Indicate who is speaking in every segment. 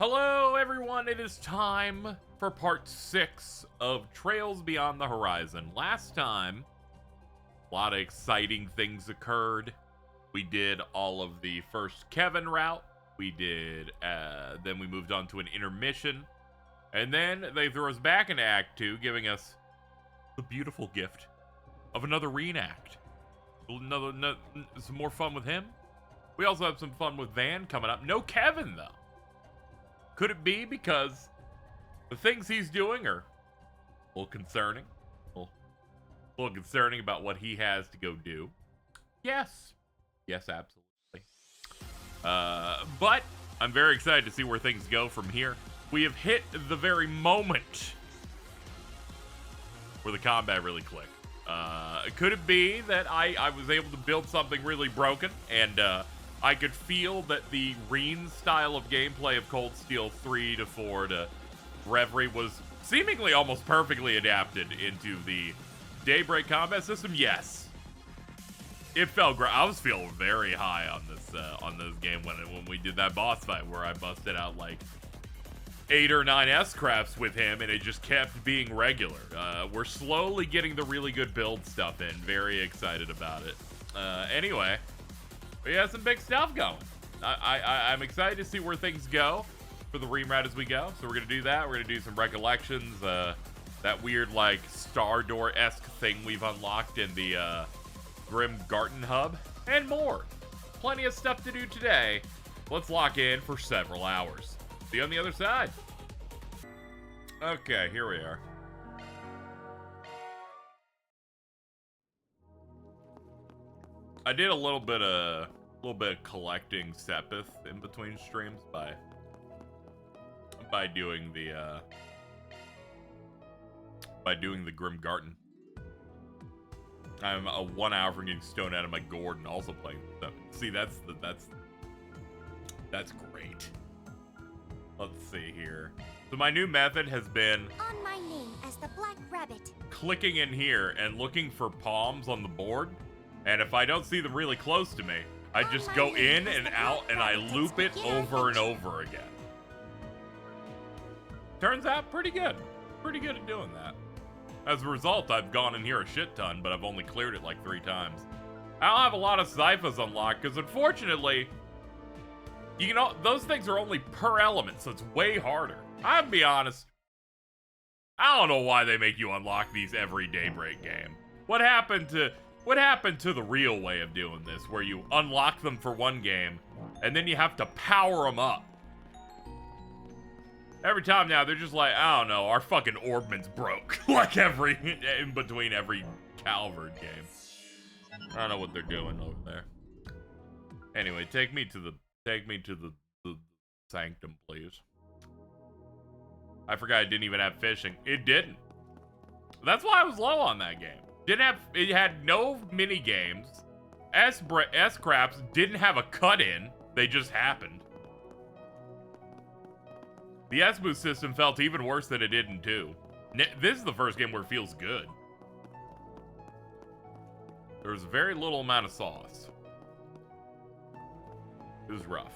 Speaker 1: Hello, everyone. It is time for part 6 of Trails Beyond the Horizon. Last time, a lot of exciting things occurred. We did all of the first Kevin route. Then we moved on to an intermission. And then they threw us back into Act 2, giving us the beautiful gift of another reenact. Some more fun with him. We also have some fun with Van coming up. No Kevin, though. Could it be because the things he's doing are a little concerning? A little concerning about what he has to go do? Yes. Yes, absolutely. But I'm very excited to see where things go from here. We have hit the very moment where the combat really clicked. Could it be that I was able to build something really broken and I could feel that the Reen style of gameplay of Cold Steel 3 to 4 to Reverie was seemingly almost perfectly adapted into the Daybreak combat system? Yes. It felt great. I was feeling very high on this game when we did that boss fight where I busted out like 8 or 9 S-crafts with him and it just kept being regular. We're slowly getting the really good build stuff in. Very excited about it. Anyway. We have some big stuff going. I'm excited to see where things go for the Reamrat as we go. So we're going to do that. We're going to do some recollections. That weird, like, Star Door-esque thing we've unlocked in the Grim Garden Hub. And more. Plenty of stuff to do today. Let's lock in for several hours. See you on the other side. Okay, here we are. I did a little bit of collecting Sepith in between streams by doing the Grim Garden. I'm 1 hour from getting stoned out of my gourd and also playing stuff. See, that's great. Let's see here. So my new method has been
Speaker 2: on my name as the Black Rabbit.
Speaker 1: Clicking in here and looking for palms on the board. And if I don't see them really close to me, I just go in and out and I loop it over and over again. Turns out pretty good. Pretty good at doing that. As a result, I've gone in here a shit ton, but I've only cleared it like 3 times. I don't have a lot of Zyphas unlocked, because unfortunately, you know, those things are only per element, so it's way harder. I'll be honest, I don't know why they make you unlock these every Daybreak game. What happened to the real way of doing this, where you unlock them for one game, and then you have to power them up? Every time now, they're just like, I don't know, our fucking Orbman's broke. Like in between every Calvard game. I don't know what they're doing over there. Anyway, take me to the sanctum, please. I forgot I didn't even have fishing. It didn't. That's why I was low on that game. It had no mini games. S-craps didn't have a cut-in. They just happened. The S-boost system felt even worse than it did in 2. This is the first game where it feels good. There was very little amount of sauce. It was rough.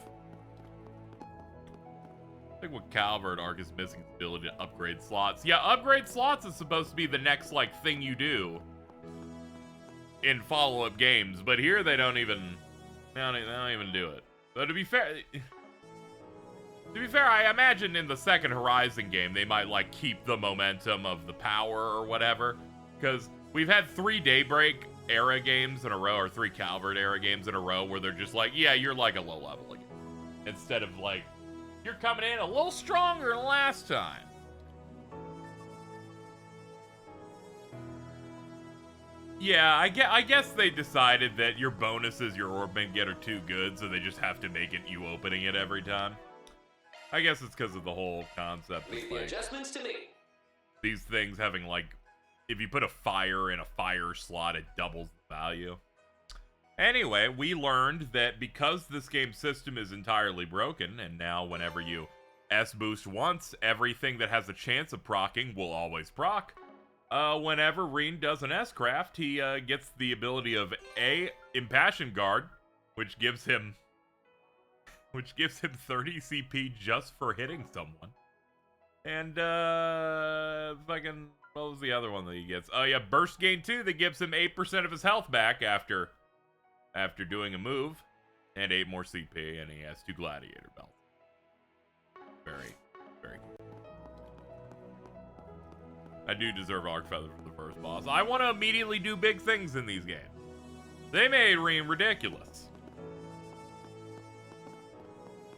Speaker 1: I think what Calvert Arc is missing is the ability to upgrade slots. Yeah, upgrade slots is supposed to be the next, like, thing you do in follow-up games, but here they don't even do it. But to be fair, I imagine in the second Horizon game they might like keep the momentum of the power or whatever, because we've had 3 Daybreak era games in a row, or 3 Calvert era games in a row, where they're just like, yeah, you're like a low level again, instead of like, you're coming in a little stronger than last time. Yeah, I guess they decided that your bonuses your Orbman get are too good, so they just have to make it you opening it every time. I guess it's because of the whole concept.
Speaker 3: Leave the adjustments to me.
Speaker 1: These things having, like, if you put a fire in a fire slot, it doubles the value. Anyway, we learned that because this game system is entirely broken, and now whenever you S-boost once, everything that has a chance of proccing will always proc. Whenever Reen does an S-craft, he gets the ability of Impassion Guard, which gives him which gives him 30 CP just for hitting someone. And, fucking, what was the other one that he gets? Oh, yeah, Burst Gain 2 that gives him 8% of his health back after doing a move. And 8 more CP, and he has 2 Gladiator belts. Very, very good. I do deserve Arc Feather for the first boss. I want to immediately do big things in these games. They made Reen ridiculous.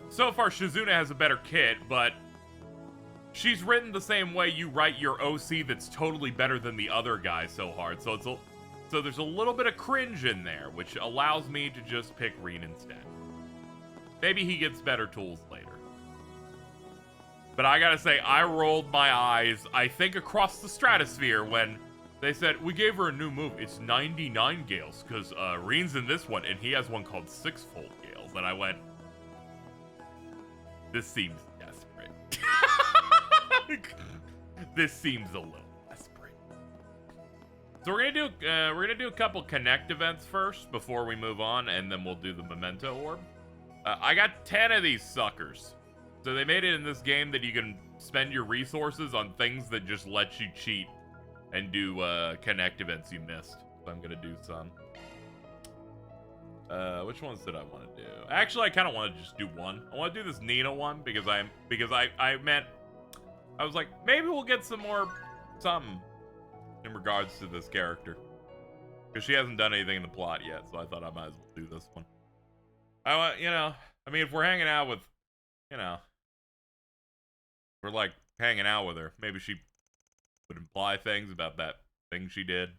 Speaker 1: So far, Shizuna has a better kit, but she's written the same way you write your OC that's totally better than the other guy so hard. So there's a little bit of cringe in there, which allows me to just pick Reen instead. Maybe he gets better tools later. But I gotta say, I rolled my eyes, I think, across the stratosphere when they said, we gave her a new move. It's 99 Gales, because Reen's in this one, and he has one called Sixfold Gales. And I went, this seems desperate. This seems a little desperate. So we're gonna do a couple Connect events first before we move on, and then we'll do the Memento Orb. I got 10 of these suckers. So they made it in this game that you can spend your resources on things that just let you cheat and do Connect events you missed. So I'm gonna do some. Which ones did I want to do? Actually, I kind of want to just do one. I want to do this Nina one because I was like, maybe we'll get some more something in regards to this character. Because she hasn't done anything in the plot yet, so I thought I might as well do this one. I want, I mean, if we're hanging out with, we're like hanging out with her, maybe she would imply things about that thing she did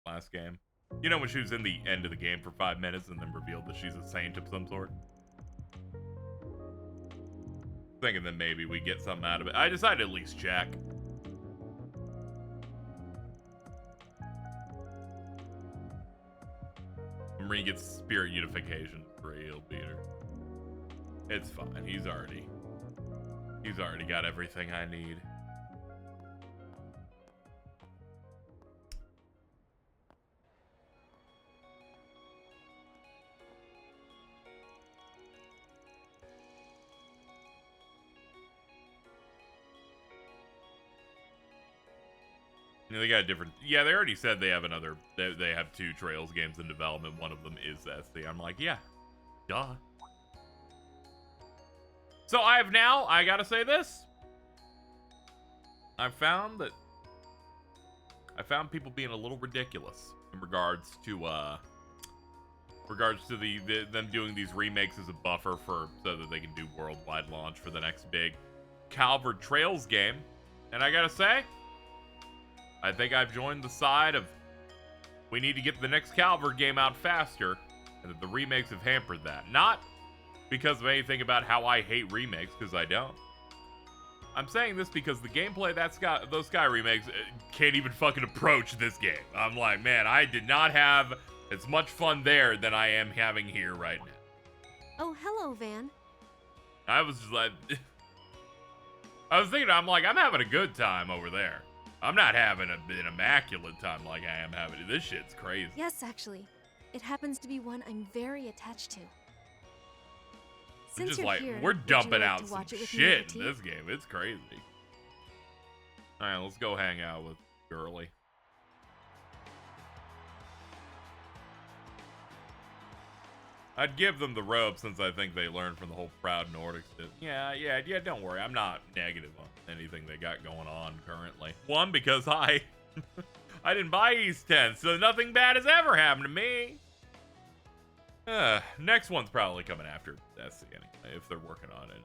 Speaker 1: last game. You know, when she was in the end of the game for 5 minutes and then revealed that she's a saint of some sort? Thinking that maybe we get something out of it. I decided to at least check. Marie gets spirit unification for he'll beat her. It's fine. He's already got everything I need. They got a different. Yeah, they already said they have another. They have 2 Trails games in development. One of them is SC. I'm like, yeah, duh. So I gotta say this. I found people being a little ridiculous in regards to them doing these remakes as a buffer so that they can do worldwide launch for the next big Calvard Trails game. And I gotta say, I think I've joined the side of we need to get the next Calvard game out faster, and that the remakes have hampered that. Not because of anything about how I hate remakes, because I don't. I'm saying this because the gameplay those Sky remakes can't even fucking approach this game. I'm like, man, I did not have as much fun there than I am having here right now.
Speaker 2: Oh, hello, Van.
Speaker 1: I was just like, I was thinking, I'm like, I'm having a good time over there. I'm not having an immaculate time like I am having. This shit's crazy.
Speaker 2: Yes, actually. It happens to be one I'm very attached to. Since
Speaker 1: just
Speaker 2: you're
Speaker 1: like,
Speaker 2: here,
Speaker 1: we're
Speaker 2: would you
Speaker 1: dumping
Speaker 2: like
Speaker 1: out
Speaker 2: to
Speaker 1: some
Speaker 2: watch it with me
Speaker 1: shit
Speaker 2: over
Speaker 1: in
Speaker 2: tea?
Speaker 1: this game. It's crazy. Alright, let's go hang out with Girly. I'd give them the rope since I think they learned from the whole Proud Nordics. Yeah, don't worry. I'm not negative on anything they got going on currently. One, because I didn't buy East 10, so nothing bad has ever happened to me. Next one's probably coming after SC anyway, if they're working on it.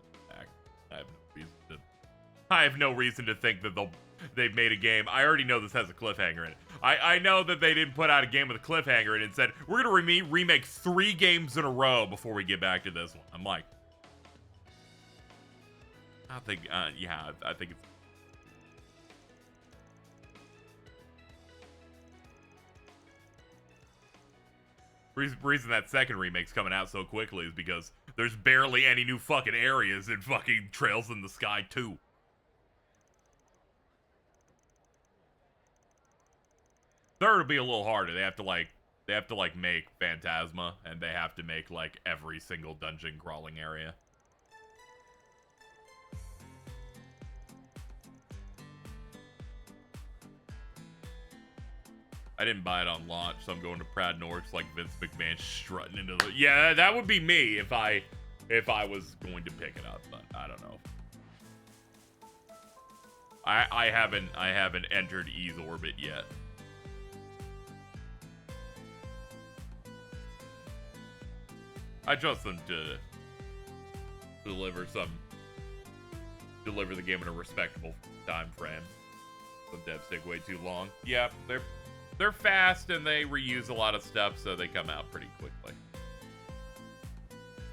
Speaker 1: I have no reason to think that they've made a game. I already know this has a cliffhanger in it. I know that they didn't put out a game with a cliffhanger in it and said, we're going to remake 3 games in a row before we get back to this one. I'm like, I think it's... Reason that second remake's coming out so quickly is because there's barely any new fucking areas in fucking Trails in the Sky 2. Third will be a little harder. They have to make Phantasma, and they have to make like every single dungeon crawling area. I didn't buy it on launch, so I'm going to Proud North like Vince McMahon strutting into the... Yeah, that would be me if I was going to pick it up, but I don't know. I haven't entered Ease Orbit yet. I trust them to deliver the game in a respectable time frame. Some devs take way too long. Yeah, they're fast and they reuse a lot of stuff, so they come out pretty quickly.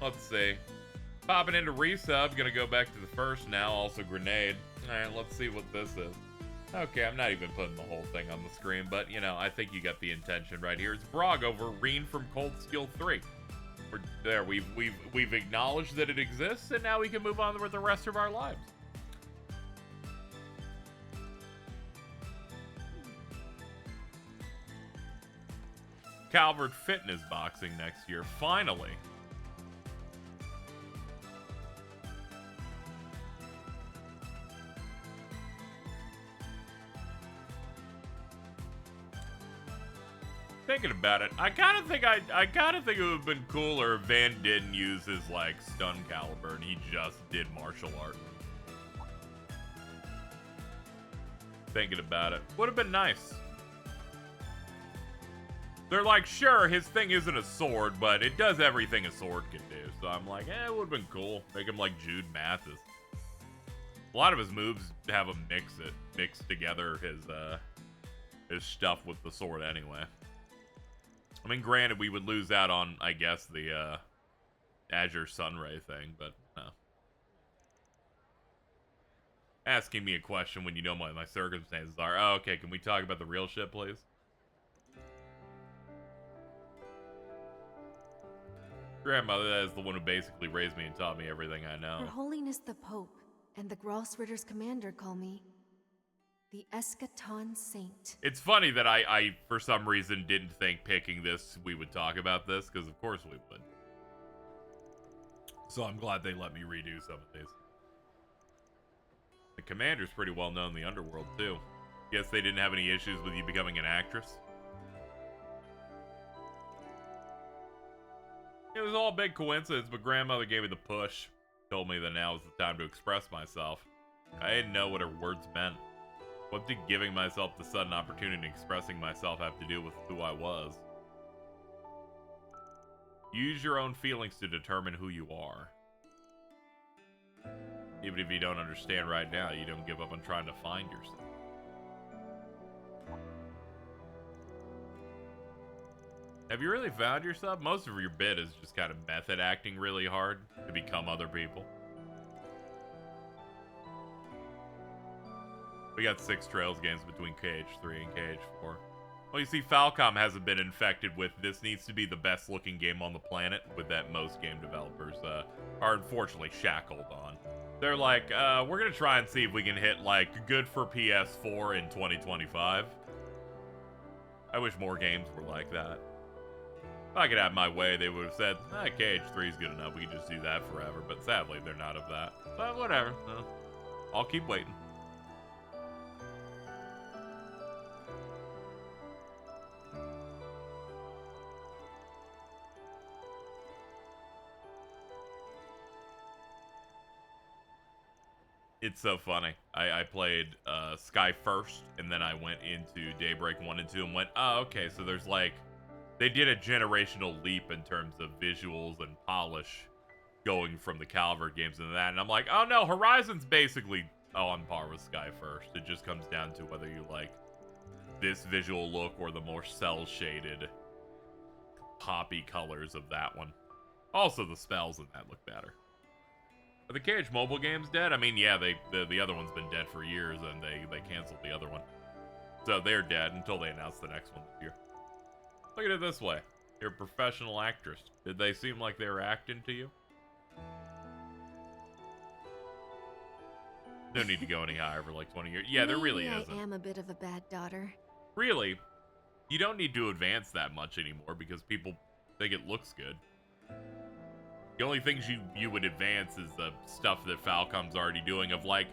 Speaker 1: Let's see. Popping into resub, gonna go back to the first now, also grenade. Alright, let's see what this is. Okay, I'm not even putting the whole thing on the screen, but you know, I think you got the intention right here. It's Brog over Reen from Cold Steel 3. We're there, we've acknowledged that it exists, and now we can move on with the rest of our lives. Calvert Fitness Boxing next year, finally. Thinking about it, I kind of think it would have been cooler if Van didn't use his like stun caliber and he just did martial art. Thinking about it, would have been nice. They're like, sure, his thing isn't a sword, but it does everything a sword can do. So I'm like, it would have been cool. Make him like Jude Mathis. A lot of his moves have him mix together his stuff with the sword anyway. I mean, granted, we would lose out on, I guess, the Azure Sunray thing, but no. Asking me a question when you know what my circumstances are. Oh, okay, can we talk about the real shit, please? Grandmother, that is the one who basically raised me and taught me everything I know.
Speaker 2: Her Holiness the Pope and the Grossritter's commander call me the Eschaton Saint.
Speaker 1: It's funny that I for some reason, didn't think picking this, we would talk about this, because of course we would. So I'm glad they let me redo some of these. The commander's pretty well known in the underworld, too. Guess they didn't have any issues with you becoming an actress? It was all a big coincidence, but grandmother gave me the push. Told me that now was the time to express myself. I didn't know what her words meant. What did giving myself the sudden opportunity and expressing myself have to do with who I was? Use your own feelings to determine who you are. Even if you don't understand right now, you don't give up on trying to find yourself. Have you really found yourself? Most of your bit is just kind of method acting really hard to become other people. We got 6 Trails games between KH3 and KH4. Well, you see, Falcom hasn't been infected with this needs to be the best looking game on the planet, with that most game developers are unfortunately shackled on. They're like, we're gonna try and see if we can hit, like, good for PS4 in 2025. I wish more games were like that. If I could have my way, they would have said, KH3 is good enough, we can just do that forever, but sadly, they're not of that. But whatever, I'll keep waiting. It's so funny. I played Sky first, and then I went into Daybreak 1 and 2 and went, oh, okay, so there's like, they did a generational leap in terms of visuals and polish going from the Calvert games into that. And I'm like, oh no, Horizon's basically on par with Sky first. It just comes down to whether you like this visual look or the more cel-shaded poppy colors of that one. Also, the spells in that look better. Are the KH mobile games dead? I mean, yeah, the other one's been dead for years, and they canceled the other one. So they're dead until they announce the next one this year. Look at it this way. You're a professional actress. Did they seem like they were acting to you? No need to go any higher for like 20 years. Yeah, there really isn't.
Speaker 2: I am a bit of a bad daughter.
Speaker 1: Really, you don't need to advance that much anymore because people think it looks good. The only things you would advance is the stuff that Falcom's already doing of like,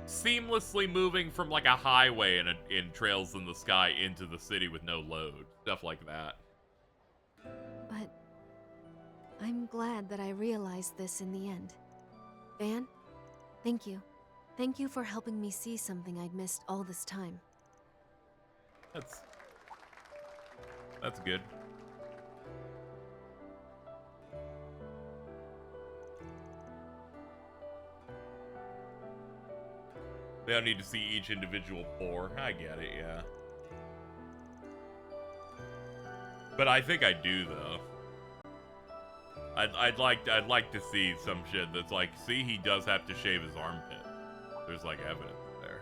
Speaker 1: seamlessly moving from like a highway in Trails in the Sky into the city with no load. Stuff like that.
Speaker 2: But I'm glad that I realized this in the end. Van, thank you. Thank you for helping me see something I'd missed all this time.
Speaker 1: That's good. They don't need to see each individual pore. I get it, yeah. But I think I do, though. I'd like to see some shit that's like, see, he does have to shave his armpit. There's like evidence there.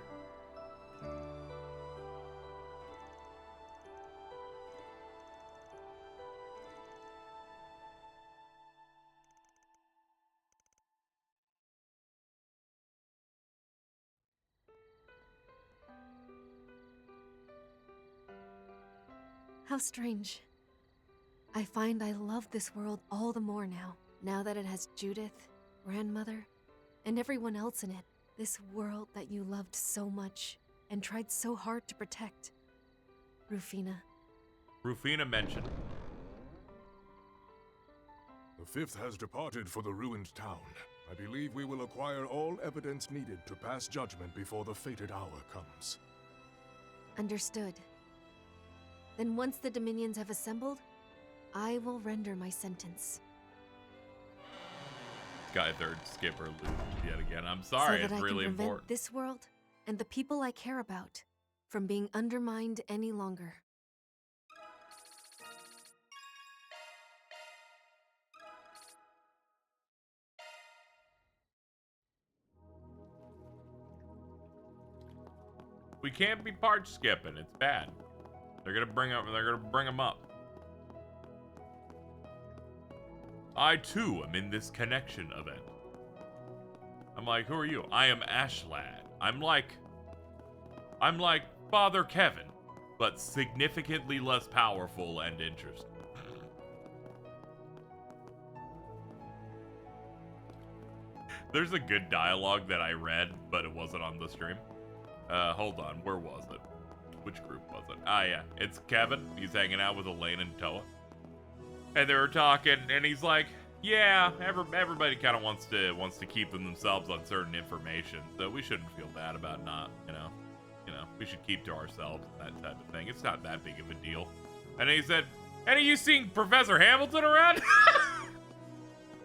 Speaker 2: How strange. I find I love this world all the more now that it has Judith, grandmother, and everyone else in it. This world that you loved so much and tried so hard to protect. Rufina.
Speaker 1: Rufina mentioned.
Speaker 3: The Fifth has departed for the ruined town. I believe we will acquire all evidence needed to pass judgment before the fated hour comes.
Speaker 2: Understood. Then once the Dominions have assembled, I will render my sentence.
Speaker 1: Sky Third skipper loop yet again. I'm sorry,
Speaker 2: so that
Speaker 1: it's
Speaker 2: I
Speaker 1: really
Speaker 2: can prevent
Speaker 1: important.
Speaker 2: This world and the people I care about from being undermined any longer.
Speaker 1: We can't be part skipping. It's bad. They're gonna bring them up. I too am in this connection event. I'm like, who are you? I am Ashlad. I'm like Father Kevin, but significantly less powerful and interesting. There's a good dialogue that I read, but it wasn't on the stream. Hold on, where was it? Which group was it? Ah, yeah, it's Kevin. He's hanging out with Elaine and Toa. And they were talking, and he's like, yeah, everybody kind of wants to keep themselves on certain information, so we shouldn't feel bad about not, you know, we should keep to ourselves, that type of thing. It's not that big of a deal. And he said, and are you seeing Professor Hamilton around?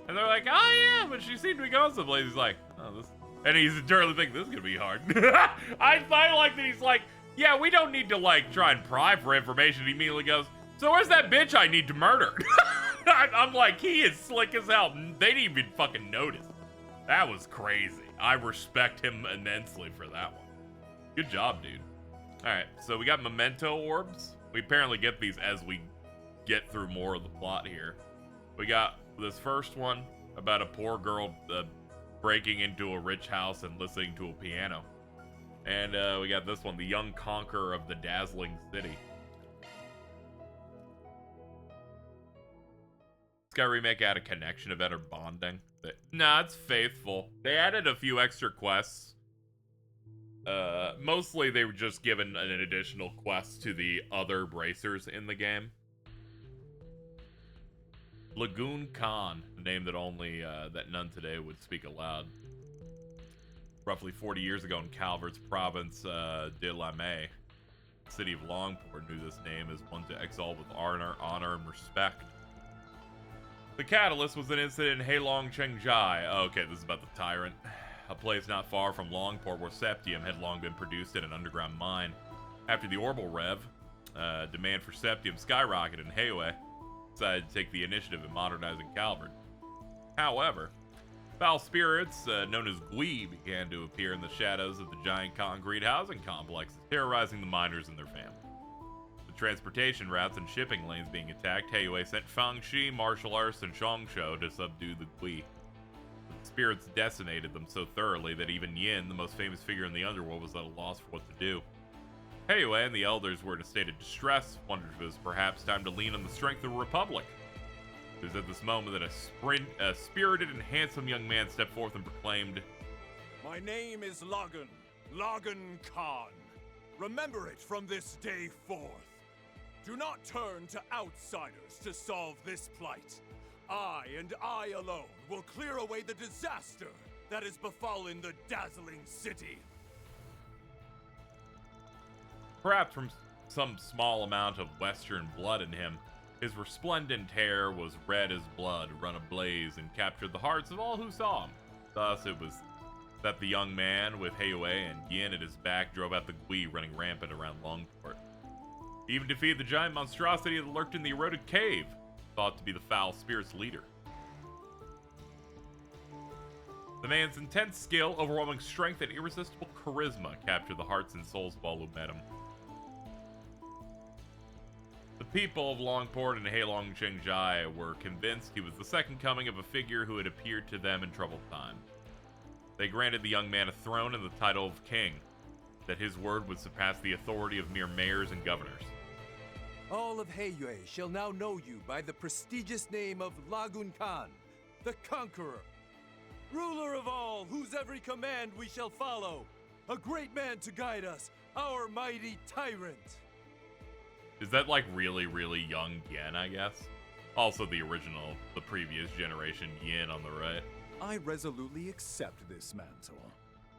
Speaker 1: And they're like, oh yeah, but she seemed to be going someplace. He's like, oh, this, and he's internally thinking, this is gonna be hard. I like that he's like, yeah, we don't need to like try and pry for information. He immediately goes, so where's that bitch I need to murder? I'm like, he is slick as hell. They didn't even fucking notice. That was crazy. I respect him immensely for that one. Good job, dude. All right, so we got memento orbs. We apparently get these as we get through more of the plot here. We got this first one about a poor girl breaking into a rich house and listening to a piano. And we got this one, the young conqueror of the dazzling city. This guy remake had a connection event or bonding. Nah, it's faithful. They added a few extra quests. Mostly they were just given an additional quest to the other bracers in the game. Lagoon Khan, a name that only that none today would speak aloud. Roughly 40 years ago in Calvert's province de la May, the city of Longport knew this name as one to exalt with honor and respect. The catalyst was an incident in Heilong Chengjai. Okay, this is about the Tyrant. A place not far from Longport where septium had long been produced in an underground mine. After the orbital rev, demand for septium skyrocketed and Heiwei decided to take the initiative in modernizing Calvert. However, foul spirits known as Gui began to appear in the shadows of the giant concrete housing complexes, terrorizing the miners and their families. The transportation routes and shipping lanes being attacked, Heiwei sent Fangxi, martial arts, and Zhongsho to subdue the Gui. The spirits decimated them so thoroughly that even Yin, the most famous figure in the underworld, was at a loss for what to do. Heiwei and the elders were in a state of distress, wondered if it was perhaps time to lean on the strength of the Republic. It was at this moment that a spirited and handsome young man stepped forth and proclaimed,
Speaker 4: My name is Logan. Lagan Khan. Remember it from this day forth. Do not turn to outsiders to solve this plight. I and I alone will clear away the disaster that has befallen the dazzling city.
Speaker 1: Perhaps from some small amount of Western blood in him, his resplendent hair was red as blood, run ablaze, and captured the hearts of all who saw him. Thus it was that the young man, with Heiyue and Yin at his back, drove out the Gui running rampant around Longport. He even defeated the giant monstrosity that lurked in the eroded cave, thought to be the foul spirit's leader. The man's intense skill, overwhelming strength, and irresistible charisma captured the hearts and souls of all who met him. The people of Longport and Heilong Chengjai were convinced he was the second coming of a figure who had appeared to them in troubled times. They granted the young man a throne and the title of king, that his word would surpass the authority of mere mayors and governors.
Speaker 4: All of Heiyue shall now know you by the prestigious name of Lagun Khan, the Conqueror. Ruler of all, whose every command we shall follow. A great man to guide us, our mighty tyrant.
Speaker 1: Is that like really, really young Yin, I guess? Also the previous generation Yin on the right.
Speaker 5: I resolutely accept this mantle.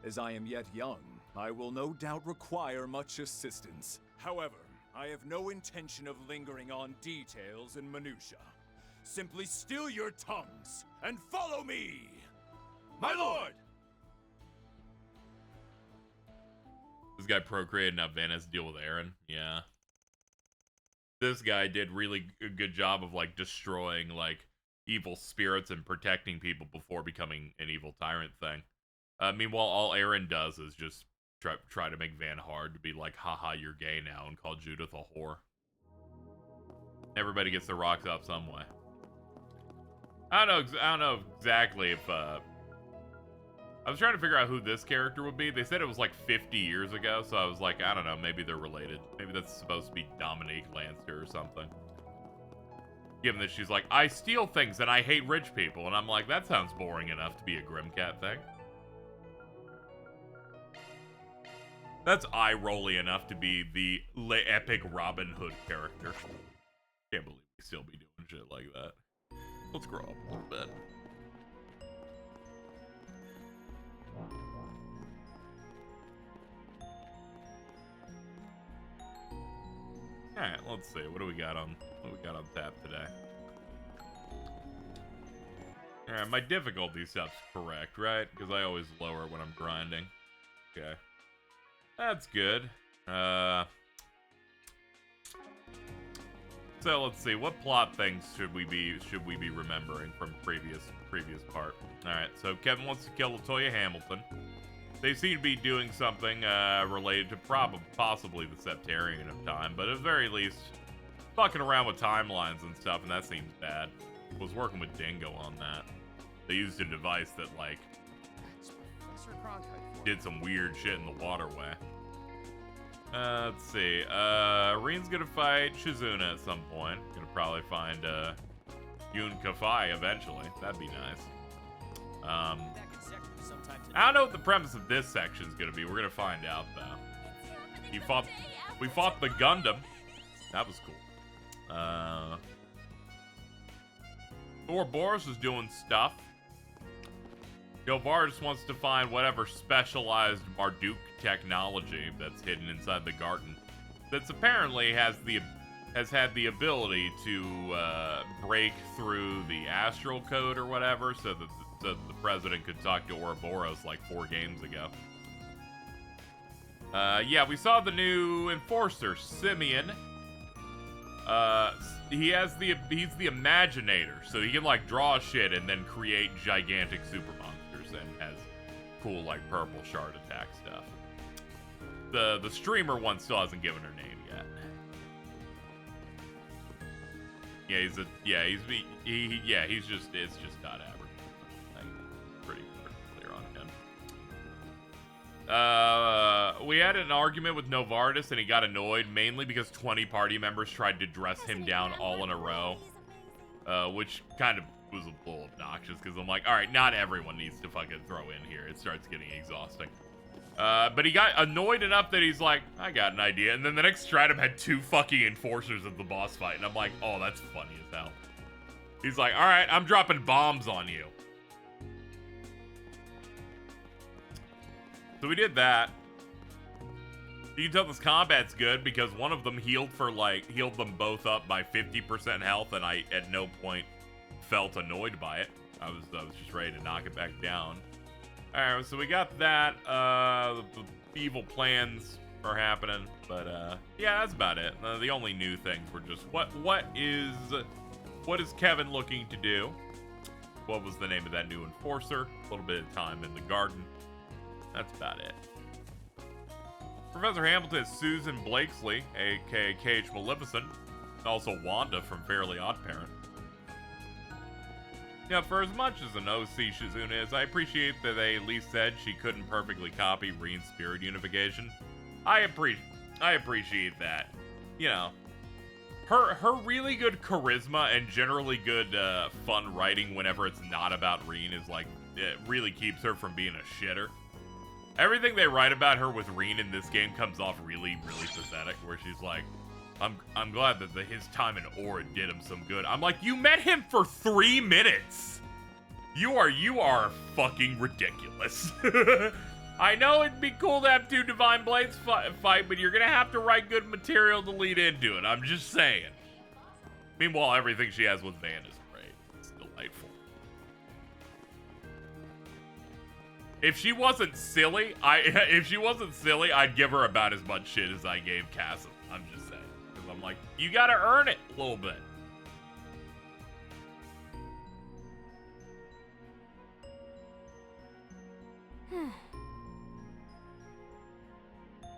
Speaker 5: As I am yet young, I will no doubt require much assistance.
Speaker 4: However, I have no intention of lingering on details and minutiae. Simply still your tongues and follow me! My lord!
Speaker 1: This guy procreated, now Van has to deal with Aaron. Yeah. This guy did really a good job of, like, destroying, like, evil spirits and protecting people before becoming an evil tyrant thing. Meanwhile, all Aaron does is just try to make Van hard to be like, haha, you're gay now, and call Judith a whore. Everybody gets their rocks off some way. I don't know exactly if, I was trying to figure out who this character would be. They said it was like 50 years ago, so I was like, I don't know, maybe they're related. Maybe that's supposed to be Dominique Lancer or something. Given that she's like, I steal things and I hate rich people, and I'm like, that sounds boring enough to be a Grimcat thing. That's eye-rolly enough to be the epic Robin Hood character. Can't believe we still be doing shit like that. Let's grow up a little bit. Alright, let's see. What do we got on tap today? Alright, my difficulty stuff's correct, right? Because I always lower it when I'm grinding. Okay. That's good. So let's see, what plot things should we be remembering from previous part? Alright, so Kevin wants to kill LaToya Hamilton. They seem to be doing something related to possibly the Septarian of time, but at the very least, fucking around with timelines and stuff, and that seems bad. Was working with Dingo on that. They used a device that, like, did some weird shit in the waterway. Let's see. Reen's gonna fight Shizuna at some point. Gonna probably find Yun Kafai eventually. That'd be nice. I don't know what the premise of this section is gonna be. We're gonna find out though. We fought the Gundam. That was cool. Ouroboros is doing stuff. Yovar just wants to find whatever specialized Marduk technology that's hidden inside the garden. That's apparently has had the ability to break through the astral code or whatever, so that the president could talk to Ouroboros like 4 games ago. Yeah, we saw the new enforcer, Simeon. He's the Imaginator, so he can like draw shit and then create gigantic super monsters and has cool like purple shard attack stuff. The streamer one still hasn't given her name yet. Yeah, it's just not average. Pretty clear on him. We had an argument with Novartis and he got annoyed, mainly because 20 party members tried to dress him down all in a row. Which kind of was a little obnoxious, because I'm like, alright, not everyone needs to fucking throw in here. It starts getting exhausting. But he got annoyed enough that he's like, I got an idea. And then the next stratum had 2 fucking enforcers at the boss fight. And I'm like, oh, that's funny as hell. He's like, all right, I'm dropping bombs on you. So we did that. You can tell this combat's good because one of them healed them both up by 50% health, and I at no point felt annoyed by it. I was just ready to knock it back down. All right, so we got that. The evil plans are happening, but yeah, that's about it. The only new things were just what is Kevin looking to do? What was the name of that new enforcer? A little bit of time in the garden. That's about it. Professor Hamilton is Susan Blakesley, aka KH Maleficent, also Wanda from Fairly Odd Parent. Yeah, for as much as an OC Shizuna is, I appreciate that they at least said she couldn't perfectly copy Reen's spirit unification. I appreciate that. You know, her really good charisma and generally good fun writing whenever it's not about Reen is like, it really keeps her from being a shitter. Everything they write about her with Reen in this game comes off really, really pathetic, where she's like, I'm glad that his time in Aura did him some good. I'm like, you met him for 3 minutes. You are fucking ridiculous. I know it'd be cool to have 2 Divine Blades fight, but you're gonna have to write good material to lead into it. I'm just saying. Meanwhile, everything she has with Van is great. It's delightful. If she wasn't silly, I'd give her about as much shit as I gave Cassim. I'm just saying. Because I'm like, you gotta earn it a little bit.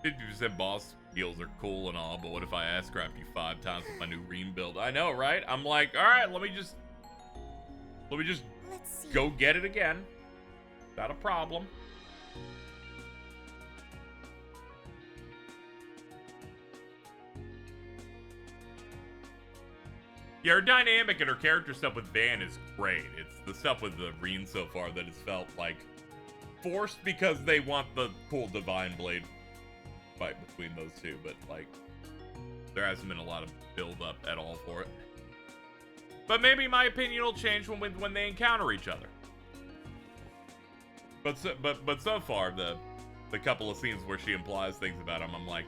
Speaker 1: 50% boss deals are cool and all, but what if I ass scrapped you 5 times with my new Reen build? I know, right? I'm like, all right, let me just go get it again. Not a problem. Yeah, her dynamic and her character stuff with Van is great. It's the stuff with the Reen so far that has felt like forced because they want the cool Divine Blade fight between those two, but like there hasn't been a lot of build up at all for it. But maybe my opinion will change when they encounter each other. But so far the couple of scenes where she implies things about him, I'm like,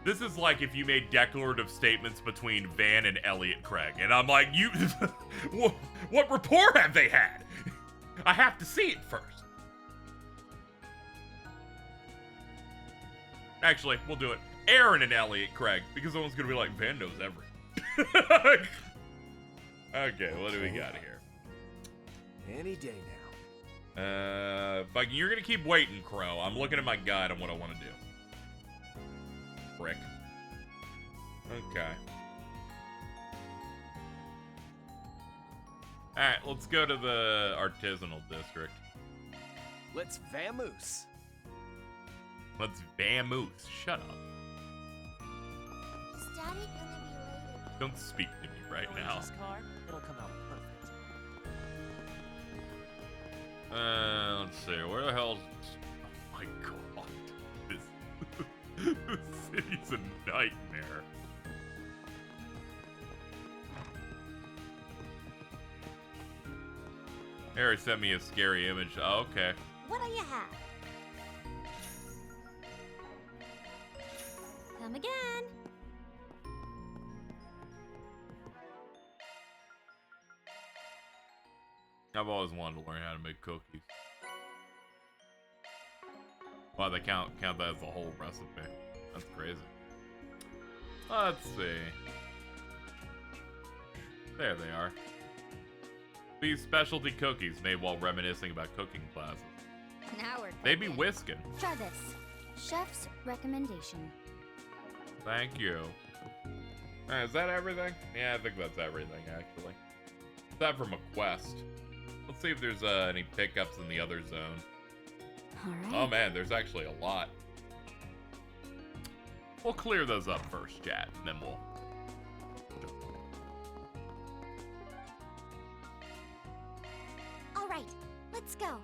Speaker 1: this is like if you made declarative statements between Van and Elliot Craig, and I'm like, you, what rapport have they had? I have to see it first. Actually, we'll do it. Aaron and Elliot Craig, because someone's gonna be like, Van knows everything. Okay, what do we got here?
Speaker 6: Any day now.
Speaker 1: But you're gonna keep waiting, Crow. I'm looking at my guide on what I want to do. Frick. Okay. Alright, let's go to the artisanal district.
Speaker 6: Let's vamoose.
Speaker 1: Let's vamoose. Shut up.
Speaker 7: Is Daddy gonna be late?
Speaker 1: Don't speak to me right now.
Speaker 6: This car, it'll come out perfect.
Speaker 1: Let's see. Where the hell's... Oh my god. This city's a nightmare. Harry sent me a scary image. Oh, okay.
Speaker 7: What do you have? Come again.
Speaker 1: I've always wanted to learn how to make cookies. Wow, they count that as the whole recipe. That's crazy. Let's see. There they are. These specialty cookies made while reminiscing about cooking classes.
Speaker 7: Now we're
Speaker 1: They be
Speaker 7: cooking.
Speaker 1: whisking.
Speaker 7: Try this. Chef's recommendation.
Speaker 1: Thank you. Alright, is that everything? Yeah, I think that's everything, actually. Aside from a quest. Let's see if there's any pickups in the other zone.
Speaker 7: Alright.
Speaker 1: Oh man, there's actually a lot. We'll clear those up first, chat, and then we'll...
Speaker 7: Alright, let's go.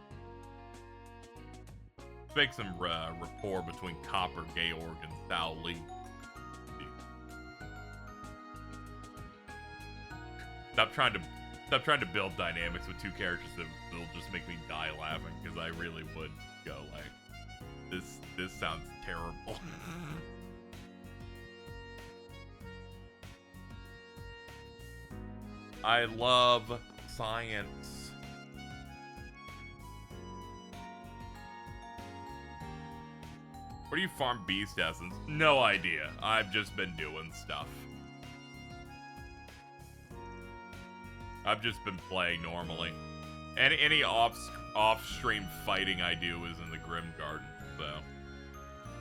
Speaker 1: Make some rapport between Copper, Georg, and Thao Li. Stop trying to build dynamics with two characters that will just make me die laughing, because I really would go like, this sounds terrible. I love science. Where do you farm beast essence? No idea. I've just been doing stuff. I've just been playing normally. Any off-stream fighting I do is in the Grim Garden, so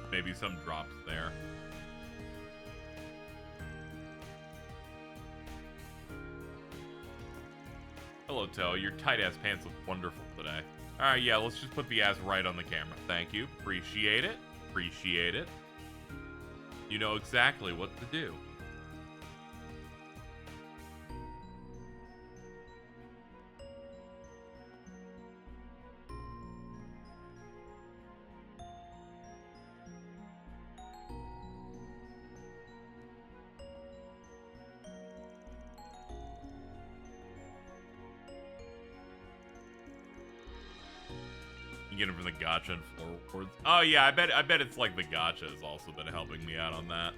Speaker 1: maybe some drops there. Hello, Toe. Your tight-ass pants look wonderful today. Alright, yeah, let's just put the ass right on the camera. Thank you. Appreciate it. Appreciate it. You know exactly what to do. Get him from the gacha and floor rewards. Oh yeah, I bet it's like the gacha has also been helping me out on that.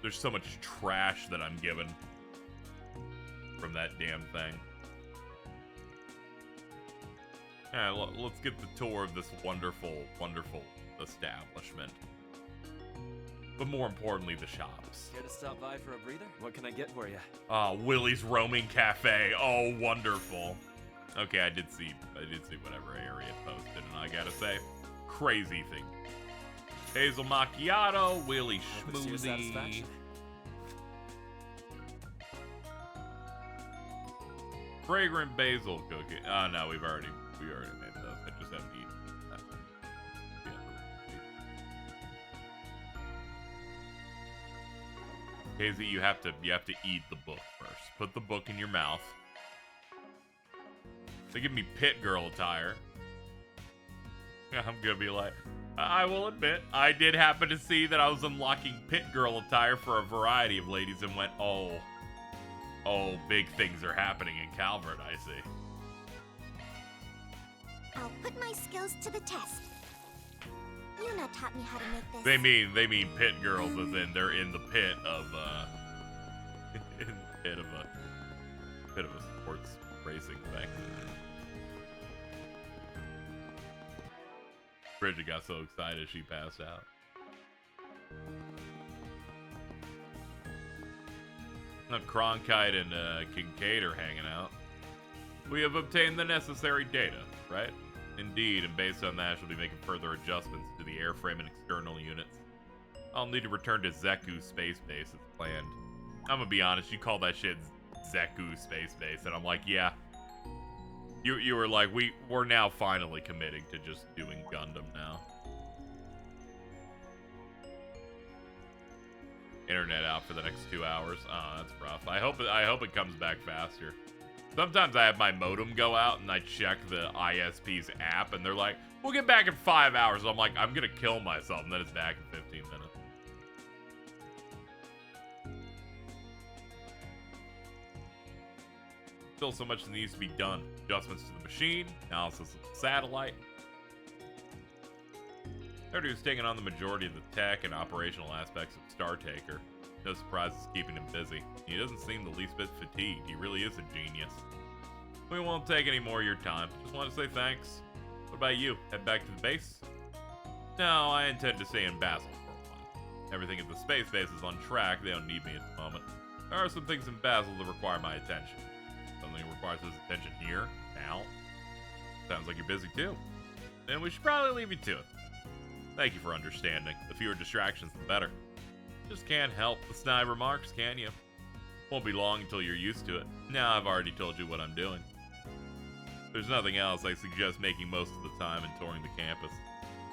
Speaker 1: There's so much trash that I'm given from that damn thing. Yeah, let's get the tour of this wonderful, wonderful establishment. But more importantly, the shops.
Speaker 6: Care to stop by for a breather? What can I get for you?
Speaker 1: Willie's Roaming Cafe. Oh, wonderful. Okay, I did see whatever area posted, and I gotta say, crazy thing. Hazel macchiato, Willy
Speaker 6: Hope it's to your
Speaker 1: smoothie.
Speaker 6: satisfaction.
Speaker 1: Fragrant basil cookie. Oh no, we already made those. I just have to eat that. Yeah. Casey, you have to eat the book first. Put the book in your mouth. They give me pit girl attire. I'm gonna be like, I will admit, I did happen to see that I was unlocking pit girl attire for a variety of ladies and went, oh, big things are happening in Calvert, I see.
Speaker 8: I'll put my skills to the test. Yuna taught me how to make this.
Speaker 1: They mean pit girls as in they're in the pit of in the pit of a sports racing thing. Bridget got so excited she passed out. Now Cronkite and Kincaid are hanging out. We have obtained the necessary data, right? Indeed, and based on that, she'll be making further adjustments to the airframe and external units. I'll need to return to Zeku Space Base as planned. I'm gonna be honest, you call that shit Zeku Space Base, and I'm like, yeah. You were like, we're now finally committing to just doing Gundam now. Internet out for the next 2 hours. Oh, that's rough. I hope it comes back faster. Sometimes I have my modem go out and I check the ISP's app and they're like, we'll get back in 5 hours. I'm like, I'm gonna kill myself, and then it's back in 15 minutes. Still so much that needs to be done. Adjustments to the machine, analysis of the satellite. Erdu's taking on the majority of the tech and operational aspects of Startaker. No surprise it's keeping him busy. He doesn't seem the least bit fatigued. He really is a genius. We won't take any more of your time. Just want to say thanks. What about you? Head back to the base? No, I intend to stay in Basel for a while. Everything at the space base is on track. They don't need me at the moment. There are some things in Basel that require my attention. Something requires his attention here, now. Sounds like you're busy too. Then we should probably leave you to it. Thank you for understanding. The fewer distractions, the better. Just can't help the snide remarks, can you? Won't be long until you're used to it. Now I've already told you what I'm doing. If there's nothing else, I suggest making most of the time and touring the campus.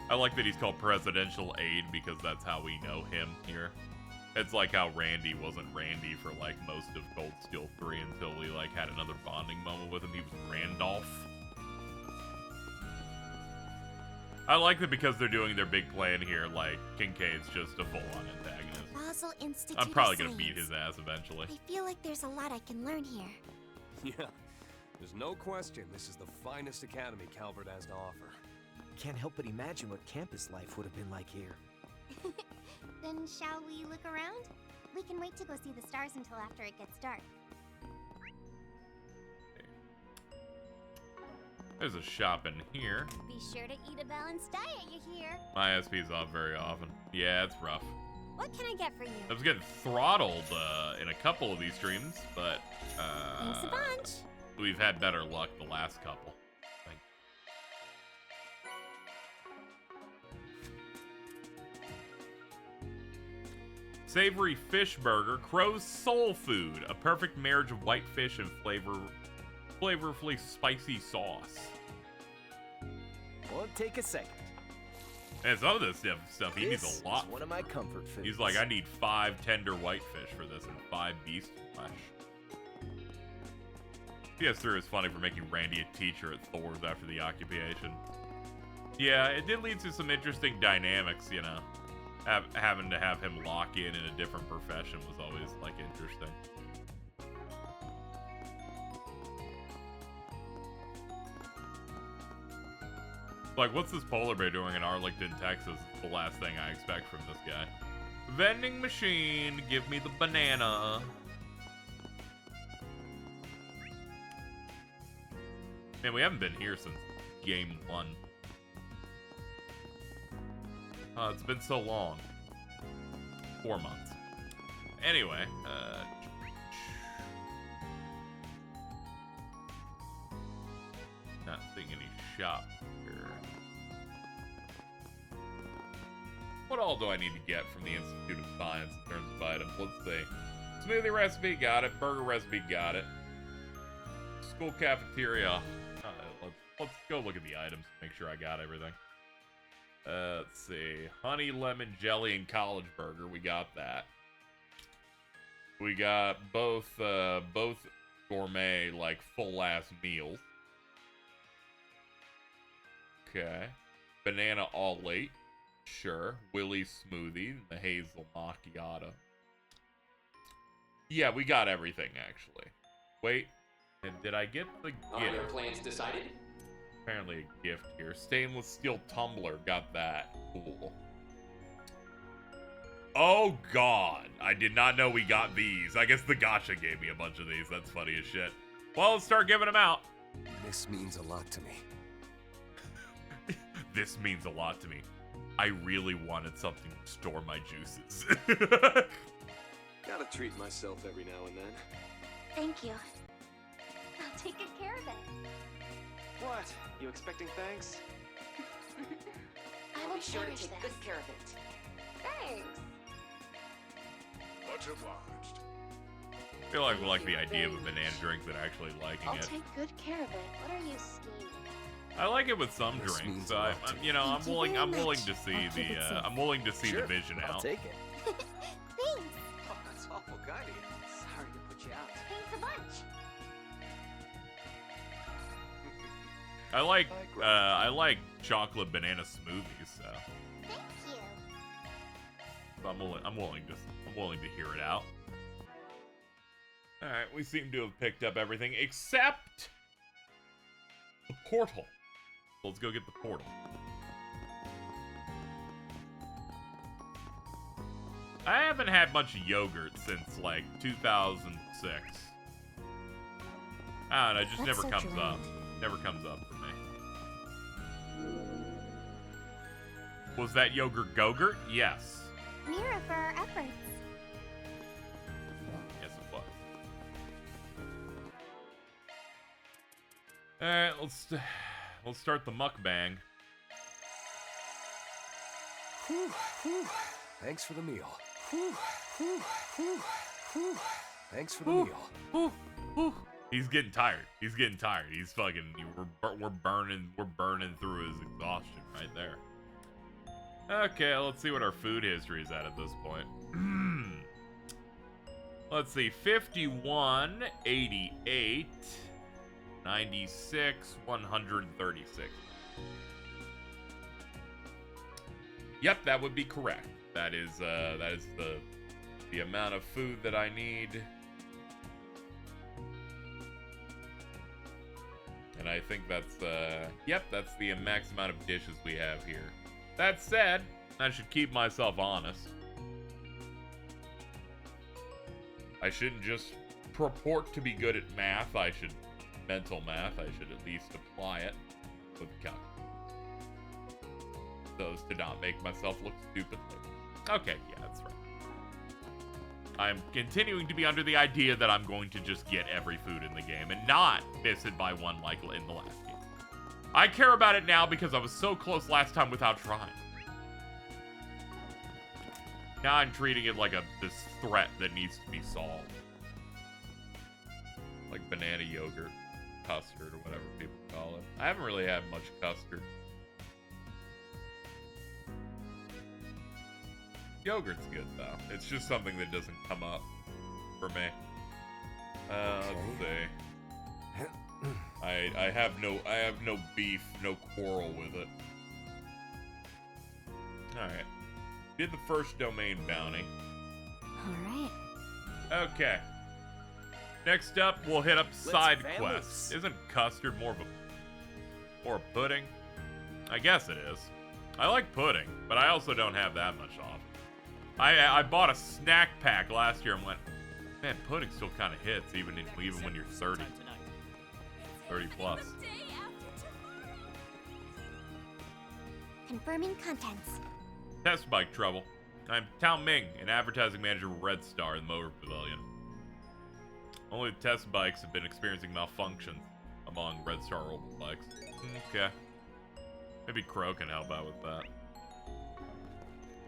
Speaker 1: I like that he's called Presidential Aide because that's how we know him here. It's like how Randy wasn't Randy for like most of Cold Steel 3 until we like had another bonding moment with him. He was Randolph. I like that because they're doing their big plan here, like, Kincaid's just a full-on antagonist.
Speaker 8: Basel Institute
Speaker 1: I'm probably
Speaker 8: of
Speaker 1: gonna beat
Speaker 8: Science.
Speaker 1: his ass eventually.
Speaker 8: I feel like there's a lot I can learn here.
Speaker 9: Yeah, there's no question this is the finest academy Calvert has to offer.
Speaker 6: Can't help but imagine what campus life would have been like here.
Speaker 8: Then shall we look around? We can wait to go see the stars until after it gets dark.
Speaker 1: There's a shop in here.
Speaker 8: Be sure to eat a balanced diet, you hear?
Speaker 1: My SP's off very often. Yeah, it's rough.
Speaker 8: What can I get for you?
Speaker 1: I was getting throttled in a couple of these streams, but
Speaker 8: Thanks a bunch.
Speaker 1: we've had better luck the last couple. I think. Savory fish burger, Crow's soul food, a perfect marriage of white fish and flavorfully spicy sauce.
Speaker 6: Won't take a second.
Speaker 1: And some of this stuff he needs
Speaker 6: This
Speaker 1: a lot.
Speaker 6: is one of my comfort foods.
Speaker 1: He's like, I need 5 tender whitefish for this and 5 beast flesh. PS3 is funny for making Randy a teacher at Thor's after the occupation. Yeah, it did lead to some interesting dynamics, you know. Having to have him lock in a different profession was always, like, interesting. Like, what's this polar bear doing in Arlington, Texas? The last thing I expect from this guy. Vending machine, give me the banana. Man, we haven't been here since game 1. It's been so long. 4 months. Anyway, not seeing any shop here. What all do I need to get from the Institute of Science in terms of items? Let's see. Smoothie recipe, got it. Burger recipe, got it. School cafeteria. Let's go look at the items, make sure I got everything. Let's see. Honey, lemon, jelly, and college burger. We got that. We got both gourmet, like, full-ass meals. Okay. Banana all late. Sure. Willie's smoothie, the hazel macchiato. Yeah, we got everything, actually. Wait. And did I get the gift?
Speaker 10: Are your plans decided?
Speaker 1: Apparently a gift here. Stainless steel tumbler. Got that. Cool. Oh, God. I did not know we got these. I guess the gacha gave me a bunch of these. That's funny as shit. Well, let's start giving them out.
Speaker 9: This means a lot to me.
Speaker 1: This means a lot to me. I really wanted something to store my juices.
Speaker 9: Gotta treat myself every now and then.
Speaker 8: Thank you. I'll take good care of it.
Speaker 6: What? You expecting thanks?
Speaker 8: I will
Speaker 10: Be sure to
Speaker 8: cherish
Speaker 10: take
Speaker 8: this.
Speaker 10: good care of it.
Speaker 8: Thanks.
Speaker 3: Much obliged.
Speaker 1: I feel like we like the idea of a banana drink than actually liking
Speaker 8: I'll
Speaker 1: it.
Speaker 8: take good care of it. What are you scheming?
Speaker 1: I like it with some
Speaker 9: This
Speaker 1: drinks.
Speaker 9: means
Speaker 1: So
Speaker 9: a
Speaker 1: I'm
Speaker 9: lot to me.
Speaker 1: you know, I'm
Speaker 8: Thank you
Speaker 1: willing.
Speaker 8: very
Speaker 1: I'm willing
Speaker 8: much.
Speaker 1: to see
Speaker 8: I'll keep
Speaker 1: the.
Speaker 8: it safe.
Speaker 1: I'm willing to see
Speaker 6: Sure,
Speaker 1: the vision
Speaker 6: I'll
Speaker 1: out.
Speaker 6: take it.
Speaker 8: Thanks.
Speaker 9: Oh, that's awful kind of you.
Speaker 6: Sorry to put you out.
Speaker 8: Thanks a bunch.
Speaker 1: I like chocolate banana smoothies. So
Speaker 8: Thank you.
Speaker 1: I'm willing to hear it out. All right, we seem to have picked up everything except the portal. Let's go get the portal. I haven't had much yogurt since like 2006. I don't know, it just
Speaker 8: That's
Speaker 1: never
Speaker 8: so
Speaker 1: comes up.
Speaker 8: dramatic.
Speaker 1: Never comes up for me. Was that yogurt Gogurt? Yes.
Speaker 8: Mira for our efforts.
Speaker 1: Yes, it was. Alright, let's start the mukbang.
Speaker 9: Whew, whew. Thanks for the meal. Whew, whew, whew, whew. Thanks for the meal.
Speaker 1: He's getting tired. He's getting tired. He's fucking. We're burning through his exhaustion right there. Okay, let's see what our food history is at this point. Let's see, 51, 88, 96, 136. Yep, that would be correct. That is the amount of food that I need. And I think that's yep, that's the max amount of dishes we have here. That said, I should keep myself honest. I shouldn't just purport to be good at math. Mental math, I should at least apply it with calculus. So as to not make myself look stupid. Okay, yeah, that's right. I'm continuing to be under the idea that I'm going to just get every food in the game and not miss it by one like in the last game. I care about it now because I was so close last time without trying. Now I'm treating it like this threat that needs to be solved. Like banana yogurt, custard, or whatever people call it. I haven't really had much custard. Yogurt's good though. It's just something that doesn't come up for me. Let's see. I have no beef, no quarrel with it. Alright. Did the first domain bounty.
Speaker 7: Alright.
Speaker 1: Okay. Next up, we'll hit up side quests. Isn't custard more a pudding? I guess it is. I like pudding, but I also don't have that much of it. I bought a snack pack last year and went, man, pudding still kind of hits even when you're 30. 30 plus.
Speaker 8: Confirming contents.
Speaker 1: Test bike trouble. I'm Tao Ming, an advertising manager with Red Star in the Motor Pavilion. Only the test bikes have been experiencing malfunctions among Red Star orbital bikes. Okay. Maybe Crow can help out with that.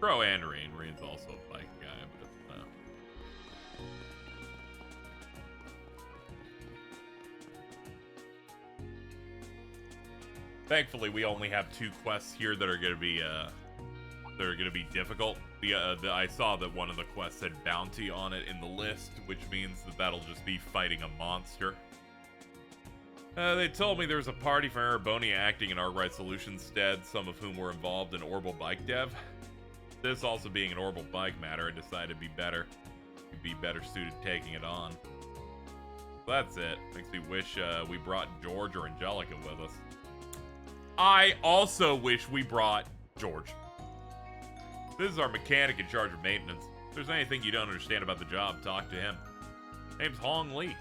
Speaker 1: Crow and Reen. Reen's also a bike guy, but thankfully, we only have 2 quests here that are gonna be difficult. I saw that one of the quests had bounty on it in the list, which means that that'll just be fighting a monster. They told me there was a party from Ereboni acting in Arkwright Solutions' stead, some of whom were involved in Orbital Bike Dev. This also being an Orbital Bike matter, I decided it'd be better suited taking it on. So that's it. Makes me wish we brought George or Angelica with us. I also wish we brought George. This is our mechanic in charge of maintenance. If there's anything you don't understand about the job, talk to him. Name's Hong Lee.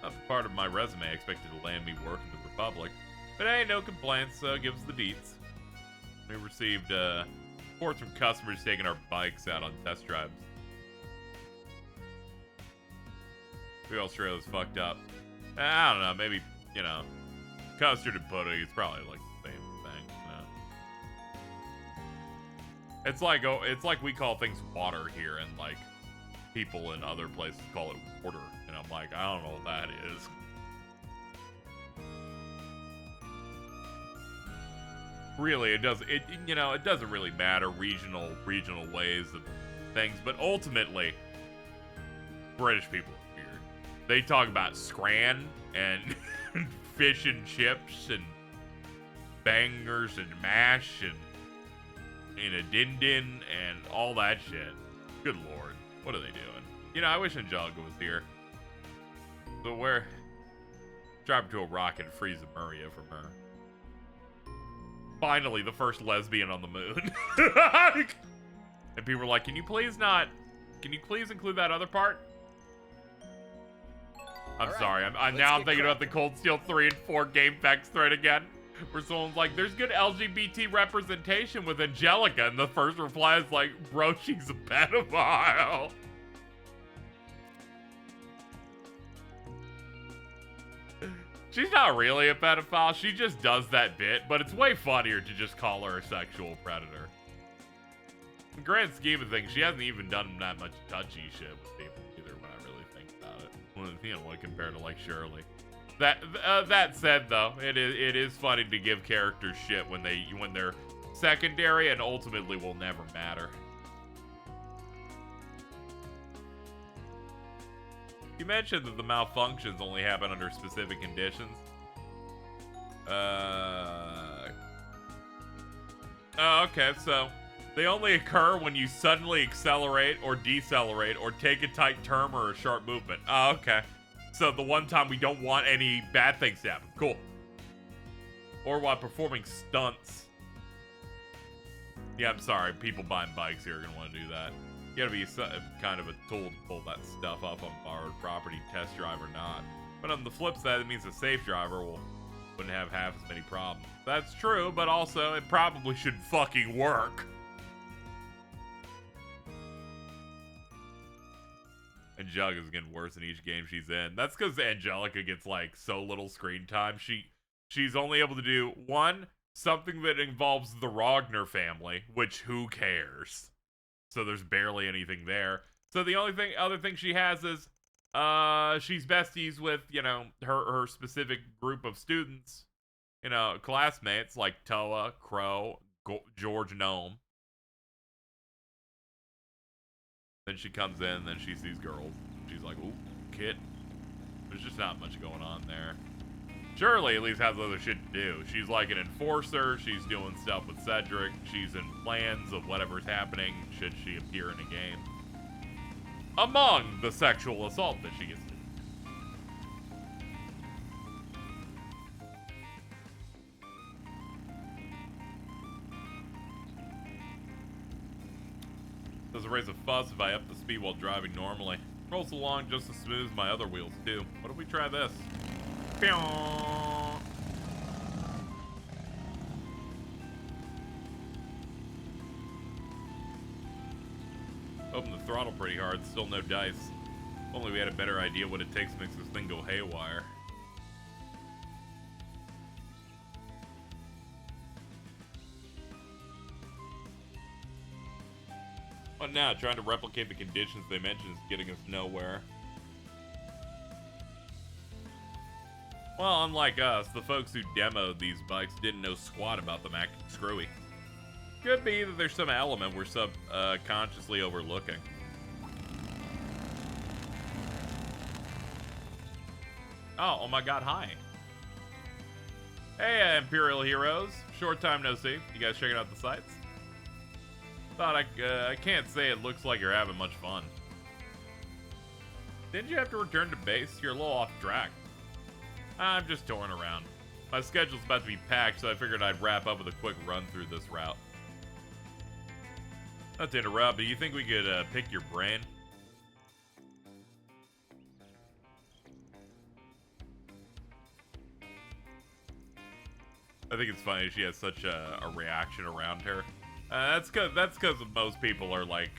Speaker 1: Not the part of my resume expected to land me work in the Republic, but hey, no complaints, so give us the deets. We received reports from customers taking our bikes out on test drives. Maybe Australia's fucked up. I don't know, maybe, you know, custard and pudding is probably like the same thing, you know? It's like we call things water here, and like people in other places call it water, and I'm like, I don't know what that is. Really, it doesn't really matter regional ways of things, but ultimately, British people are weird. They talk about scran and fish and chips and bangers and mash and in a din-din and all that shit. Good lord, what are they doing? You know, I wish Angelica was here. So where? Drop her to a rock and freeze a Maria from her. Finally, the first lesbian on the moon. And people were like, can you please include that other part? I'm sorry, I'm thinking about the Cold Steel 3 and 4 game facts thread again, where someone's like, there's good LGBT representation with Angelica, and the first reply is like, bro, she's a pedophile. She's not really a pedophile, she just does that bit, but it's way funnier to just call her a sexual predator. In the grand scheme of things, she hasn't even done that much touchy shit with people either when I really think about it. Well, you know, like compared to like Shirley. That said though, it is funny to give characters shit when they're secondary and ultimately will never matter. You mentioned that the malfunctions only happen under specific conditions. Oh, okay, so They only occur when you suddenly accelerate or decelerate or take a tight turn or a sharp movement. Oh, okay. So the one time we don't want any bad things to happen. Cool. Or while performing stunts. Yeah, I'm sorry. People buying bikes here are going to want to do that. You gotta be kind of a tool to pull that stuff off on borrowed property, test drive or not. But on the flip side, it means a safe driver wouldn't have half as many problems. That's true, but also it probably should fucking work. Angelica's getting worse in each game she's in. That's because Angelica gets like so little screen time. She's only able to do one, something that involves the Rogner family, which who cares? So there's barely anything there. So the only other thing she has is she's besties with, you know, her specific group of students, you know, classmates like Toa, Crow, George Gnome. Then she comes in, then she sees girls. She's like, ooh, kid. There's just not much going on there. Shirley at least has other shit to do. She's like an enforcer. She's doing stuff with Cedric. She's in plans of whatever's happening should she appear in a game. Among the sexual assault that she gets to. Doesn't raise a fuss if I up the speed while driving normally. Rolls along just as smooth as my other wheels too. What if we try this? Open the throttle pretty hard, still no dice. If only we had a better idea what it takes to make this thing go haywire. What now? Trying to replicate the conditions they mentioned is getting us nowhere. Well, unlike us, the folks who demoed these bikes didn't know squat about them acting screwy. Could be that there's some element we're subconsciously overlooking. Oh my god, hi. Hey, Imperial Heroes. Short time no see. You guys checking out the sites? Thought I can't say it looks like you're having much fun. Didn't you have to return to base? You're a little off track. I'm just touring around. My schedule's about to be packed, so I figured I'd wrap up with a quick run through this route. Not to interrupt, but you think we could pick your brain? I think it's funny she has such a reaction around her. That's because most people are like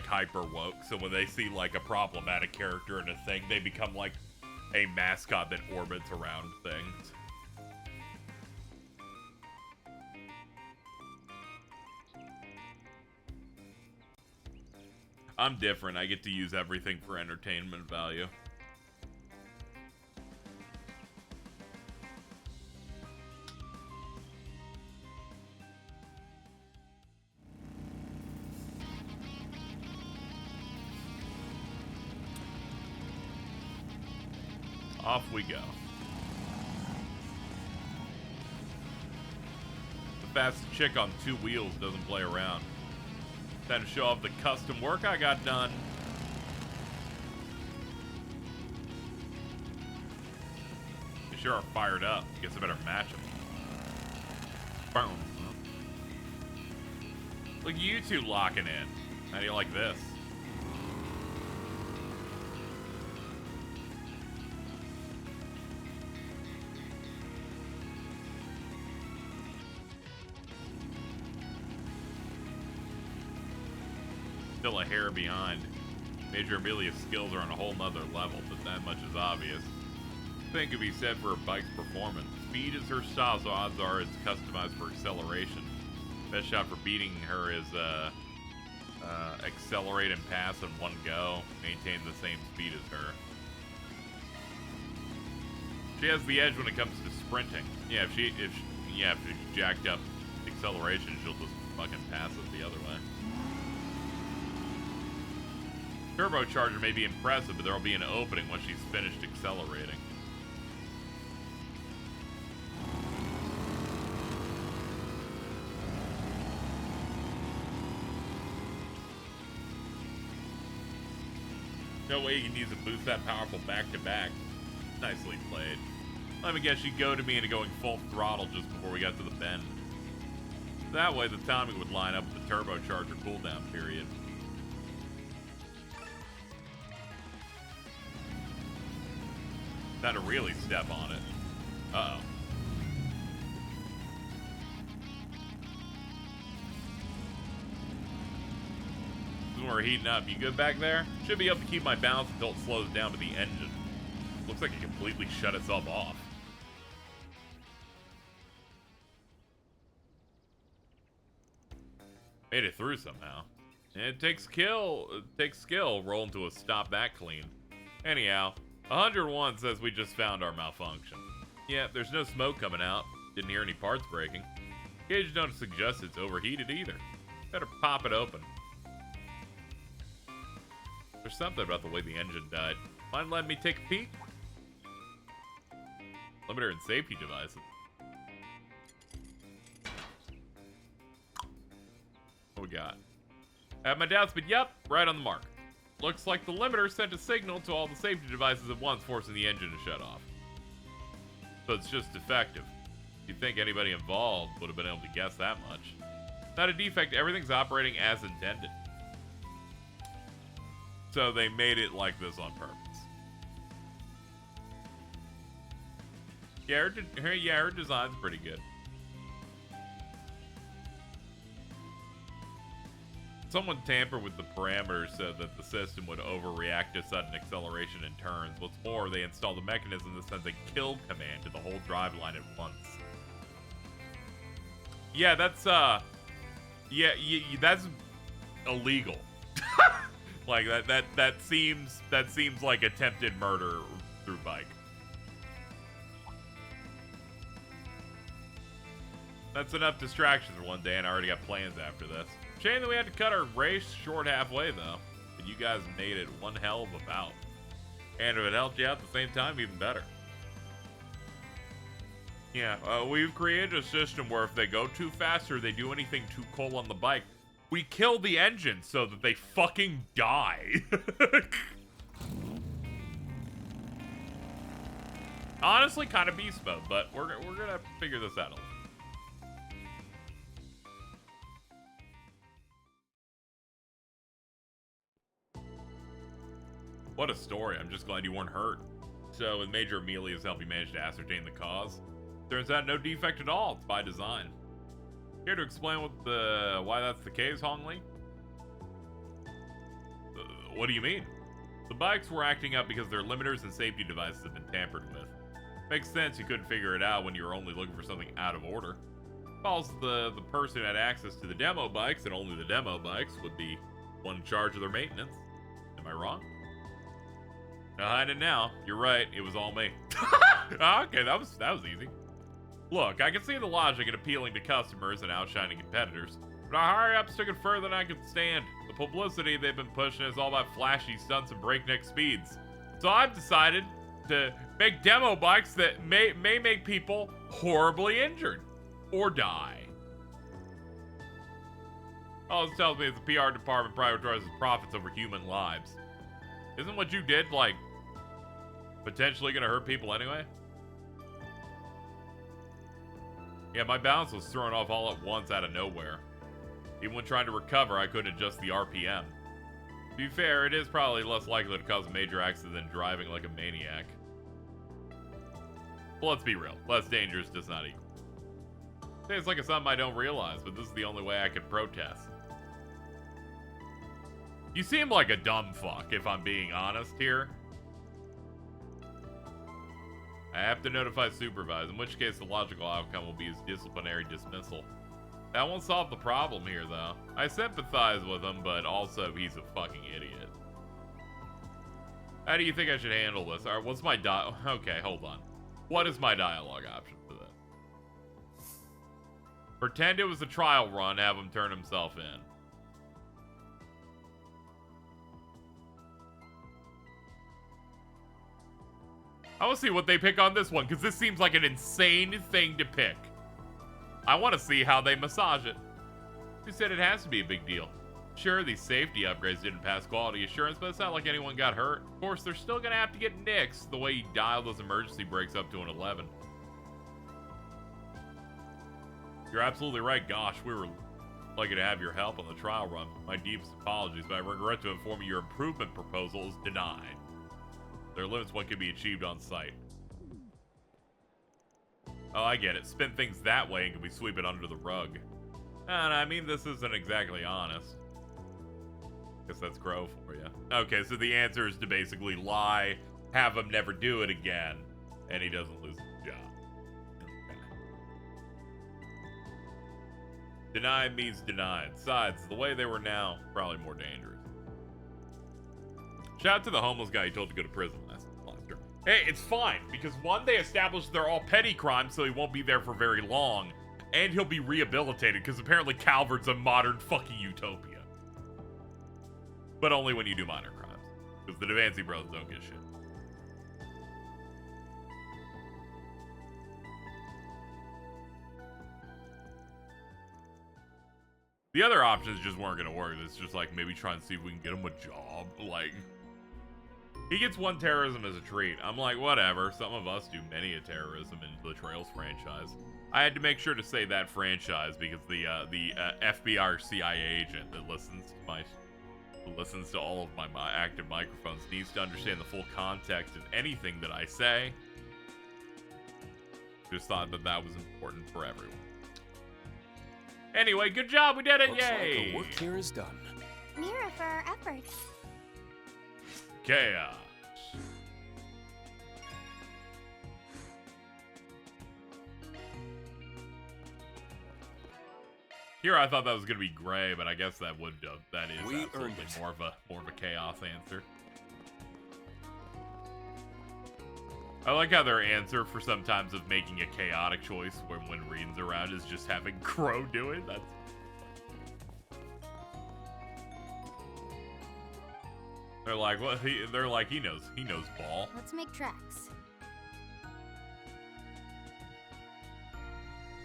Speaker 1: hyper woke. So when they see like a problematic character in a thing, they become like a mascot that orbits around things. I'm different. I get to use everything for entertainment value. Off we go. The fastest chick on two wheels doesn't play around. Time to show off the custom work I got done. They sure are fired up. Guess I better match them. Boom. Look at you two locking in. How do you like this? Still a hair behind. Major Amelia's skills are on a whole nother level, but that much is obvious. Thing could be said for her bike's performance. Speed is her style, so odds are it's customized for acceleration. Best shot for beating her is accelerate and pass in one go. Maintain the same speed as her. She has the edge when it comes to sprinting. Yeah, if she jacked up acceleration, she'll just fucking pass it the other way. Turbocharger may be impressive, but there'll be an opening once she's finished accelerating. No way you can use a boost that powerful back-to-back. Nicely played. Let me guess, you'd go to me into going full throttle just before we got to the bend. That way the timing would line up with the turbocharger cooldown period. Had to really step on it. Uh-oh. We're heating up. You good back there? Should be able to keep my balance until it slows down to the engine. Looks like it completely shut itself off. Made it through somehow. And it takes skill rolling to a stop that clean. Anyhow, 101 says we just found our malfunction. Yeah, there's no smoke coming out. Didn't hear any parts breaking. Gauge don't suggest it's overheated either. Better pop it open. There's something about the way the engine died. Mind letting me take a peek? Limiter and safety devices. What we got? I have my doubts, but yep, right on the mark. Looks like the limiter sent a signal to all the safety devices at once, forcing the engine to shut off. So it's just defective. You'd think anybody involved would have been able to guess that much. Not a defect, everything's operating as intended. So they made it like this on purpose. Yeah, her design's pretty good. Someone tampered with the parameters so that the system would overreact to sudden acceleration and turns. What's more, they installed a mechanism that sends a kill command to the whole driveline at once. Yeah, that's that's illegal. Like that seems like attempted murder through bike. That's enough distractions for one day, and I already got plans after this. Shame that we had to cut our race short halfway, though. But you guys made it one hell of a bout. And if it helped you out at the same time, even better. Yeah, we've created a system where if they go too fast or they do anything too cool on the bike, we kill the engine so that they fucking die. Honestly, kind of beast mode, but we're gonna figure this out a little. What a story. I'm just glad you weren't hurt. So, with Major Amelia's help, he managed to ascertain the cause. Turns out no defect at all. It's by design. Here to explain why that's the case, Hong Li? What do you mean? The bikes were acting up because their limiters and safety devices have been tampered with. Makes sense you couldn't figure it out when you were only looking for something out of order. Falls the person who had access to the demo bikes, and only the demo bikes, would be one in charge of their maintenance. Am I wrong? No hiding now. You're right. It was all me. Okay, that was easy. Look, I can see the logic in appealing to customers and outshining competitors, but our higher-ups took it further than I could stand. The publicity they've been pushing is all about flashy stunts and breakneck speeds. So I've decided to make demo bikes that may make people horribly injured or die. All this tells me is the PR department prioritizes profits over human lives. Isn't what you did, like, potentially gonna hurt people anyway? Yeah, my balance was thrown off all at once out of nowhere. Even when trying to recover, I couldn't adjust the RPM. To be fair, it is probably less likely to cause a major accident than driving like a maniac. Well, let's be real. Less dangerous does not equal. It's like it's something I don't realize, but this is the only way I can protest. You seem like a dumb fuck, if I'm being honest here. I have to notify supervisor, in which case the logical outcome will be his disciplinary dismissal. That won't solve the problem here, though. I sympathize with him, but also he's a fucking idiot. How do you think I should handle this? Alright, what's my okay, hold on. What is my dialogue option for this? Pretend it was a trial run, have him turn himself in. I want to see what they pick on this one, because this seems like an insane thing to pick. I want to see how they massage it. Who said it has to be a big deal? Sure, these safety upgrades didn't pass quality assurance, but it's not like anyone got hurt. Of course, they're still gonna have to get nixed the way you dial those emergency brakes up to an 11. You're absolutely right. Gosh, we were lucky to have your help on the trial run. My deepest apologies, but I regret to inform you your improvement proposal is denied. There are limits what can be achieved on site. Oh, I get it. Spin things that way and can we sweep it under the rug. And I mean, this isn't exactly honest. Guess that's Crow for you. Okay, so the answer is to basically lie, have him never do it again, and he doesn't lose his job. Okay. Denied means denied. Besides, the way they were now, probably more dangerous. Shout out to the homeless guy who told to go to prison last year. Hey, it's fine, because one, they established they're all petty crimes, so he won't be there for very long, and he'll be rehabilitated, because apparently Calvert's a modern fucking utopia. But only when you do minor crimes. Because the Devancy Bros don't get shit. The other options just weren't going to work. It's just like maybe try and see if we can get him a job. Like, he gets one terrorism as a treat. I'm like, whatever. Some of us do many a terrorism in the Trails franchise. I had to make sure to say that franchise because the FBI or CIA agent that listens to all of my active microphones needs to understand the full context of anything that I say. Just thought that that was important for everyone. Anyway, good job, we did it,
Speaker 9: Looks
Speaker 1: yay!
Speaker 9: like the work here is done.
Speaker 8: Mira for our efforts.
Speaker 1: Chaos. Here I thought that was gonna be gray, but I guess that is
Speaker 9: We
Speaker 1: absolutely
Speaker 9: earned it.
Speaker 1: more of a chaos answer. I like how their answer for sometimes of making a chaotic choice when Reen's around is just having Crow do it. That's they're like, well, he knows ball.
Speaker 8: Let's make tracks.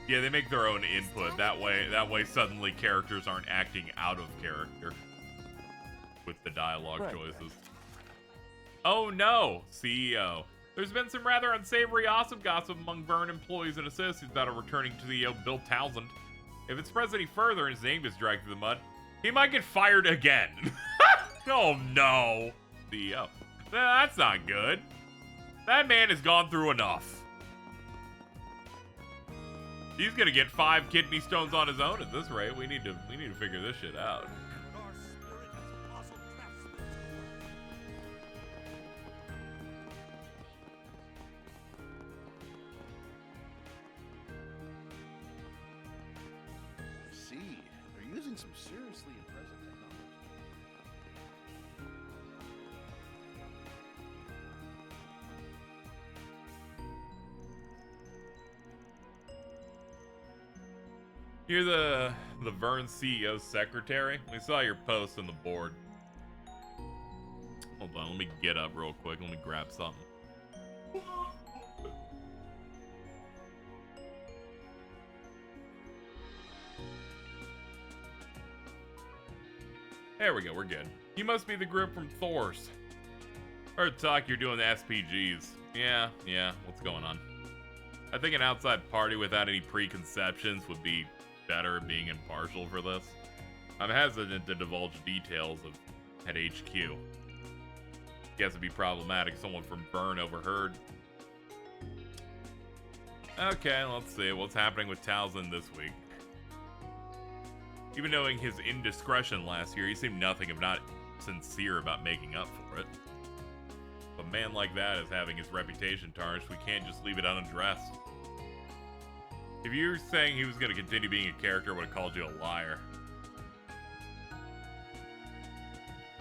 Speaker 1: Yeah, they make their own input. That way suddenly characters aren't acting out of character with the dialogue
Speaker 9: Right.
Speaker 1: choices. Oh no, CEO. There's been some rather unsavory awesome gossip among Vern employees and associates that are returning to the Bill Townsend. If it spreads any further and his name gets dragged through the mud, he might get fired again. Oh no, CEO. That's not good. That man has gone through enough. He's gonna get 5 kidney stones on his own at this rate. We need to figure this shit out.
Speaker 4: Our spirit has blossomed craftsman's
Speaker 10: I see. They're using some seriously impressive technology.
Speaker 1: You're the Vern CEO's secretary? We saw your post on the board. Hold on, let me get up real quick. Let me grab something. There we go, we're good. You must be the group from Thor's. Heard talk you're doing the SPGs. Yeah, what's going on? I think an outside party without any preconceptions would be better at being impartial for this. I'm hesitant to divulge details at HQ. Guess it'd be problematic if someone from Vern overheard. Okay, let's see what's happening with Townsend this week. Even knowing his indiscretion last year, he seemed nothing if not sincere about making up for it. A man like that is having his reputation tarnished. We can't just leave it unaddressed. If you were saying he was going to continue being a character, I would have called you a liar.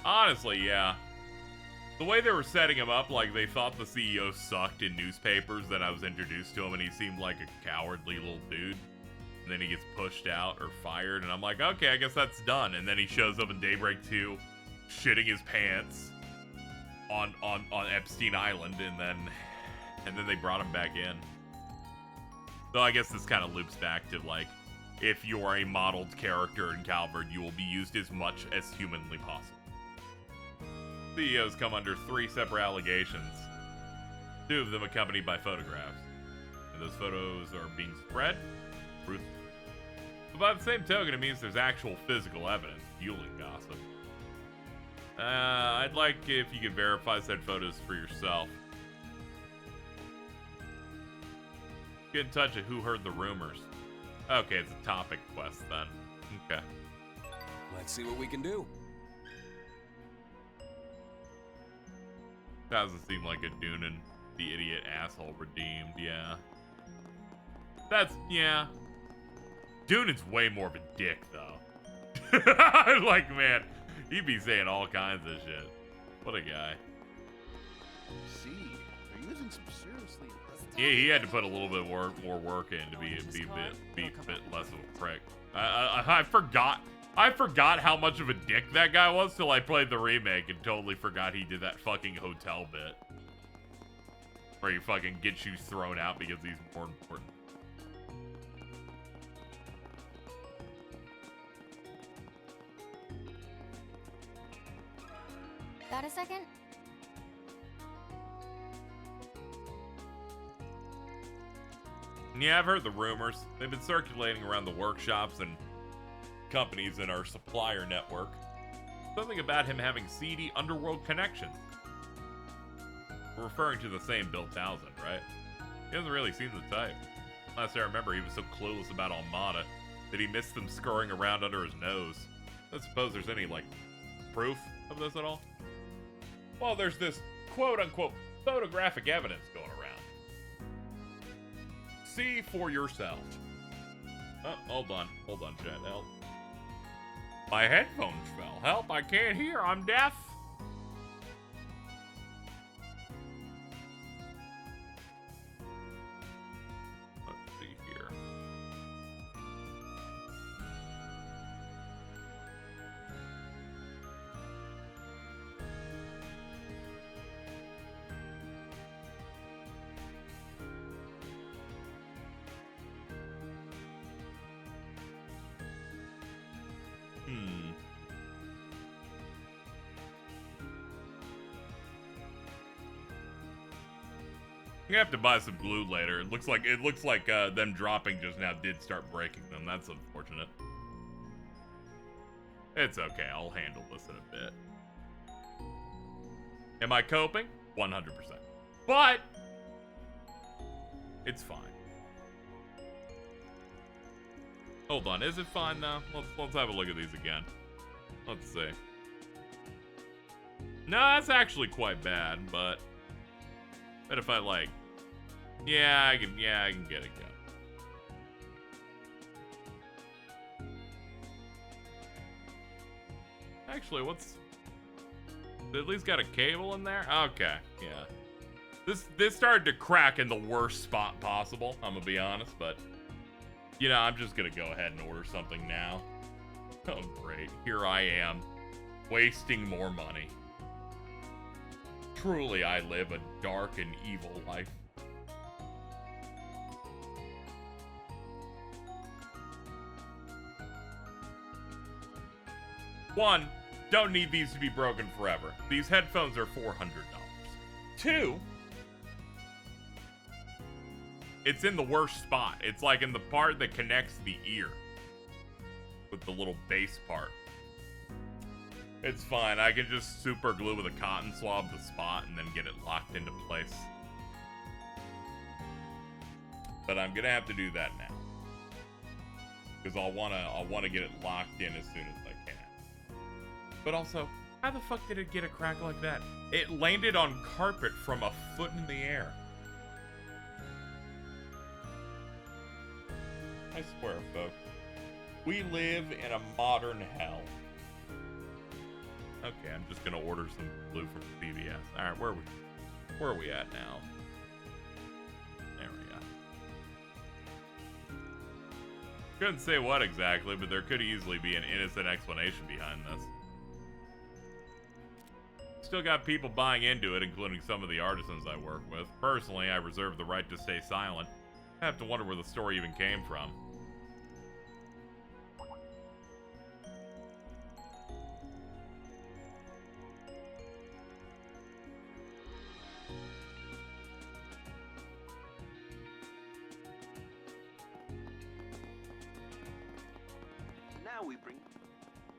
Speaker 1: Honestly, yeah. The way they were setting him up, like they thought the CEO sucked in newspapers, then I was introduced to him and he seemed like a cowardly little dude. And then he gets pushed out or fired, and I'm like, okay, I guess that's done. And then he shows up in Daybreak 2, shitting his pants on Epstein Island, and then they brought him back in. So I guess this kind of loops back to like if you are a modeled character in Calvard, you will be used as much as humanly possible. CEOs come under 3 separate allegations, 2 of them accompanied by photographs. And those photos are being spread ruthlessly. But by the same token, it means there's actual physical evidence fueling gossip. I'd like if you could verify said photos for yourself. Get in touch at Who Heard the Rumors. Okay, it's a topic quest then. Okay.
Speaker 9: Let's see what we can do.
Speaker 1: Doesn't seem like a Doonan, the idiot asshole redeemed, yeah. Yeah. Doonan's way more of a dick, though. Like, man, he'd be saying all kinds of shit. What a guy.
Speaker 10: See, they're using some seriously impressive.
Speaker 1: Yeah, he had to put a little bit more work in to be a bit less of a prick. I forgot how much of a dick that guy was till I played the remake and totally forgot he did that fucking hotel bit. Where he fucking gets you thrown out because he's more important.
Speaker 7: Got a second?
Speaker 1: Yeah, I've heard the rumors. They've been circulating around the workshops and companies in our supplier network. Something about him having seedy underworld connections. We're referring to the same Bill Townsend, right? He doesn't really seem the type. Last I remember, he was so clueless about Almada that he missed them scurrying around under his nose. I don't suppose there's any, like, proof of this at all? Well, there's this quote-unquote photographic evidence going around. See for yourself. Oh, hold on, chat. Help. My headphones fell. Help, I can't hear. I'm deaf. Let's see here. I'm gonna have to buy some glue later. It looks like them dropping just now did start breaking them. That's unfortunate. It's okay. I'll handle this in a bit. Am I coping? 100%. But it's fine. Hold on. Is it fine now? Let's have a look at these again. Let's see. No, that's actually quite bad, but if I like, yeah, I can get it going. Actually, they at least got a cable in there? Okay, yeah. This started to crack in the worst spot possible, I'm gonna be honest, but you know, I'm just gonna go ahead and order something now. Oh great, here I am, wasting more money. Truly, I live a dark and evil life. One, don't need these to be broken forever. These headphones are $400. 2, it's in the worst spot. It's like in the part that connects the ear with the little bass part. It's fine. I can just super glue with a cotton swab the spot and then get it locked into place. But I'm gonna have to do that now, because I'll wanna get it locked in as soon as I can. But also, how the fuck did it get a crack like that? It landed on carpet from a foot in the air. I swear, folks, we live in a modern hell. Okay, I'm just gonna order some glue from CVS. All right, where are we at now? There we go. Couldn't say what exactly, but there could easily be an innocent explanation behind this. Still got people buying into it, including some of the artisans I work with. Personally, I reserve the right to stay silent. I have to wonder where the story even came from.
Speaker 10: Now we bring.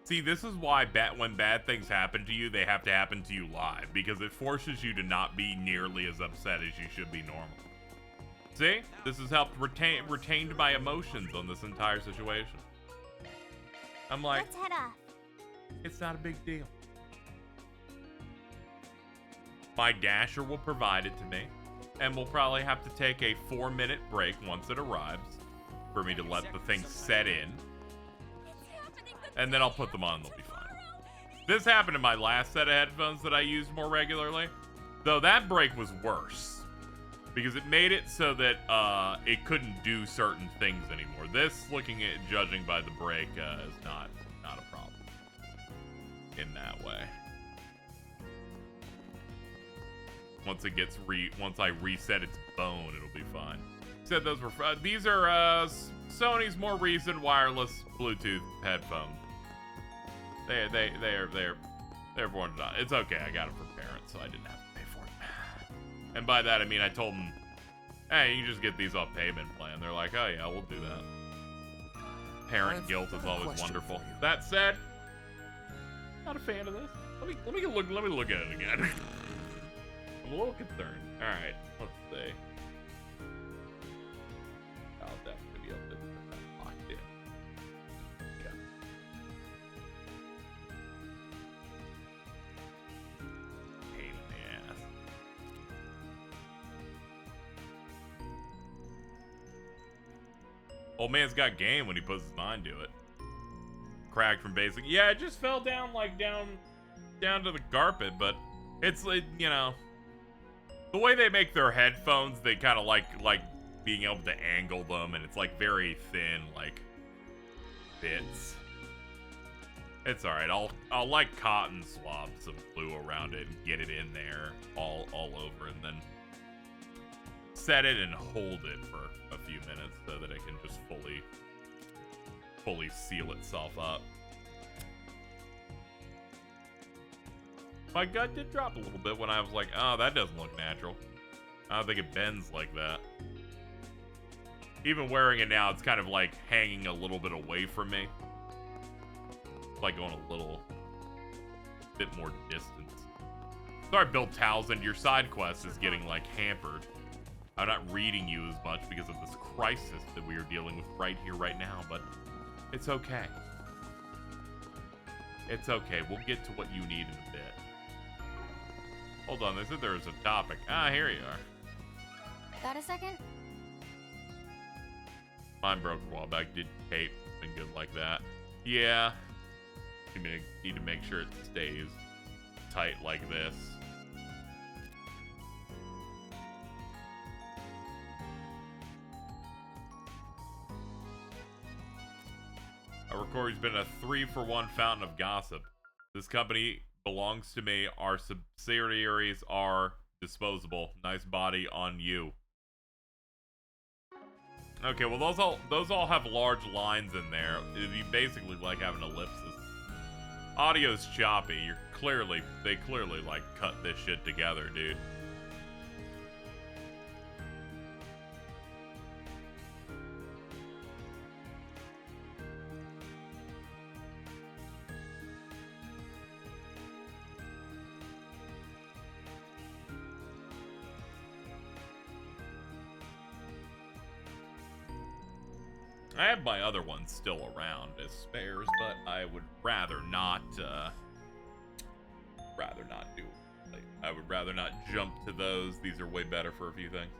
Speaker 1: See, this is why when bad things happen to you, they have to happen to you live, because it forces you to not be nearly as upset as you should be normal. See? This has helped retained my emotions on this entire situation. I'm like,
Speaker 8: Let's head off.
Speaker 1: it's not a big deal. My dasher will provide it to me, and we'll probably have to take a 4-minute break once it arrives for me to let the thing set in. And then I'll put them on and they'll be fine. This happened in my last set of headphones that I used more regularly. Though that break was worse. Because it made it so that it couldn't do certain things anymore. This, looking at judging by the break, is not a problem. In that way. Once I reset its bone, it'll be fine. Said those were these are Sony's more recent wireless Bluetooth headphones. They're $400. It's okay. I got them from parents, so I didn't have to pay for it. And by that I mean I told them, hey, you can just get these off payment plan. They're like, oh yeah, we'll do that. Parent guilt is always wonderful. That said, not a fan of this. Let me look at it again. I'm a little concerned. All right, let's see. I'll definitely be able to get that locked in. Yeah. Pain in the ass. Old man's got game when he puts his mind to it. Cracked from basic. Yeah, it just fell down like down to the carpet, but it's like, you know, the way they make their headphones, they kind of like being able to angle them, and it's like very thin, like bits. It's all right. I'll like cotton swab some glue around it and get it in there all over, and then set it and hold it for a few minutes so that it can just fully seal itself up. My gut did drop a little bit when I was like, oh, that doesn't look natural. I don't think it bends like that. Even wearing it now, it's kind of like hanging a little bit away from me. It's like going a little bit more distance. Sorry, Bill Townsend, your side quest is getting like hampered. I'm not reading you as much because of this crisis that we are dealing with right here, right now, but it's okay. It's okay. We'll get to what you need in a bit. Hold on, they said there was a topic. Ah, here you are.
Speaker 8: Got a second?
Speaker 1: Mine broke a while back. Did tape. Been good like that. Yeah. You need to make sure it stays tight like this. Our recording's been a 3-for-1 fountain of gossip. This company belongs to me. Our subsidiaries are disposable. Nice body on you. Okay, well those all have large lines in there. It'd be basically like having ellipsis. Audio's choppy. They clearly like cut this shit together, dude. I have my other ones still around as spares, but I would rather not do. I would rather not jump to those. These are way better for a few things.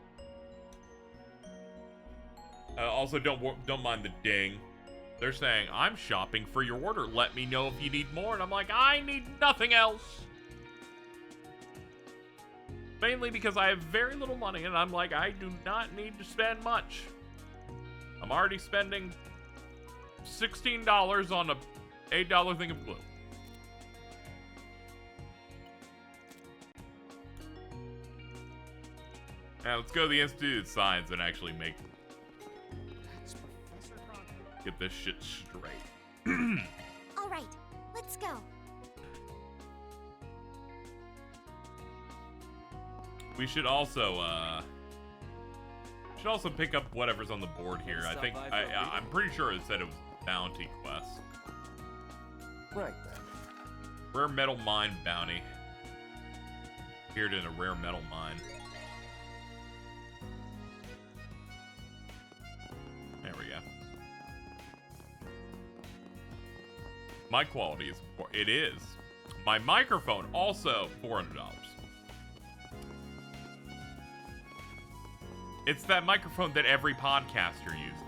Speaker 1: Also, don't mind the ding. They're saying, I'm shopping for your order. Let me know if you need more. And I'm like, I need nothing else. Mainly because I have very little money, and I'm like, I do not need to spend much. I'm already spending $16 on a $8 thing of glue. Now let's go to the Institute of Science and actually get this shit straight.
Speaker 8: All right, let's go.
Speaker 1: We should also pick up whatever's on the board here. I think I'm pretty sure it said it was bounty quest.
Speaker 9: Right then.
Speaker 1: Rare metal mine bounty. Appeared in a rare metal mine. There we go. My quality is, it is. My microphone, also $400. It's that microphone that every podcaster uses.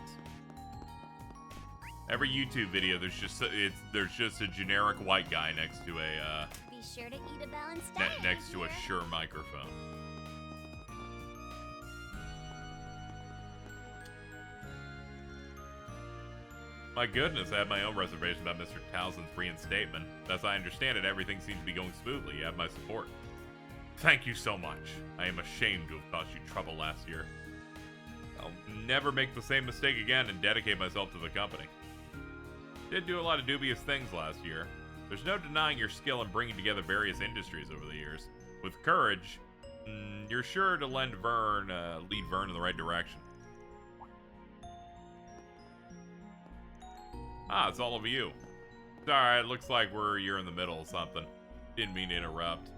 Speaker 1: Every YouTube video, there's just a generic white guy next to a
Speaker 8: Be sure to eat a balanced diet.
Speaker 1: next to a Shure microphone. My goodness, I had my own reservation about Mr. Townsend's reinstatement. As I understand it, everything seems to be going smoothly. You have my support. Thank you so much. I am ashamed to have caused you trouble last year. I'll never make the same mistake again and dedicate myself to the company. Did do a lot of dubious things last year. There's no denying your skill in bringing together various industries over the years. With courage, you're sure to lead Vern in the right direction. Ah, it's all of you. It's alright, looks like you're in the middle of something. Didn't mean to interrupt.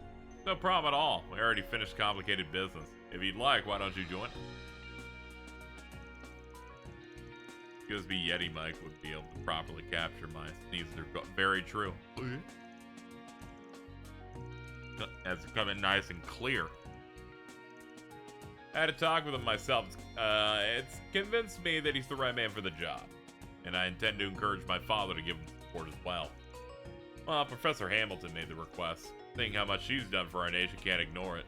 Speaker 1: No problem at all. We already finished complicated business. If you'd like, why don't you join? USB Yeti mic would be able to properly capture my sneezes. They're very true. That's coming nice and clear. I had a talk with him myself. It's convinced me that he's the right man for the job. And I intend to encourage my father to give him support as well. Well, Professor Hamilton made the request. Seeing how much she's done for our nation, can't ignore it.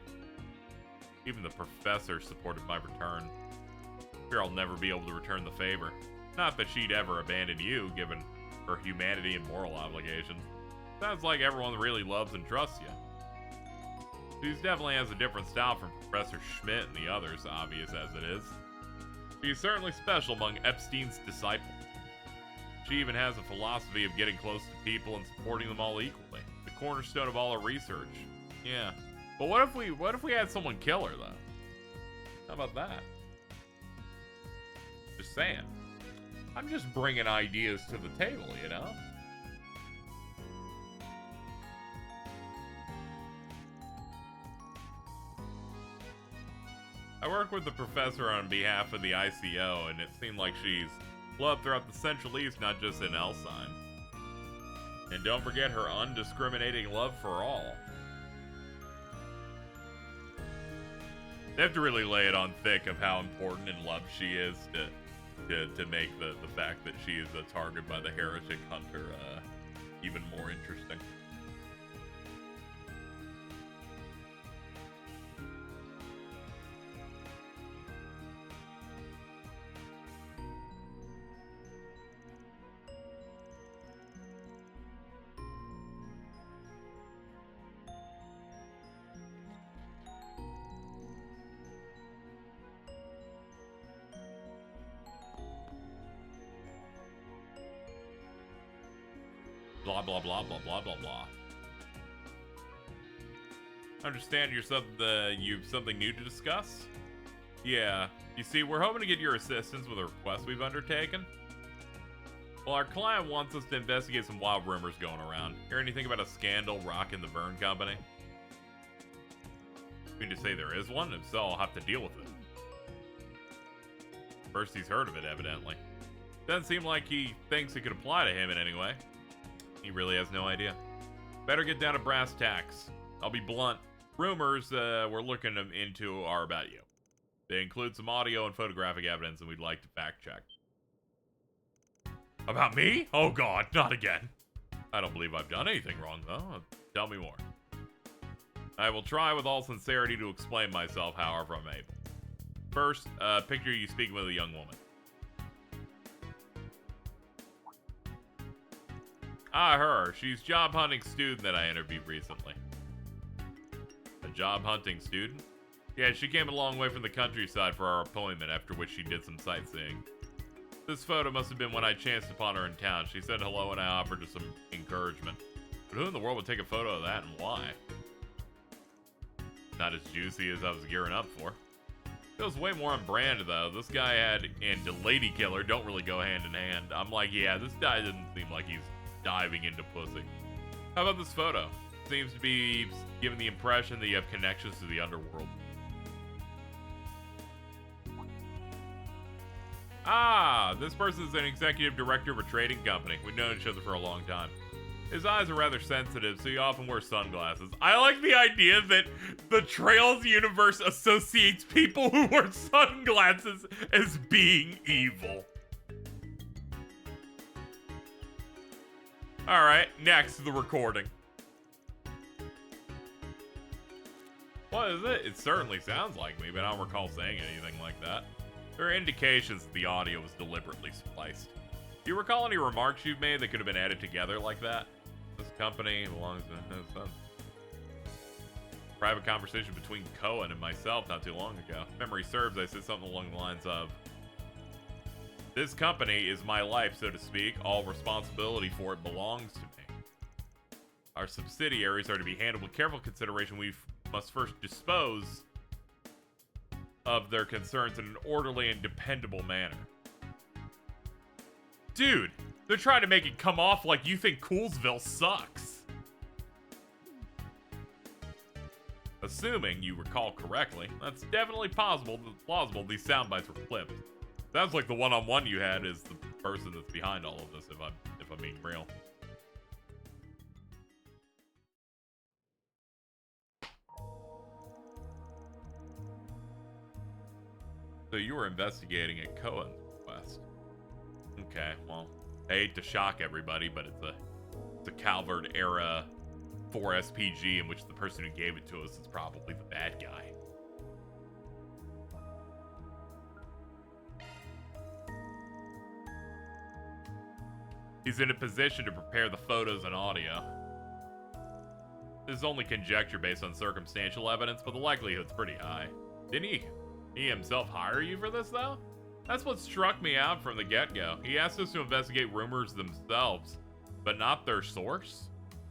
Speaker 1: Even the professor supported my return. Fear I'll never be able to return the favor. Not that she'd ever abandon you, given her humanity and moral obligations. Sounds like everyone really loves and trusts you. She definitely has a different style from Professor Schmidt and the others, obvious as it is. She's certainly special among Epstein's disciples. She even has a philosophy of getting close to people and supporting them all equally. The cornerstone of all her research. Yeah. But what if we had someone kill her, though? How about that? Just saying. I'm just bringing ideas to the table, you know? I work with the professor on behalf of the ICO, and it seemed like she's loved throughout the Central East, not just in Elsign. And don't forget her undiscriminating love for all. They have to really lay it on thick of how important and loved she is to make the fact that she is a target by the heretic hunter even more interesting. Blah, blah, blah, blah, blah, blah, blah. Understand you've something new to discuss? Yeah. You see, we're hoping to get your assistance with a request we've undertaken. Well, our client wants us to investigate some wild rumors going around. Hear anything about a scandal rocking the Vern Company? You mean to say there is one? If so, I'll have to deal with it. First he's heard of it, evidently. Doesn't seem like he thinks it could apply to him in any way. He really has no idea. Better get down to brass tacks. I'll be blunt. Rumors we're looking into are about you. They include some audio and photographic evidence, and we'd like to fact check. About me? Oh God, not again. I don't believe I've done anything wrong, though. Tell me more. I will try with all sincerity to explain myself, however I'm able. First, picture you speaking with a young woman. Ah, her. She's job hunting student that I interviewed recently. A job hunting student? Yeah, she came a long way from the countryside for our appointment, after which she did some sightseeing. This photo must have been when I chanced upon her in town. She said hello and I offered her some encouragement. But who in the world would take a photo of that and why? Not as juicy as I was gearing up for. Feels way more on brand, though. This guy and the Lady Killer don't really go hand in hand. I'm like, yeah, this guy doesn't seem like he's diving into pussy. How about this photo? Seems to be giving the impression that you have connections to the underworld. Ah, this person's an executive director of a trading company. We've known each other for a long time. His eyes are rather sensitive, so he often wears sunglasses. I like the idea that the Trails universe associates people who wear sunglasses as being evil. Alright, next, the recording. What is it? It certainly sounds like me, but I don't recall saying anything like that. There are indications that the audio was deliberately spliced. Do you recall any remarks you've made that could have been added together like that? This company belongs to private conversation between Cohen and myself not too long ago. If memory serves, I said something along the lines of, this company is my life, so to speak. All responsibility for it belongs to me. Our subsidiaries are to be handled with careful consideration. We must first dispose of their concerns in an orderly and dependable manner. Dude, they're trying to make it come off like you think Coolsville sucks. Assuming you recall correctly, that's definitely plausible these sound bites were clipped. Sounds like the one-on-one you had is the person that's behind all of this, if I'm being real. So you were investigating at Cohen's request. Okay, well, I hate to shock everybody, but it's a Calvert era 4 SPG in which the person who gave it to us is probably the bad guy. He's in a position to prepare the photos and audio. This is only conjecture based on circumstantial evidence, but the likelihood's pretty high. Didn't he himself hire you for this, though? That's what struck me out from the get-go. He asked us to investigate rumors themselves, but not their source.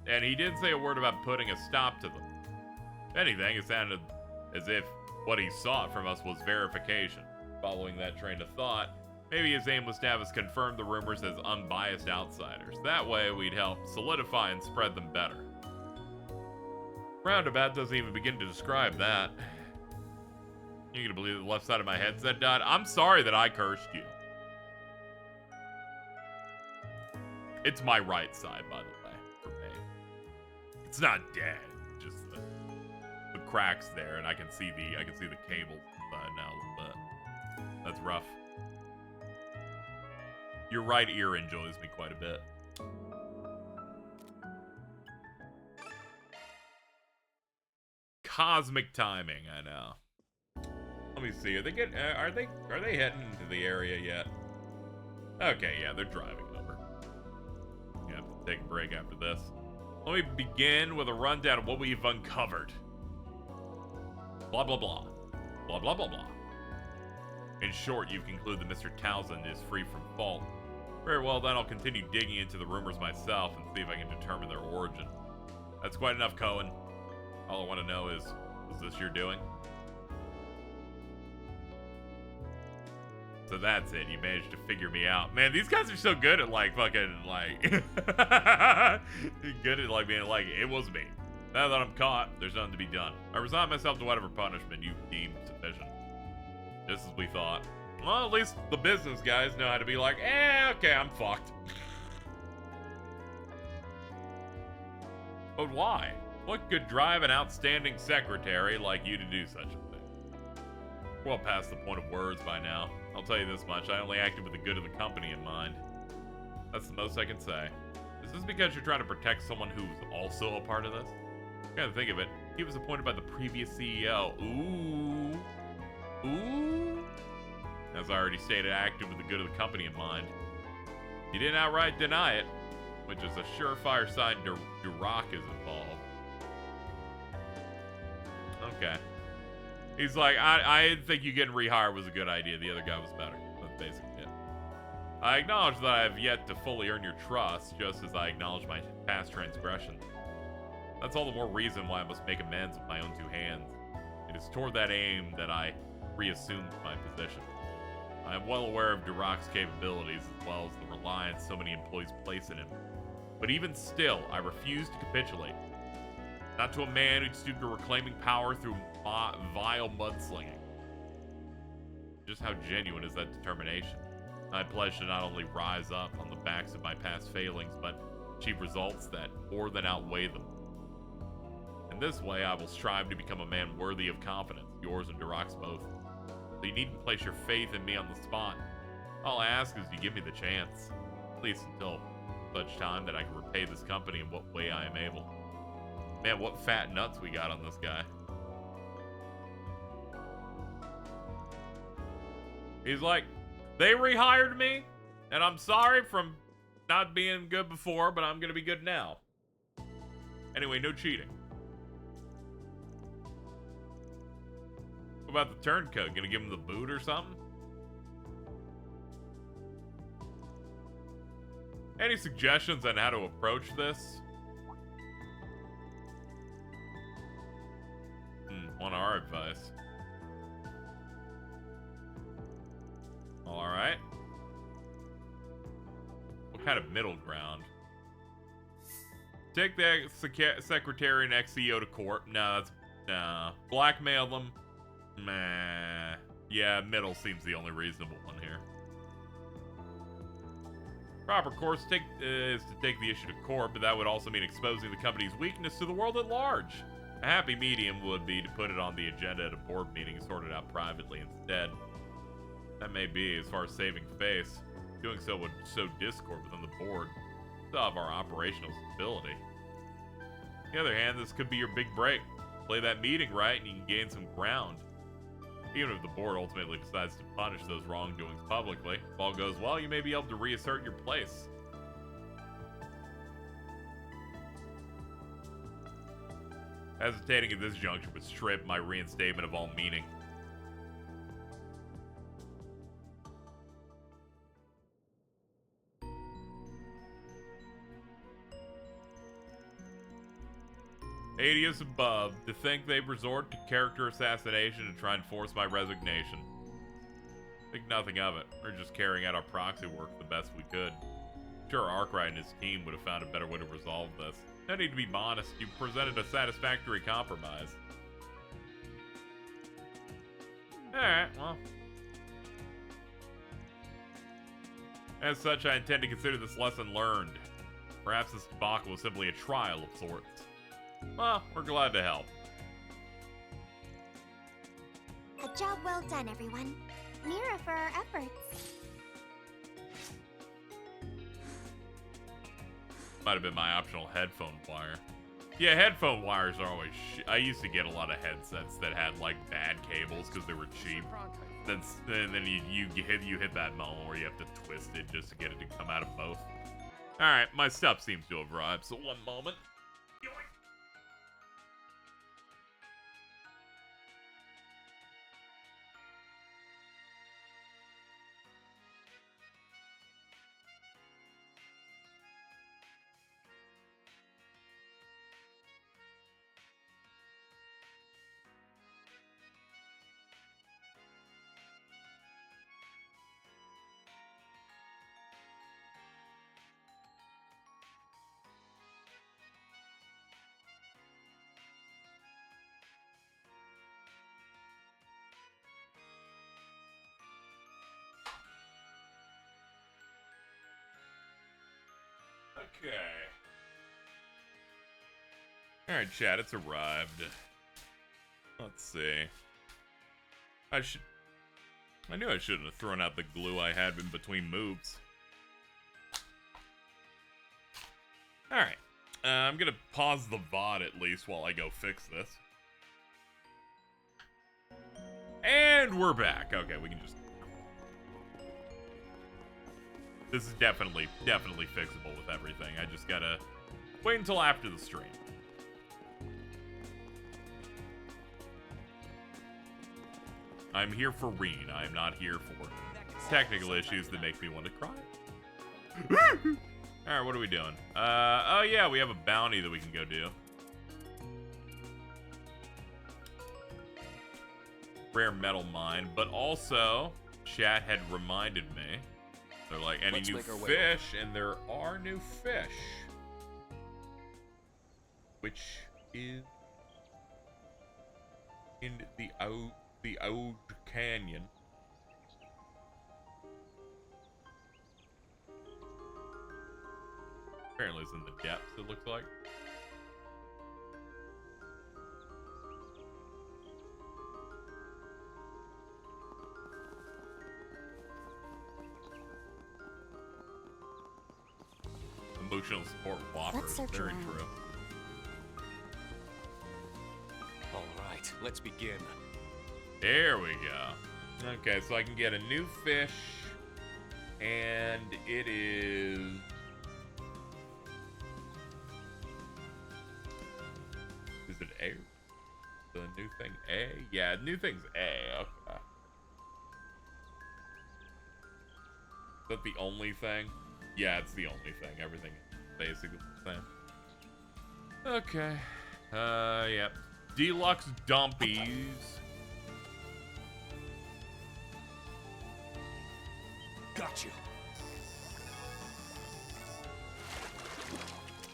Speaker 1: And he didn't say a word about putting a stop to them. If anything, it sounded as if what he sought from us was verification. Following that train of thought, maybe his aim was to have us confirm the rumors as unbiased outsiders. That way, we'd help solidify and spread them better. Roundabout doesn't even begin to describe that. You gonna believe the left side of my head said dot? I'm sorry that I cursed you. It's my right side, by the way, for me. It's not dead, just the cracks there, and I can see the cable side now a little bit. That's rough. Your right ear enjoys me quite a bit. Cosmic timing, I know. Let me see. Are they heading into the area yet? Okay, yeah, they're driving over. You have to take a break after this. Let me begin with a rundown of what we've uncovered. Blah blah blah. Blah blah blah blah. In short, you've concluded that Mr. Townsend is free from fault. Very well, then I'll continue digging into the rumors myself and see if I can determine their origin. That's quite enough, Cohen. All I want to know is this your doing? So that's it. You managed to figure me out. Man, these guys are so good at, like, fucking, like... good at, like, being like, it was me. Now that I'm caught, there's nothing to be done. I resign myself to whatever punishment you deem sufficient. Just as we thought. Well, at least the business guys know how to be like, okay, I'm fucked. But why? What could drive an outstanding secretary like you to do such a thing? We're well past the point of words by now. I'll tell you this much, I only acted with the good of the company in mind. That's the most I can say. Is this because you're trying to protect someone who's also a part of this? Gotta think of it. He was appointed by the previous CEO. Ooh. As I already stated, I acted with the good of the company in mind. He didn't outright deny it, which is a surefire sign Duroc is involved. Okay. He's like, I didn't think you getting rehired was a good idea. The other guy was better. That's basically it. I acknowledge that I have yet to fully earn your trust, just as I acknowledge my past transgressions. That's all the more reason why I must make amends with my own two hands. It is toward that aim that I reassumed my position. I am well aware of Durock's capabilities as well as the reliance so many employees place in him. But even still, I refuse to capitulate. Not to a man who stooped to reclaiming power through vile mudslinging. Just how genuine is that determination? I pledge to not only rise up on the backs of my past failings, but achieve results that more than outweigh them. In this way, I will strive to become a man worthy of confidence, yours and Durock's both. So you needn't place your faith in me on the spot. All I ask is you give me the chance, at least until such time that I can repay this company in what way I am able. Man, what fat nuts we got on this guy. He's like, they rehired me, and I'm sorry from not being good before, but I'm gonna be good now. Anyway, no cheating. What about the turncoat? Gonna give him the boot or something? Any suggestions on how to approach this? Want our advice. Alright. What kind of middle ground? Take the secretary and ex-CEO to court. No, that's... Nah. Blackmail them. Meh. Yeah, middle seems the only reasonable one here. Proper course is to take the issue to court, but that would also mean exposing the company's weakness to the world at large. A happy medium would be to put it on the agenda at a board meeting and sort it out privately instead. That may be, as far as saving face. Doing so would sow discord within the board. Still have our operational stability. On the other hand, this could be your big break. Play that meeting right and you can gain some ground. Even if the board ultimately decides to punish those wrongdoings publicly, if all goes well, you may be able to reassert your place. Hesitating at this juncture would strip my reinstatement of all meaning. Adius above, to think they'd resort to character assassination to try and force my resignation. Think nothing of it. We're just carrying out our proxy work the best we could. Sure, Arkwright and his team would have found a better way to resolve this. No need to be modest, you presented a satisfactory compromise. Alright, well. As such, I intend to consider this lesson learned. Perhaps this debacle was simply a trial of sorts. Well, we're glad to help.
Speaker 8: A job well done, everyone. Mira for our efforts.
Speaker 1: Might have been my optional headphone wire. Yeah, headphone wires are always I used to get a lot of headsets that had like bad cables because they were cheap. Then you hit that moment where you have to twist it just to get it to come out of both. Alright, my stuff seems to have arrived, so one moment. Okay. Alright, chat, it's arrived. Let's see. I knew I shouldn't have thrown out the glue I had in between moves. Alright. I'm gonna pause the VOD at least while I go fix this. And we're back. Okay, we can just... This is definitely fixable with everything. I just gotta wait until after the stream. I'm here for Reen. I am not here for technical issues that make me want to cry. Alright, what are we doing? Oh yeah, we have a bounty that we can go do. rare metal mine, but also chat had reminded me. They're like, any
Speaker 9: Let's
Speaker 1: new
Speaker 9: make our way
Speaker 1: fish? And there are new fish. Which is in the old canyon. Apparently it's in the depths, it looks like. Emotional support whopper.
Speaker 7: Let's search
Speaker 1: Very
Speaker 7: around.
Speaker 1: true.
Speaker 9: All right, let's begin.
Speaker 1: There we go. Okay, so I can get a new fish, and it is... Is it A? The new thing A? Yeah, new thing's A. Okay. Is that the only thing? Yeah, it's the only thing. Everything is basically the same. Okay. Yep. Deluxe Dumpies.
Speaker 9: Got you.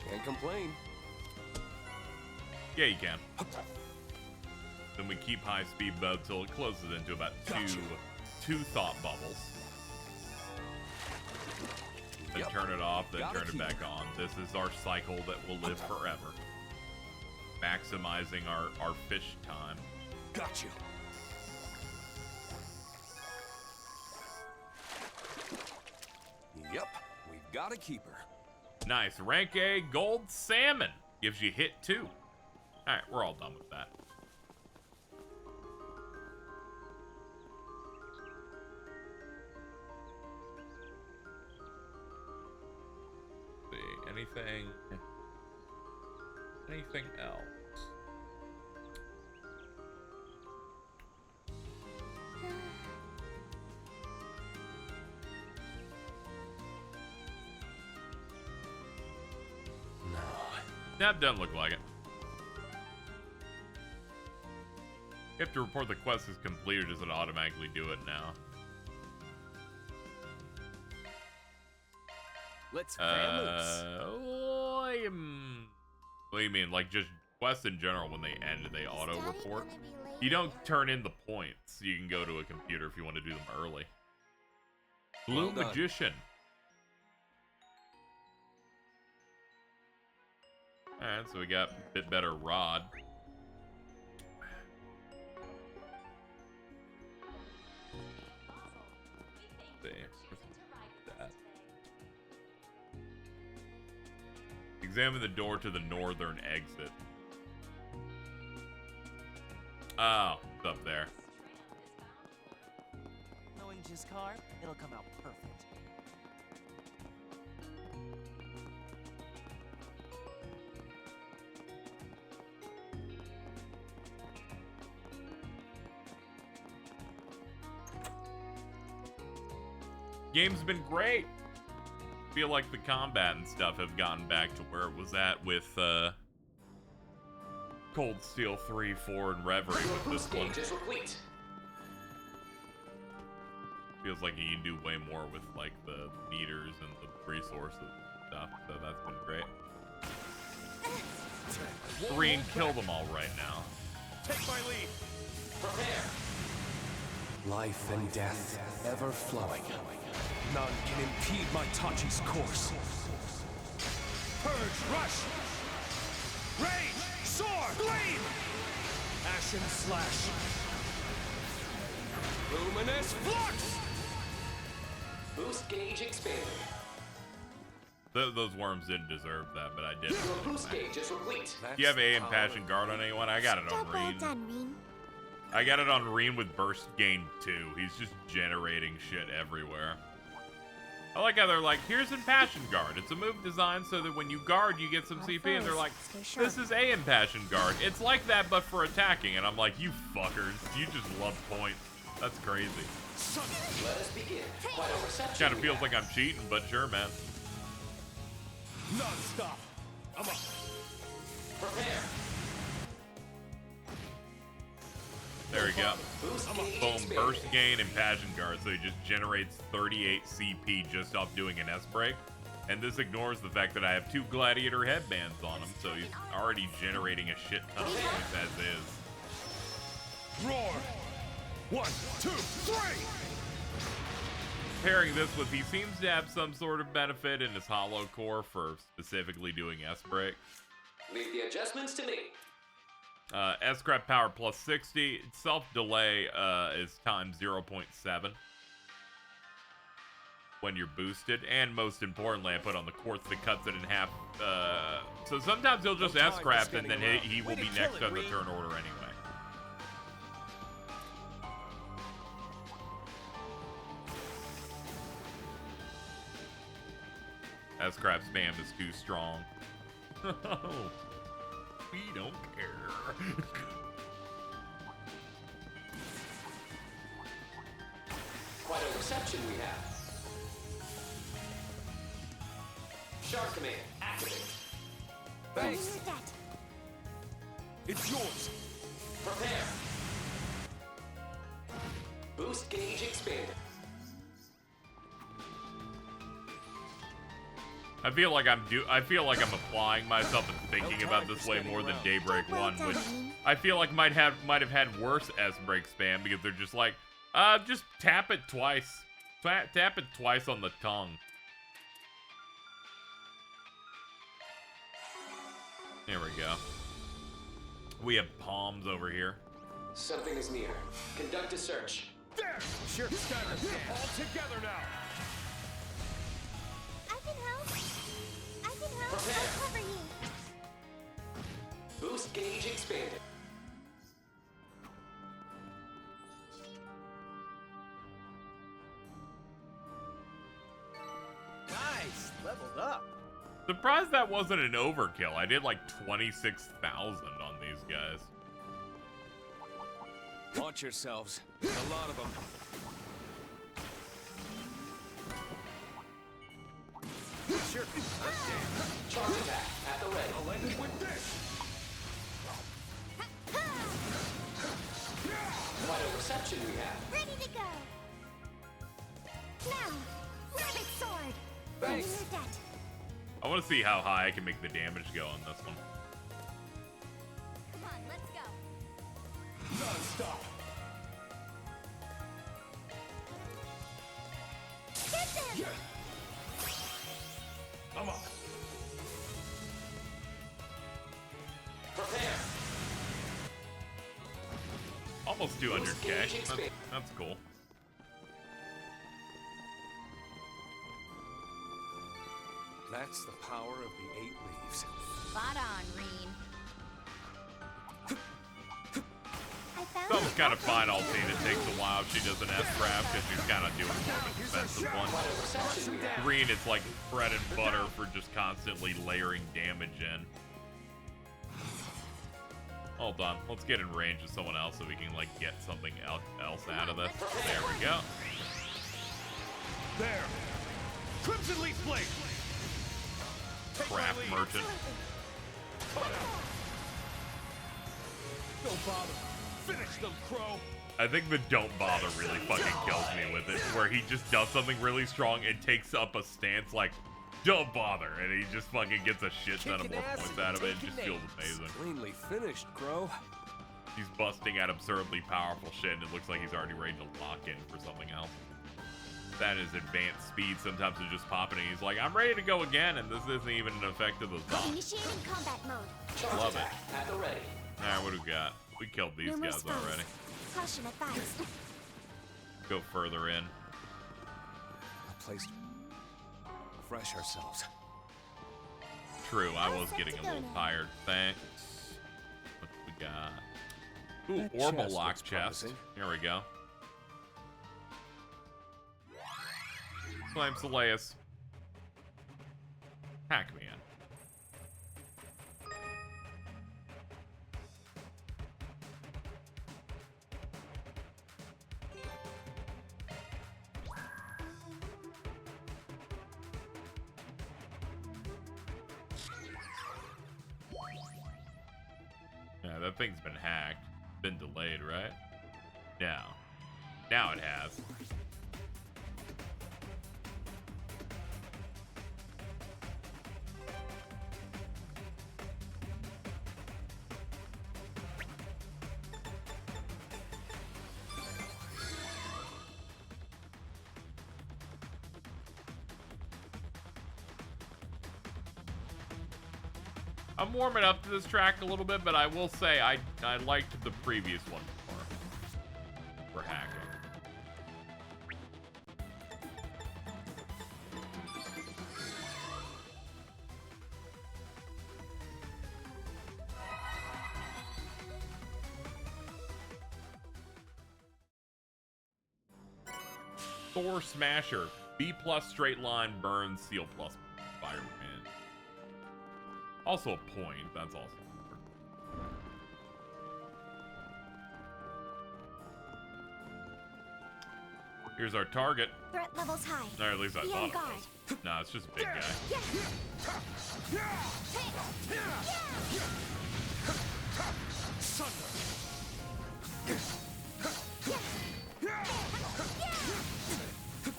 Speaker 9: Can't complain.
Speaker 1: Yeah, you can. Then we keep high speed mode till it closes into about two thought bubbles. Then turn it off, then turn it back on. This is our cycle that will live forever. Maximizing our fish time.
Speaker 9: Got you. Yep, we've got a keeper.
Speaker 1: Nice. Rank A gold salmon. Gives you hit 2. Alright, we're all done with that. See, anything else? That doesn't look like it. You have to report the quest is completed. Does it automatically do it now?
Speaker 9: Let's fan
Speaker 1: What do you mean? Like just quests in general, when they end, they auto-report? You don't turn in the points. You can go to a computer if you want to do them early. Blue
Speaker 9: Well done.
Speaker 1: Magician. Alright, so we got a bit better rod. Let's see. That. Examine the door to the northern exit. Oh, it's up there.
Speaker 11: Knowing his car, it'll come out perfect.
Speaker 1: Game's been great. Feel like the combat and stuff have gotten back to where it was at with Cold Steel 3, 4, and Reverie with this one. Feels like you can do way more with like the meters and the resources and stuff, so that's been great. Green, kill them all right now.
Speaker 4: Take my lead.
Speaker 9: Life and death, ever flowing. None can impede my Tachi's course.
Speaker 4: Purge, rush. Rage, soar, gleam. Ashen slash. Luminous flux.
Speaker 9: Boost gauge expanded.
Speaker 1: Those worms didn't deserve that, but I did.
Speaker 9: Boost gauge is complete.
Speaker 1: Do you have A and Passion Guard on anyone? I got it on
Speaker 8: Job well
Speaker 1: Reen.
Speaker 8: done, Reen.
Speaker 1: I got it on Reen with Burst Gain 2. He's just generating shit everywhere. I like how they're like, here's Impassion Guard. It's a move designed so that when you guard, you get some CP. And they're like, this is A Impassion Guard. It's like that, but for attacking. And I'm like, you fuckers. You just love points. That's crazy.
Speaker 9: Let us begin. Quite a reception.
Speaker 1: Kind of feels like I'm cheating, but sure, man.
Speaker 4: Non-stop. I'm up.
Speaker 9: Prepare.
Speaker 1: There we go. Boom, burst gain and passion guard, so he just generates 38 CP just off doing an S break. And this ignores the fact that I have 2 gladiator headbands on him, so he's already generating a shit ton of points as is.
Speaker 4: Roar! 1, 2, 3!
Speaker 1: Pairing this with, he seems to have some sort of benefit in his hollow core for specifically doing S break.
Speaker 12: Leave the adjustments to me.
Speaker 1: S-Scrap power plus 60. Self-delay is times 0.7 when you're boosted. And most importantly, I put on the quartz that cuts it in half. So sometimes he'll just S-Scrap and then he will be next on the turn order anyway. S-Scrap spam is too strong. We don't care.
Speaker 12: Quite a reception we have. Shark command, activate.
Speaker 4: Thanks. It's yours.
Speaker 12: Prepare. Boost gauge expanded.
Speaker 1: I feel like I'm applying myself and thinking about this way more than Daybreak 1, which I feel like might have had worse S-Break spam because they're just like, just tap it twice. Tap it twice on the tongue. There we go. We have palms over here.
Speaker 12: Something is near. Conduct a search.
Speaker 4: There! Sure. All together now.
Speaker 12: Prepare.
Speaker 8: I'll cover you.
Speaker 12: Boost gauge expanded.
Speaker 11: Nice, leveled up.
Speaker 1: Surprised that wasn't an overkill. I did like 26,000 on these guys.
Speaker 5: Launch yourselves. A lot of them.
Speaker 12: Sure. Charge attack at the ready.
Speaker 4: I'll end it with this.
Speaker 12: Quite a reception we have.
Speaker 8: Ready to go. Now, rabbit sword.
Speaker 4: Thanks.
Speaker 1: I want to see how high I can make the damage go on this one.
Speaker 8: Come on, let's go.
Speaker 4: Non-stop.
Speaker 8: Get them.
Speaker 4: Yeah. I'm up.
Speaker 12: Prepare.
Speaker 1: Almost 200k. That's cool.
Speaker 5: That's the power of the 8 leaves.
Speaker 8: Spot on, Reen. I found
Speaker 1: That was kind of fine, Altine. It takes a while if she does an S-Grab because she's kind of doing more of a defensive one. Green is like bread and butter for just constantly layering damage in. Hold on. Let's get in range of someone else so we can like get something else out of this. There we go.
Speaker 4: There. Crimson Leaf Blade.
Speaker 1: Craft merchant.
Speaker 4: Don't bother. Finish them, Crow.
Speaker 1: I think the don't bother really fucking kills me with it, where he just does something really strong and takes up a stance like, don't bother, and he just fucking gets a shit ton of more points out of it. It just feels amazing.
Speaker 9: Cleanly finished, Crow.
Speaker 1: He's busting at absurdly powerful shit, and it looks like he's already ready to lock in for something else. That is advanced speed. Sometimes it's just popping, and he's like, I'm ready to go again, and this isn't even an effect of the zone.
Speaker 8: Initiating combat mode.
Speaker 1: Love it.
Speaker 12: At the ready.
Speaker 1: Alright, what do we got? We killed these
Speaker 8: Numerous
Speaker 1: guys already.
Speaker 8: Caution advised.
Speaker 1: Go further in.
Speaker 5: A place to refresh ourselves.
Speaker 1: True, I
Speaker 8: All
Speaker 1: was
Speaker 8: set
Speaker 1: getting
Speaker 8: to
Speaker 1: a
Speaker 8: go
Speaker 1: little
Speaker 8: now.
Speaker 1: tired. Thanks. What we got? Ooh,
Speaker 5: That
Speaker 1: Orbital
Speaker 5: chest
Speaker 1: Lock
Speaker 5: looks
Speaker 1: chest.
Speaker 5: promising.
Speaker 1: Here we go. Climb Soleus. Pac-Man. Yeah, that thing's been hacked. Been delayed, right? No. Now it has. I'm warming up to this track a little bit, but I will say I liked the previous one more for hacking. Thor Smasher, B plus straight line burn, seal plus fire wind. Also a point, that's also important. Here's our target.
Speaker 8: Threat levels high.
Speaker 1: Or at least I
Speaker 8: Be
Speaker 1: thought
Speaker 8: on
Speaker 1: it
Speaker 8: guard.
Speaker 1: was. No, it's just a big guy.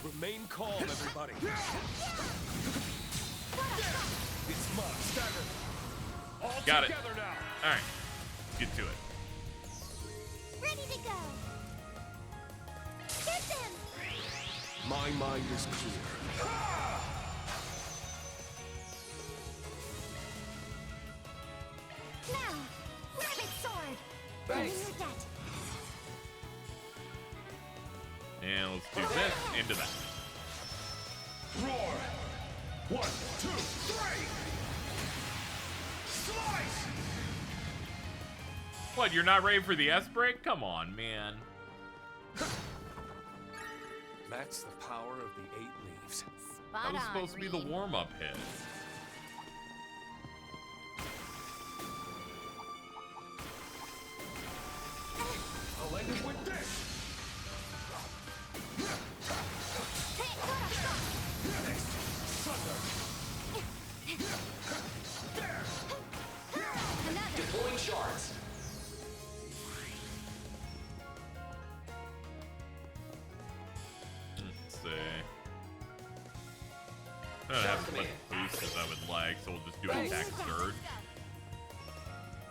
Speaker 9: Remain calm, everybody. It's mud. Stagger. All
Speaker 1: Got it.
Speaker 9: together now.
Speaker 1: All right, let's get to it.
Speaker 8: Ready to go. Get them.
Speaker 9: My mind is clear.
Speaker 8: Now, rabbit sword.
Speaker 9: Thanks.
Speaker 8: Your debt.
Speaker 1: And let's do this into that.
Speaker 4: Roar! 1, 2, 3! Slice!
Speaker 1: What, you're not ready for the S break? Come on, man.
Speaker 9: That's the power of the 8 leaves.
Speaker 7: Spot
Speaker 1: That was
Speaker 7: on,
Speaker 1: supposed to be the
Speaker 7: Reed.
Speaker 1: warm-up hit.
Speaker 4: I'll end it with this!
Speaker 12: Deploying shards.
Speaker 1: Let's see. I don't have as much boost as I would like, so we'll just do an attack surge.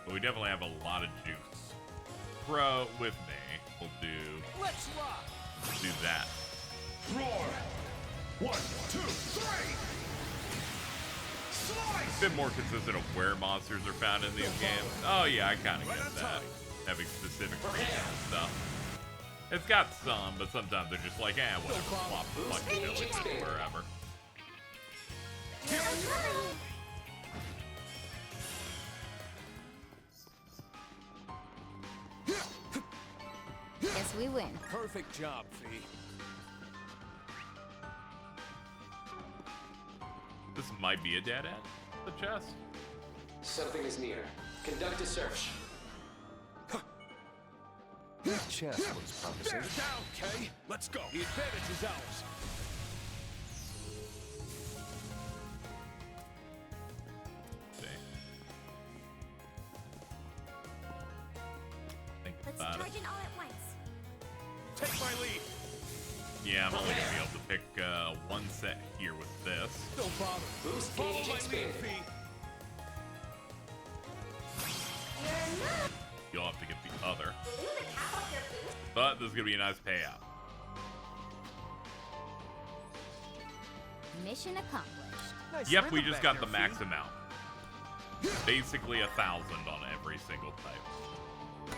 Speaker 1: But we definitely have a lot of juice. Pro with me. We'll do that.
Speaker 4: Roar! 1, 2, 3! Slice!
Speaker 1: A bit more consistent of where monsters are found in these games. Oh yeah, I kind of get that. Having specific regions and stuff. It's got some, but sometimes they're just like, whatever, swap the fucking village to wherever.
Speaker 7: Guess we win.
Speaker 5: Perfect job, Fee.
Speaker 1: This might be a dead end. The chest.
Speaker 12: Something is near. Conduct a search.
Speaker 9: That chest looks promising.
Speaker 4: Bear down, Kay! Let's go! The advantage is ours!
Speaker 1: See. Think
Speaker 8: Let's
Speaker 1: about
Speaker 8: charge
Speaker 1: it.
Speaker 8: in all at once.
Speaker 4: Take my lead!
Speaker 1: Yeah, I'm only gonna be able to pick one set here with this.
Speaker 4: Don't bother.
Speaker 12: Boost
Speaker 4: Follow
Speaker 12: gauge
Speaker 4: my lead,
Speaker 12: expanded.
Speaker 4: Fee.
Speaker 1: You'll have to get the other. But this is gonna be a nice payout.
Speaker 7: Mission accomplished.
Speaker 5: Nice
Speaker 1: Yep, we
Speaker 5: rhythm
Speaker 1: just
Speaker 5: back
Speaker 1: got the
Speaker 5: there,
Speaker 1: max
Speaker 5: Fee.
Speaker 1: amount. Basically 1,000 on every single type.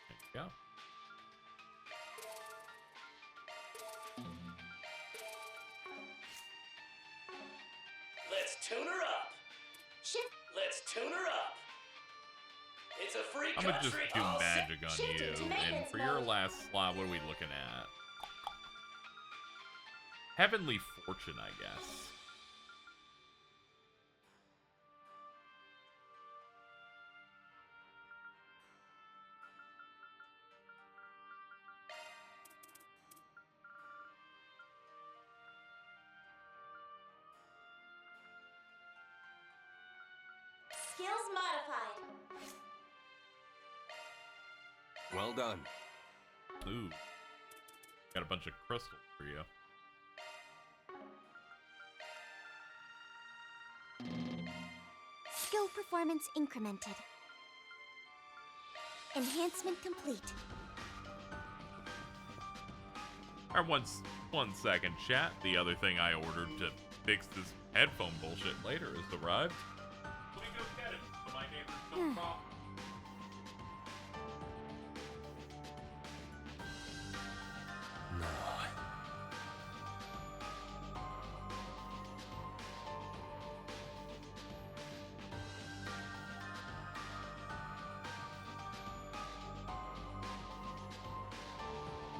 Speaker 1: There you go.
Speaker 12: Let's tune her up.
Speaker 8: Shift.
Speaker 12: Let's tune her up. It's a free
Speaker 1: I'm gonna just
Speaker 12: country.
Speaker 1: do
Speaker 12: All set.
Speaker 1: magic on
Speaker 8: Shifting
Speaker 1: you.
Speaker 8: to
Speaker 1: And
Speaker 8: maintenance
Speaker 1: for your
Speaker 8: mode.
Speaker 1: last slot, what are we looking at? Heavenly Fortune, I guess.
Speaker 8: Skills modified.
Speaker 9: Well done.
Speaker 1: Ooh. Got a bunch of crystals for you.
Speaker 8: Skill performance incremented. Enhancement complete.
Speaker 1: All right, one second, chat. The other thing I ordered to fix this headphone bullshit later has arrived. Let me go get it. So my neighbors don't talk.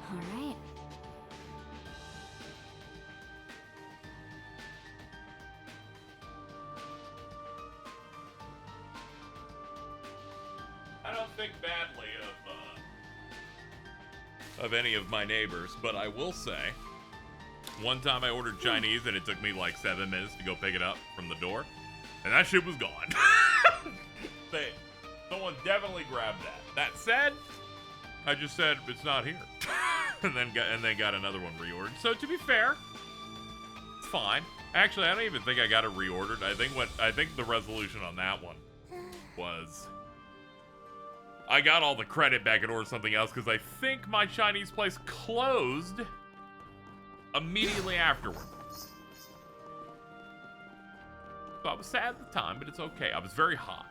Speaker 7: All right.
Speaker 1: I don't think badly of any of my neighbors, but I will say, one time I ordered Chinese and it took me like 7 minutes to go pick it up from the door, and that shit was gone. Someone definitely grabbed that. That said, I just said it's not here, and then got another one reordered. So to be fair, it's fine. Actually, I don't even think I got it reordered. I think the resolution on that one was I got all the credit back and ordered something else because I think my Chinese place closed immediately afterward. So I was sad at the time, but it's okay. I was very hot.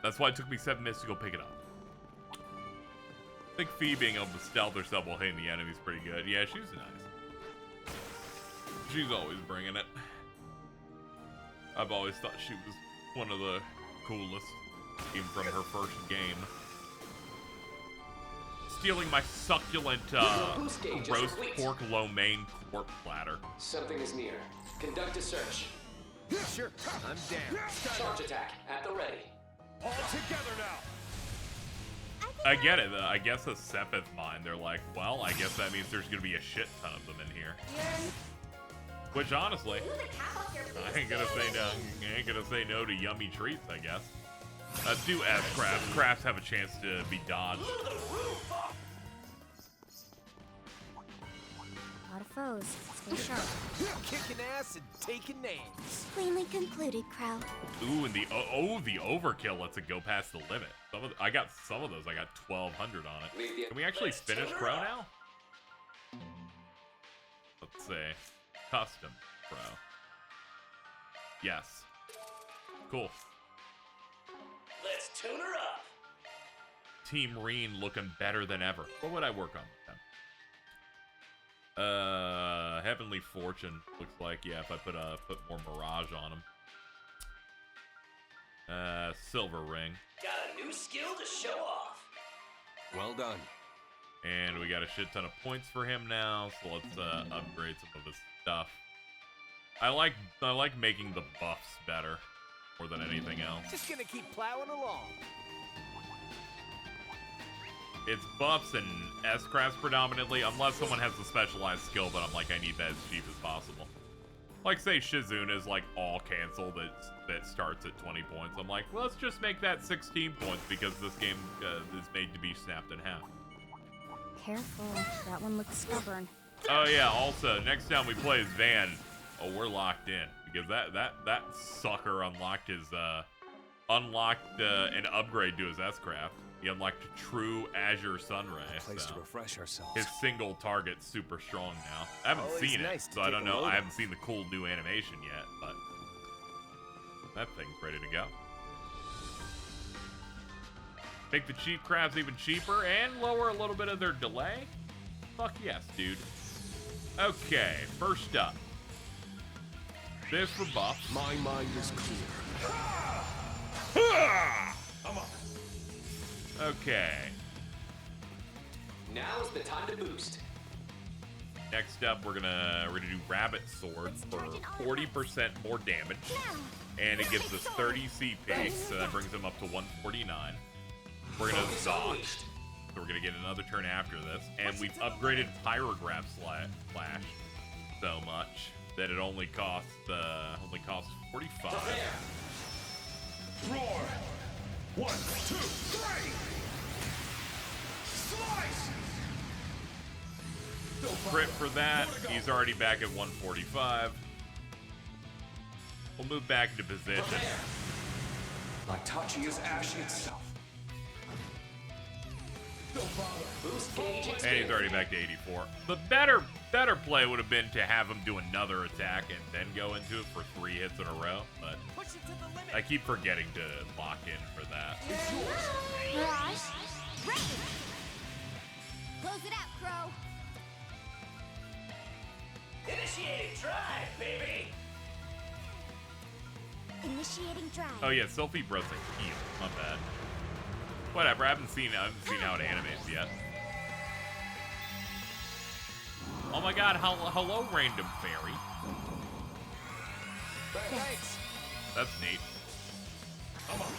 Speaker 1: That's why it took me 7 minutes to go pick it up. I think Fee being able to stealth herself while hitting the enemy is pretty good. Yeah, she's nice. She's always bringing it. I've always thought she was one of the coolest, even from her first game. Stealing my succulent roast pork lo mein quart platter.
Speaker 12: Something is near. Conduct a search.
Speaker 6: Sure, I'm down.
Speaker 12: Charge attack at the ready.
Speaker 4: All together now.
Speaker 1: I get it. I guess a Sepith mine. They're like, well, I guess that means there's gonna be a shit ton of them in here. Which honestly, I ain't gonna say no. I ain't gonna say no to yummy treats. I guess. Do as crafts. Crafts have a chance to be dodged.
Speaker 7: A lot of foes. Stay sharp.
Speaker 6: Kicking ass and taking names.
Speaker 8: Cleanly concluded, Crow.
Speaker 1: Ooh, and the overkill lets it go past the limit. I got some of those. I got 1,200 on it. Can we actually finish Crow now? Let's say custom Crow. Yes. Cool.
Speaker 12: Let's tune her up.
Speaker 1: Team Reen looking better than ever. What would I work on with them? Heavenly Fortune looks like, yeah, if I put more Mirage on them. Silver Ring.
Speaker 12: Got a new skill to show off.
Speaker 9: Well done.
Speaker 1: And we got a shit ton of points for him now, so let's upgrade some of his stuff. I like making the buffs better more than anything else.
Speaker 6: Just gonna keep plowing along.
Speaker 1: It's buffs and S-crafts predominantly, unless someone has a specialized skill, but I'm like, I need that as cheap as possible. Like, say Shizuna is like all cancel that starts at 20 points. I'm like, well, let's just make that 16 points because this game is made to be snapped in half.
Speaker 7: Careful. That one looks stubborn.
Speaker 1: Oh yeah, also, next time we play as Van, oh, we're locked in. Because that sucker unlocked his, an upgrade to his S-craft. He unlocked true Azure Sunray.
Speaker 9: Place to refresh ourselves.
Speaker 1: His single target's super strong now. I haven't seen it, so I don't know. I haven't seen the cool new animation yet, but that thing's ready to go. Make the cheap crafts even cheaper and lower a little bit of their delay? Fuck yes, dude. Okay, first up. This for buffs.
Speaker 9: My mind is clear.
Speaker 12: Come on.
Speaker 1: Okay.
Speaker 12: Now's the time to boost.
Speaker 1: Next up, we're gonna do Rabbit Sword for 40% more damage, and it gives us 30 CP, so that brings him up to 149. We're gonna Zosh, so we're gonna get another turn after this, and we've upgraded Pyrograph Slash so much that it only costs 45.
Speaker 4: Roar! 1, 2, 3! Slice!
Speaker 1: Crit for that. He's already back at 145. We'll move back into position.
Speaker 9: Itachi is ash itself.
Speaker 1: And he's already back to 84. The better play would have been to have him do another attack and then go into it for 3 hits in a row, but I keep forgetting to lock in for that.
Speaker 8: Mirage, ready! Close it out, Crow.
Speaker 12: Initiating drive, baby!
Speaker 8: Initiating drive.
Speaker 1: Oh yeah, Sylphie Bro's a heal. My bad. Whatever, I haven't seen how it animates yet. Oh my god, hello random fairy.
Speaker 9: Thanks.
Speaker 1: That's neat.
Speaker 4: Come on.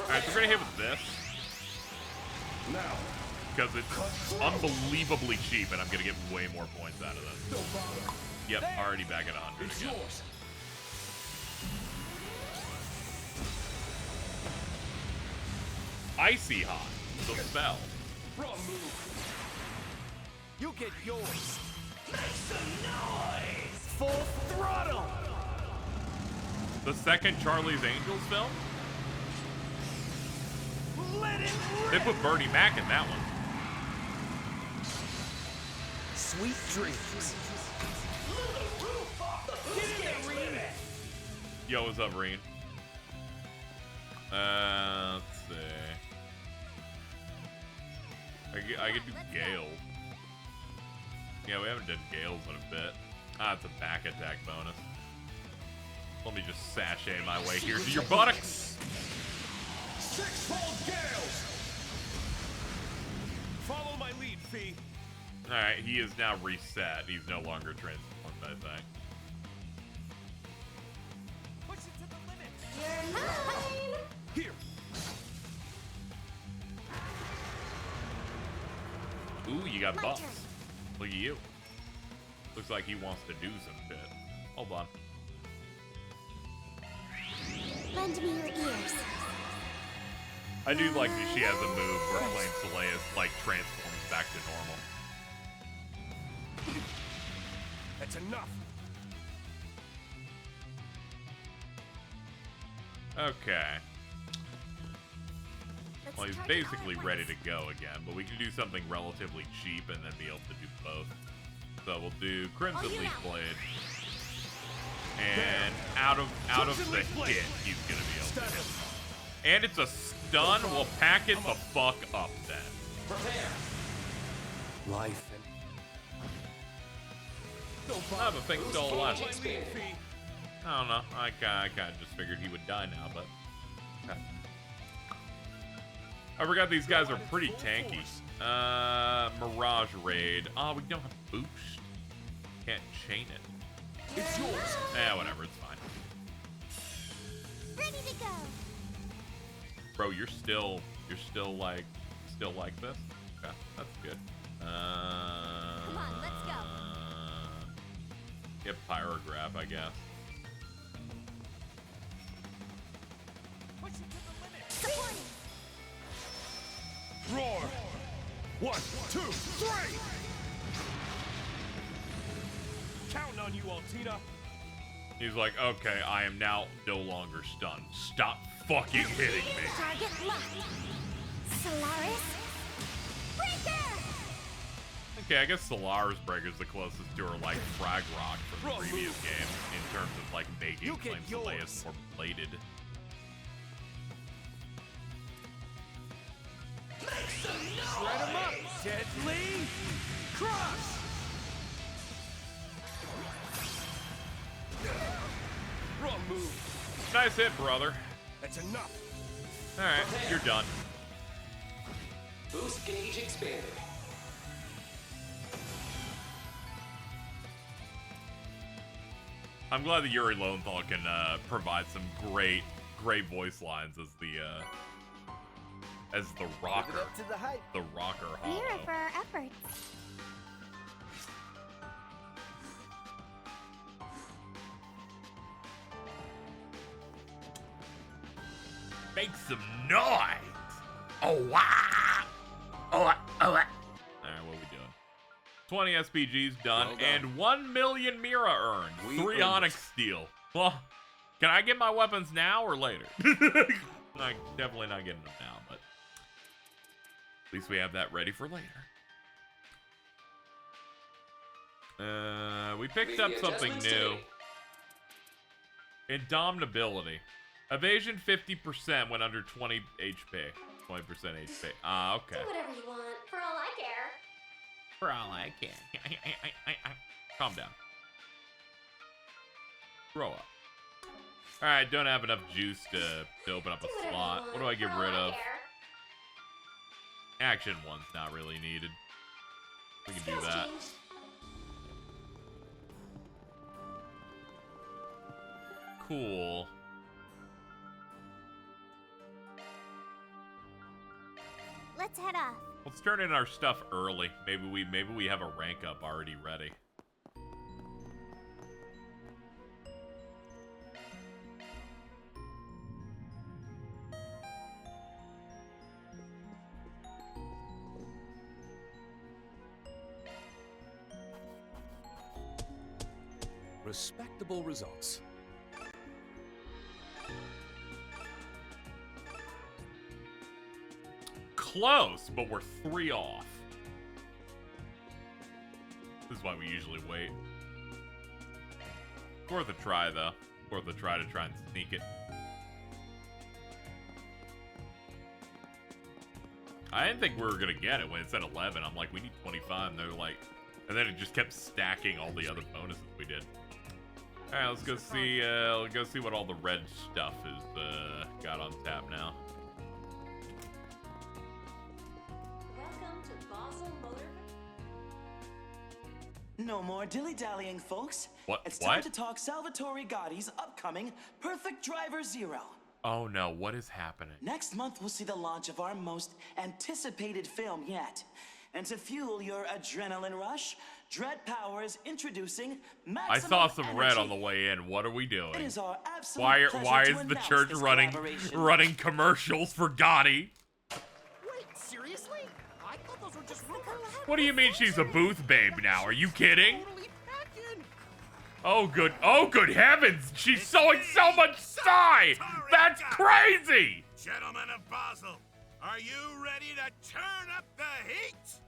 Speaker 1: Alright, so we're gonna hit with this.
Speaker 4: Now.
Speaker 1: Because it's unbelievably cheap and I'm gonna get way more points out of this. Yep, already back at 100 again. Icy Hot, the spell.
Speaker 4: Wrong move.
Speaker 5: You get yours.
Speaker 12: Make some noise!
Speaker 5: Full throttle.
Speaker 1: The second Charlie's Angels film?
Speaker 5: Let it
Speaker 1: They put Bernie Mac in that one.
Speaker 6: Sweet dreams.
Speaker 1: Yo, what's up, Reen? Let's see. I could do Gale. Yeah, we haven't done Gales in a bit. Ah, it's a back attack bonus. Let me just sashay my way here to your buttocks.
Speaker 4: 6-fold gales! Follow my lead, Fee.
Speaker 1: Alright, he is now reset. He's no longer transformed, I think.
Speaker 5: Push it to the limit.
Speaker 4: Here.
Speaker 1: Ooh, you got
Speaker 8: My
Speaker 1: buffs.
Speaker 8: turn.
Speaker 1: Look at you. Looks like he wants to do some shit. Hold on.
Speaker 8: Lend me your ears.
Speaker 1: I do like that she has a move where Flame Soleil like transforms back to normal.
Speaker 4: That's enough.
Speaker 1: Okay.
Speaker 8: Let's
Speaker 1: Well, he's
Speaker 8: target all
Speaker 1: basically
Speaker 8: at
Speaker 1: ready
Speaker 8: once.
Speaker 1: to go again, but we can do something relatively cheap and then be able to do both. So we'll do Crimson
Speaker 8: you
Speaker 1: Leaf
Speaker 8: know.
Speaker 1: Blade. And out of the hit, he's gonna be able to hit. And it's a stun. We'll pack it the fuck up then.
Speaker 12: Prepare!
Speaker 9: Life and
Speaker 1: I have a thing still alive.
Speaker 12: Expanded.
Speaker 1: I don't know. I kind of just figured he would die now, but okay. I forgot these guys are pretty tanky. Mirage Raid. Oh, we don't have boost. Can't chain it.
Speaker 4: It's yours.
Speaker 1: Whatever. It's fine.
Speaker 8: Ready to go.
Speaker 1: Bro, you're still like this. Okay, that's good.
Speaker 8: Come on, let's go.
Speaker 1: Get Pyrograph, I guess.
Speaker 5: Push it to the limit.
Speaker 8: Supporting.
Speaker 4: Roar. 1, 2, 3! Counting on you, Altina.
Speaker 1: He's like, okay, I am now no longer stunned. Stop fucking hitting me.
Speaker 8: Target locked. Solaris. Breaker!
Speaker 1: Okay, I guess Solaris Breaker's the closest to her, like, Frag Rock from the previous game in terms of, like, making
Speaker 5: You get
Speaker 1: Flame Soleil
Speaker 5: yours.
Speaker 1: more bladed.
Speaker 5: Shred him up. Deadly Cross.
Speaker 4: Wrong move.
Speaker 1: Nice hit, brother.
Speaker 4: That's enough.
Speaker 1: Alright, you're done.
Speaker 12: Boost gauge expanded.
Speaker 1: I'm glad that Yuri Lowenthal can provide some great voice lines as the rocker.
Speaker 11: Live it up to the hype.
Speaker 1: The rocker
Speaker 8: Mirror
Speaker 1: hollow.
Speaker 8: for our efforts.
Speaker 1: Make some noise. Oh, wow. Oh, oh. All right, what are we doing? 20 SPGs done,
Speaker 3: Well done.
Speaker 1: and 1 million Mira earned.
Speaker 3: We
Speaker 1: 3
Speaker 3: earned
Speaker 1: Onyx
Speaker 3: it.
Speaker 1: Steel. Well, can I get my weapons now or later? I'm definitely not getting them now, but at least we have that ready for later. We picked up something new. Indomitability. Evasion 50% when under 20 HP. 20% HP. Ah, okay.
Speaker 8: Do whatever you want, for all I care.
Speaker 1: For all I can. Calm down. Grow up. Alright, don't have enough juice to open up a slot. What do I get rid of? Action 1's not really needed. We can do that. Cool.
Speaker 8: Let's head off.
Speaker 1: Let's turn in our stuff early. Maybe we have a rank up already ready.
Speaker 9: Respectable results.
Speaker 1: Close, but we're 3 off. This is why we usually wait. Worth a try, though. Worth a try to try and sneak it. I didn't think we were gonna get it when it said 11. I'm like, we need 25, and they're like, and then it just kept stacking all the other bonuses we did. All right, let's go see what all the red stuff is got on tap now.
Speaker 13: Welcome to Basel Motor.
Speaker 14: No more dilly-dallying, folks.
Speaker 1: What?
Speaker 14: It's time to talk Salvatore Gotti's upcoming Perfect Driver Zero.
Speaker 1: Oh no, what is happening?
Speaker 14: Next month, we'll see the launch of our most anticipated film yet. And to fuel your adrenaline rush, Dread Powers introducing Maximum
Speaker 1: I saw some
Speaker 14: Energy.
Speaker 1: red on the way in. What are we doing?
Speaker 14: It is our absolute
Speaker 1: Why
Speaker 14: pleasure
Speaker 1: is
Speaker 14: to
Speaker 1: the
Speaker 14: announce
Speaker 1: church
Speaker 14: this
Speaker 1: running
Speaker 14: collaboration.
Speaker 1: commercials for Gotti?
Speaker 10: Wait, seriously? I thought those were just rumors.
Speaker 1: What do you mean she's a booth babe now? Are you kidding? Oh good heavens! She's sewing so much sty! That's crazy!
Speaker 4: Gentlemen of Basel, are you ready to turn up the heat?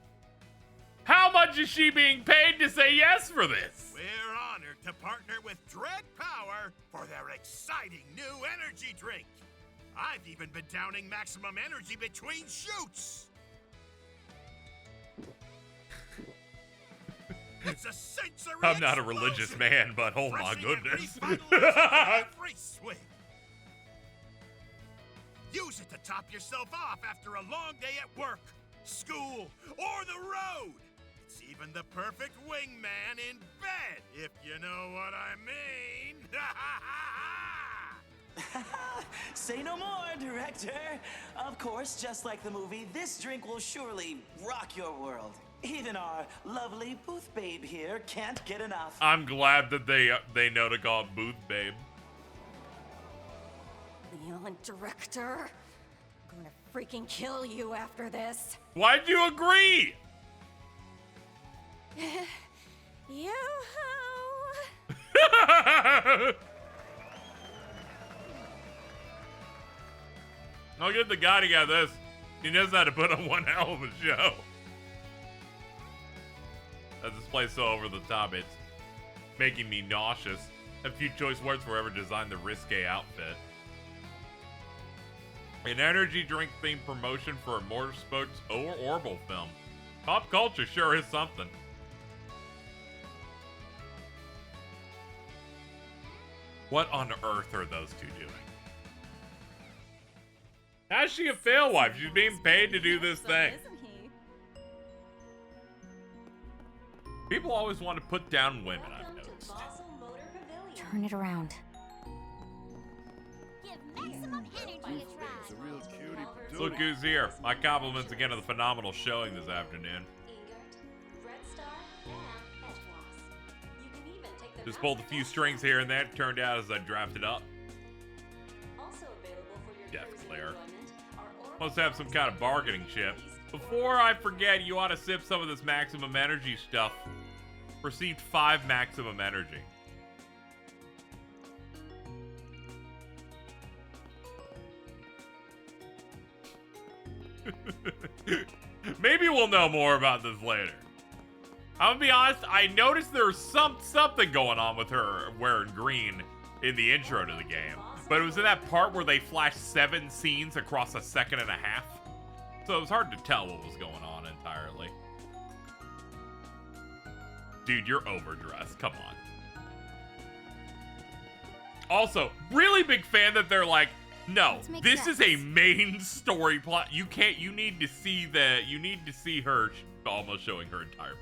Speaker 1: How much is she being paid to say yes for this?
Speaker 4: We're honored to partner with Dread Power for their exciting new energy drink. I've even been downing maximum energy between shoots. It's a sensory
Speaker 1: I'm not a
Speaker 4: explosion.
Speaker 1: religious man, but oh my
Speaker 4: Pressing and
Speaker 1: goodness.
Speaker 4: revitalizing every swing. Use it to top yourself off after a long day at work, school, or the road. It's even the perfect wingman in bed, if you know what I mean.
Speaker 14: Say no more, director. Of course, just like the movie, this drink will surely rock your world. Even our lovely booth babe here can't get enough.
Speaker 1: I'm glad that they know to call it booth babe.
Speaker 13: Leon, director. I'm gonna freaking kill you after this.
Speaker 1: Why'd you agree?
Speaker 13: Yo-ho!
Speaker 1: I'll give the Gotti guy this. He knows how to put on one hell of a show. As this plays so over the top, it's making me nauseous. A few choice words for whoever designed the risque outfit. An energy drink themed promotion for a motorsports or Orbital film. Pop culture sure is something. What on earth are those two doing? How's she a fail wife? She's being paid to do this thing. People always want to put down women, I've noticed.
Speaker 7: Turn it around.
Speaker 8: Give maximum energy a try.
Speaker 10: It's a real cutie.
Speaker 1: Look who's here. My compliments again to the phenomenal showing this afternoon. Just pulled a few strings here and there. Turned out as I drafted up.
Speaker 13: Also available for your
Speaker 1: Death Glare. Must have some kind of bargaining chip. Before I forget, you ought to sip some of this maximum energy stuff. Received 5 maximum energy. Maybe we'll know more about this later. I'm gonna be honest, I noticed there was something going on with her wearing green in the intro to the game. But it was in that part where they flashed 7 scenes across a second and a half. So it was hard to tell what was going on entirely. Dude, you're overdressed. Come on. Also, really big fan that they're like, no, this is a main story plot. You need to see her almost showing her entire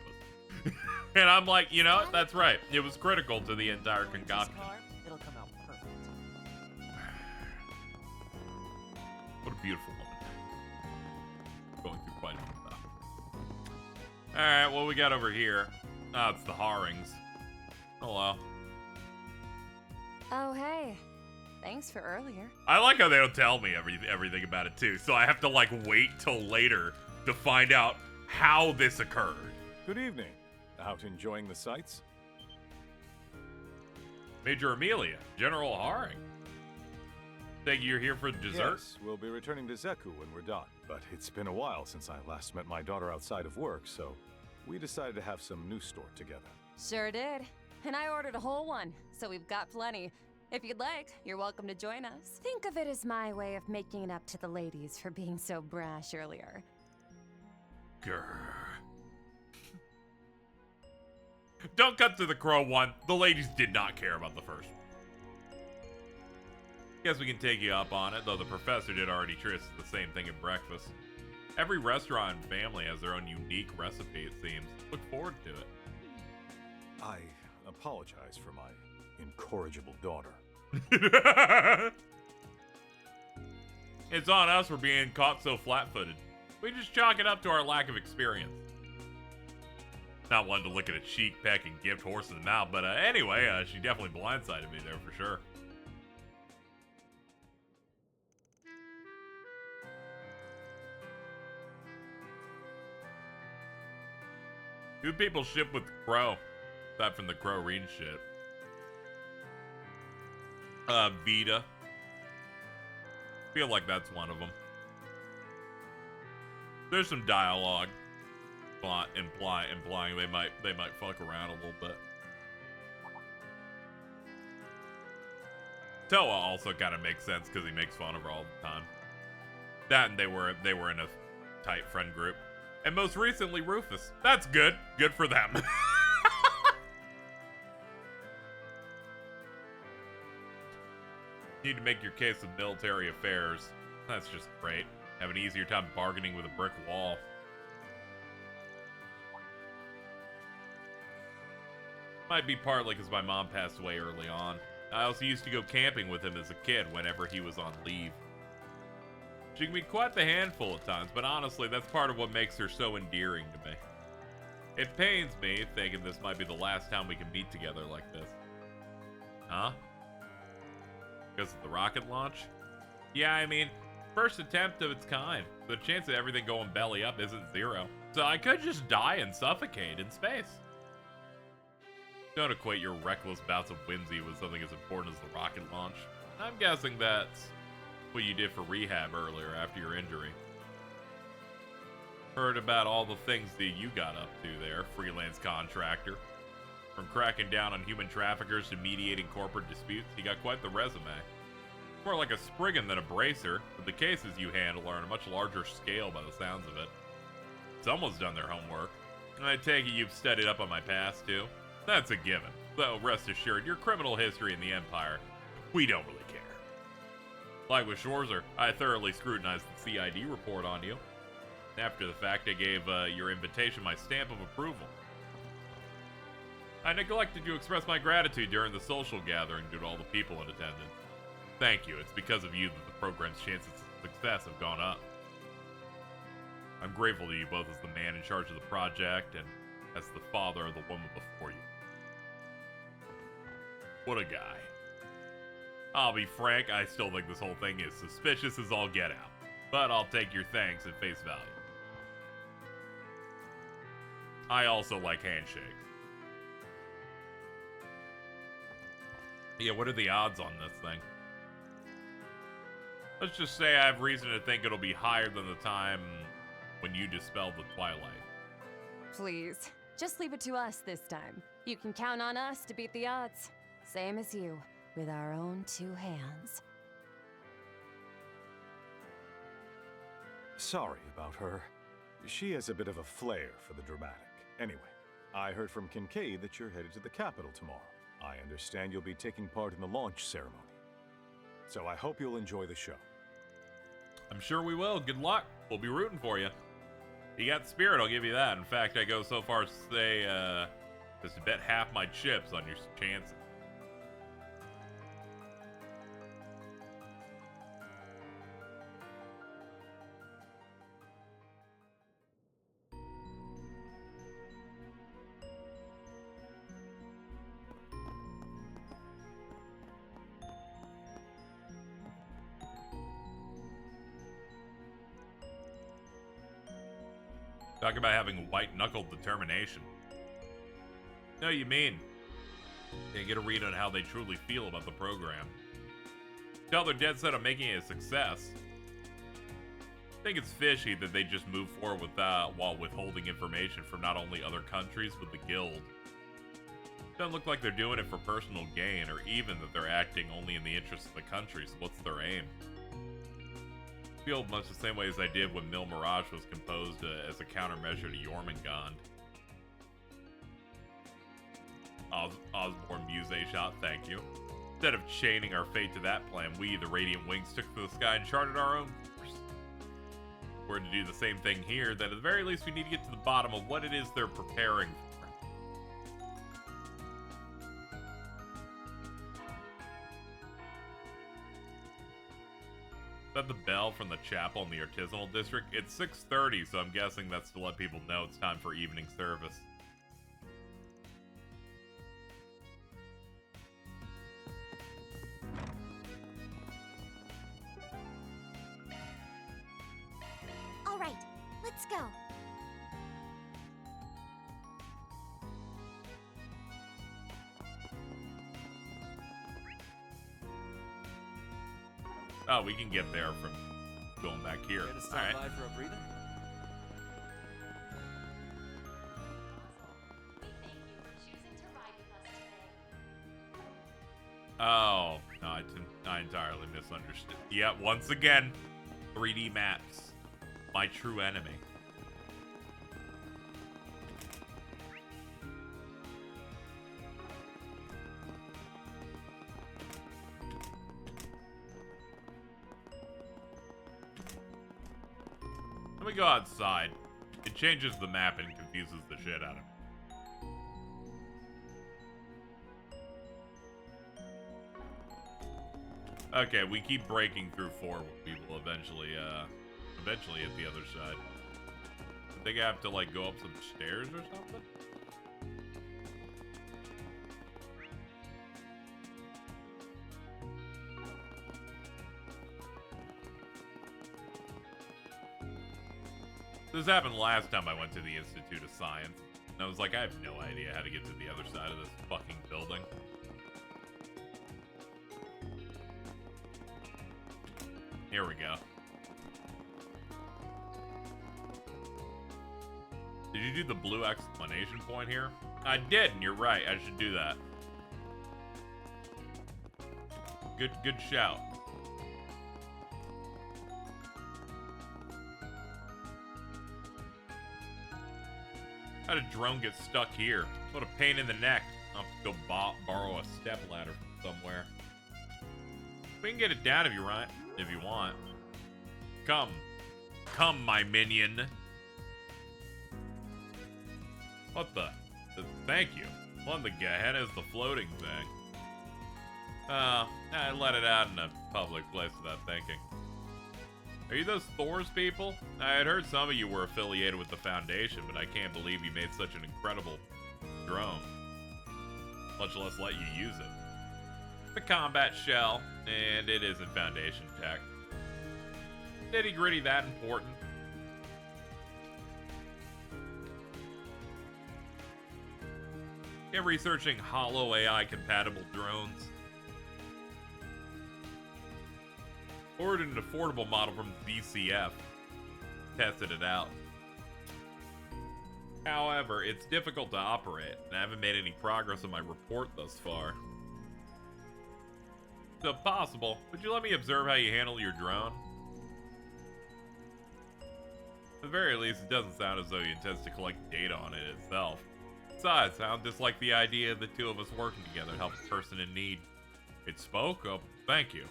Speaker 1: pussy. And I'm like, you know what? That's right. It was critical to the entire concoction.
Speaker 14: It'll come out perfect.
Speaker 1: What a beautiful woman. Going through quite a bit of stuff. Alright, what we got over here? Oh, it's the Harings. Hello.
Speaker 15: Oh, hey. Thanks for earlier.
Speaker 1: I like how they don't tell me everything about it, too. So I have to, like, wait till later to find out how this occurred.
Speaker 5: Good evening. Out enjoying the sights?
Speaker 1: Major Amelia, General Haring. Think you're here for dessert?
Speaker 5: Yes, we'll be returning to Zeku when we're done. But it's been a while since I last met my daughter outside of work, so we decided to have some new store together.
Speaker 15: Sure did. And I ordered a whole one, so we've got plenty. If you'd like, you're welcome to join us. Think of it as my way of making it up to the ladies for being so brash earlier.
Speaker 1: Grr. Don't cut to the Crow one. The ladies did not care about the first one. Guess we can take you up on it, though the professor did already tryst the same thing at breakfast. Every restaurant and family has their own unique recipe, it seems. Look forward to it.
Speaker 5: I apologize for my incorrigible daughter.
Speaker 1: It's on us for being caught so flat-footed. We just chalk it up to our lack of experience. Not one to look at a cheek, peck, and gift horse in the mouth, but anyway, she definitely blindsided me there for sure. Who people ship with Crow? Aside from the Crow Reen shit. Vita. Feel like that's one of them. There's some dialogue implying they might fuck around a little bit. Toa also kind of makes sense because he makes fun of her all the time. That and they were in a tight friend group. And most recently Rufus. That's good. Good for them. Need to make your case with military affairs. That's just great. Have an easier time bargaining with a brick wall. Might be partly because my mom passed away early on. I also used to go camping with him as a kid whenever he was on leave. She can be quite the handful at times, but honestly, that's part of what makes her so endearing to me. It pains me thinking this might be the last time we can meet together like this. Huh? Because of the rocket launch? Yeah, I mean, first attempt of its kind. The chance of everything going belly up isn't zero. So I could just die and suffocate in space. Don't equate your reckless bouts of whimsy with something as important as the rocket launch. I'm guessing that's what you did for rehab earlier after your injury. Heard about all the things that you got up to there, freelance contractor. From cracking down on human traffickers to mediating corporate disputes, you got quite the resume. More like a Spriggan than a Bracer, but the cases you handle are on a much larger scale by the sounds of it. Someone's done their homework. And I take it you've studied up on my past, too? That's a given. Though, rest assured, your criminal history in the Empire, we don't really care. Like with Schwarzer, I thoroughly scrutinized the CID report on you. After the fact, I gave your invitation my stamp of approval. I neglected to express my gratitude during the social gathering due to all the people in attendance. Thank you. It's because of you that the program's chances of success have gone up. I'm grateful to you both as the man in charge of the project and as the father of the woman before you. What a guy. I'll be frank, I still think this whole thing is suspicious as all get out. but I'll take your thanks at face value. I also like handshakes. Yeah, what are the odds on this thing? Let's just say I have reason to think it'll be higher than the time when you dispelled the twilight.
Speaker 15: Please, just leave it to us this time. You can count on us to beat the odds. Same as you, with our own two hands.
Speaker 5: Sorry about her. She has a bit of a flair for the dramatic. Anyway, I heard from Kincaid that you're headed to the capital tomorrow. I understand you'll be taking part in the launch ceremony. So I hope you'll enjoy the show.
Speaker 1: I'm sure we will. Good luck. We'll be rooting for you. You got spirit, I'll give you that. In fact, I go so far as to say, just to bet half my chips on your chances. Talk about having white-knuckled determination. No, you mean. They get a read on how they truly feel about the program. Tell they're dead set on making it a success. I think it's fishy that they just move forward with that while withholding information from not only other countries, but the guild. Doesn't look like they're doing it for personal gain, or even that they're acting only in the interest of the country, so what's their aim? I feel much the same way as I did when Mil Mirage was composed as a countermeasure to Jormungand. Osborne Muse shot, thank you. Instead of chaining our fate to that plan, we, the Radiant Wings, took to the sky and charted our own course. We're to do the same thing here, that at the very least we need to get to the bottom of what it is they're preparing for. Is that the bell from the chapel in the artisanal district? It's 6:30, so I'm guessing that's to let people know it's time for evening service.
Speaker 8: All right, let's go.
Speaker 1: Oh, we can get there from going back here.
Speaker 11: Gonna stop by for a breather?
Speaker 1: Oh, no, I entirely misunderstood. Yeah, once again, 3D maps. My true enemy. Let me go outside. It changes the map and confuses the shit out of me. Okay, we keep breaking through 4. We will eventually hit the other side. I think I have to, like, go up some stairs or something? This happened last time I went to the Institute of Science. And I was like, I have no idea how to get to the other side of this fucking building. Here we go. Did you do the blue exclamation point here? I did, and you're right. I should do that. Good shout. How did a drone get stuck here? What a pain in the neck. I'll have to go borrow a step ladder from somewhere. We can get it down if you want. Come, my minion. What the? Thank you. One the Gehenna is the floating thing. I let it out in a public place without thinking. Are you those Thor's people? I had heard some of you were affiliated with the Foundation, but I can't believe you made such an incredible drone. Much less let you use it. It's a combat shell, and it isn't Foundation tech. nitty gritty that important? Yeah, researching hollow AI compatible drones. Ordered an affordable model from BCF. Tested it out. However, it's difficult to operate, and I haven't made any progress on my report thus far. So if possible, would you let me observe how you handle your drone? At the very least, it doesn't sound as though you intend to collect data on it itself. Besides, I don't dislike the idea of the two of us working together to help a person in need. It spoke? Oh, thank you.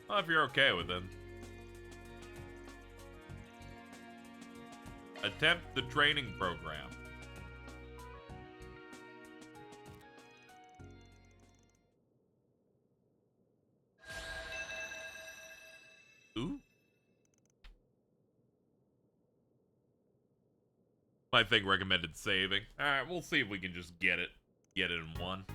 Speaker 1: Well, if you're okay with it. Attempt the training program. Ooh. My thing recommended saving. Alright, we'll see if we can just get it. Get it in one.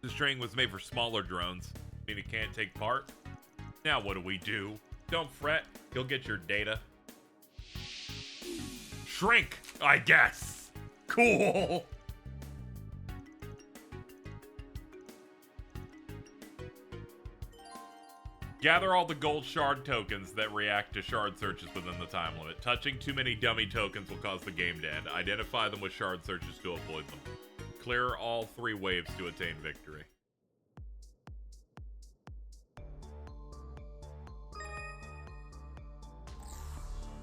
Speaker 1: This training was made for smaller drones. Mean it can't take part? Now what do? Don't fret, you'll get your data. Shrink, I guess. Cool. Gather all the gold shard tokens that react to shard searches within the time limit. Touching too many dummy tokens will cause the game to end. Identify them with shard searches to avoid them. Clear all 3 waves to attain victory.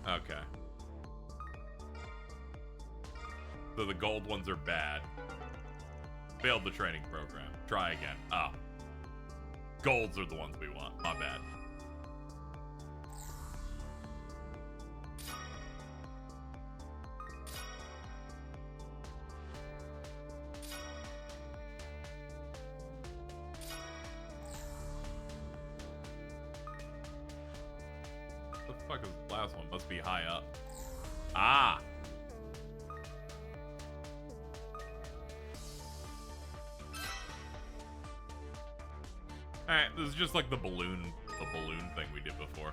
Speaker 1: Okay. So the gold ones are bad. Failed the training program. Try again. Oh. Golds are the ones we want. My bad. What the fuck is the last one? Must be high up. Ah! Alright, this is just like the balloon thing we did before.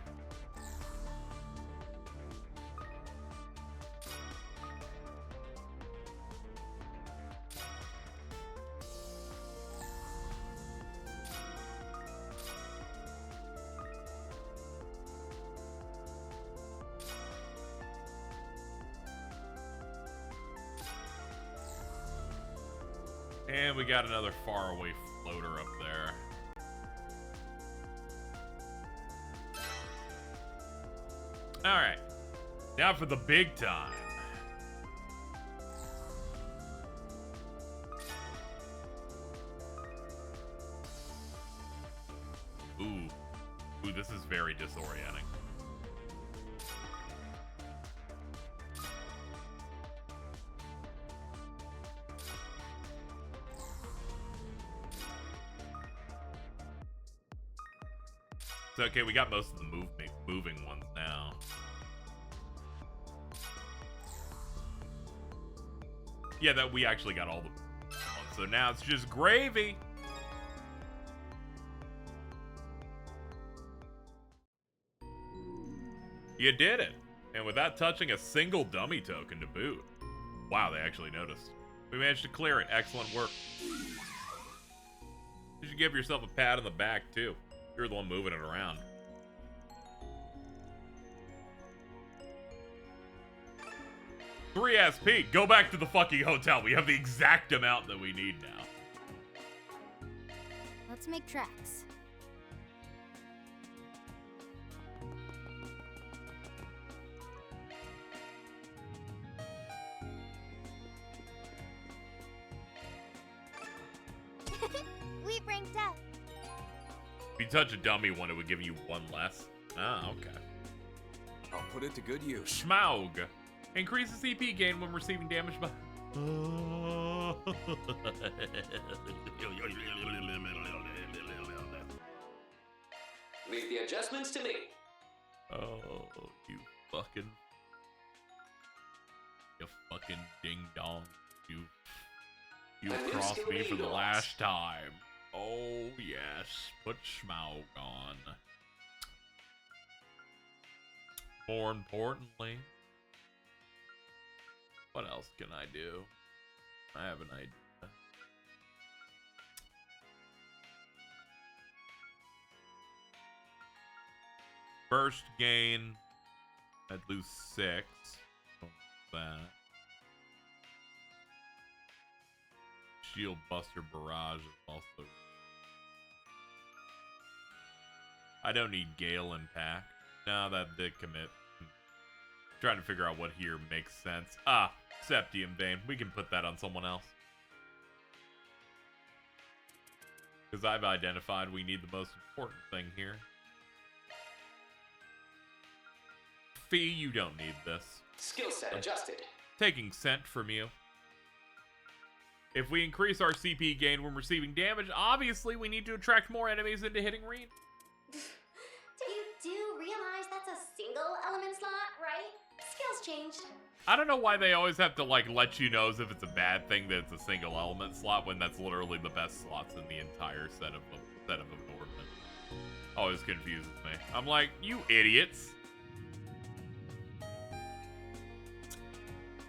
Speaker 1: And we got another faraway floater up there. Alright. Now for the big time. Ooh. Ooh, this is very disorienting. It's okay, we got most of the moving ones now. Yeah, that we actually got all the ones, so now it's just gravy. You did it, and without touching a single dummy token to boot. Wow, they actually noticed. We managed to clear it. Excellent work. You should give yourself a pat on the back, too. You're the one moving it around. $3 SP. Go back to the fucking hotel. We have the exact amount that we need now.
Speaker 7: Let's make tracks.
Speaker 8: We ranked up.
Speaker 1: If you touch a dummy one, it would give you 1 less. Ah, okay.
Speaker 9: I'll put it to good use.
Speaker 1: Schmaug. Increases CP gain when receiving damage by...
Speaker 12: Leave the adjustments to me.
Speaker 1: Oh, you fucking ding dong. You You crossed me for the last time. Oh, yes. Put Smaug on. More importantly, what else can I do? I have an idea. First gain, I'd lose 6. That. Shield Buster Barrage is also. I don't need Gale Impact. No, that did commit. Trying to figure out what here makes sense. Ah, Septium Vein. We can put that on someone else. Because I've identified we need the most important thing here. Fee, you don't need this.
Speaker 12: Skill set adjusted.
Speaker 1: Taking Scent from you. If we increase our CP gain when receiving damage, obviously we need to attract more enemies into hitting Reen.
Speaker 8: Do you realize that's a single element slot, right? Skills changed.
Speaker 1: I don't know why they always have to like let you know as if it's a bad thing that it's a single element slot when that's literally the best slots in the entire set of absorbment. Always confuses me. I'm like, you idiots.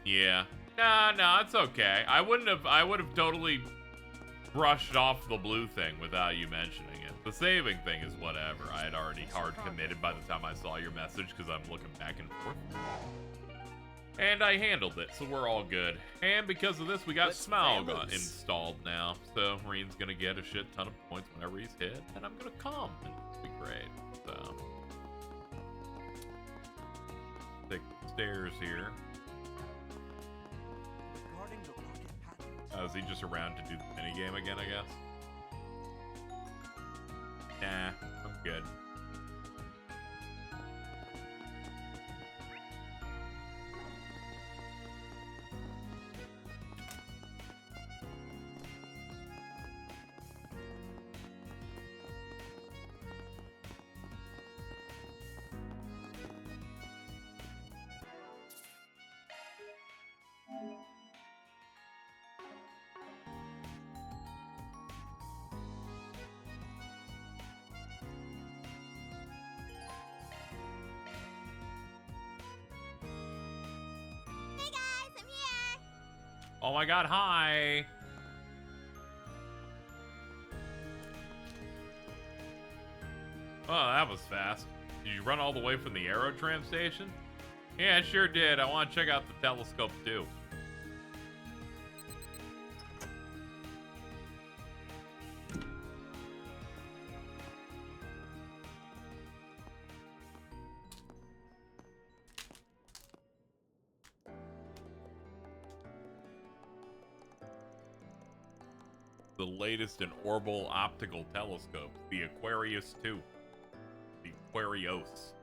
Speaker 1: Yeah. No, it's okay. I would have totally brushed off the blue thing without you mentioning it. The saving thing is whatever. I had already hard committed by the time I saw your message because I'm looking back and forth. And I handled it, so we're all good. And because of this, we got Smaug installed now. So Reen's gonna get a shit ton of points whenever he's hit, and I'm gonna come, and it'll be great. So take the stairs here. Oh, is he just around to do the minigame again, I guess? Nah, I'm good. Oh my god, hi! Oh, that was fast. Did you run all the way from the Aerotram station? Yeah, I sure did. I want to check out the telescope too. The latest in orbital optical telescopes, the Aquarius 2. The Aquarios.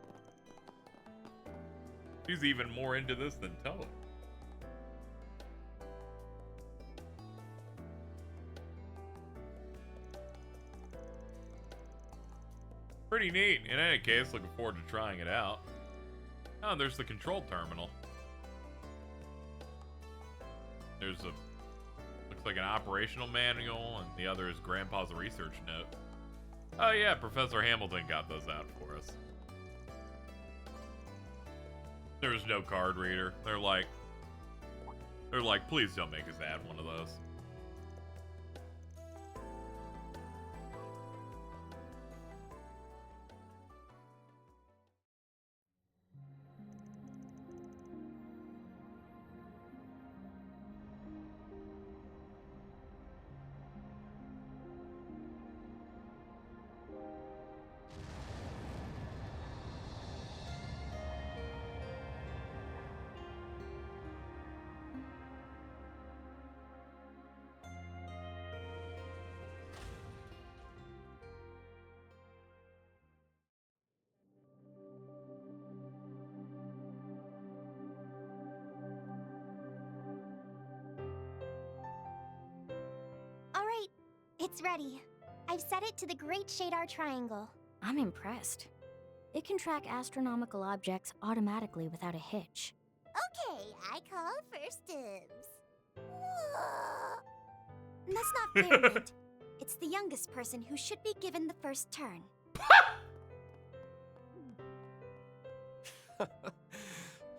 Speaker 1: She's even more into this than Toad. Pretty neat. In any case, looking forward to trying it out. Oh, there's the control terminal. There's a looks like an operational manual, and the other is Grandpa's research note. Oh yeah, Professor Hamilton got those out for us. There's no card reader. They're like, please don't make us add one of those.
Speaker 8: It's ready. I've set it to the Great Shadar Triangle.
Speaker 7: I'm impressed. It can track astronomical objects automatically without a hitch.
Speaker 8: Okay, I call first dibs. Whoa. That's not fair, Mint. It's the youngest person who should be given the first turn.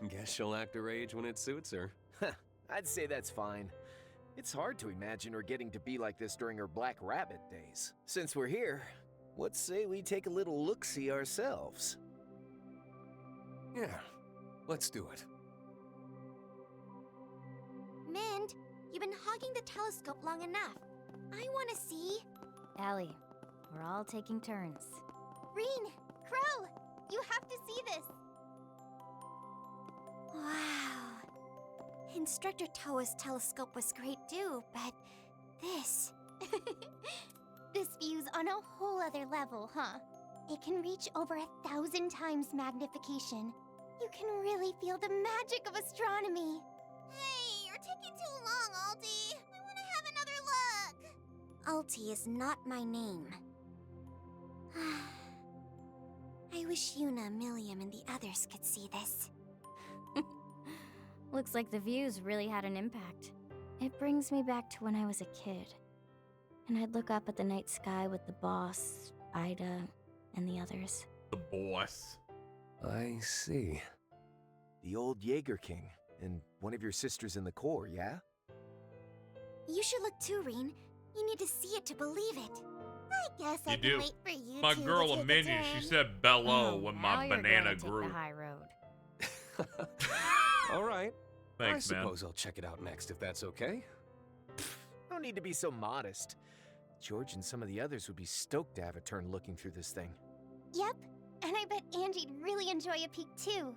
Speaker 9: Guess she'll act her age when it suits her.
Speaker 6: I'd say that's fine. It's hard to imagine her getting to be like this during her Black Rabbit days. Since we're here, let's say we take a little look-see ourselves.
Speaker 9: Yeah, let's do it.
Speaker 8: Mint, you've been hogging the telescope long enough. I want to see.
Speaker 7: Allie, we're all taking turns.
Speaker 8: Reen, Crow, you have to see this. Wow. Instructor Toa's telescope was great too, but this... this view's on a whole other level, huh? It can reach over 1,000 times magnification. You can really feel the magic of astronomy. Hey, you're taking too long, Alti. I want to have another look. Alti is not my name. I wish Yuna, Milliam, and the others could see this.
Speaker 7: Looks like the views really had an impact. It brings me back to when I was a kid. And I'd look up at the night sky with the boss, Ida, and the others.
Speaker 1: The boss.
Speaker 9: I see.
Speaker 6: The old Jaeger King, and one of your sisters in the Corps, yeah?
Speaker 8: You should look too, Reen. You need to see it to believe it. I guess I
Speaker 1: You
Speaker 8: can
Speaker 1: do.
Speaker 8: wait for you
Speaker 1: My
Speaker 8: two
Speaker 1: girl
Speaker 8: to take a
Speaker 1: Amelia, she
Speaker 8: turn.
Speaker 1: said bellow
Speaker 7: Oh,
Speaker 1: when
Speaker 7: now
Speaker 1: my
Speaker 7: you're
Speaker 1: banana
Speaker 7: going to
Speaker 1: grew.
Speaker 7: take the high road.
Speaker 9: All right.
Speaker 1: Thanks,
Speaker 9: I
Speaker 1: man.
Speaker 9: suppose I'll check it out next if that's okay.
Speaker 6: No need to be so modest. George and some of the others would be stoked to have a turn looking through this thing.
Speaker 8: Yep, and I bet Angie'd really enjoy a peek too.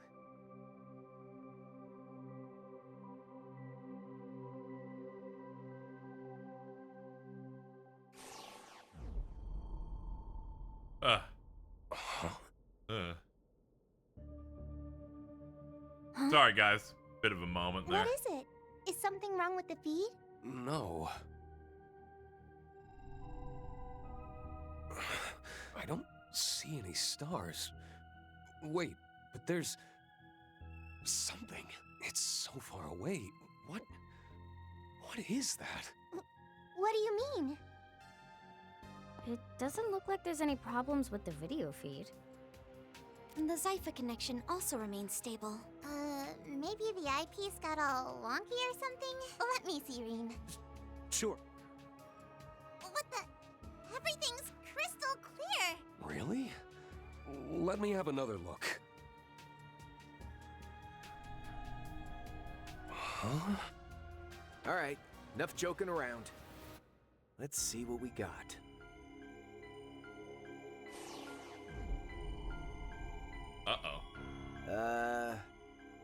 Speaker 1: Sorry, guys. Bit of a moment there.
Speaker 8: What is it? Is something wrong with the feed?
Speaker 9: No. I don't see any stars. Wait, but there's something. It's so far away. What is that?
Speaker 8: What do you mean?
Speaker 7: It doesn't look like there's any problems with the video feed.
Speaker 8: The Zypha connection also remains stable. Maybe the eyepiece got all wonky or something? Let me see, Reen.
Speaker 9: Sure.
Speaker 8: What the? Everything's crystal clear!
Speaker 9: Really? Let me have another look. Huh?
Speaker 6: All right, enough joking around. Let's see what we got.
Speaker 1: Uh-oh.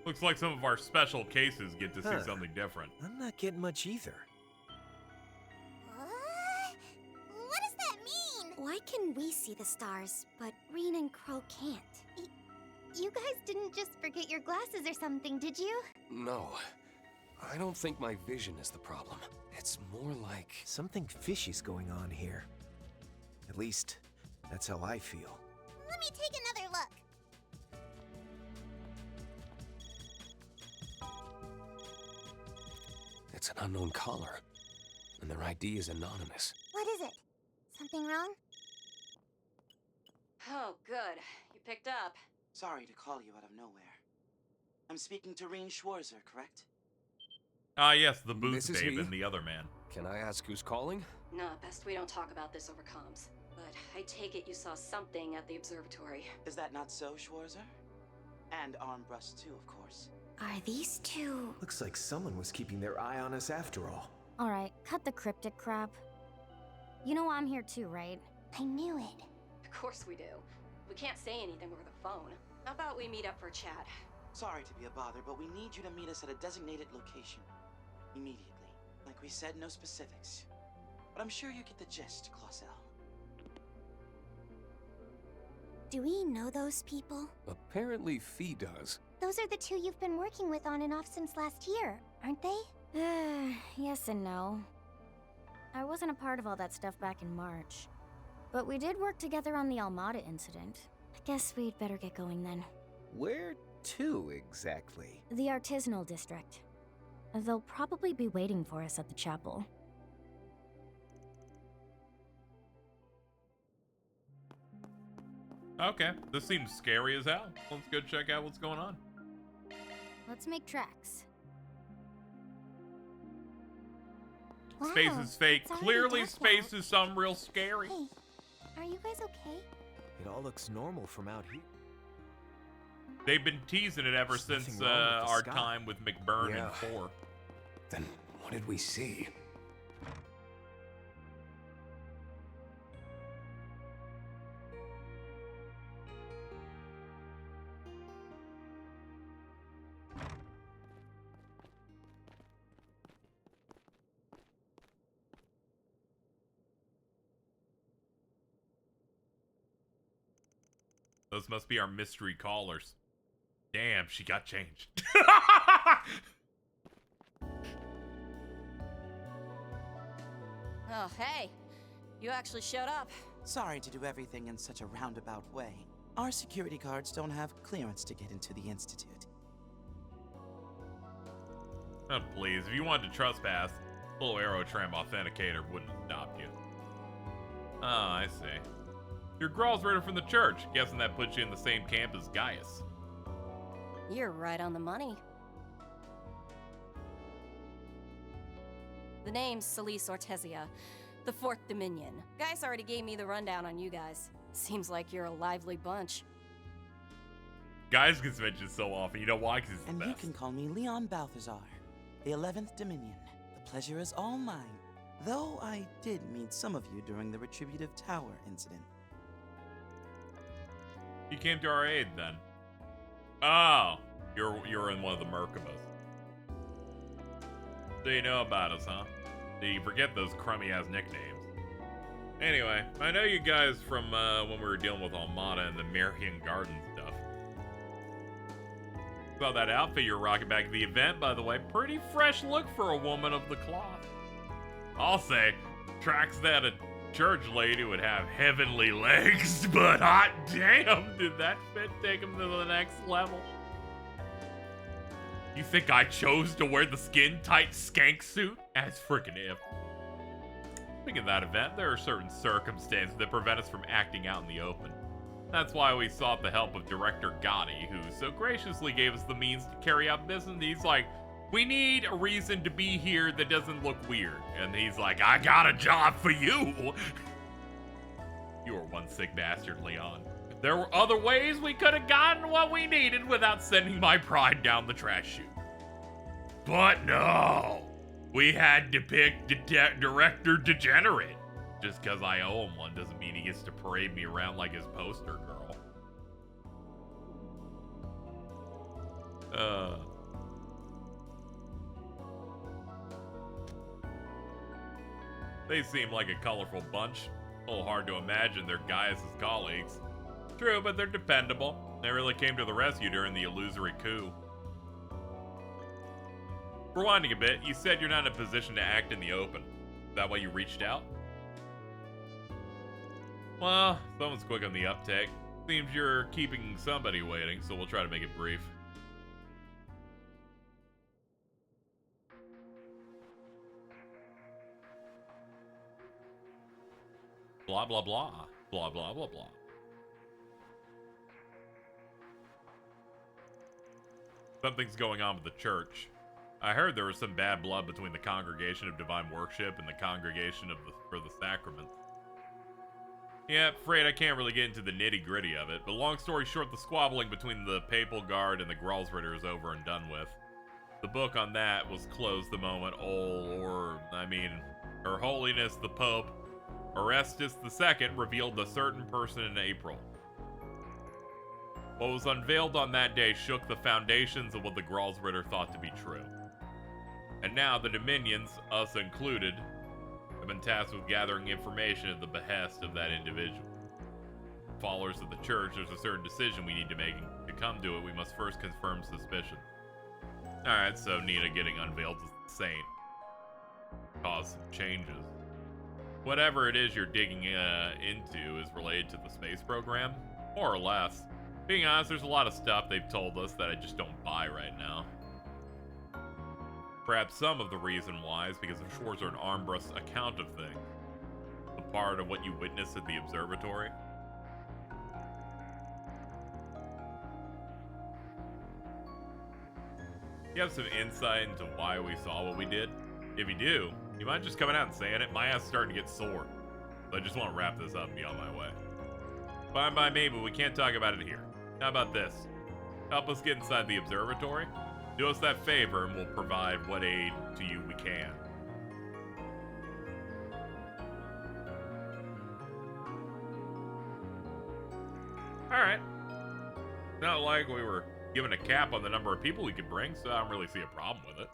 Speaker 1: Looks like some of our special cases get to see something different.
Speaker 6: I'm not getting much either.
Speaker 8: What does that mean? Why can we see the stars, but Reen and Crow can't? You guys didn't just forget your glasses or something, did you?
Speaker 9: No. I don't think my vision is the problem. It's more like...
Speaker 6: Something fishy's going on here. At least, that's how I feel.
Speaker 8: Let me take another look.
Speaker 9: It's an unknown caller, and their ID is anonymous.
Speaker 8: What is it? Something wrong?
Speaker 15: Oh, good. You picked up.
Speaker 16: Sorry to call you out of nowhere. I'm speaking to Reen Schwarzer, correct?
Speaker 1: Yes, the booth
Speaker 9: This is
Speaker 1: babe
Speaker 9: he.
Speaker 1: and the other man.
Speaker 9: Can I ask who's calling?
Speaker 15: No, best we don't talk about this over comms. But I take it you saw something at the observatory.
Speaker 16: Is that not so, Schwarzer? And Armbrust too, of course.
Speaker 8: Are these two...
Speaker 6: Looks like someone was keeping their eye on us after all.
Speaker 7: Alright, cut the cryptic crap. You know I'm here too, right?
Speaker 8: I knew it.
Speaker 15: Of course we do. We can't say anything over the phone. How about we meet up for a chat?
Speaker 16: Sorry to be a bother, but we need you to meet us at a designated location. Immediately. Like we said, no specifics. But I'm sure you get the gist, Clausel.
Speaker 8: Do we know those people?
Speaker 9: Apparently Fee does.
Speaker 8: Those are the two you've been working with on and off since last year, aren't they?
Speaker 7: Yes and no. I wasn't a part of all that stuff back in March. But we did work together on the Almada incident. I guess we'd better get going then.
Speaker 6: Where to, exactly?
Speaker 7: The artisanal district. They'll probably be waiting for us at the chapel.
Speaker 1: Okay, this seems scary as hell. Let's go check out what's going on.
Speaker 7: Let's make tracks.
Speaker 1: Space is fake.
Speaker 8: it's already
Speaker 1: Clearly,
Speaker 8: dark
Speaker 1: space
Speaker 8: out.
Speaker 1: is something real scary.
Speaker 8: Hey, are you guys okay?
Speaker 6: It all looks normal from out here.
Speaker 1: They've been teasing it ever
Speaker 6: There's
Speaker 1: since
Speaker 6: nothing wrong with the
Speaker 1: our
Speaker 6: sky.
Speaker 1: time with McBurn
Speaker 9: Yeah.
Speaker 1: and 4.
Speaker 9: Then what did we see?
Speaker 1: Those must be our mystery callers. Damn, she got changed.
Speaker 13: Oh, hey. You actually showed up.
Speaker 16: Sorry to do everything in such a roundabout way. Our security guards don't have clearance to get into the Institute.
Speaker 1: Oh, please. If you wanted to trespass, little Aerotram authenticator wouldn't have stopped you. Oh, I see. You're Gral's Ritter from the church. Guessing that puts you in the same camp as Gaius.
Speaker 13: You're right on the money. The name's Celise Ortesia, the Fourth Dominion. Guys already gave me the rundown on you guys. Seems like you're a lively bunch.
Speaker 1: Gaius gets mentioned so often. You know why? Because he's the
Speaker 16: And you
Speaker 1: best.
Speaker 16: can call me Leon Balthazar, the 11th Dominion. The pleasure is all mine. Though I did meet some of you during the Retributive Tower incident.
Speaker 1: You came to our aid then. Oh, you're in one of the Merkabas. So you know about us, huh? So you forget those crummy-ass nicknames. Anyway, I know you guys from when we were dealing with Almada and the Marian Garden stuff. Saw that outfit you're rocking back at the event, by the way. Pretty fresh look for a woman of the cloth. I'll say, tracks that a church lady would have heavenly legs, but hot damn, did that fit take him to the next level? You think I chose to wear the skin-tight skank suit? As frickin' if. Speaking of that event, there are certain circumstances that prevent us from acting out in the open. That's why we sought the help of Director Gotti, who so graciously gave us the means to carry out business. He's like, we need a reason to be here that doesn't look weird. And he's like, I got a job for you. You are one sick bastard, Leon. There were other ways we could have gotten what we needed without sending my pride down the trash chute. But no, we had to pick Director Degenerate. Just because I owe him one doesn't mean he gets to parade me around like his poster girl. They seem like a colorful bunch. A little hard to imagine they're Gaius' colleagues. True, but they're dependable. They really came to the rescue during the illusory coup. Rewinding a bit, you said you're not in a position to act in the open. Is that why you reached out? Well, someone's quick on the uptake. Seems you're keeping somebody waiting, so we'll try to make it brief. Blah, blah, blah. Blah, blah, blah, blah. Something's going on with the church. I heard there was some bad blood between the Congregation of Divine Worship and the Congregation for the Sacraments. Yeah, afraid I can't really get into the nitty-gritty of it, but long story short, the squabbling between the Papal Guard and the Gralsritter is over and done with. The book on that was closed the moment Her Holiness the Pope, Orestes II, revealed a certain person in April. What was unveiled on that day shook the foundations of what the Gralsritter thought to be true. And now the Dominions, us included, have been tasked with gathering information at the behest of that individual. Followers of the church, there's a certain decision we need to make, and to come to it, we must first confirm suspicion. Alright, so Nina getting unveiled as the saint caused some changes. Whatever it is you're digging into is related to the space program, more or less. Being honest, there's a lot of stuff they've told us that I just don't buy right now. Perhaps some of the reason why is because of Schwarzer and Armbrust's account of things. A part of what you witnessed at the observatory. You have some insight into why we saw what we did? If you do, you mind just coming out and saying it? My ass is starting to get sore. So I just want to wrap this up and be on my way. Fine by me, but we can't talk about it here. How about this? Help us get inside the observatory. Do us that favor and we'll provide what aid to you we can. Alright. Not like we were given a cap on the number of people we could bring, so I don't really see a problem with it.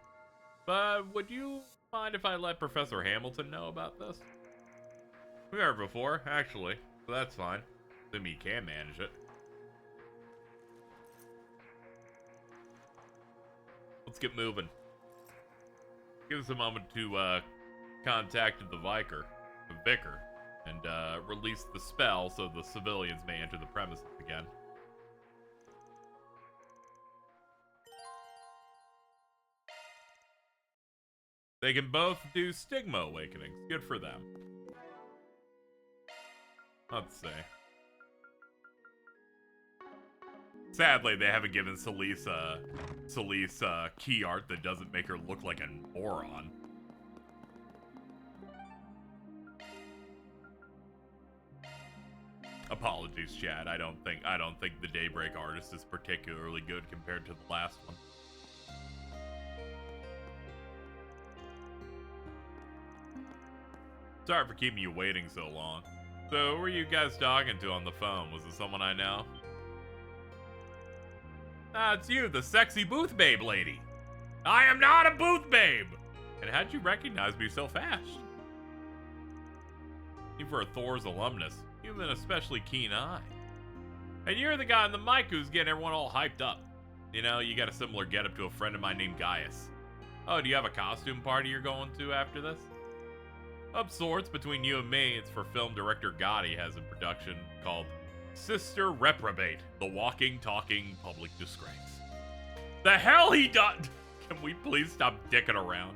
Speaker 1: But would you mind if I let Professor Hamilton know about this? We heard before, actually, so that's fine. Assuming he can manage it. Let's get moving. Give us a moment to contact the vicar, and release the spell so the civilians may enter the premises again. They can both do stigma awakenings. Good for them. Let's see. Sadly, they haven't given Celise key art that doesn't make her look like a moron. Apologies, Chad. I don't think the Daybreak artist is particularly good compared to the last one. Sorry for keeping you waiting so long. So, who were you guys talking to on the phone? Was it someone I know? Ah, it's you, the sexy booth babe lady. I am not a booth babe! And how'd you recognize me so fast? Even for a Thor's alumnus, you have an especially keen eye. And you're the guy on the mic who's getting everyone all hyped up. You know, you got a similar getup to a friend of mine named Gaius. Oh, do you have a costume party you're going to after this? Of sorts, between you and me, it's for film director Gotti has a production called Sister Reprobate, the walking, talking public disgrace. The hell he done? Can we please stop dicking around?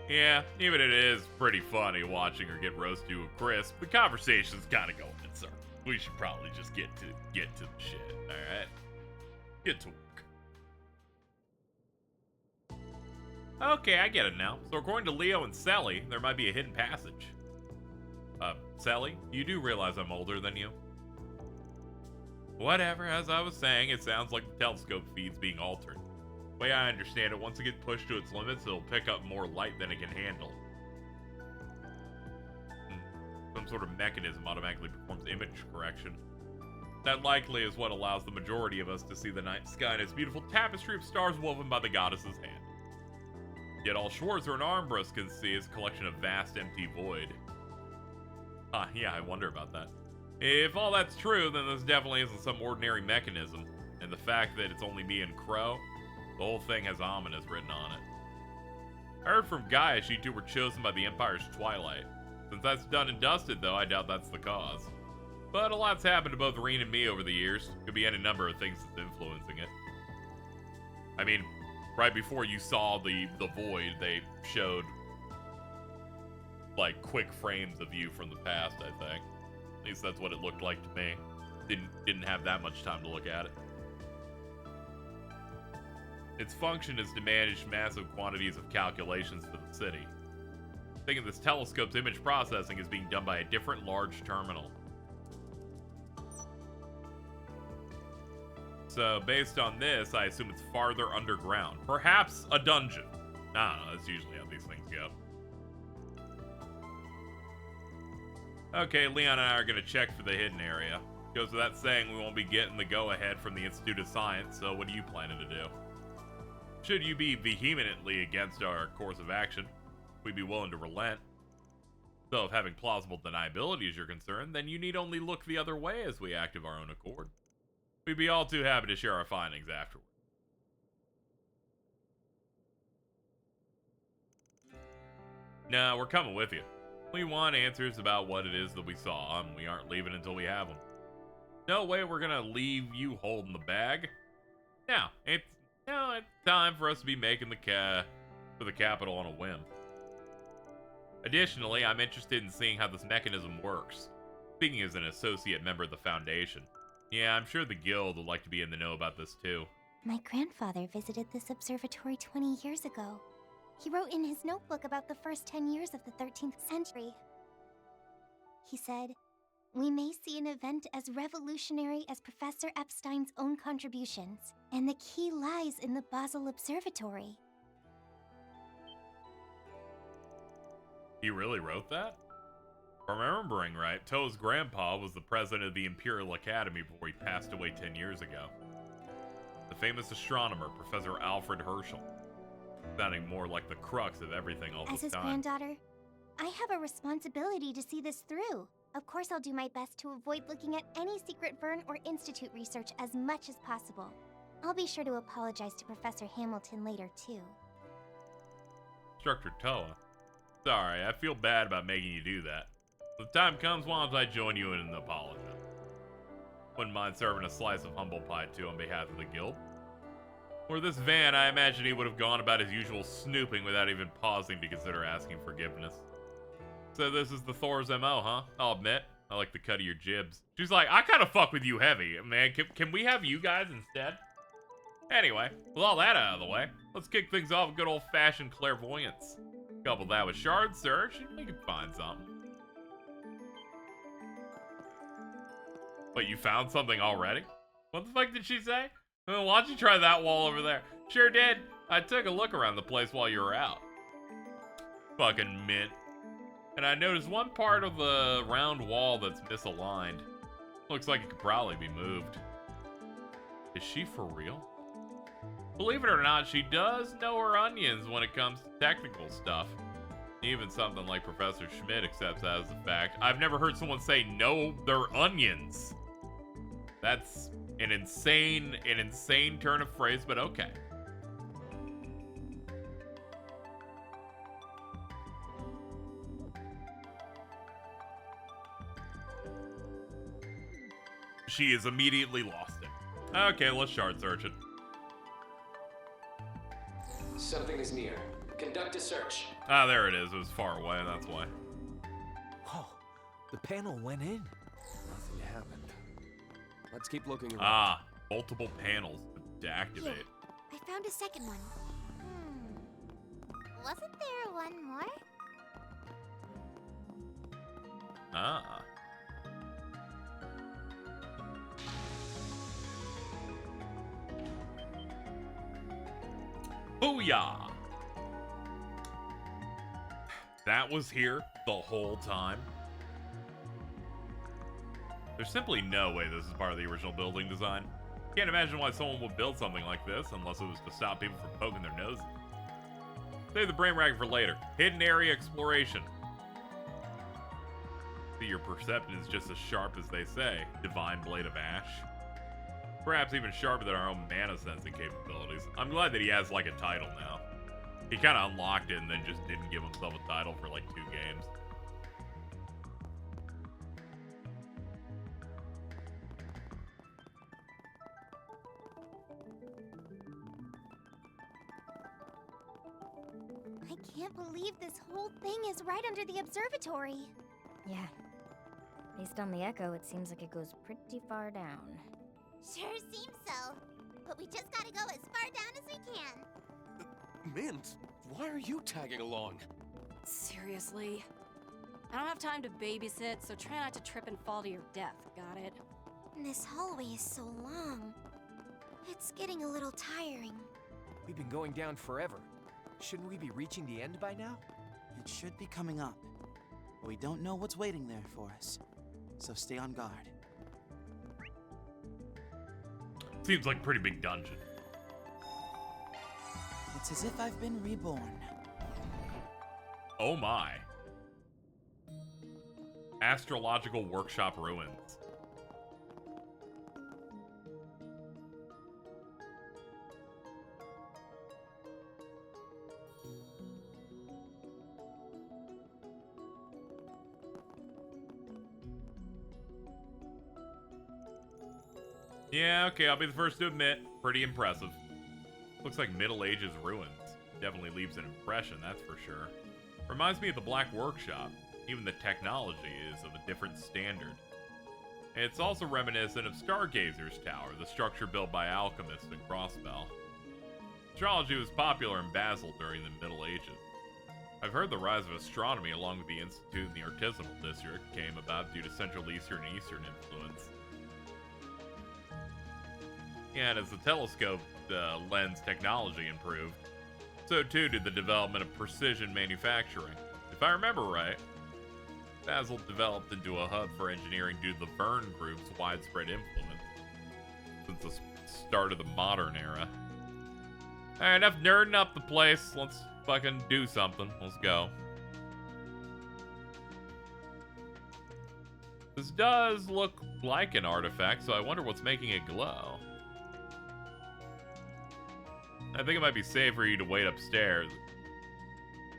Speaker 1: Yeah, even it is pretty funny watching her get roasted to a crisp, the conversation's kind of going in circles. We should probably just get to the shit, alright? Get to work. Okay, I get it now. So according to Leo and Sally, there might be a hidden passage. Sally, you do realize I'm older than you? Whatever, as I was saying, it sounds like the telescope feed's being altered. The way I understand it, once it gets pushed to its limits, it'll pick up more light than it can handle. Some sort of mechanism automatically performs image correction. That likely is what allows the majority of us to see the night sky in its beautiful tapestry of stars woven by the goddess's hand. Yet all Schwarzer and Armbrust can see is a collection of vast empty void. Yeah, I wonder about that. If all that's true, then this definitely isn't some ordinary mechanism, and the fact that it's only me and Crow, the whole thing has ominous written on it. I heard from Gaius you two were chosen by the Empire's twilight. Since that's done and dusted, though, I doubt that's the cause. But a lot's happened to both Reen and me over the years. Could be any number of things that's influencing it. I mean, right before you saw the void, they showed like quick frames of you from the past, I think. At least that's what it looked like to me. Didn't have that much time to look at it. Its function is to manage massive quantities of calculations for the city. Thinking this telescope's image processing is being done by a different large terminal. So, based on this, I assume it's farther underground. Perhaps a dungeon. I don't know, that's usually how these things go. Okay, Leon and I are going to check for the hidden area. Goes without saying we won't be getting the go-ahead from the Institute of Science, so what are you planning to do? Should you be vehemently against our course of action, we'd be willing to relent. So if having plausible deniability is your concern, then you need only look the other way as we act of our own accord. We'd be all too happy to share our findings afterward. No, we're coming with you. We want answers about what it is that we saw, and we aren't leaving until we have them. No way we're gonna leave you holding the bag. Now, it's time for us to be making for the capital on a whim. Additionally, I'm interested in seeing how this mechanism works. Speaking as an associate member of the Foundation, Yeah, I'm sure the guild would like to be in the know about this too.
Speaker 8: My grandfather visited this observatory 20 years ago. He wrote in his notebook about the first 10 years of the 13th century. He said, "We may see an event as revolutionary as Professor Epstein's own contributions, and the key lies in the Basel Observatory."
Speaker 1: He really wrote that? If I'm remembering right, Toa's grandpa was the president of the Imperial Academy before he passed away 10 years ago. The famous astronomer, Professor Alfred Herschel. Sounding more like the crux of everything all
Speaker 8: As
Speaker 1: this
Speaker 8: his
Speaker 1: time.
Speaker 8: granddaughter, I have a responsibility to see this through. Of course, I'll do my best to avoid looking at any secret Vern or Institute research as much as possible. I'll be sure to apologize to Professor Hamilton later, too.
Speaker 1: Instructor Toa. Sorry, I feel bad about making you do that. When the time comes, why don't I join you in an apology? Wouldn't mind serving a slice of humble pie too on behalf of the guild. Or this van, I imagine he would have gone about his usual snooping without even pausing to consider asking forgiveness. So this is the Thor's MO, huh? I'll admit, I like the cut of your jibs. She's like, I kind of fuck with you heavy, man. Can we have you guys instead? Anyway, with all that out of the way, let's kick things off with good old-fashioned clairvoyance. Couple that with shard search, and we can find something. Wait, you found something already? What the fuck did she say? Well, why don't you try that wall over there? Sure did. I took a look around the place while you were out. Fucking mint. And I noticed one part of the round wall that's misaligned. Looks like it could probably be moved. Is she for real? Believe it or not, she does know her onions when it comes to technical stuff. Even something like Professor Schmidt accepts that as a fact. I've never heard someone say no, they're onions. That's an insane turn of phrase, but okay. She has immediately lost it. Okay, let's shard search it.
Speaker 12: Something is near. Conduct a search.
Speaker 1: Ah, there it is. It was far away, that's why.
Speaker 9: Oh, the panel went in. Nothing happened. Let's keep looking around.
Speaker 1: Ah, multiple panels to activate.
Speaker 8: Here, I found a second one.
Speaker 17: Wasn't there one more?
Speaker 1: Ah. Booyah! That was here the whole time. There's simply no way this is part of the original building design. Can't imagine why someone would build something like this unless it was to stop people from poking their noses. Save the brain rag for later. Hidden area exploration. See, your perception is just as sharp as they say. Divine Blade of Ash. Perhaps even sharper than our own mana sensing capabilities. I'm glad that he has like a title now. He kind of unlocked it and then just didn't give himself a title for like 2 games.
Speaker 8: I can't believe this whole thing is right under the observatory.
Speaker 7: Yeah. Based on the echo, it seems like it goes pretty far down.
Speaker 17: Sure seems so. But we just gotta go as far down as we can.
Speaker 9: Mint, why are you tagging along?
Speaker 13: Seriously? I don't have time to babysit, so try not to trip and fall to your death, got it?
Speaker 8: This hallway is so long. It's getting a little tiring.
Speaker 11: We've been going down forever. Shouldn't we be reaching the end by now?
Speaker 16: It should be coming up. But we don't know what's waiting there for us. So stay on guard.
Speaker 1: Seems like a pretty big dungeon.
Speaker 16: It's as if I've been reborn.
Speaker 1: Oh my. Astrological Workshop Ruins. Yeah, okay, I'll be the first to admit, pretty impressive. Looks like Middle Ages ruins. Definitely leaves an impression, that's for sure. Reminds me of the Black Workshop. Even the technology is of a different standard. It's also reminiscent of Stargazer's Tower, the structure built by alchemists in Crossbell. Astrology was popular in Basel during the Middle Ages. I've heard the rise of astronomy along with the Institute and the Artisanal District came about due to Central Eastern and Eastern influence. And as the telescope lens technology improved, so too did the development of precision manufacturing. If I remember right, Basel developed into a hub for engineering due to the Verne Group's widespread influence since the start of the modern era. Alright, enough nerding up the place. Let's fucking do something. Let's go. This does look like an artifact, so I wonder what's making it glow. I think it might be safe for you to wait upstairs.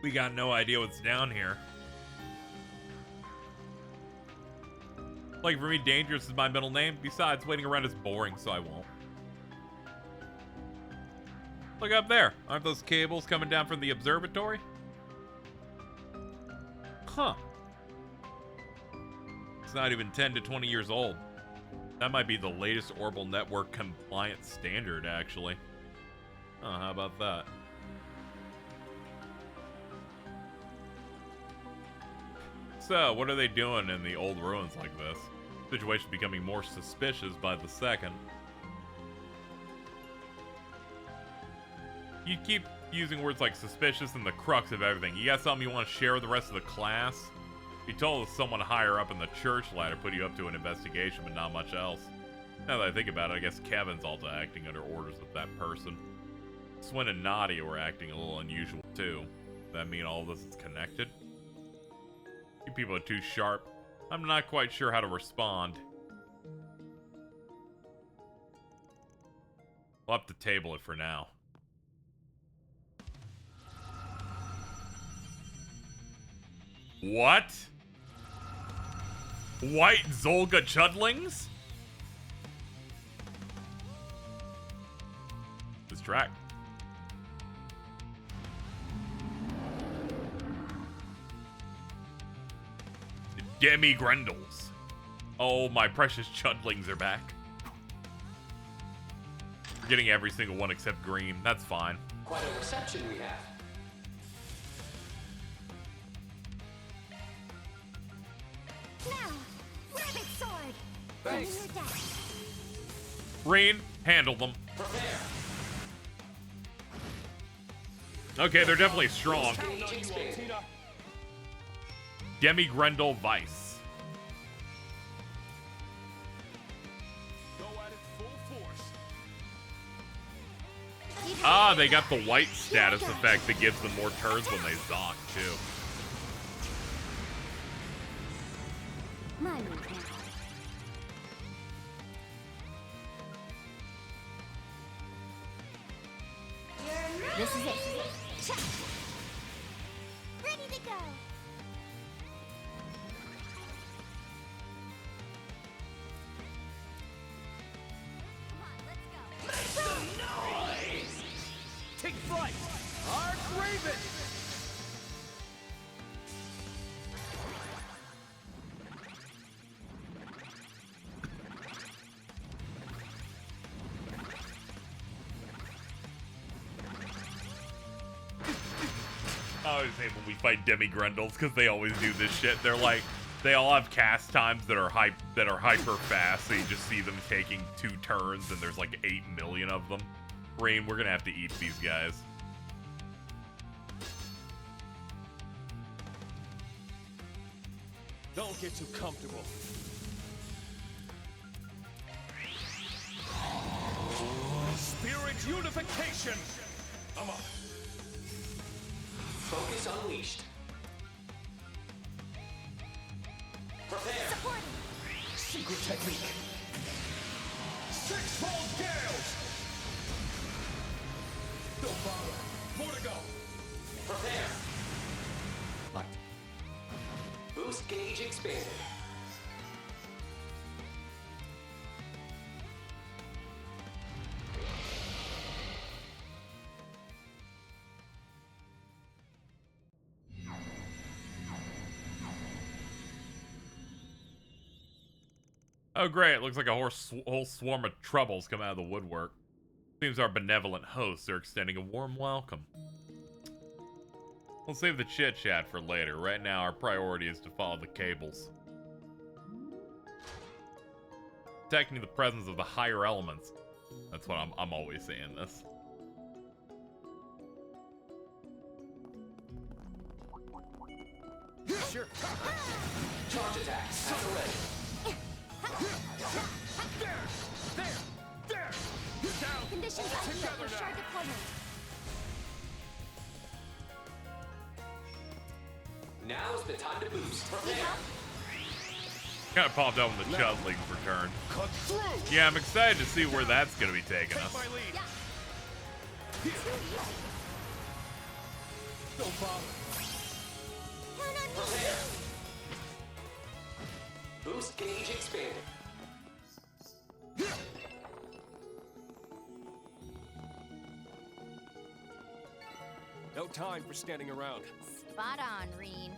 Speaker 1: We got no idea what's down here. Like, for me, dangerous is my middle name. Besides, waiting around is boring, so I won't. Look up there. Aren't those cables coming down from the observatory? Huh. It's not even 10 to 20 years old. That might be the latest Orbital Network compliant standard, actually. Oh, how about that? So, what are they doing in the old ruins like this? Situation becoming more suspicious by the second. You keep using words like suspicious and the crux of everything. You got something you want to share with the rest of the class? You told someone higher up in the church ladder put you up to an investigation, but not much else. Now that I think about it, I guess Kevin's also acting under orders of that person. Swin and Nadia were acting a little unusual too. Does that mean all this is connected? You people are too sharp. I'm not quite sure how to respond. We'll have to table it for now. What? White Zolga Chudlings? Distract. Demi Grendels. Oh, my precious Chudlings are back. We're getting every single one except green. That's fine.
Speaker 12: Quite a reception we have.
Speaker 17: Now, rabbit sword.
Speaker 12: Thanks.
Speaker 17: Under your desk.
Speaker 1: Green, handle them.
Speaker 12: Prepare.
Speaker 1: Okay, they're definitely strong.
Speaker 12: Stage expanded.
Speaker 1: Demi Grendel Vice.
Speaker 4: Go at it full force.
Speaker 1: Ah, they got the white status effect that gives them more turns when they zock, too.
Speaker 17: My move now. This is it. Check. Ready to go. Come on, let's go.
Speaker 12: Noise!
Speaker 4: Take flight! Arc Raven!
Speaker 1: I always hate when we fight Demi Grendels because they always do this shit. They're like, they all have cast times that are hyper fast, so you just see them taking 2 turns, and there's like 8 million of them. Rain, we're gonna have to eat these guys.
Speaker 4: Don't get too comfortable. Spirit unification! Come on.
Speaker 12: Focus unleashed. Prepare.
Speaker 17: Supporting.
Speaker 4: Secret technique. Six-fold gales! No bother. More to go.
Speaker 12: Prepare. Boost gauge expanded.
Speaker 1: Oh, great. Looks like a whole swarm of troubles come out of the woodwork. Seems our benevolent hosts are extending a warm welcome. We'll save the chit-chat for later. Right now, our priority is to follow the cables. Detecting the presence of the higher elements. That's what I'm always saying this.
Speaker 9: Sure.
Speaker 12: Charge attacks. At the ready.
Speaker 9: There! Down!
Speaker 8: Conditions
Speaker 9: All
Speaker 8: ideal
Speaker 9: together
Speaker 8: for shard
Speaker 9: now!
Speaker 8: deployment.
Speaker 12: Now's the time to boost. Prepare.
Speaker 1: Kind of popped out when the Chudlings returned.
Speaker 9: Cut through!
Speaker 1: Yeah, I'm excited to see where that's going to be taking us.
Speaker 9: My lead.
Speaker 8: Yeah.
Speaker 9: Don't bother.
Speaker 8: Count on me.
Speaker 12: Prepare. Boost gauge expanded.
Speaker 9: No time for standing around.
Speaker 8: Spot on, Reen.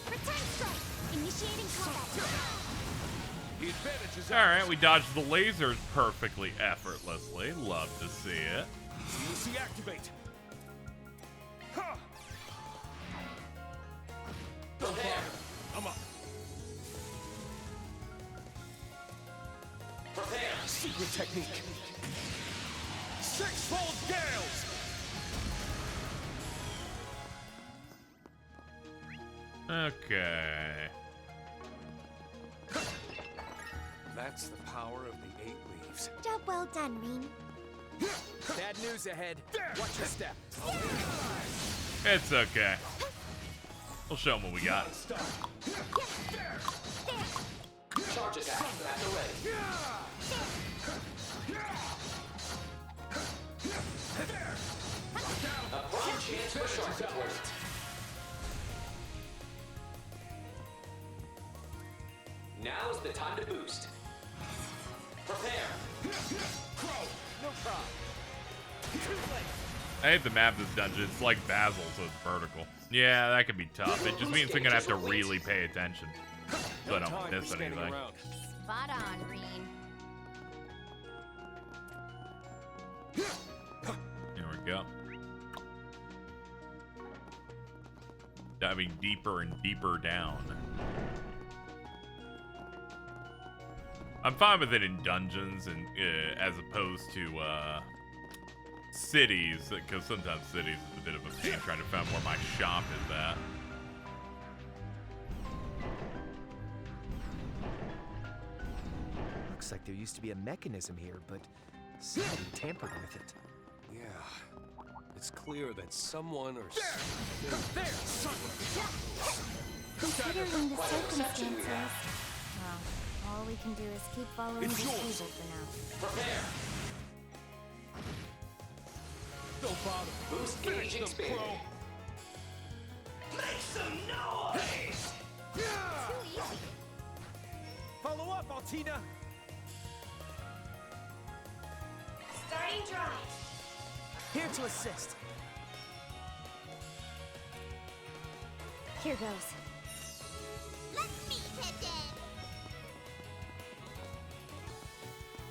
Speaker 8: Return strike. Initiating combat.
Speaker 9: The advantage is
Speaker 1: Alright, we dodged the lasers perfectly effortlessly. Love to see it.
Speaker 9: CUC activate. Ha!
Speaker 12: Prepare.
Speaker 9: I'm up.
Speaker 12: Prepare.
Speaker 9: Secret technique. Six-fold gales.
Speaker 1: Okay.
Speaker 9: That's the power of the 8 leaves.
Speaker 8: Job well done, Reen.
Speaker 11: Bad news ahead. Watch your step.
Speaker 1: It's okay. We'll show them what we got.
Speaker 12: Charge attack. At the ready. A prime chance for shark deployment. Now's the time to boost. Prepare.
Speaker 11: Crow, no problem.
Speaker 1: I hate the map of this dungeon. It's like Basel, so it's vertical. Yeah, that could be tough. It just means I'm gonna have to really pay attention so I don't miss anything.
Speaker 8: Spot on, Reen.
Speaker 1: Here we go. Diving deeper and deeper down. I'm fine with it in dungeons and as opposed to cities, because sometimes cities is a bit of a pain trying to find where my shop is at.
Speaker 11: Looks like there used to be a mechanism here, but somebody tampered with it.
Speaker 9: Yeah. It's clear that someone or
Speaker 7: Considering the circumstances, well, all we can do is keep following the table for now.
Speaker 12: Prepare.
Speaker 9: Don't bother.
Speaker 12: Boost gauge expanded.
Speaker 14: Make some noise!
Speaker 8: Too easy.
Speaker 11: Follow up, Altina!
Speaker 8: Starting drive.
Speaker 11: Here to assist.
Speaker 7: Here goes.
Speaker 17: Let's meet Pippin.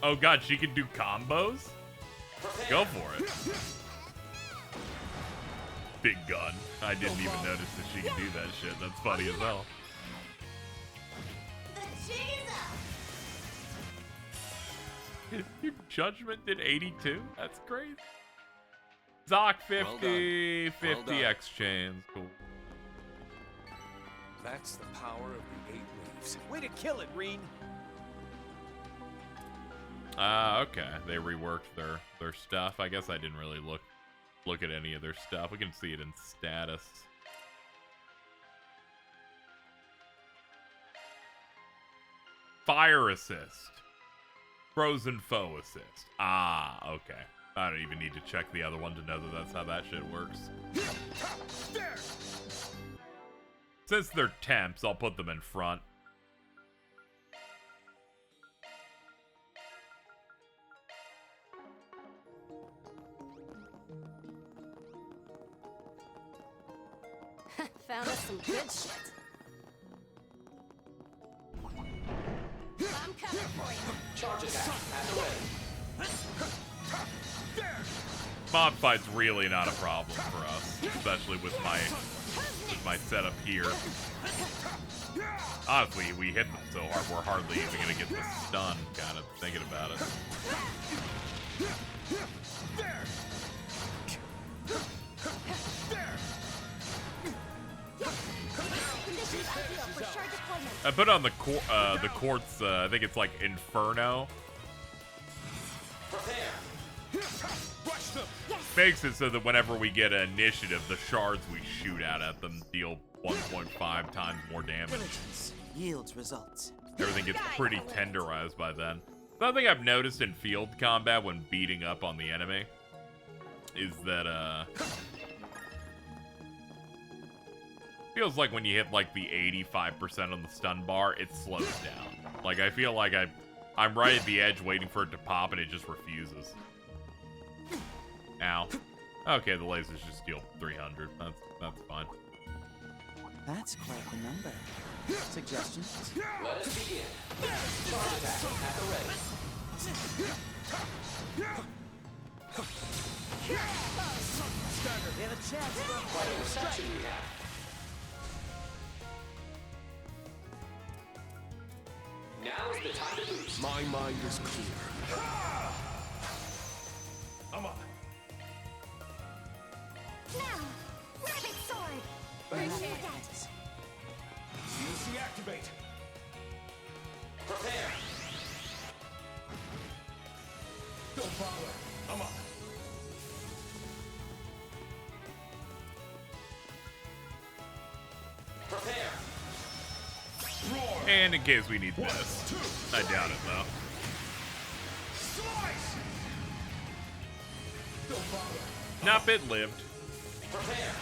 Speaker 1: Oh god, she can do combos? Go for it. Big gun. I didn't even notice that she can do that shit. That's funny as hell.
Speaker 17: The jig is up.
Speaker 1: Your judgment did 82? That's crazy. Zoc 50, 50 X chains. Cool.
Speaker 9: That's the power of the 8 leaves.
Speaker 11: Way to kill it, Reen!
Speaker 1: Okay. They reworked their stuff. I guess I didn't really look at any of their stuff. We can see it in status. Fire assist. Frozen foe assist. Ah, okay. I don't even need to check the other one to know that that's how that shit works. since they're temps, I'll put them in front.
Speaker 13: Found us some good shit. I'm coming for you.
Speaker 12: Charge attack at the ready.
Speaker 1: Mob fight's really not a problem for us, especially with my setup here. Honestly, we hit them so hard, we're hardly even gonna get the stun, kind of thinking about it. I put on the quartz, I think it's like Inferno. Makes it so that whenever we get an initiative, the shards we shoot out at them deal 1.5 times more damage.
Speaker 16: Diligence yields results.
Speaker 1: Everything gets pretty tenderized by then. Something I've noticed in field combat when beating up on the enemy is that, feels like when you hit like the 85% on the stun bar, it slows down. Like I feel like I'm right at the edge waiting for it to pop and it just refuses. Ow. Okay, the lasers just deal 300. That's fine.
Speaker 16: That's quite the number. Suggestions?
Speaker 12: Let us begin. Charge attack at the ready.
Speaker 16: We have a chance.
Speaker 12: Quite a reception we have. Now's the time to boost.
Speaker 9: My mind is clear. I'm up.
Speaker 17: Now, rabbit sword.
Speaker 12: CC
Speaker 9: activate.
Speaker 12: Prepare.
Speaker 9: Don't bother. I'm up.
Speaker 12: Prepare.
Speaker 1: And in case we need this. I doubt it though.
Speaker 9: Slice. Don't bother.
Speaker 1: Not bit lived.
Speaker 12: Prepare.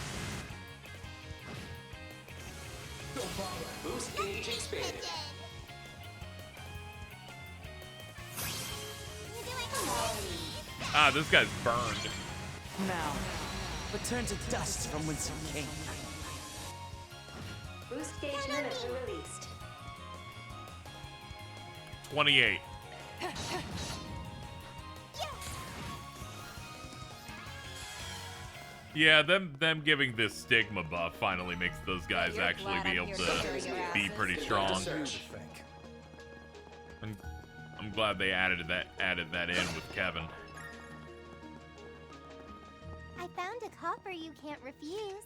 Speaker 9: Don't bother.
Speaker 12: Boost gauge expanded.
Speaker 1: Ah, this guy's burned.
Speaker 16: Now, return to dust from whence you came.
Speaker 18: Boost gauge limiter released.
Speaker 1: 28. Yeah, them giving this stigma buff finally makes those guys actually be able to be pretty strong. I'm glad they added that in with Kevin.
Speaker 17: I found a copper you can't refuse.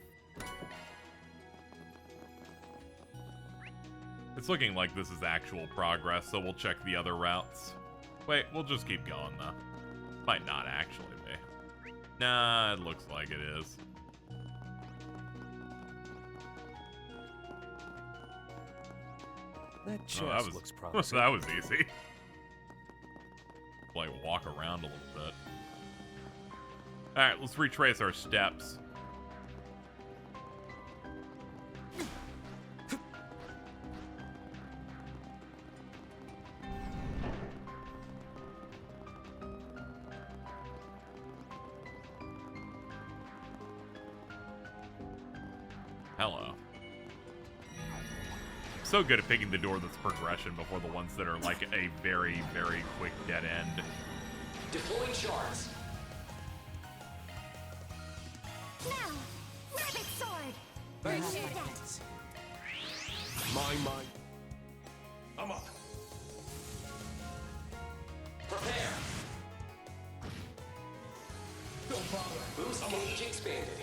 Speaker 1: It's looking like this is actual progress, so we'll check the other routes. Wait, we'll just keep going though. Might not actually be. Nah, it looks like it is.
Speaker 5: That chest
Speaker 1: that
Speaker 5: looks promising.
Speaker 1: That was easy. Like walk around a little bit. All right, let's retrace our steps. Hello. So good at picking the door that's progression before the ones that are like a very, very quick dead end.
Speaker 12: Deploying shards.
Speaker 17: Now, rabbit sword.
Speaker 9: My mind. I'm up.
Speaker 12: Prepare.
Speaker 9: Don't bother.
Speaker 12: Boost gauge expanded.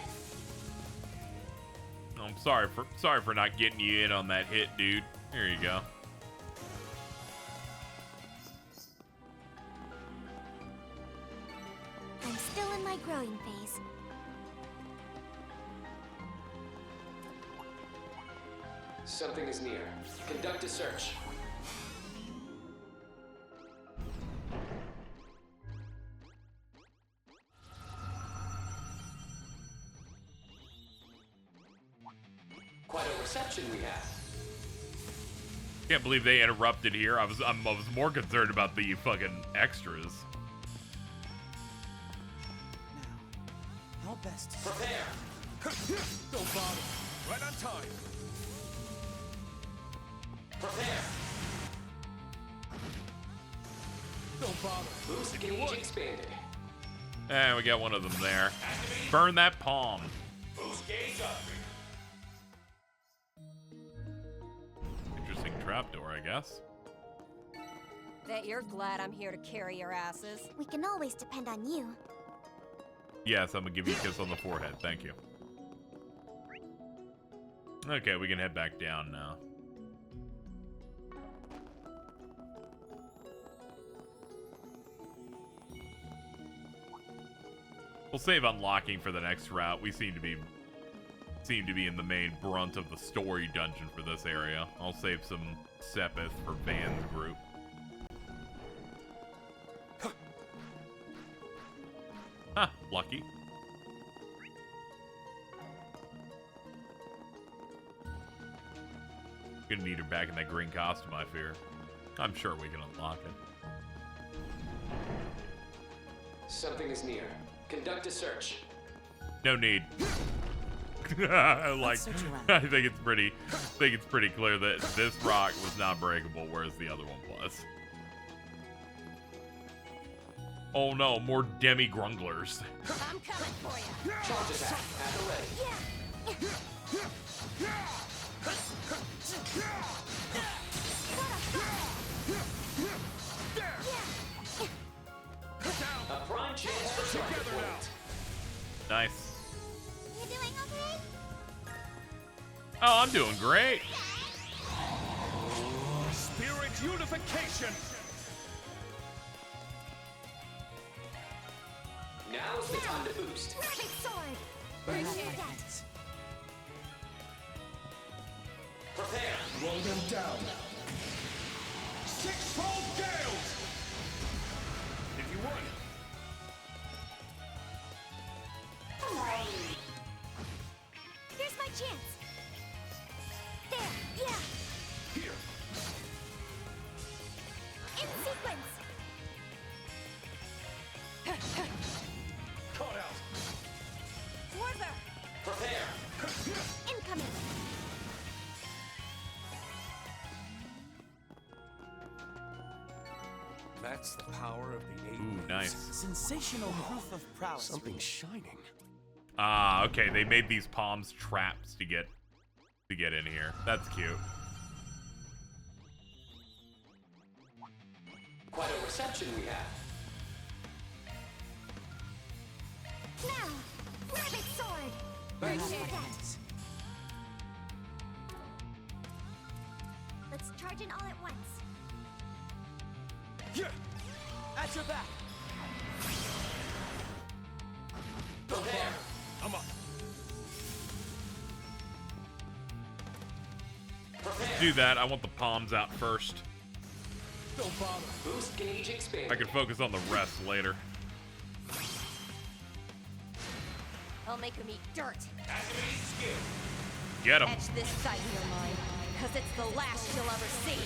Speaker 1: I'm sorry for not getting you in on that hit, dude. Here you go.
Speaker 17: I'm still in my growing phase.
Speaker 12: Something is near. Conduct a search. Quite a reception we have.
Speaker 1: Can't believe they interrupted here. I was more concerned about the fucking extras.
Speaker 14: How best to
Speaker 12: prepare?
Speaker 4: Don't bother. Right on time.
Speaker 12: Prepare.
Speaker 4: Don't bother.
Speaker 12: Boost gauge expanded.
Speaker 1: And we got one of them there. Burn that palm.
Speaker 12: Boost gauge upgrade.
Speaker 1: Interesting trapdoor, I guess.
Speaker 13: Bet you're glad I'm here to carry your asses.
Speaker 17: We can always depend on you.
Speaker 1: Yes, I'm gonna give you a kiss on the forehead. Thank you. Okay, we can head back down now. We'll save unlocking for the next route. We seem to be in the main brunt of the story dungeon for this area. I'll save some Sepith for Van's group. Huh, lucky. Gonna need her back in that green costume, I fear. I'm sure we can unlock it.
Speaker 12: Something is near. Conduct a search.
Speaker 1: No need. I think it's pretty clear that this rock was not breakable, whereas the other one was. Oh no, more demi-grunglers.
Speaker 13: I'm coming for you.
Speaker 12: Charge attack at the ready. A prime chance for target point.
Speaker 1: Nice.
Speaker 17: You doing okay?
Speaker 1: Oh, I'm doing great.
Speaker 4: Spirit unification.
Speaker 12: Now's the time to boost.
Speaker 17: Perfect sword.
Speaker 13: Appreciate that.
Speaker 12: Prepare.
Speaker 4: Roll them down. Sixfold gales. If you want.
Speaker 17: Here's my chance. There, yeah.
Speaker 4: Here.
Speaker 17: In sequence.
Speaker 4: Caught out.
Speaker 13: Swerver.
Speaker 12: Prepare.
Speaker 17: Incoming.
Speaker 9: That's the power of the
Speaker 1: Ooh,
Speaker 9: aliens.
Speaker 1: nice.
Speaker 14: Sensational proof of prowess.
Speaker 9: Something shining.
Speaker 1: Ah, okay. They made these palms traps to get in here. That's cute.
Speaker 12: Quite a reception we have.
Speaker 17: Now, perfect sword.
Speaker 13: Appreciate that.
Speaker 17: Let's charge in all at once.
Speaker 4: Yeah.
Speaker 14: At your back.
Speaker 12: Prepare.
Speaker 4: I'm up.
Speaker 12: Prepare.
Speaker 1: Do that. I want the palms out first.
Speaker 4: Don't bother.
Speaker 12: Boost gauge expanded.
Speaker 1: I can focus on the rest later.
Speaker 13: I'll make him eat dirt.
Speaker 12: Activate skill.
Speaker 1: Get him.
Speaker 13: Etch this sight in your mind, because it's the last you'll ever see.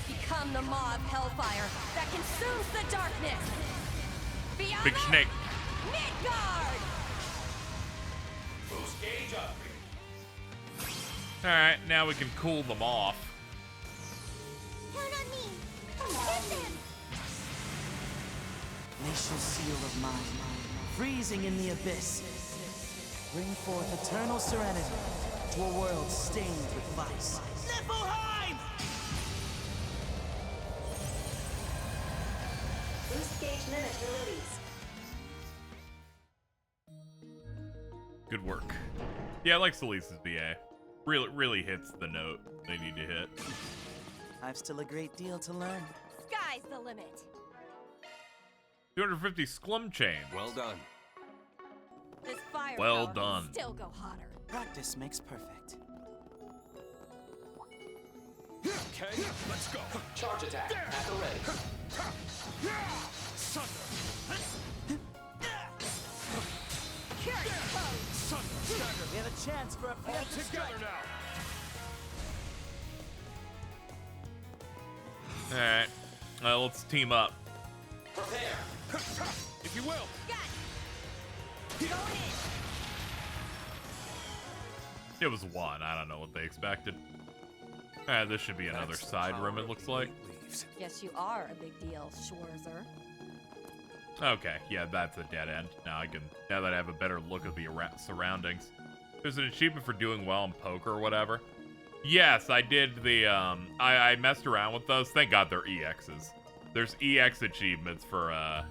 Speaker 13: Become the maw of hellfire that consumes the darkness. Beyond
Speaker 1: Big snake.
Speaker 13: Midgard!
Speaker 12: Boost gauge upgrade.
Speaker 1: Alright, now we can cool them off.
Speaker 17: Count on me. Hit them.
Speaker 14: Glacial seal of mine, freezing in the abyss. Bring forth eternal serenity to a world stained with vice. Niflheim!
Speaker 18: Boost gauge limit released.
Speaker 1: Good work. Yeah, I like Celise's BA. Really hits the note they need to hit.
Speaker 14: I've still a great deal to learn.
Speaker 13: Sky's the limit.
Speaker 1: 250 Sclum Chain.
Speaker 9: Well done.
Speaker 13: This fire
Speaker 1: Well
Speaker 13: power
Speaker 1: done.
Speaker 13: can still go hotter.
Speaker 14: Practice makes perfect.
Speaker 4: Okay, let's go.
Speaker 12: Charge attack at the ready.
Speaker 4: Sunder.
Speaker 14: We have a chance for a
Speaker 4: All
Speaker 14: preemptive
Speaker 4: together
Speaker 14: strike.
Speaker 4: now.
Speaker 1: Alright. Let's team up.
Speaker 12: Prepare.
Speaker 4: If you will.
Speaker 13: Go ahead.
Speaker 1: It was one. I don't know what they expected. Alright, this should be another side room, it looks like.
Speaker 15: Guess you are a big deal, Schwarzer.
Speaker 1: Okay, yeah, that's a dead end. Now that I have a better look at the surroundings. There's an achievement for doing well in poker or whatever. Yes, I did the, I messed around with those. Thank God they're EXs. There's EX achievements for,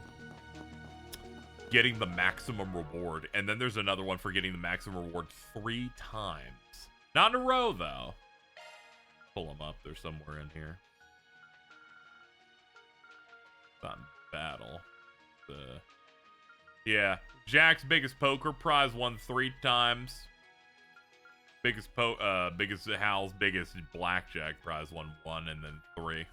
Speaker 1: getting the maximum reward. And then there's another one for getting the maximum reward 3 times. Not in a row, though. Pull them up. They're somewhere in here. It's not battle. Yeah. Jack's biggest poker prize won 3 times. Biggest Hal's biggest blackjack prize won 1 and then 3.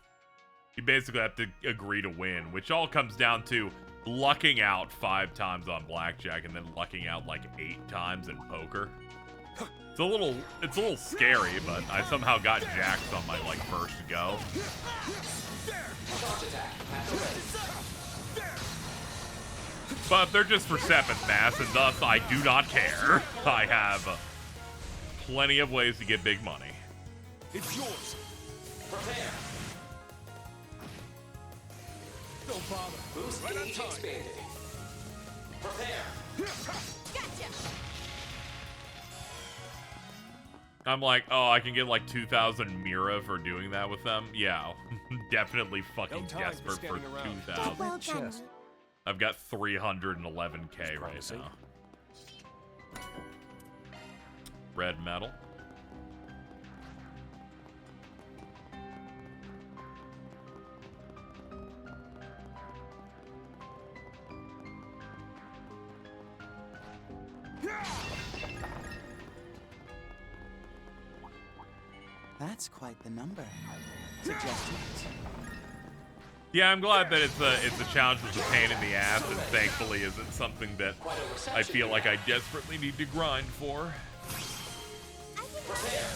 Speaker 1: You basically have to agree to win, which all comes down to lucking out 5 times on blackjack and then lucking out like 8 times in poker. It's a little scary, but I somehow got jacks on my like first go. But they're just for 7th mass, and thus I do not care. I have plenty of ways to get big money.
Speaker 4: It's yours.
Speaker 12: Prepare.
Speaker 4: Don't bother.
Speaker 12: Boost
Speaker 4: Right on
Speaker 12: gauge
Speaker 4: time.
Speaker 12: expanded. Prepare.
Speaker 13: Gotcha.
Speaker 1: I'm like, oh, I can get like 2,000 Mira for doing that with them? Yeah, definitely fucking desperate for 2,000.
Speaker 17: Well done.
Speaker 1: I've got 311k right now. Red metal.
Speaker 16: That's quite the number. Suggestions?
Speaker 1: Yeah, I'm glad that it's a challenge that's a pain in the ass, and thankfully isn't something that I feel like I desperately need to grind for.
Speaker 12: Prepare.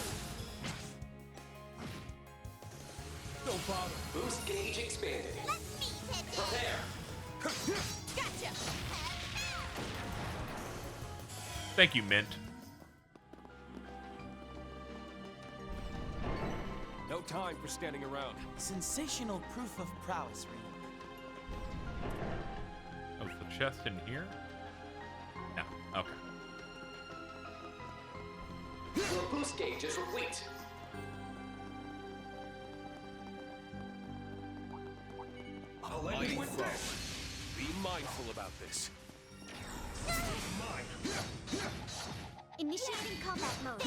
Speaker 4: Don't bother.
Speaker 12: Boost gauge expanded. Prepare.
Speaker 13: Gotcha.
Speaker 1: Thank you, Mint.
Speaker 4: No time for standing around.
Speaker 16: Sensational proof of prowess, Reed.
Speaker 1: Oh, is the chest in here? No. Okay.
Speaker 12: Your boost gauge is replete.
Speaker 4: I'll let you with this. Be mindful about this.
Speaker 17: Initiating combat mode.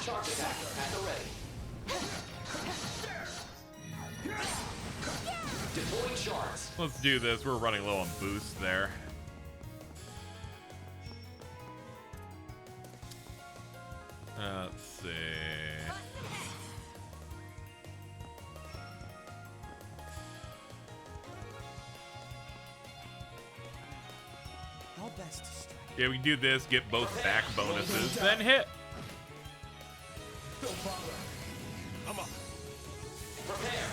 Speaker 12: Charge attack at the ready. Deploying shards.
Speaker 1: Let's do this. We're running low on boost there. Let's see.
Speaker 16: How best to strike?
Speaker 1: Yeah, we can do this, get both back bonuses, then hit.
Speaker 4: Don't bother. I'm up.
Speaker 12: Prepare.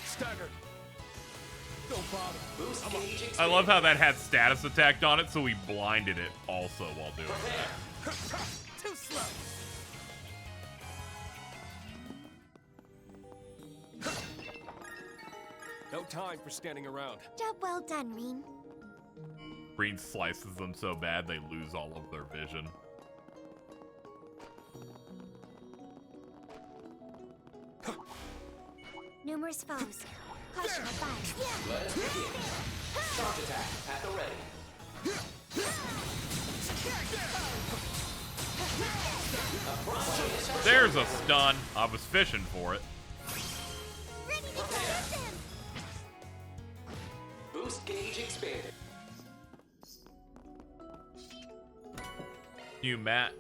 Speaker 4: Staggered. Don't bother.
Speaker 12: Boost
Speaker 4: I'm up.
Speaker 12: gauge
Speaker 1: I
Speaker 12: expanded.
Speaker 1: love how that had status attacked on it, so we blinded it also while doing that.
Speaker 16: Too slow.
Speaker 4: No time for standing around.
Speaker 17: Job well done, Reen.
Speaker 1: Green slices them so bad they lose all of their vision.
Speaker 17: Numerous foes. Caution advised.
Speaker 12: Let us begin. Charge attack at the ready.
Speaker 1: There's a stun. I was fishing for it.
Speaker 17: Ready to go listen.
Speaker 12: Boost gauge expanded.
Speaker 1: You, Matt.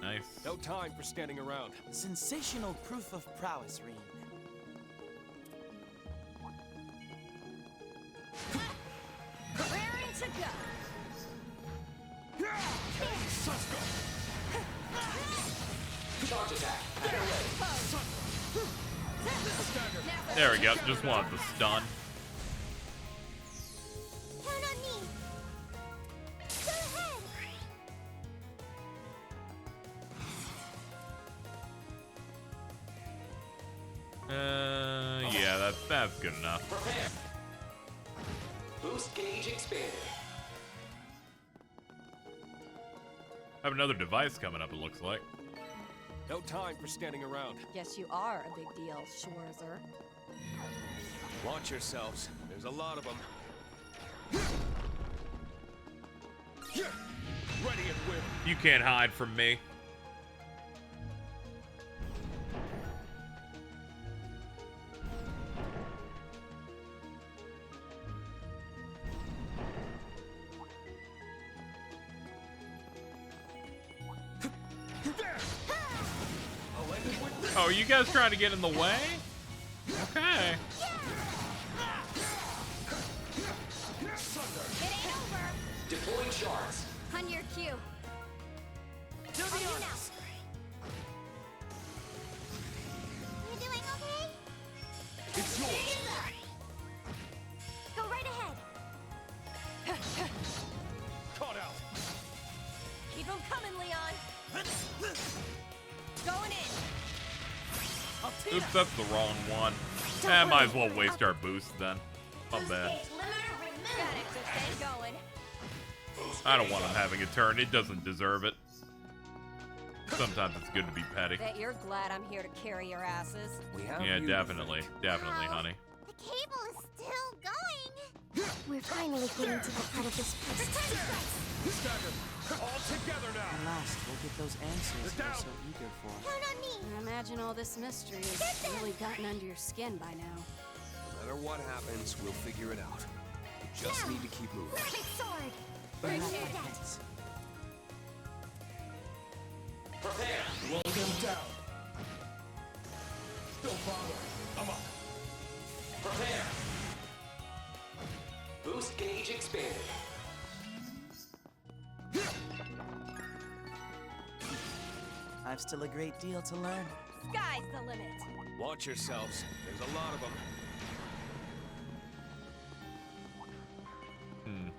Speaker 1: Nice.
Speaker 4: No time for standing around.
Speaker 16: Sensational proof of prowess, Reed.
Speaker 13: Raring to go.
Speaker 12: Charge attack at the ready.
Speaker 1: There we go. Just wanted the stun.
Speaker 17: Count on me. Go ahead.
Speaker 1: Yeah, that's good enough.
Speaker 12: Prepare. Boost gauge expanded.
Speaker 1: I have another device coming up, it looks like.
Speaker 9: No time for standing around.
Speaker 15: Guess you are a big deal, Schwarzer.
Speaker 9: Launch yourselves. There's a lot of them. Ready and willing.
Speaker 1: You can't hide from me. Oh, are you guys trying to get in the way? Okay.
Speaker 12: Deploying shards.
Speaker 8: On your cue.
Speaker 12: To the honors.
Speaker 17: You doing okay?
Speaker 9: It's yours.
Speaker 8: Go right ahead.
Speaker 9: Caught out.
Speaker 15: Keep them coming, Leon. Going in.
Speaker 1: Oops, that's the wrong one. Might as well waste our boost then. My bad.
Speaker 15: Got it, just stay going.
Speaker 1: I don't want him having a turn. It doesn't deserve it. Sometimes it's good to be petty.
Speaker 15: Bet you're glad I'm here to carry your asses.
Speaker 1: Yeah, definitely. Definitely, honey.
Speaker 17: The cable is still going.
Speaker 8: We're finally getting to the part of this process.
Speaker 9: Stagger. All together now.
Speaker 19: At last, we'll get those answers we're so eager for.
Speaker 17: Count on me.
Speaker 2: I imagine all this mystery has really gotten under your skin by now.
Speaker 9: No matter what happens, we'll figure it out. We just need to keep moving.
Speaker 17: Perfect sword.
Speaker 15: Appreciate it.
Speaker 12: Prepare.
Speaker 9: Welcome down. Still follow. I'm up.
Speaker 12: Prepare. Boost gauge expanded.
Speaker 19: I've still a great deal to learn.
Speaker 15: Sky's the limit.
Speaker 9: Launch yourselves. There's a lot of them.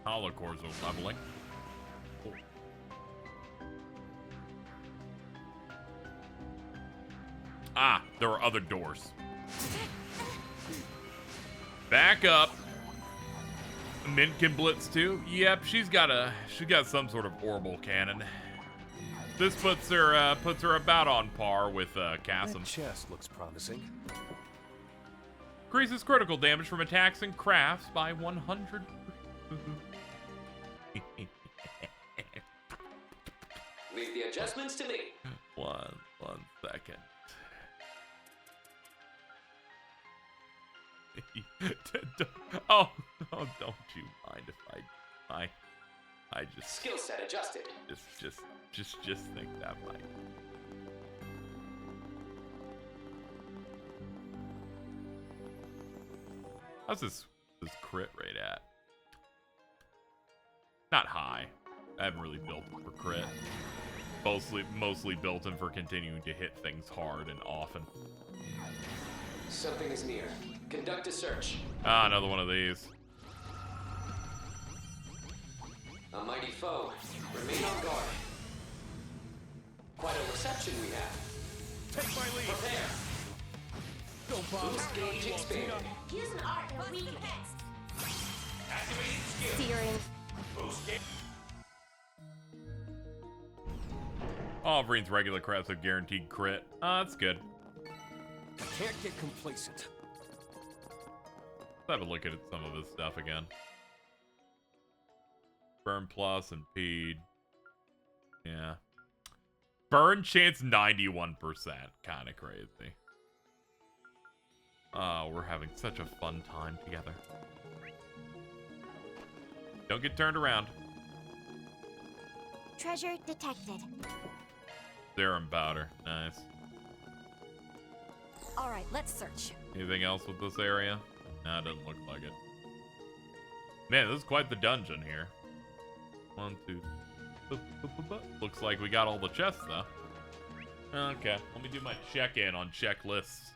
Speaker 1: Holocores are leveling. Ah, there are other doors. Back up. Mint can blitz too. Yep, she's got some sort of orbital cannon. This puts her about on par with Chasm.
Speaker 9: That chest looks promising.
Speaker 1: Increases critical damage from attacks and crafts by 100.
Speaker 12: Leave the adjustments to me.
Speaker 1: One second. Oh, don't you mind if I just
Speaker 12: Skill set adjusted.
Speaker 1: just think that might. How's this crit rate at? Not high. I haven't really built it for crit. Mostly built in for continuing to hit things hard and often.
Speaker 12: Something is near. Conduct a search.
Speaker 1: Ah, another one of these.
Speaker 12: A mighty foe. Remain on guard. Quite a reception we have.
Speaker 9: Take my lead.
Speaker 12: Prepare.
Speaker 9: Don't bother.
Speaker 12: Boost gauge expanded.
Speaker 8: Use an art that we can.
Speaker 12: Activating skill.
Speaker 15: Searing.
Speaker 12: Boost gauge.
Speaker 1: Oh, Vrine's regular crafts have guaranteed crit. That's good.
Speaker 9: Can't get complacent.
Speaker 1: Let's have a look at some of his stuff again. Burn plus and Ped. Yeah. Burn chance 91%. Kind of crazy. Oh, we're having such a fun time together. Don't get turned around.
Speaker 8: Treasure detected.
Speaker 1: Serum powder. Nice.
Speaker 15: All right, let's search.
Speaker 1: Anything else with this area? Nah, it doesn't look like it. Man, this is quite the dungeon here. 1, 2. Looks like we got all the chests, though. Okay, let me do my check-in on checklists.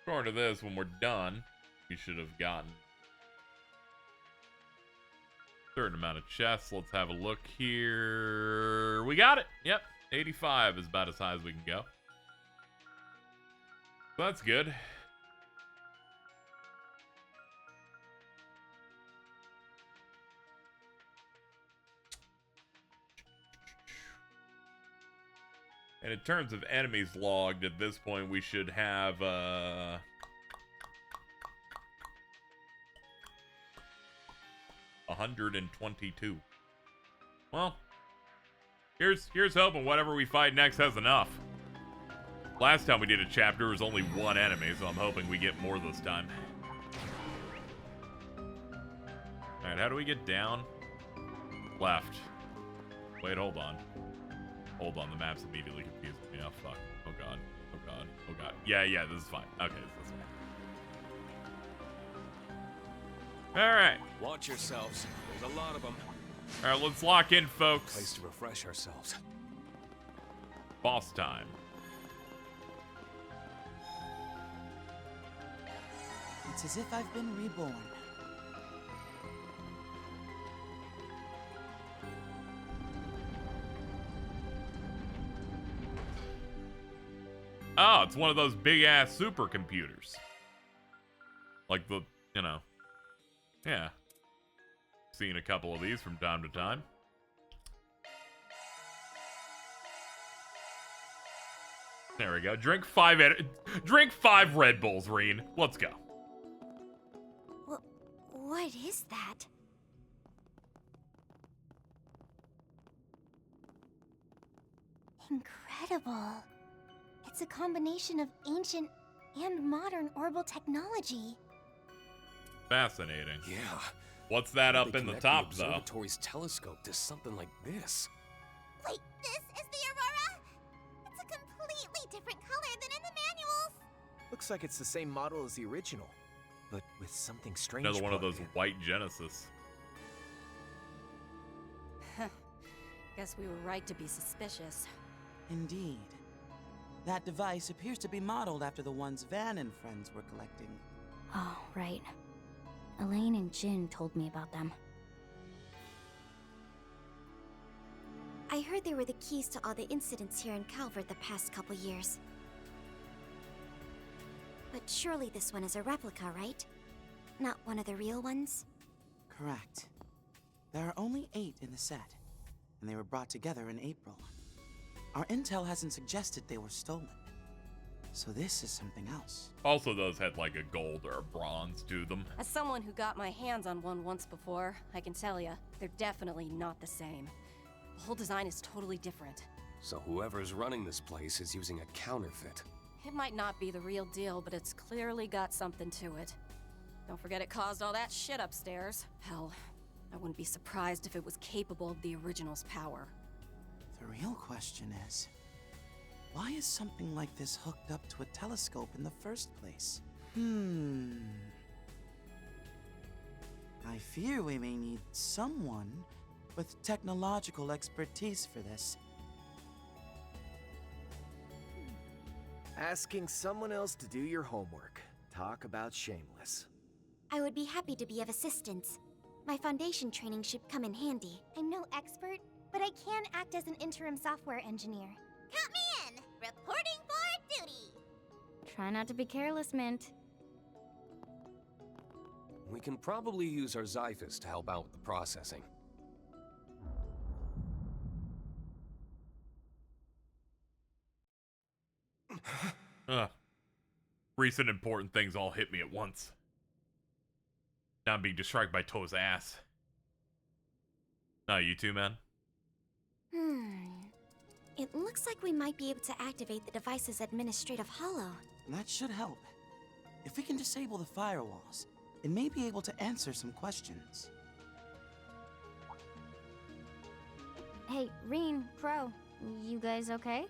Speaker 1: According to this, when we're done, we should have gotten a certain amount of chests. Let's have a look here. We got it. Yep. 85 is about as high as we can go. So that's good. And in terms of enemies logged, at this point, we should have, 122. Well, here's hoping whatever we fight next has enough. Last time we did a chapter, it was only one enemy, so I'm hoping we get more this time. Alright, how do we get down? Left. Wait, hold on. Hold on, the map's immediately confusing me. Oh, fuck. Oh, God. Oh, God. Oh, God. Yeah, this is fine. Okay, this is fine. Alright.
Speaker 9: Watch yourselves. There's a lot of them.
Speaker 1: Alright, let's lock in, folks.
Speaker 9: Place to refresh ourselves.
Speaker 1: Boss time.
Speaker 19: It's as if I've been reborn.
Speaker 1: Oh, it's one of those big-ass supercomputers. Like the, you know. Yeah. Seen a couple of these from time to time. There we go. Drink 5 Red Bulls, Reen. Let's go.
Speaker 8: What is that? Incredible. It's a combination of ancient and modern orbital technology.
Speaker 1: Fascinating.
Speaker 9: Yeah.
Speaker 1: What's that up in the top,
Speaker 9: the
Speaker 1: though?
Speaker 9: observatory's telescope to something like this.
Speaker 17: Wait, this is the Aurora? It's a completely different color than in the manuals.
Speaker 11: Looks like it's the same model as the original, but with something strange.
Speaker 1: Another one of those
Speaker 11: plugged in.
Speaker 1: white Genesis.
Speaker 15: Guess we were right to be suspicious.
Speaker 19: Indeed. That device appears to be modeled after the ones Van and friends were collecting.
Speaker 7: Oh, right. Elaine and Jin told me about them.
Speaker 8: I heard they were the keys to all the incidents here in Calvert the past couple years. But surely this one is a replica, right? Not one of the real ones?
Speaker 19: Correct. There are only 8 in the set, and they were brought together in April. Our intel hasn't suggested they were stolen. So this is something else.
Speaker 1: Also, those had like a gold or a bronze to them.
Speaker 15: As someone who got my hands on one once before, I can tell you, they're definitely not the same. The whole design is totally different.
Speaker 9: So whoever's running this place is using a counterfeit.
Speaker 15: It might not be the real deal, but it's clearly got something to it. Don't forget it caused all that shit upstairs. Hell, I wouldn't be surprised if it was capable of the original's power.
Speaker 19: The real question is, why is something like this hooked up to a telescope in the first place? I fear we may need someone with technological expertise for this.
Speaker 11: Asking someone else to do your homework. Talk about shameless.
Speaker 8: I would be happy to be of assistance. My foundation training should come in handy. I'm no expert, but I can act as an interim software engineer.
Speaker 17: Count me in! Reporting for duty!
Speaker 7: Try not to be careless, Mint.
Speaker 9: We can probably use our Xiphus to help out with the processing.
Speaker 1: Recent important things all hit me at once. Now I'm being distracted by Toe's ass. You too, man?
Speaker 8: It looks like we might be able to activate the device's administrative holo.
Speaker 19: That should help. If we can disable the firewalls, it may be able to answer some questions.
Speaker 7: Hey, Reen, Crow, you guys okay?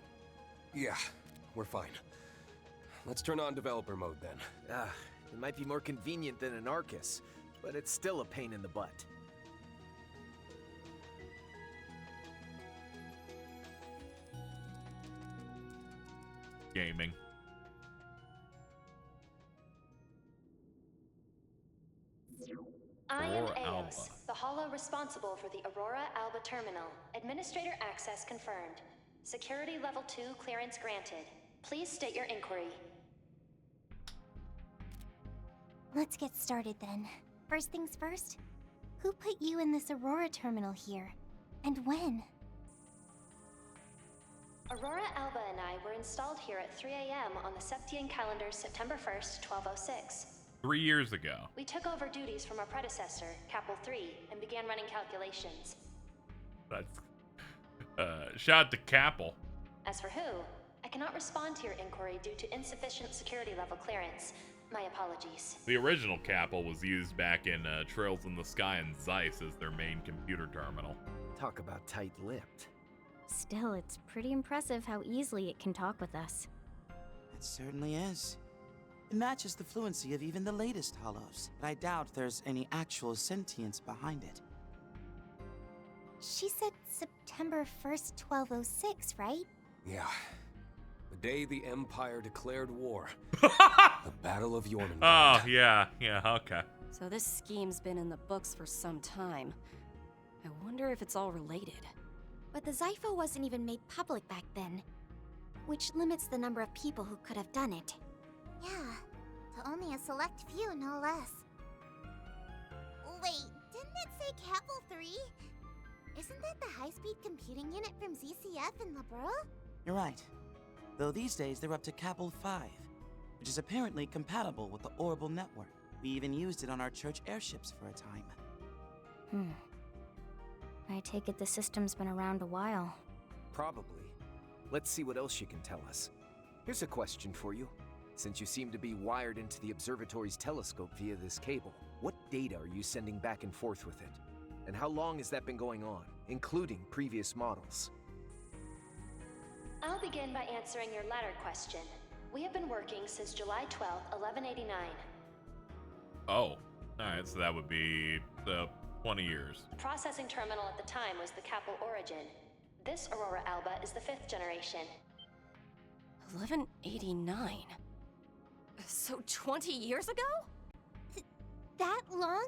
Speaker 9: Yeah, we're fine. Let's turn on developer mode then.
Speaker 11: It might be more convenient than an Arcus, but it's still a pain in the butt.
Speaker 1: Gaming.
Speaker 20: holo responsible for the Aurora Alba terminal. Administrator access confirmed. Security level 2 clearance granted. Please state your inquiry.
Speaker 8: Let's get started then. First things first, who put you in this Aurora terminal here? And when?
Speaker 20: Aurora Alba and I were installed here at 3 a.m. on the Septian calendar September 1st, 1206.
Speaker 1: 3 years ago.
Speaker 20: We took over duties from our predecessor, Capel 3, and began running calculations.
Speaker 1: That's shout out to Capel.
Speaker 20: As for who, I cannot respond to your inquiry due to insufficient security level clearance. My apologies.
Speaker 1: The original Capel was used back in Trails in the Sky and Zeiss as their main computer terminal.
Speaker 6: Talk about tight-lipped.
Speaker 7: Still, it's pretty impressive how easily it can talk with us.
Speaker 19: It certainly is. It matches the fluency of even the latest hollows, but I doubt there's any actual sentience behind it.
Speaker 8: She said September 1st, 1206, right?
Speaker 9: Yeah. The day the Empire declared war. The Battle of Jormungand.
Speaker 1: Oh, yeah, okay.
Speaker 15: So this scheme's been in the books for some time. I wonder if it's all related.
Speaker 8: But the Zypho wasn't even made public back then, which limits the number of people who could have done it.
Speaker 17: Yeah, to only a select few, no less. Wait, didn't it say Capel 3? Isn't that the high-speed computing unit from ZCF in Liberl?
Speaker 19: You're right. Though these days they're up to Capel 5, which is apparently compatible with the Orbital network. We even used it on our church airships for a time.
Speaker 7: I take it the system's been around a while.
Speaker 6: Probably. Let's see what else she can tell us. Here's a question for you. Since you seem to be wired into the observatory's telescope via this cable, what data are you sending back and forth with it? And how long has that been going on, including previous models?
Speaker 20: I'll begin by answering your latter question. We have been working since July 12th, 1189.
Speaker 1: Oh, alright, so that would be 20 years.
Speaker 20: The processing terminal at the time was the Capel Origin. This Aurora Alba is the 5th generation.
Speaker 15: 1189? So 20 years ago?
Speaker 8: That long?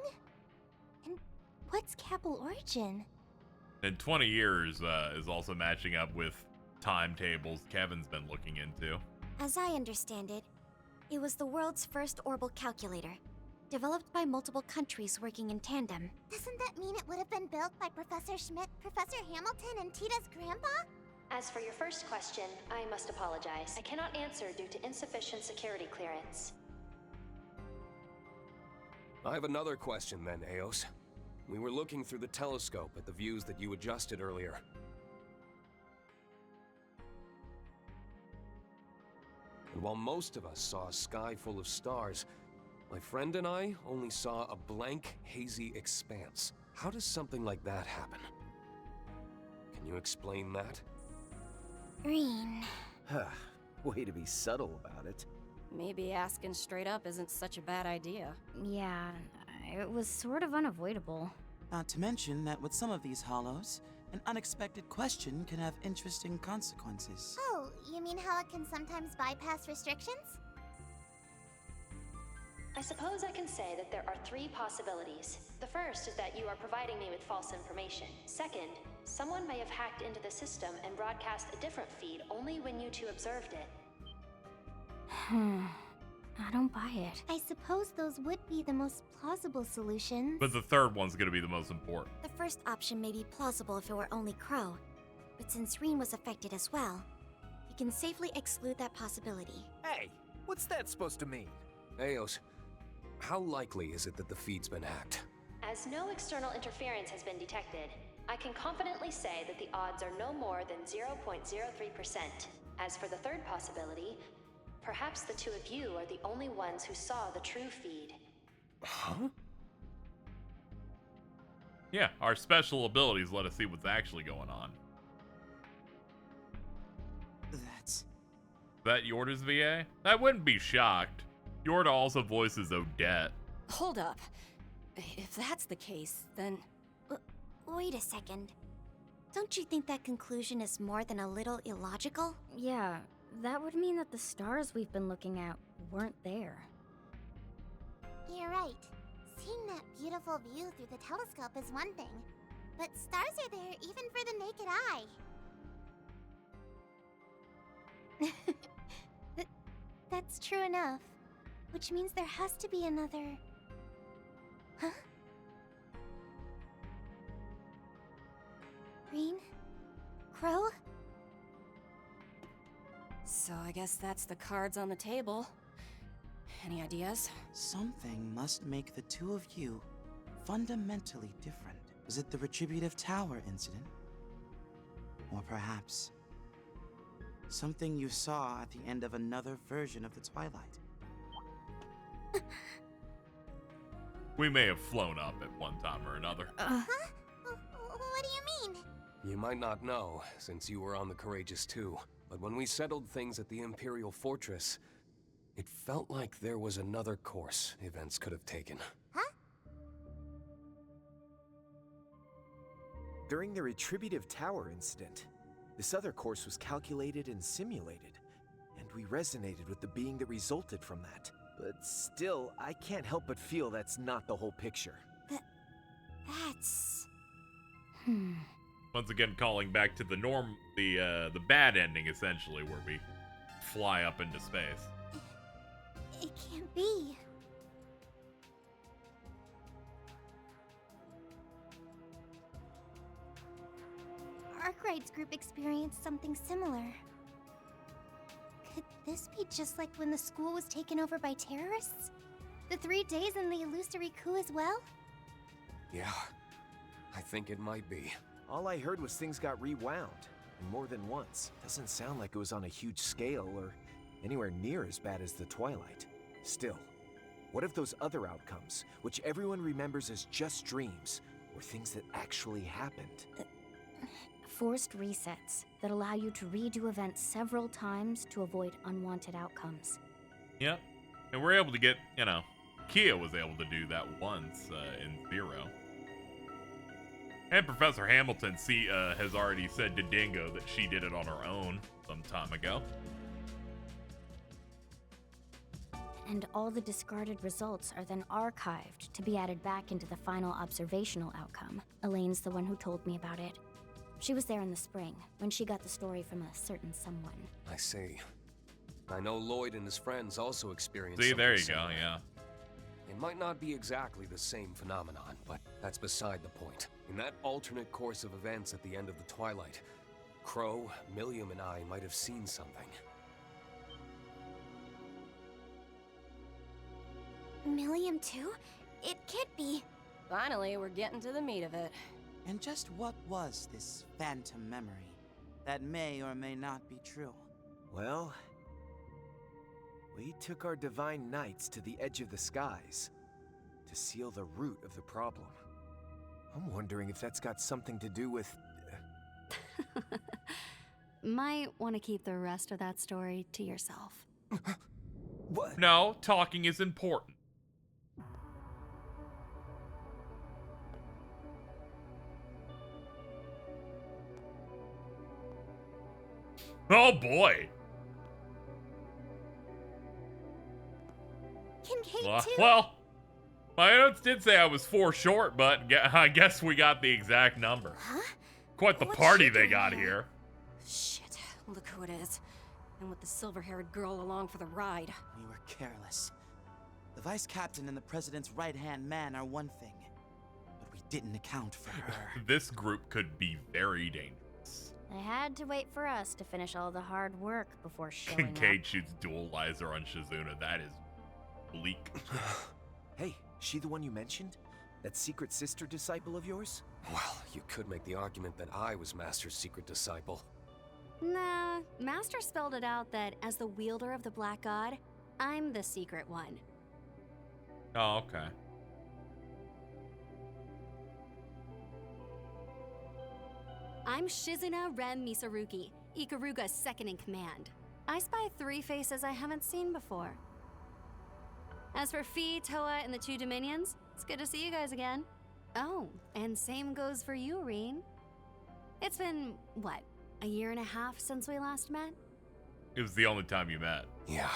Speaker 8: And what's Capel Origin?
Speaker 1: And 20 years is also matching up with timetables Kevin's been looking into.
Speaker 8: As I understand it, it was the world's first orbital calculator, developed by multiple countries working in tandem.
Speaker 17: Doesn't that mean it would have been built by Professor Schmidt, Professor Hamilton, and Tita's grandpa?
Speaker 20: As for your first question, I must apologize. I cannot answer due to insufficient security clearance.
Speaker 9: I have another question then, Eos. We were looking through the telescope at the views that you adjusted earlier. And while most of us saw a sky full of stars, my friend and I only saw a blank, hazy expanse. How does something like that happen? Can you explain that?
Speaker 8: Green.
Speaker 6: Way to be subtle about it.
Speaker 15: Maybe asking straight up isn't such a bad idea.
Speaker 7: Yeah, it was sort of unavoidable.
Speaker 19: Not to mention that with some of these hollows, an unexpected question can have interesting consequences.
Speaker 17: Oh, you mean how it can sometimes bypass restrictions?
Speaker 20: I suppose I can say that there are 3 possibilities. The first is that you are providing me with false information. Second, someone may have hacked into the system and broadcast a different feed only when you two observed it.
Speaker 7: I don't buy it.
Speaker 8: I suppose those would be the most plausible solutions.
Speaker 1: But the third one's gonna be the most important.
Speaker 8: The first option may be plausible if it were only Crow, but since Reen was affected as well, we can safely exclude that possibility.
Speaker 6: Hey, what's that supposed to mean?
Speaker 9: Eos, how likely is it that the feed's been hacked?
Speaker 20: As no external interference has been detected, I can confidently say that the odds are no more than 0.03%. As for the third possibility, perhaps the 2 of you are the only ones who saw the true feed.
Speaker 9: Huh?
Speaker 1: Yeah, our special abilities let us see what's actually going on.
Speaker 19: That's...
Speaker 1: That Yorda's VA? I wouldn't be shocked. Yorda also voices Odette.
Speaker 15: Hold up. If that's the case, then...
Speaker 8: Wait a second. Don't you think that conclusion is more than a little illogical?
Speaker 7: Yeah, that would mean that the stars we've been looking at weren't there.
Speaker 17: You're right. Seeing that beautiful view through the telescope is one thing, but stars are there even for the naked eye.
Speaker 8: That's true enough. Which means there has to be another... Huh? Green? Crow?
Speaker 15: So I guess that's the cards on the table. Any ideas?
Speaker 19: Something must make the two of you fundamentally different. Was it the Retributive Tower incident? Or perhaps something you saw at the end of another version of the Twilight?
Speaker 1: We may have flown up at one time or another.
Speaker 17: Huh? What do you mean?
Speaker 9: You might not know, since you were on the Courageous too, but when we settled things at the Imperial Fortress, it felt like there was another course events could have taken.
Speaker 17: Huh?
Speaker 6: During the Retributive Tower incident, this other course was calculated and simulated, and we resonated with the being that resulted from that. But still, I can't help but feel that's not the whole picture.
Speaker 8: That's...
Speaker 1: Once again, calling back to the bad ending, essentially, where we fly up into space.
Speaker 8: It can't be. Arkwright's group experienced something similar. Could this be just like when the school was taken over by terrorists? The 3 days in the illusory coup as well?
Speaker 9: Yeah, I think it might be.
Speaker 6: All I heard was things got rewound, and more than once. Doesn't sound like it was on a huge scale or anywhere near as bad as the Twilight. Still, what if those other outcomes, which everyone remembers as just dreams, were things that actually happened?
Speaker 7: Forced resets that allow you to redo events several times to avoid unwanted outcomes.
Speaker 1: Yep. And we're able to get, Kia was able to do that once in Zero. And Professor Hamilton has already said to Dingo that she did it on her own some time ago.
Speaker 7: And all the discarded results are then archived to be added back into the final observational outcome. Elaine's the one who told me about it. She was there in the spring, when she got the story from a certain someone.
Speaker 9: I see. I know Lloyd and his friends also experienced
Speaker 1: See, there you
Speaker 9: something
Speaker 1: go,
Speaker 9: similar.
Speaker 1: yeah.
Speaker 9: It might not be exactly the same phenomenon, but that's beside the point. In that alternate course of events at the end of the Twilight, Crow, Milliam, and I might have seen something.
Speaker 8: Milliam too? It can't be.
Speaker 15: Finally, we're getting to the meat of it.
Speaker 19: And just what was this phantom memory that may or may not be true?
Speaker 6: Well, we took our divine knights to the edge of the skies to seal the root of the problem. I'm wondering if that's got something to do with...
Speaker 21: Might want to keep the rest of that story to yourself.
Speaker 6: What?
Speaker 1: No, talking is important. Oh boy.
Speaker 8: Kincaid too?
Speaker 1: Well, my notes did say I was 4 short, but I guess we got the exact number.
Speaker 8: Huh?
Speaker 1: Quite the
Speaker 8: What's
Speaker 1: party
Speaker 8: she
Speaker 1: they
Speaker 8: doing
Speaker 1: got
Speaker 8: here?
Speaker 1: here.
Speaker 15: Shit, look who it is. And with the silver-haired girl along for the ride.
Speaker 19: We were careless. The vice captain and the president's right-hand man are one thing, but we didn't account for her.
Speaker 1: This group could be very dangerous.
Speaker 7: They had to wait for us to finish all the hard work before showing up.
Speaker 1: Kincaid shoots dual laser on Shizuna. That is bleak.
Speaker 6: Hey, she the one you mentioned? That secret sister disciple of yours?
Speaker 9: Well, you could make the argument that I was Master's secret disciple.
Speaker 21: Nah, Master spelled it out that as the wielder of the Black God, I'm the secret one.
Speaker 1: Oh, okay.
Speaker 21: I'm Shizuna Rem Misarugi, Ikaruga's second in command. I spy 3 faces I haven't seen before. As for Fi, Toa, and the 2 Dominions, it's good to see you guys again. Oh, and same goes for you, Reen. It's been, what, a year and a half since we last met?
Speaker 1: It was the only time you met.
Speaker 9: Yeah.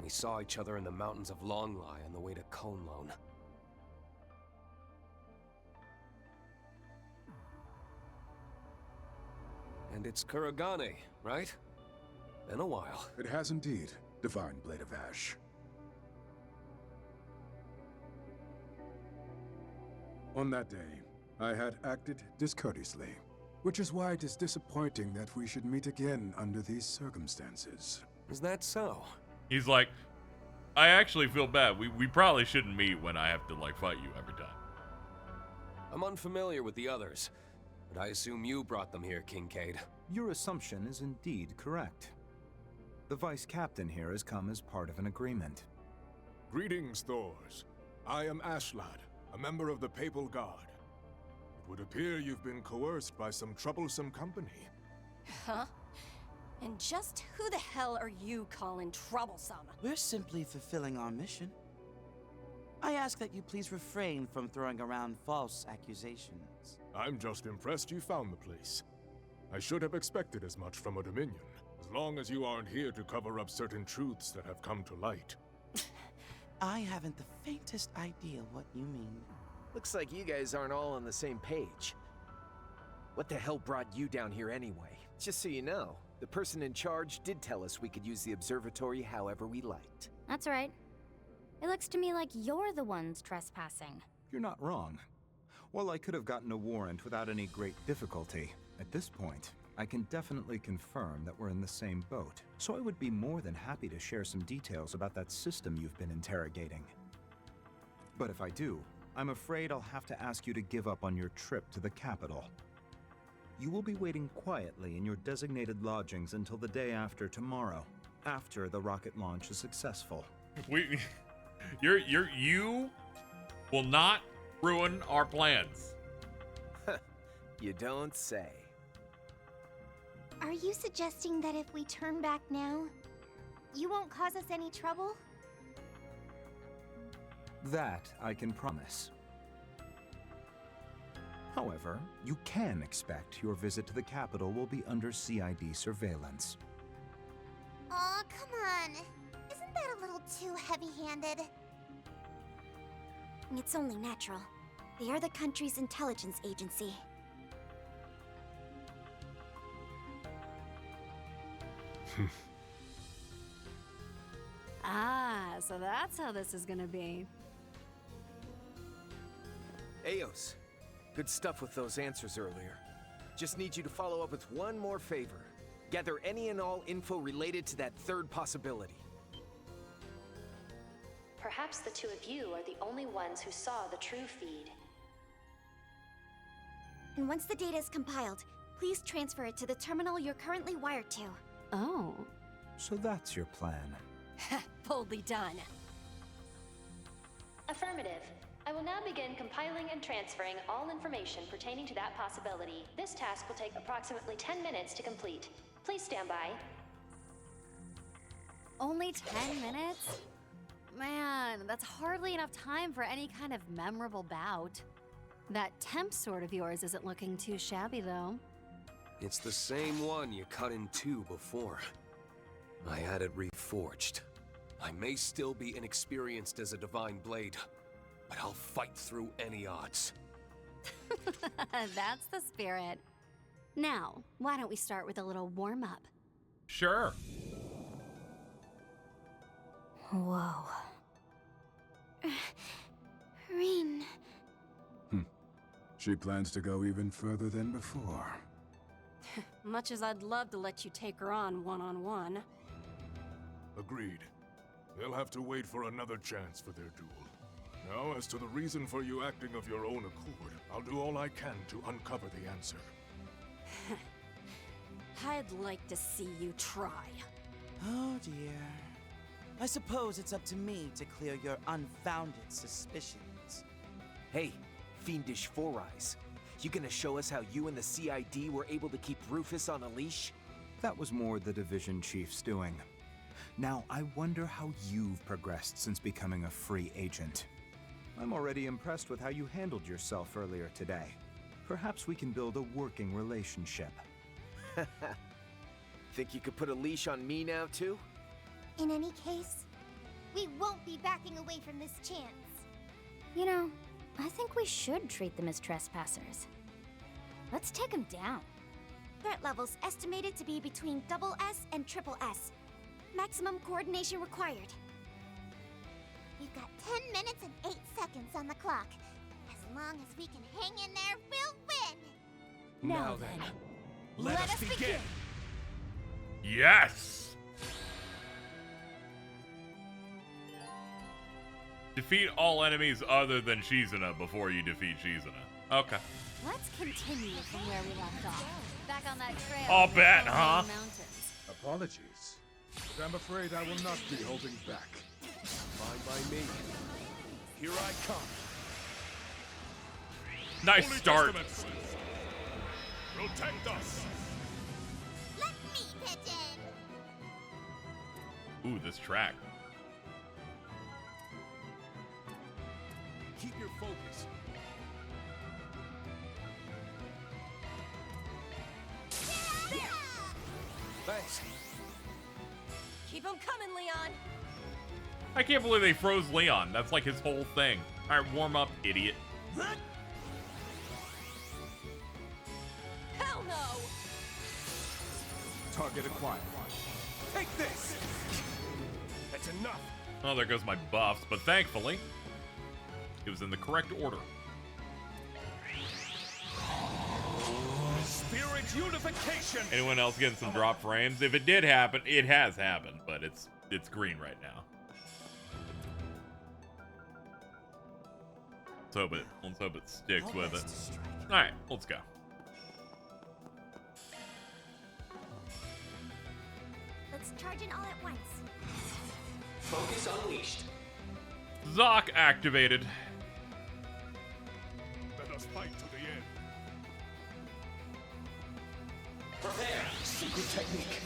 Speaker 9: We saw each other in the mountains of Longlai on the way to Conlone. And it's Kuragane, right? Been a while.
Speaker 3: It has indeed, Divine Blade of Ash. On that day, I had acted discourteously, which is why it is disappointing that we should meet again under these circumstances.
Speaker 9: Is that so?
Speaker 1: He's like, I actually feel bad. We probably shouldn't meet when I have to, like, fight you every time.
Speaker 9: I'm unfamiliar with the others, but I assume you brought them here, Kincaid.
Speaker 22: Your assumption is indeed correct. The Vice Captain here has come as part of an agreement.
Speaker 3: Greetings, Thors. I am Ashlad, a member of the Papal Guard. It would appear you've been coerced by some troublesome company.
Speaker 13: Huh? And just who the hell are you calling troublesome?
Speaker 19: We're simply fulfilling our mission. I ask that you please refrain from throwing around false accusations.
Speaker 3: I'm just impressed you found the place. I should have expected as much from a Dominion, as long as you aren't here to cover up certain truths that have come to light.
Speaker 19: I haven't the faintest idea what you mean.
Speaker 6: Looks like you guys aren't all on the same page. What the hell brought you down here anyway? Just so you know, the person in charge did tell us we could use the observatory however we liked.
Speaker 7: That's right. It looks to me like you're the ones trespassing.
Speaker 22: You're not wrong. While I could have gotten a warrant without any great difficulty, at this point, I can definitely confirm that we're in the same boat. So I would be more than happy to share some details about that system you've been interrogating. But if I do, I'm afraid I'll have to ask you to give up on your trip to the capital. You will be waiting quietly in your designated lodgings until the day after tomorrow, after the rocket launch is successful.
Speaker 1: You will not ruin our plans.
Speaker 6: You don't say.
Speaker 17: Are you suggesting that if we turn back now, you won't cause us any trouble?
Speaker 22: That I can promise. However, you can expect your visit to the capital will be under CID surveillance.
Speaker 17: Aw, come on. Isn't that a little too heavy-handed? It's only natural. They are the country's intelligence agency.
Speaker 21: Ah, so that's how this is gonna be.
Speaker 6: Eos, good stuff with those answers earlier. Just need you to follow up with one more favor. Gather any and all info related to that third possibility.
Speaker 20: Perhaps the two of you are the only ones who saw the true feed.
Speaker 17: And once the data is compiled, please transfer it to the terminal you're currently wired to.
Speaker 21: Oh.
Speaker 22: So that's your plan.
Speaker 13: Boldly done.
Speaker 20: Affirmative. I will now begin compiling and transferring all information pertaining to that possibility. This task will take approximately 10 minutes to complete. Please stand by.
Speaker 21: Only 10 minutes? Man, that's hardly enough time for any kind of memorable bout. That temp sword of yours isn't looking too shabby, though.
Speaker 9: It's the same one you cut in two before. I had it reforged. I may still be inexperienced as a divine blade, but I'll fight through any odds.
Speaker 21: That's the spirit. Now, why don't we start with a little warm-up?
Speaker 1: Sure.
Speaker 21: Whoa.
Speaker 17: Rin.
Speaker 3: She plans to go even further than before.
Speaker 13: Much as I'd love to let you take her on one-on-one.
Speaker 3: Agreed. They'll have to wait for another chance for their duel. Now, as to the reason for you acting of your own accord, I'll do all I can to uncover the answer.
Speaker 13: I'd like to see you try.
Speaker 19: Oh dear. I suppose it's up to me to clear your unfounded suspicions.
Speaker 6: Hey, Fiendish Four Eyes. You gonna show us how you and the CID were able to keep Rufus on a leash?
Speaker 22: That was more the Division Chief's doing. Now, I wonder how you've progressed since becoming a free agent. I'm already impressed with how you handled yourself earlier today. Perhaps we can build a working relationship.
Speaker 6: Think you could put a leash on me now, too?
Speaker 17: In any case, We won't be backing away from this chance.
Speaker 7: You know, I think we should treat them as trespassers. Let's take them down.
Speaker 8: Threat levels estimated to be between SS and SS. Maximum coordination required.
Speaker 17: We've got 10 minutes and 8 seconds on the clock. As long as we can hang in there, we'll win!
Speaker 9: Now then, let us begin!
Speaker 1: Yes! Defeat all enemies other than Shizuna before you defeat Shizuna. Okay.
Speaker 21: Let's continue from where we left off. Back on that trail.
Speaker 1: I'll
Speaker 21: in the
Speaker 1: bet,
Speaker 21: Cold
Speaker 1: huh?
Speaker 21: Mountains.
Speaker 3: Apologies, but I'm afraid I will not be holding back.
Speaker 9: Fine by me. Here I come.
Speaker 1: Nice
Speaker 4: Holy
Speaker 1: start.
Speaker 4: Testament. Protect us!
Speaker 17: Let me pitch in!
Speaker 1: Ooh, this track.
Speaker 9: Keep your focus. Thanks.
Speaker 13: Keep them coming, Leon.
Speaker 1: I can't believe they froze Leon. That's like his whole thing. Alright, warm up, idiot.
Speaker 13: Hell no!
Speaker 9: Target acquired. Take this! That's enough.
Speaker 1: Oh, there goes my buffs, but thankfully, it was in the correct order.
Speaker 4: Spirit unification!
Speaker 1: Anyone else getting some drop frames? If it did happen, it has happened, but it's green right now. Let's hope it sticks with it. Alright, let's go.
Speaker 8: Let's charge in all at once.
Speaker 12: Focus unleashed.
Speaker 1: Zoc activated.
Speaker 3: Let us fight to the end.
Speaker 12: Prepare.
Speaker 9: Secret technique.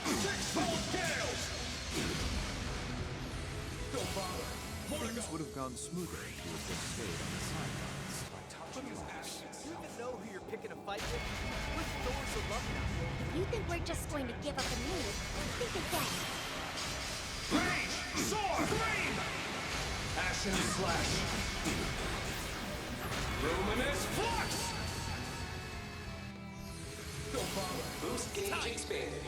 Speaker 4: Six-fold gales!
Speaker 9: Don't bother.
Speaker 22: Things would have gone smoother if you had just stayed on the sidelines.
Speaker 11: Do you even know who you're picking a fight with? We're Thor's alumni.
Speaker 8: You think we're just going to give up and leave? Think again.
Speaker 4: Rage! Sword! Flame!
Speaker 9: Ashen slash. Luminous flux! Don't bother.
Speaker 12: Boost gauge expanded.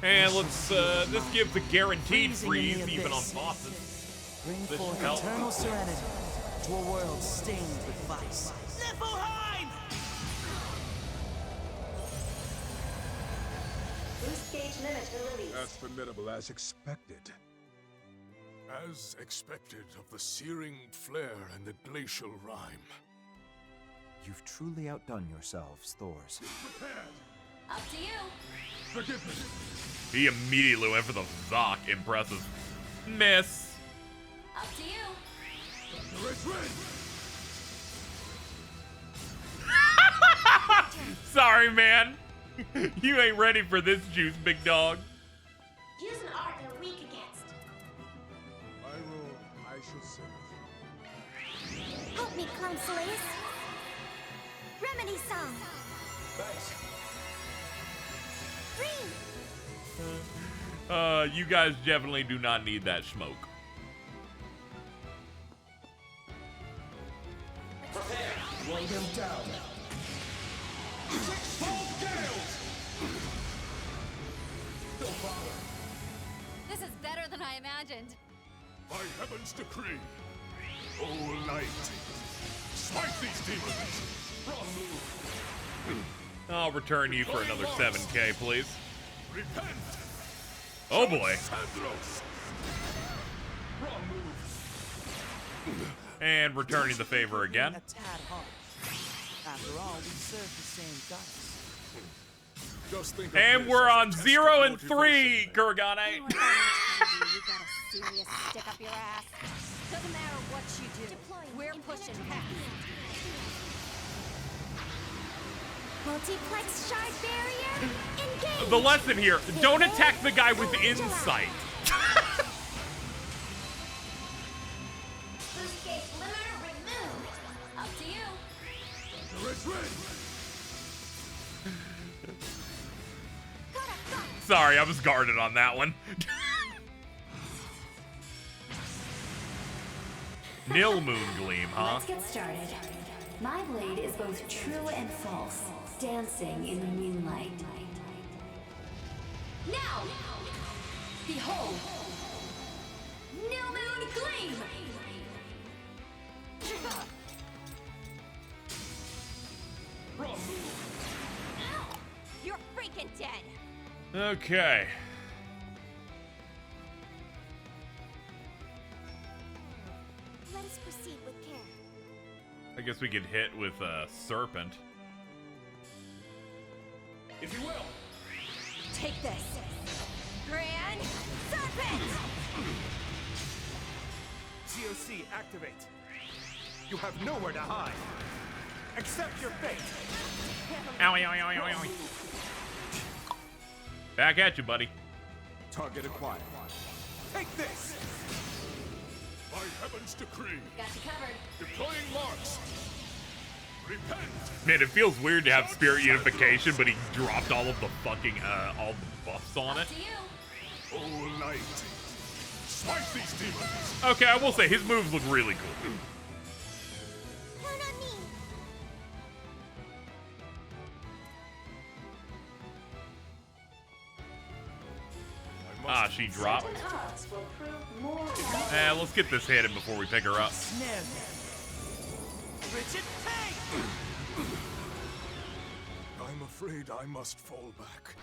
Speaker 1: And let's, this gives a guaranteed freeze even on bosses.
Speaker 5: Bring
Speaker 1: This
Speaker 5: forth
Speaker 1: helps.
Speaker 5: eternal serenity to a world stained with vice.
Speaker 14: Niflheim!
Speaker 18: Boost gauge limiter released.
Speaker 3: As formidable as expected. As expected of the searing flare and the glacial rime.
Speaker 22: You've truly outdone yourselves, Thors.
Speaker 13: Up to you.
Speaker 3: Forgiveness.
Speaker 1: He immediately went for the Zoc. Impressive. Miss.
Speaker 13: Up to you.
Speaker 3: Thunder is red.
Speaker 1: Sorry, man. You ain't ready for this juice, big dog.
Speaker 8: Use an art they're weak against.
Speaker 3: My role, I shall serve.
Speaker 8: Help me, Clown Slays. Remedy song.
Speaker 9: Thanks.
Speaker 8: Green.
Speaker 1: You guys definitely do not need that smoke.
Speaker 12: Prepare.
Speaker 9: Run him down.
Speaker 4: Six-fold gales!
Speaker 9: Don't bother.
Speaker 21: This is better than I imagined.
Speaker 3: By heaven's decree. O light. Smite these demons.
Speaker 9: Wrong move.
Speaker 1: I'll return you for another 7K, please.
Speaker 3: Repent.
Speaker 1: Oh boy.
Speaker 3: Sandros.
Speaker 9: Wrong move.
Speaker 1: And returning the favor again.
Speaker 5: A tad harsh. After all, we serve the same goddess.
Speaker 3: Just think of
Speaker 1: And
Speaker 3: this
Speaker 1: we're
Speaker 3: as a
Speaker 1: on
Speaker 3: test
Speaker 1: 0
Speaker 3: of
Speaker 1: and 3, Kuragane.
Speaker 21: You got a serious stick up your ass.
Speaker 13: Doesn't matter what you do. We're pushing past.
Speaker 8: Multiplex shard barrier. Engage.
Speaker 1: The lesson here, don't attack the guy with insight.
Speaker 8: Boost gauge limiter removed.
Speaker 13: Up to you.
Speaker 3: Thunder is red.
Speaker 8: Got a thought.
Speaker 1: Sorry, I was guarded on that one. Nil Moon Gleam, huh?
Speaker 18: Let's get started. My blade is both true and false, dancing in the moonlight.
Speaker 13: Now! Behold! Nil Moon Gleam! You're freaking dead!
Speaker 1: Okay.
Speaker 17: Let us proceed with care.
Speaker 1: I guess we could hit with a serpent.
Speaker 4: If you will.
Speaker 13: Take this! Grand Serpent!
Speaker 11: COC, activate. You have nowhere to hide. Accept your fate.
Speaker 1: Owie, owie, owie, owie, owie. Back at you, buddy.
Speaker 11: Target acquired. Take this!
Speaker 3: By heaven's decree.
Speaker 13: Got you covered.
Speaker 3: Deploying marks. Repent.
Speaker 1: Man, it feels weird to have spirit unification, but he dropped all of the fucking, all the buffs on it.
Speaker 13: To you.
Speaker 3: Oh, light. Smash these demons.
Speaker 1: Okay, I will say, his moves look really cool.
Speaker 17: Count on me.
Speaker 1: Ah, she dropped. Let's get this hit in before we pick her up.
Speaker 14: Richard, take!
Speaker 3: I'm afraid I must fall back.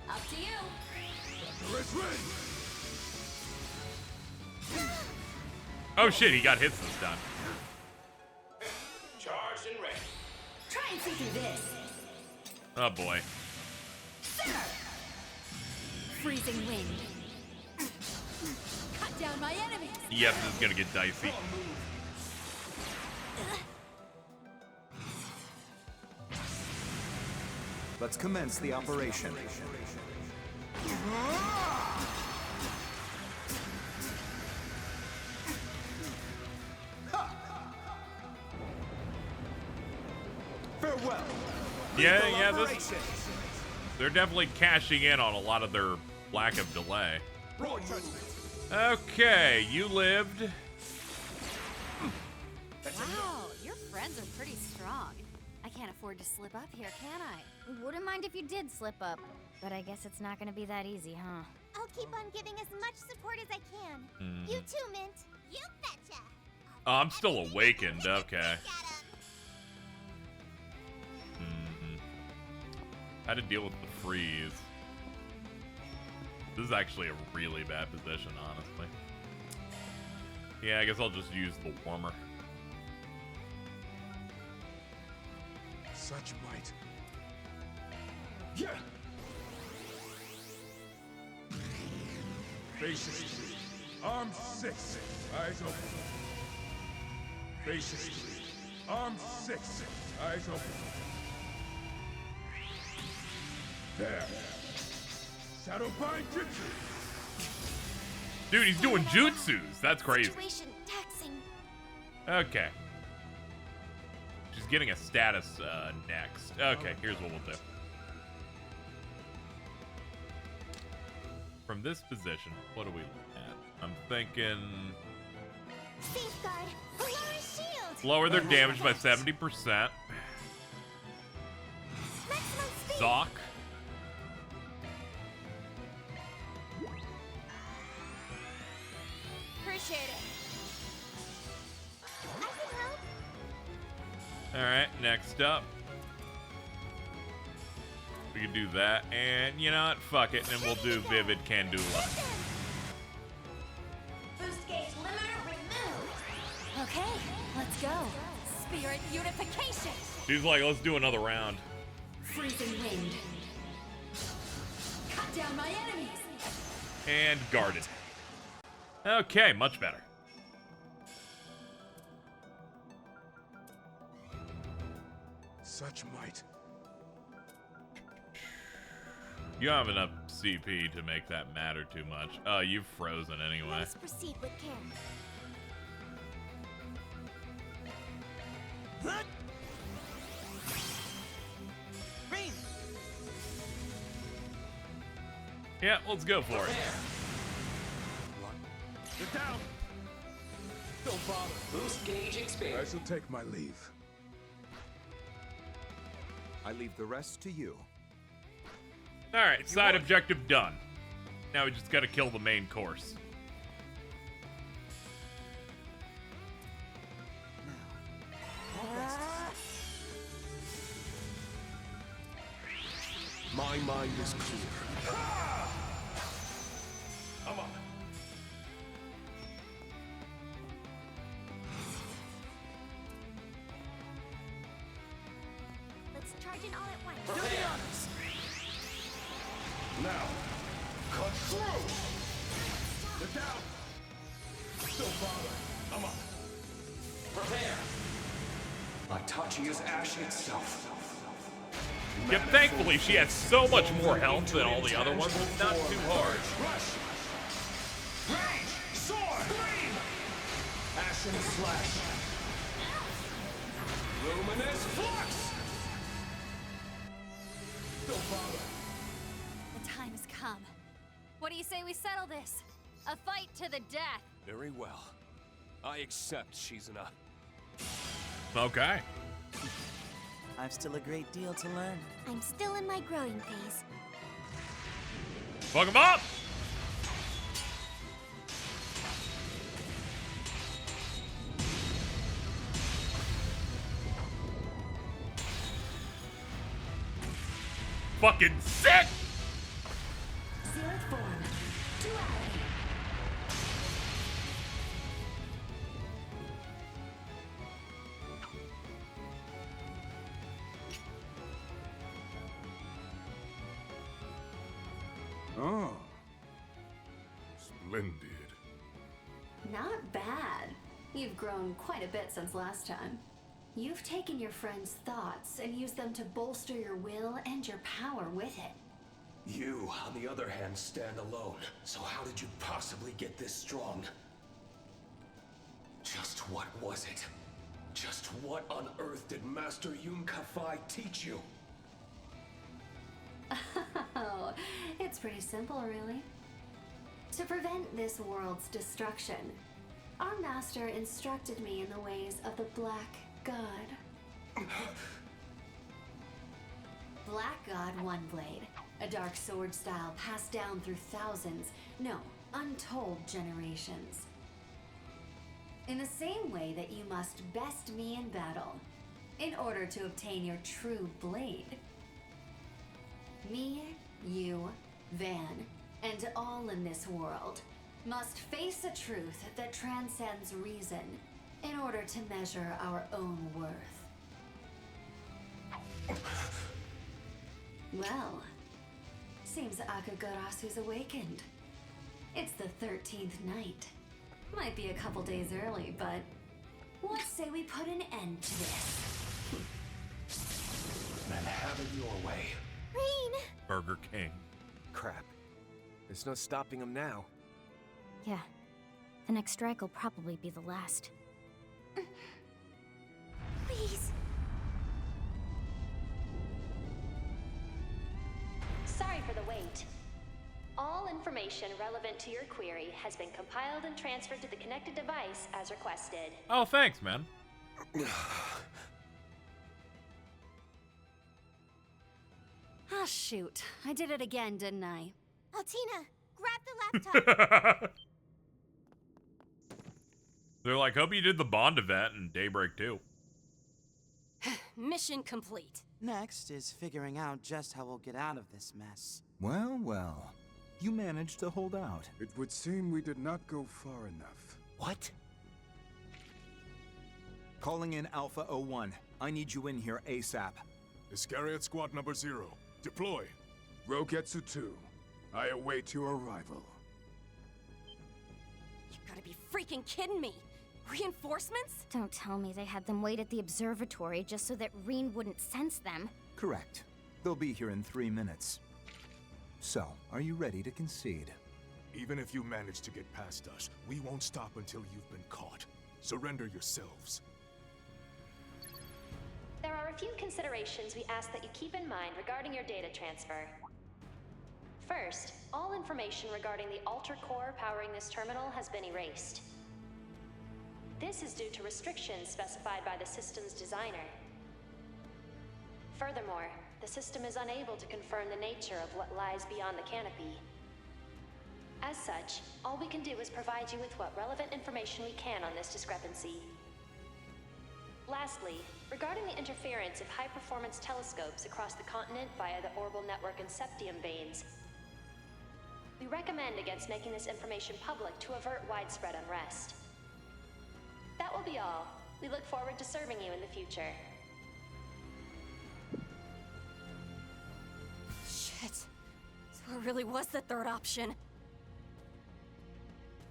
Speaker 13: Up to you.
Speaker 1: Oh shit, he got hits this time.
Speaker 12: Charged and ready.
Speaker 18: Try and see through this.
Speaker 1: Oh boy.
Speaker 13: Simmer! Freezing wind. Cut down my enemies.
Speaker 1: Yep, this is gonna get dicey.
Speaker 22: Let's commence the operation.
Speaker 11: Farewell.
Speaker 1: Yeah, they're definitely cashing in on a lot of their lack of delay. Okay, you lived.
Speaker 21: Wow, your friends are pretty strong. I can't afford to slip up here, can I?
Speaker 7: Wouldn't mind if you did slip up, but I guess it's not gonna be that easy, huh?
Speaker 17: I'll keep on giving as much support as I can. You too, Mint. You betcha.
Speaker 1: Oh, I'm still awakened. Okay. How to deal with the freeze. This is actually a really bad position, honestly. Yeah, I guess I'll just use the warmer.
Speaker 3: Such might.
Speaker 4: Yeah. Faces 3. Arms 6. Eyes open. Faces 3. Arms 6. Eyes open. There. Shadowbind Jutsu.
Speaker 1: Dude, he's doing jutsus. That's crazy.
Speaker 17: Situation taxing.
Speaker 1: Okay. She's getting a status next. Okay, here's what we'll do. From this position, what are we looking at? I'm thinking...
Speaker 17: Safeguard. Polaris shield.
Speaker 1: Lower their damage by 70%.
Speaker 17: Maximum speed.
Speaker 1: Zoc.
Speaker 17: Appreciate it. I can help.
Speaker 1: Alright, next up. We can do that. And you know what? Fuck it. And we'll do Vivid Candula.
Speaker 18: Boost gauge limiter removed.
Speaker 13: Okay, let's go. Spirit unification.
Speaker 1: She's like, let's do another round.
Speaker 18: Freezing wind.
Speaker 13: Cut down my enemies.
Speaker 1: And guarded. Okay, much better.
Speaker 3: Such might.
Speaker 1: You don't have enough CP to make that matter too much. Oh, you've frozen anyway.
Speaker 17: Let's proceed with care.
Speaker 14: Green.
Speaker 1: Yeah, let's go for it.
Speaker 4: Get down! Don't bother.
Speaker 12: Boost gauge expanded.
Speaker 3: I shall take my leave.
Speaker 22: I leave the rest to you.
Speaker 1: Alright, side objective done. Now we just gotta kill the main course.
Speaker 9: My mind is clear.
Speaker 4: Come on.
Speaker 17: Let's charge in all at once.
Speaker 4: Do the honors. Now, cut through. Get down. Don't bother. Come on.
Speaker 12: Prepare.
Speaker 9: Itachi is ash itself.
Speaker 1: Yep, thankfully she has so much more health than all the other ones. It's not too hard.
Speaker 4: Rush. Rage. Sword. Scream. Ashen slash. Luminous flux. Don't bother.
Speaker 21: The time has come. What do you say we settle this? A fight to the death.
Speaker 9: Very well. I accept, Shizuna.
Speaker 1: Okay.
Speaker 5: I've still a great deal to learn.
Speaker 17: I'm still in my growing phase.
Speaker 1: Fuck him up! Fucking sick!
Speaker 18: Zealot form. Duality.
Speaker 3: Oh. Splendid.
Speaker 18: Not bad. You've grown quite a bit since last time. You've taken your friend's thoughts and used them to bolster your will and your power with it.
Speaker 9: You, on the other hand, stand alone. So how did you possibly get this strong? Just what was it? Just what on earth did Master Yun Kafai teach you?
Speaker 18: Oh, it's pretty simple, really. To prevent this world's destruction, our master instructed me in the ways of the Black God. Black God One Blade, a dark sword style passed down through thousands, no, untold generations. In the same way that you must best me in battle, in order to obtain your true blade. Me, you, Van, and all in this world must face a truth that transcends reason in order to measure our own worth. Well, seems Akagarasu's awakened. It's the 13th night. Might be a couple days early, but let's say we put an end to this.
Speaker 9: Then have it your way.
Speaker 17: Rain!
Speaker 1: Burger King.
Speaker 6: Crap. There's no stopping him now.
Speaker 7: Yeah. The next strike will probably be the last.
Speaker 17: Please.
Speaker 20: Sorry for the wait. All information relevant to your query has been compiled and transferred to the connected device as requested.
Speaker 1: Oh, thanks, man.
Speaker 21: Ah, shoot. I did it again, didn't I?
Speaker 17: Altina, grab the laptop.
Speaker 1: They're like, hope you did the Bond event and Daybreak too.
Speaker 21: Mission complete.
Speaker 19: Next is figuring out just how we'll get out of this mess.
Speaker 22: Well, well. You managed to hold out.
Speaker 3: It would seem we did not go far enough.
Speaker 6: What?
Speaker 22: Calling in Alpha 01. I need you in here ASAP.
Speaker 3: Iscariot Squad number 0. Deploy. Rogetsu 2. I await your arrival.
Speaker 21: You've gotta be freaking kidding me. Reinforcements?
Speaker 7: Don't tell me they had them wait at the observatory just so that Reen wouldn't sense them.
Speaker 22: Correct. They'll be here in 3 minutes. So, are you ready to concede?
Speaker 3: Even if you manage to get past us, we won't stop until you've been caught. Surrender yourselves.
Speaker 20: There are a few considerations we ask that you keep in mind regarding your data transfer. First, all information regarding the alter core powering this terminal has been erased. This is due to restrictions specified by the system's designer. Furthermore, the system is unable to confirm the nature of what lies beyond the canopy. As such, all we can do is provide you with what relevant information we can on this discrepancy. Lastly, regarding the interference of high-performance telescopes across the continent via the orbital network and septium veins, we recommend against making this information public to avert widespread unrest. That will be all. We look forward to serving you in the future.
Speaker 15: Shit. So it really was the third option.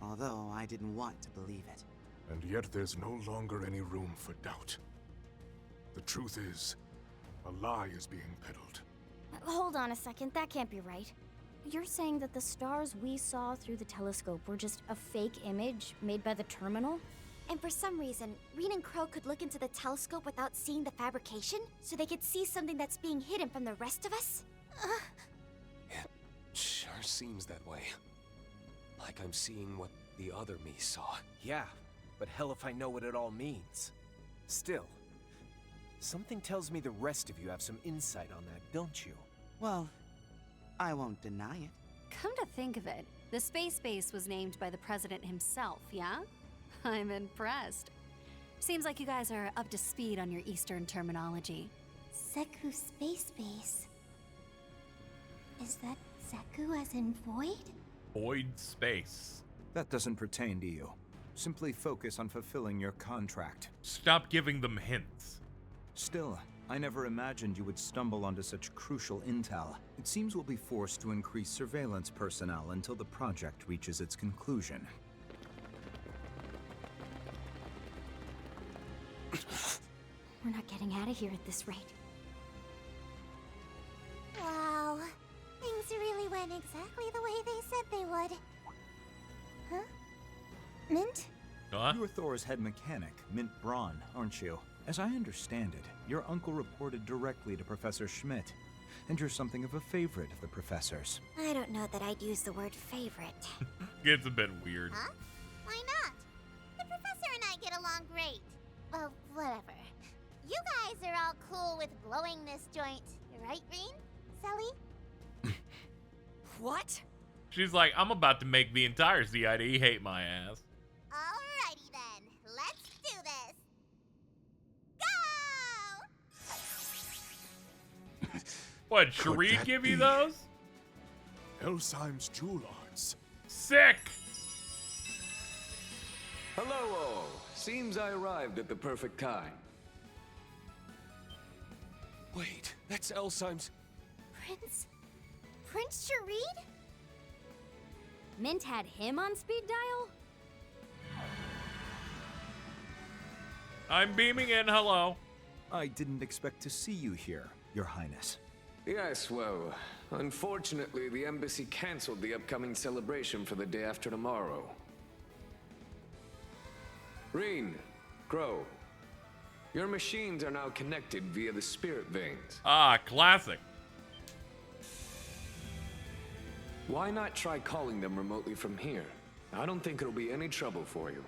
Speaker 19: Although I didn't want to believe it.
Speaker 3: And yet there's no longer any room for doubt. The truth is, a lie is being peddled.
Speaker 7: Hold on a second, that can't be right. You're saying that the stars we saw through the telescope were just a fake image made by the terminal?
Speaker 8: And for some reason, Rean and Crow could look into the telescope without seeing the fabrication? So they could see something that's being hidden from the rest of us?
Speaker 9: It sure seems that way. Like I'm seeing what the other me saw.
Speaker 6: Yeah, but hell if I know what it all means. Still, something tells me the rest of you have some insight on that, don't you?
Speaker 19: Well, I won't deny it.
Speaker 21: Come to think of it, the space base was named by the president himself, yeah? I'm impressed. Seems like you guys are up to speed on your Eastern terminology.
Speaker 8: Zeku Space Base. Is that Zeku as in void?
Speaker 1: Void space.
Speaker 22: That doesn't pertain to you. Simply focus on fulfilling your contract.
Speaker 1: Stop giving them hints.
Speaker 22: Still, I never imagined you would stumble onto such crucial intel. It seems we'll be forced to increase surveillance personnel until the project reaches its conclusion.
Speaker 7: We're not getting out of here at this rate.
Speaker 17: Wow. Things really went exactly the way they said they would. Huh? Mint?
Speaker 22: You're Thor's head mechanic, Mint Braun, aren't you? As I understand it, your uncle reported directly to Professor Schmidt, and you're something of a favorite of the professor's.
Speaker 8: I don't know that I'd use the word favorite.
Speaker 1: It's a bit weird.
Speaker 17: Huh? Why not? The professor and I get along great. Well, whatever. You guys are all cool with blowing this joint, right, Rean? Sully?
Speaker 15: What?
Speaker 1: She's like, I'm about to make the entire CID hate my ass.
Speaker 17: Alrighty then, let's do this. Go!
Speaker 1: What, Shareed give you those?
Speaker 3: Elsheim's jewel arts.
Speaker 1: Sick!
Speaker 9: Hello all. Seems I arrived at the perfect time. Wait, that's Elsheim's...
Speaker 8: Prince Shareed?
Speaker 21: Mint had him on speed dial?
Speaker 1: I'm beaming in, hello.
Speaker 22: I didn't expect to see you here, Your Highness.
Speaker 9: Yes, well, unfortunately the embassy cancelled the upcoming celebration for the day after tomorrow. Rean, Crow, your machines are now connected via the spirit veins.
Speaker 1: Ah, classic.
Speaker 9: Why not try calling them remotely from here? I don't think it'll be any trouble for you.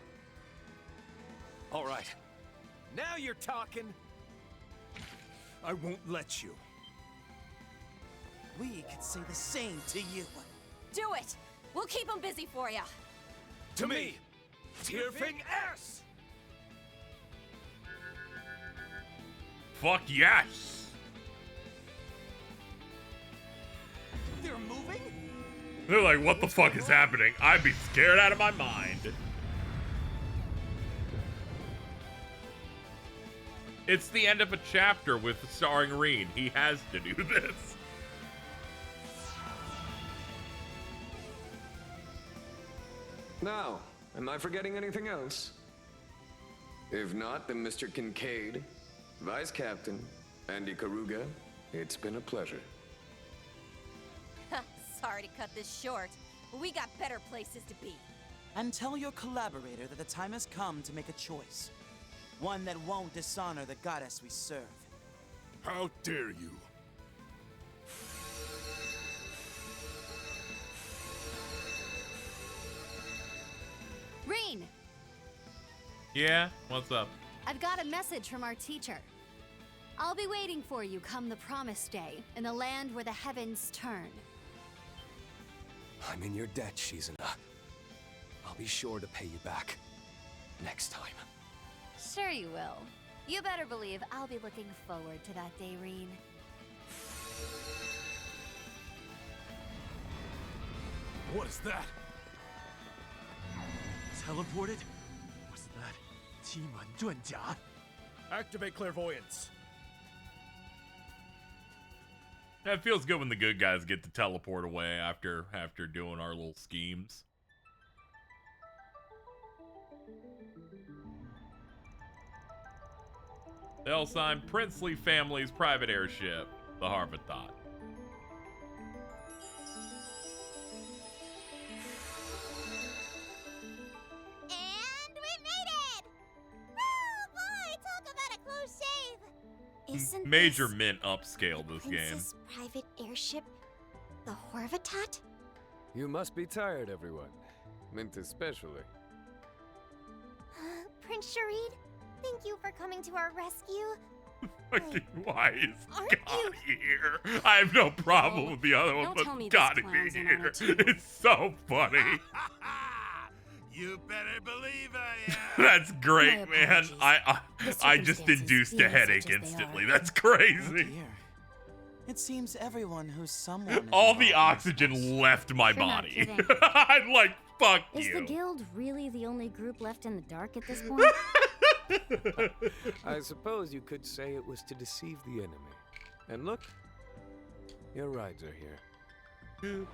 Speaker 11: All right. Now you're talking. I won't let you.
Speaker 19: We could say the same to you.
Speaker 15: Do it! We'll keep them busy for you.
Speaker 11: To me, Tierfing S!
Speaker 1: Fuck yes!
Speaker 11: They're moving?
Speaker 1: They're like, what the fuck is happening? I'd be scared out of my mind. It's the end of a chapter with starring Rean. He has to do this.
Speaker 9: Now, am I forgetting anything else? If not, then Mr. Kincaid, Vice Captain, Andy Karuga, it's been a pleasure.
Speaker 15: Sorry to cut this short, but we got better places to be.
Speaker 19: And tell your collaborator that the time has come to make a choice. One that won't dishonor the goddess we serve.
Speaker 3: How dare you?
Speaker 1: Yeah? What's up?
Speaker 21: I've got a message from our teacher. I'll be waiting for you come the promised day, in the land where the heavens turn.
Speaker 9: I'm in your debt, Shizuna. I'll be sure to pay you back. Next time.
Speaker 21: Sure you will. You better believe I'll be looking forward to that day, Reen.
Speaker 4: What is that? Teleported? What's that? 七门遁甲? Activate clairvoyance.
Speaker 1: It feels good when the good guys get to teleport away after doing our little schemes. Elsign princely family's private airship, the Harvathot.
Speaker 17: And we made it! Oh boy, talk about a close shave! Isn't
Speaker 1: Major
Speaker 17: this
Speaker 1: mint upscale this game.
Speaker 17: Princess private airship the Horvatot?
Speaker 10: You must be tired, everyone. Mint especially.
Speaker 17: Prince Sharid, thank you for coming to our rescue.
Speaker 1: Fucking wise
Speaker 17: Aren't
Speaker 1: got here. I have no problem with the other one,
Speaker 21: don't
Speaker 1: but
Speaker 21: tell me this
Speaker 1: got
Speaker 21: clown's in on
Speaker 1: here.
Speaker 21: it too.
Speaker 1: It's so funny.
Speaker 4: You better believe I am.
Speaker 1: That's great,
Speaker 21: My
Speaker 1: man.
Speaker 21: apologies.
Speaker 1: I just
Speaker 21: circumstances
Speaker 1: induced a
Speaker 21: being
Speaker 1: headache
Speaker 21: such as they
Speaker 1: instantly.
Speaker 21: are.
Speaker 1: That's
Speaker 19: Oh
Speaker 1: crazy.
Speaker 19: dear. It seems everyone who's someone is
Speaker 1: All the
Speaker 19: involved in this.
Speaker 1: oxygen left my
Speaker 7: You're not
Speaker 1: body.
Speaker 7: kidding.
Speaker 1: I'm like, fuck
Speaker 7: Is
Speaker 1: you.
Speaker 7: the guild really the only group left in the dark at this point?
Speaker 10: I suppose you could say it was to deceive the enemy. And look, your rides are here.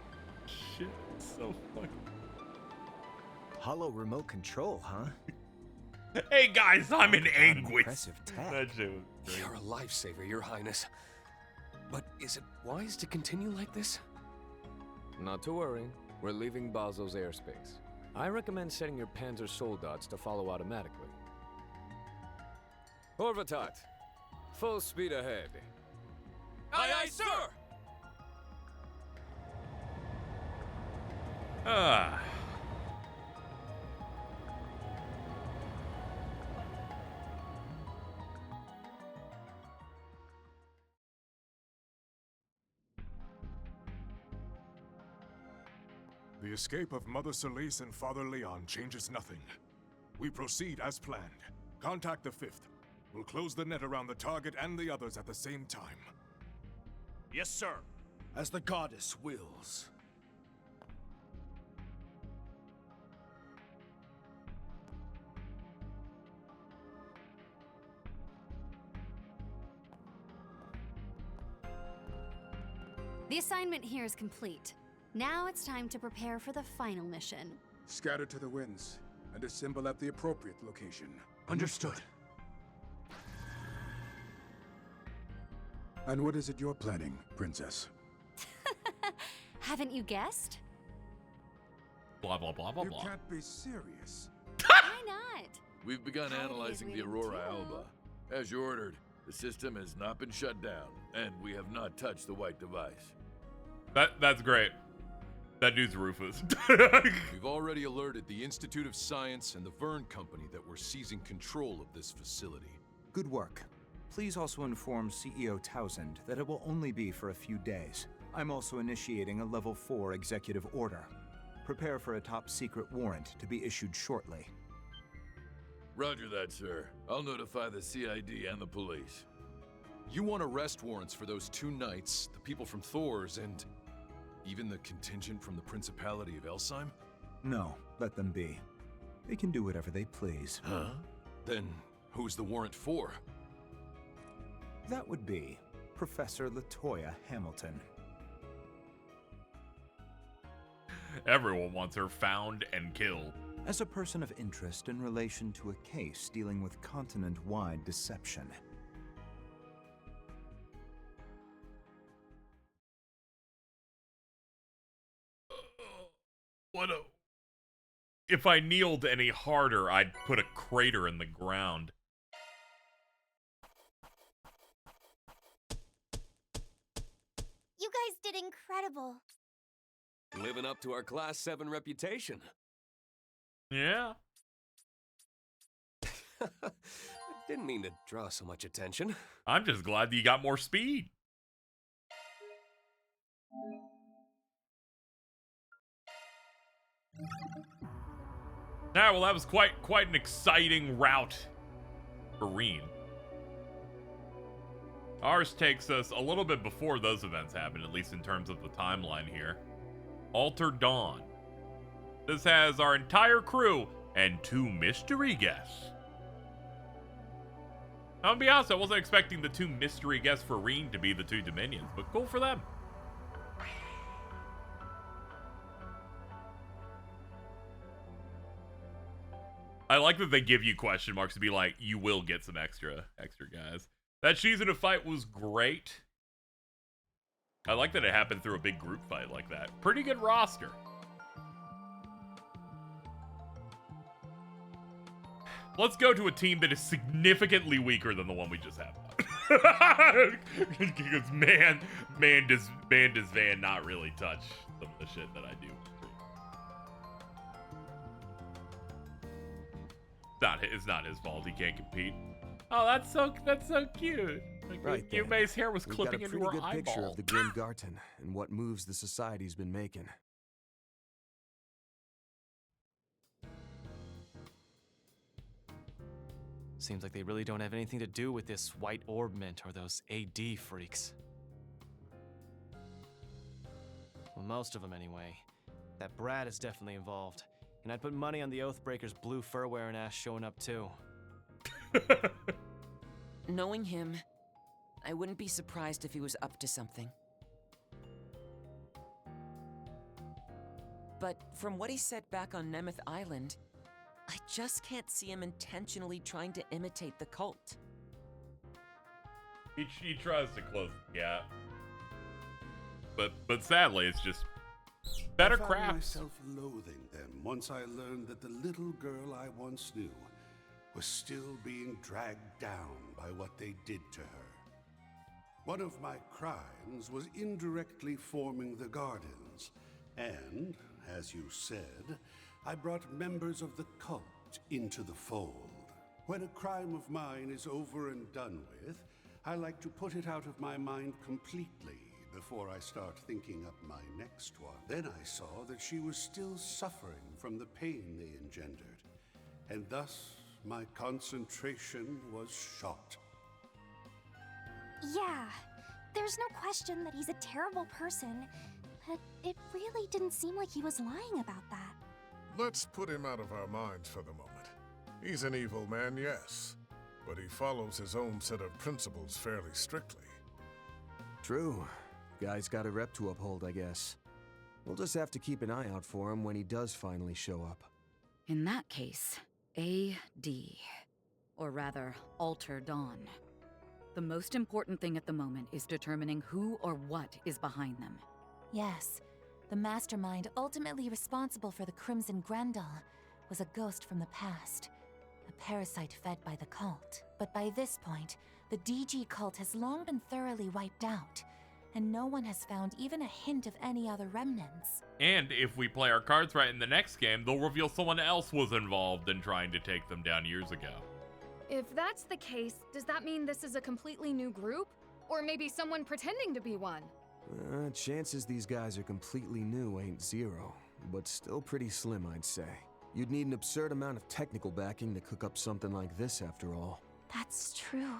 Speaker 1: Shit, so funny.
Speaker 6: Hollow remote control, huh?
Speaker 1: Hey guys, I'm in
Speaker 6: Got an
Speaker 1: anguish.
Speaker 6: impressive tech.
Speaker 1: That shit was great.
Speaker 9: You're a lifesaver, Your Highness. But is it wise to continue like this?
Speaker 10: Not to worry, we're leaving Basel's airspace. I recommend setting your Panzer Soldats to follow automatically. Horvatot, full speed ahead.
Speaker 4: Aye, aye, sir!
Speaker 1: Ah.
Speaker 3: The escape of Mother Celeste and Father Leon changes nothing. We proceed as planned. Contact the 5th. We'll close the net around the target and the others at the same time.
Speaker 4: Yes, sir. As the goddess wills.
Speaker 21: The assignment here is complete. Now it's time to prepare for the final mission.
Speaker 16: Scatter to the winds and assemble at the appropriate location.
Speaker 4: Understood.
Speaker 16: And what is it you're planning, Princess?
Speaker 21: Haven't you guessed?
Speaker 1: Blah, blah, blah, blah,
Speaker 16: You
Speaker 1: blah.
Speaker 16: can't be serious.
Speaker 21: Why not?
Speaker 23: We've begun analyzing the Aurora Alba. As you ordered, the system has not been shut down, and we have not touched the white device.
Speaker 1: That's great. That dude's Rufus.
Speaker 24: We've already alerted the Institute of Science and the Verne Company that we're seizing control of this facility.
Speaker 22: Good work. Please also inform CEO Townsend that it will only be for a few days. I'm also initiating a Level 4 executive order. Prepare for a top-secret warrant to be issued shortly.
Speaker 23: Roger that, sir. I'll notify the CID and the police.
Speaker 24: You want arrest warrants for those 2 knights, the people from Thor's, and even the contingent from the Principality of Elsheim?
Speaker 22: No, let them be. They can do whatever they please.
Speaker 23: Huh?
Speaker 24: Then who's the warrant for?
Speaker 22: That would be Professor Latoya Hamilton.
Speaker 1: Everyone wants her found and killed.
Speaker 22: As a person of interest in relation to a case dealing with continent-wide deception.
Speaker 1: What a... If I kneeled any harder, I'd put a crater in the ground.
Speaker 17: You guys did incredible.
Speaker 9: Living up to our Class 7 reputation.
Speaker 1: Yeah.
Speaker 9: Didn't mean to draw so much attention.
Speaker 1: I'm just glad that you got more speed. Alright, well that was quite an exciting route for Reen. Ours takes us a little bit before those events happen, at least in terms of the timeline here. Alter Dawn. This has our entire crew and 2 mystery guests. I'll be honest, I wasn't expecting the 2 mystery guests for Reen to be the 2 Dominions, but cool for them. I like that they give you question marks to be like, you will get some extra guys. That She's in a Fight was great. I like that it happened through a big group fight like that. Pretty good roster. Let's go to a team that is significantly weaker than the one we just had. Because man does Van not really touch some of the shit that I do. It's not his fault. He can't compete. Oh, that's so cute. Like,
Speaker 10: Right there.
Speaker 1: Yume's hair was
Speaker 10: We've
Speaker 1: clipping
Speaker 10: got a
Speaker 1: into
Speaker 10: pretty
Speaker 1: her
Speaker 10: good picture
Speaker 1: eyeball.
Speaker 10: of the Grim Garten and what moves the society's been making.
Speaker 2: Seems like they really don't have anything to do with this White Orb Mint or those AD freaks. Well, most of them anyway. That Brad is definitely involved. And I'd put money on the Oathbreaker's blue fur-wearing ass showing up too.
Speaker 5: Knowing him, I wouldn't be surprised if he was up to something. But from what he said back on Nemeth Island, I just can't see him intentionally trying to imitate the cult.
Speaker 1: He tries to close the gap. But sadly, it's just better
Speaker 12: I found
Speaker 1: crafts.
Speaker 12: myself loathing them once I learned that the little girl I once knew was still being dragged down by what they did to her. One of my crimes was indirectly forming the gardens, and, as you said, I brought members of the cult into the fold. When a crime of mine is over and done with, I like to put it out of my mind completely before I start thinking up my next one. Then I saw that she was still suffering from the pain they engendered, and thus my concentration was shot.
Speaker 8: Yeah, there's no question that he's a terrible person, but it really didn't seem like he was lying about that.
Speaker 3: Let's put him out of our minds for the moment. He's an evil man, yes, but he follows his own set of principles fairly strictly.
Speaker 10: True. Guy's got a rep to uphold, I guess. We'll just have to keep an eye out for him when he does finally show up.
Speaker 13: In that case, AD. Or rather, Alter Dawn. The most important thing at the moment is determining who or what is behind them.
Speaker 15: Yes, the mastermind ultimately responsible for the Crimson Grendel was a ghost from the past, a parasite fed by the cult. But by this point, the DG cult has long been thoroughly wiped out, and no one has found even a hint of any other remnants.
Speaker 1: And if we play our cards right in the next game, they'll reveal someone else was involved in trying to take them down years ago.
Speaker 14: If that's the case, does that mean this is a completely new group? Or maybe someone pretending to be one?
Speaker 10: Chances these guys are completely new ain't zero, but still pretty slim, I'd say. You'd need an absurd amount of technical backing to cook up something like this, after all.
Speaker 8: That's true.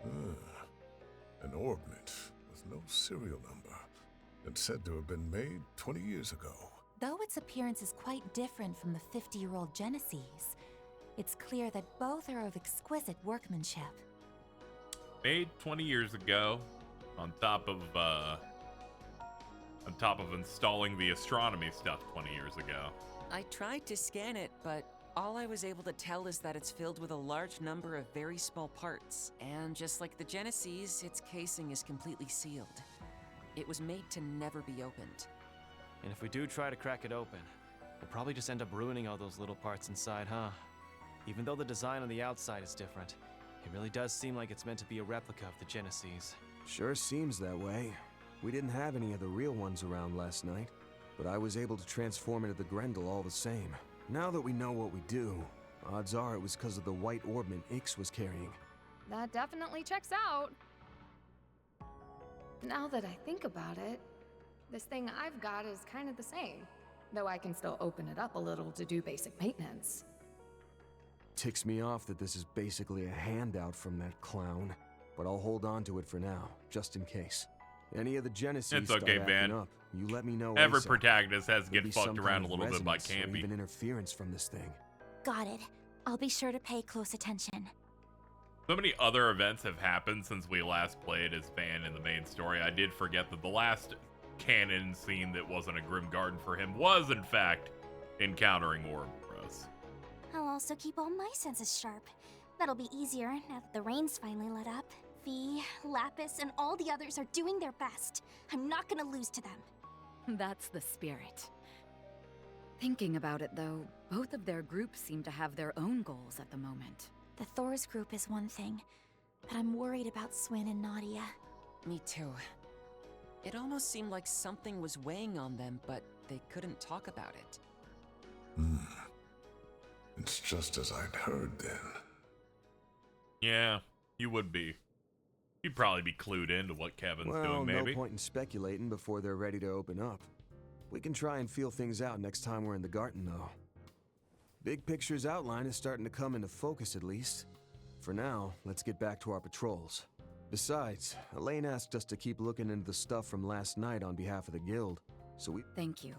Speaker 3: An orbment with no serial number, and said to have been made 20 years ago.
Speaker 15: Though its appearance is quite different from the 50-year-old Genesis, it's clear that both are of exquisite workmanship.
Speaker 1: Made 20 years ago, on top of installing the astronomy stuff 20 years ago.
Speaker 5: I tried to scan it, but all I was able to tell is that it's filled with a large number of very small parts. And just like the Genesis, its casing is completely sealed. It was made to never be opened.
Speaker 2: And if we do try to crack it open, we'll probably just end up ruining all those little parts inside, huh? Even though the design on the outside is different, it really does seem like it's meant to be a replica of the Genesis.
Speaker 10: Sure seems that way. We didn't have any of the real ones around last night, but I was able to transform into the Grendel all the same. Now that we know what we do, odds are it was because of the white orbment Ix was carrying.
Speaker 14: That definitely checks out. Now that I think about it, this thing I've got is kind of the same, though I can still open it up a little to do basic maintenance.
Speaker 10: Ticks me off that this is basically a handout from that clown, but I'll hold on to it for now, just in case. Any of the Genesis
Speaker 1: It's okay,
Speaker 10: start
Speaker 1: Van.
Speaker 10: acting up, you let me know.
Speaker 1: Every
Speaker 10: ASAP.
Speaker 1: protagonist has to
Speaker 10: There'll
Speaker 1: get
Speaker 10: be
Speaker 1: fucked
Speaker 10: some
Speaker 1: around
Speaker 10: kind
Speaker 1: a
Speaker 10: of
Speaker 1: little bit by
Speaker 10: resonance or
Speaker 1: Campy.
Speaker 10: even interference from this thing.
Speaker 15: Got it. I'll be sure to pay close attention.
Speaker 1: So many other events have happened since we last played as Van in the main story. I did forget that the last canon scene that wasn't a Grim Garden for him was, in fact, encountering Ouroboros.
Speaker 8: I'll also keep all my senses sharp. That'll be easier now that the rain's finally let up. Fee, Lapis, and all the others are doing their best. I'm not gonna lose to them.
Speaker 13: That's the spirit. Thinking about it, though, both of their groups seem to have their own goals at the moment.
Speaker 15: The Thor's group is one thing, but I'm worried about Swin and Nadia.
Speaker 5: Me too. It almost seemed like something was weighing on them, but they couldn't talk about it.
Speaker 12: It's just as I'd heard then.
Speaker 1: Yeah, you would be. You'd probably be clued into what Kevin's doing, maybe.
Speaker 10: No point in speculating before they're ready to open up. We can try and feel things out next time we're in the garden, though. Big picture's outline is starting to come into focus, at least. For now, let's get back to our patrols. Besides, Elaine asked us to keep looking into the stuff from last night on behalf of the guild, so we—
Speaker 13: Thank you.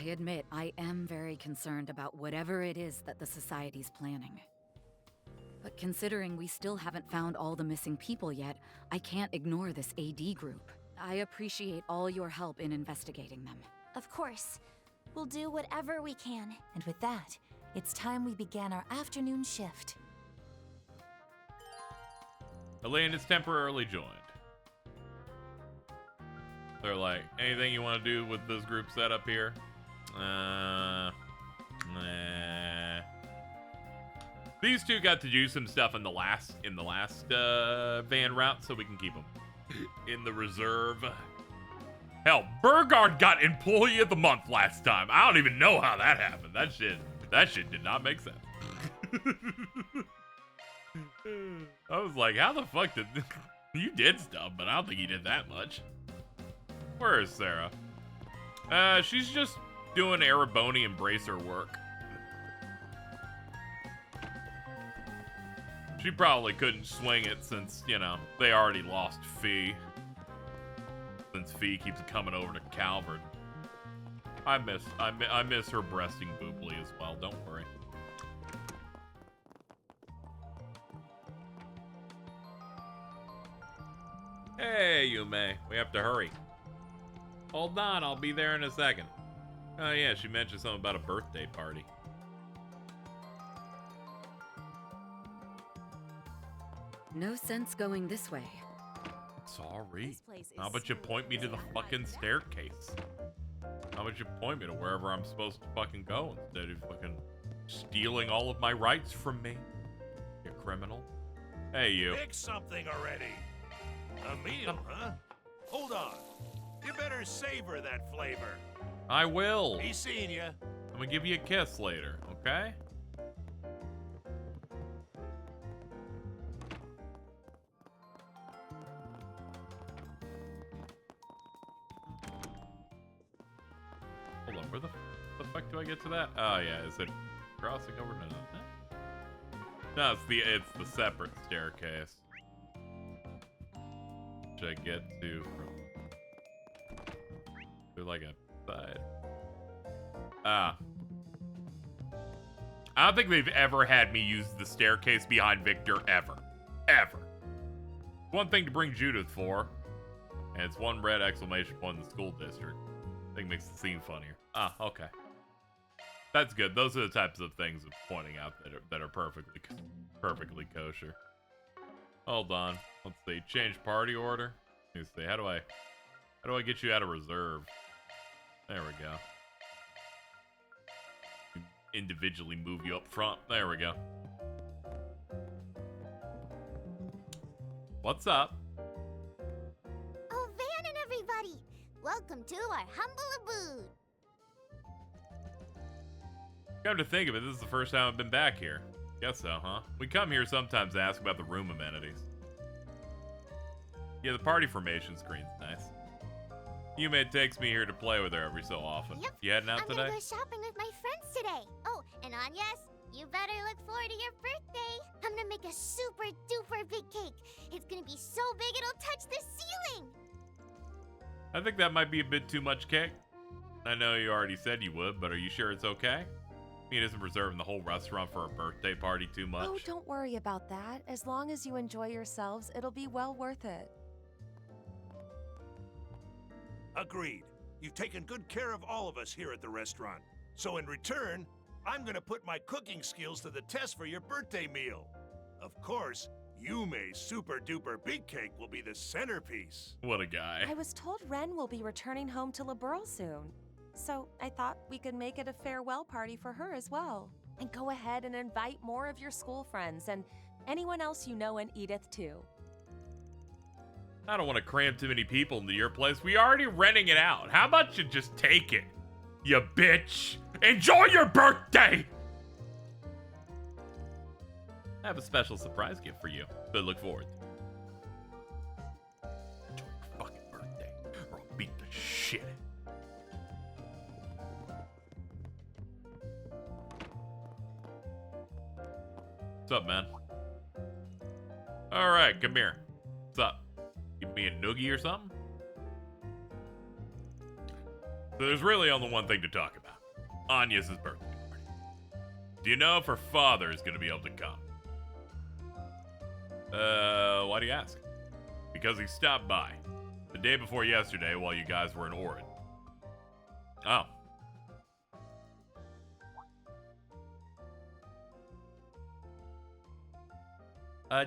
Speaker 13: I admit I am very concerned about whatever it is that the Society's planning. But considering we still haven't found all the missing people yet, I can't ignore this AD group. I appreciate all your help in investigating them.
Speaker 15: Of course. We'll do whatever we can. And with that, it's time we began our afternoon shift.
Speaker 1: Elaine is temporarily joined. They're like, anything you want to do with this group setup here? Nah. These two got to do some stuff in the last van route, so we can keep them in the reserve. Hell, Burgard got Employee of the Month last time. I don't even know how that happened. That shit did not make sense. I was like, how the fuck did you did stuff, but I don't think you did that much. Where is Sarah? She's just doing Ereboni Embracer work. She probably couldn't swing it since, you know, they already lost Fee. Since Fee keeps coming over to Calvert. I miss her breasting Boobly as well, don't worry. Hey, Yume, we have to hurry. Hold on, I'll be there in a second. Oh yeah, she mentioned something about a birthday party.
Speaker 13: No sense going this way.
Speaker 1: Sorry. How about you point me to the fucking staircase? How about you point me to wherever I'm supposed to fucking go instead of fucking stealing all of my rights from me? You criminal. Hey, you.
Speaker 11: Pick something already. A meal, huh? Hold on. You better savor that flavor.
Speaker 1: I will.
Speaker 11: Be seeing you.
Speaker 1: I'm gonna give you a kiss later, okay? Hold on, where the fuck do I get to that? Oh yeah, is it crossing over? No, it's the separate staircase. Which I get to from through like a side. I don't think they've ever had me use the staircase behind Victor ever. Ever. One thing to bring Judith for, and it's one red exclamation point in the school district. I think it makes the scene funnier. Ah, okay. That's good. Those are the types of things of pointing out that are perfectly kosher. Hold on. Let's see. Change party order. Let me see. How do I get you out of reserve? There we go. Individually move you up front. There we go. What's up?
Speaker 17: Oh, Van and everybody! Welcome to our humble abode.
Speaker 1: Come to think of it, this is the first time I've been back here. Guess so, huh? We come here sometimes to ask about the room amenities. Yeah, the party formation screen's nice. Yume takes me here to play with her every so often.
Speaker 17: Yep.
Speaker 1: You heading out
Speaker 17: I'm
Speaker 1: today?
Speaker 17: gonna go shopping with my friends today. Oh, and Anyas, you better look forward to your birthday. I'm gonna make a super duper big cake. It's gonna be so big it'll touch the ceiling.
Speaker 1: I think that might be a bit too much cake. I know you already said you would, but are you sure it's okay? I mean, isn't reserving the whole restaurant for a birthday party too much?
Speaker 7: Oh, don't worry about that. As long as you enjoy yourselves, it'll be well worth it.
Speaker 11: Agreed. You've taken good care of all of us here at the restaurant. So in return, I'm gonna put my cooking skills to the test for your birthday meal. Of course, Yume's super duper big cake will be the centerpiece.
Speaker 1: What a guy.
Speaker 7: I was told Ren will be returning home to Liberl soon. So I thought we could make it a farewell party for her as well. And go ahead and invite more of your school friends and anyone else you know in Edith too.
Speaker 1: I don't want to cram too many people into your place. We already renting it out. How about you just take it, you bitch? Enjoy your birthday! I have a special surprise gift for you, but look forward to. Enjoy your fucking birthday, or I'll beat the shit. What's up, man? Alright, come here. What's up? Give me a noogie or something? So there's really only one thing to talk about. Anyas' birthday party. Do you know if her father is going to be able to come? Why do you ask? Because he stopped by. The day before yesterday while you guys were in Orin. Oh.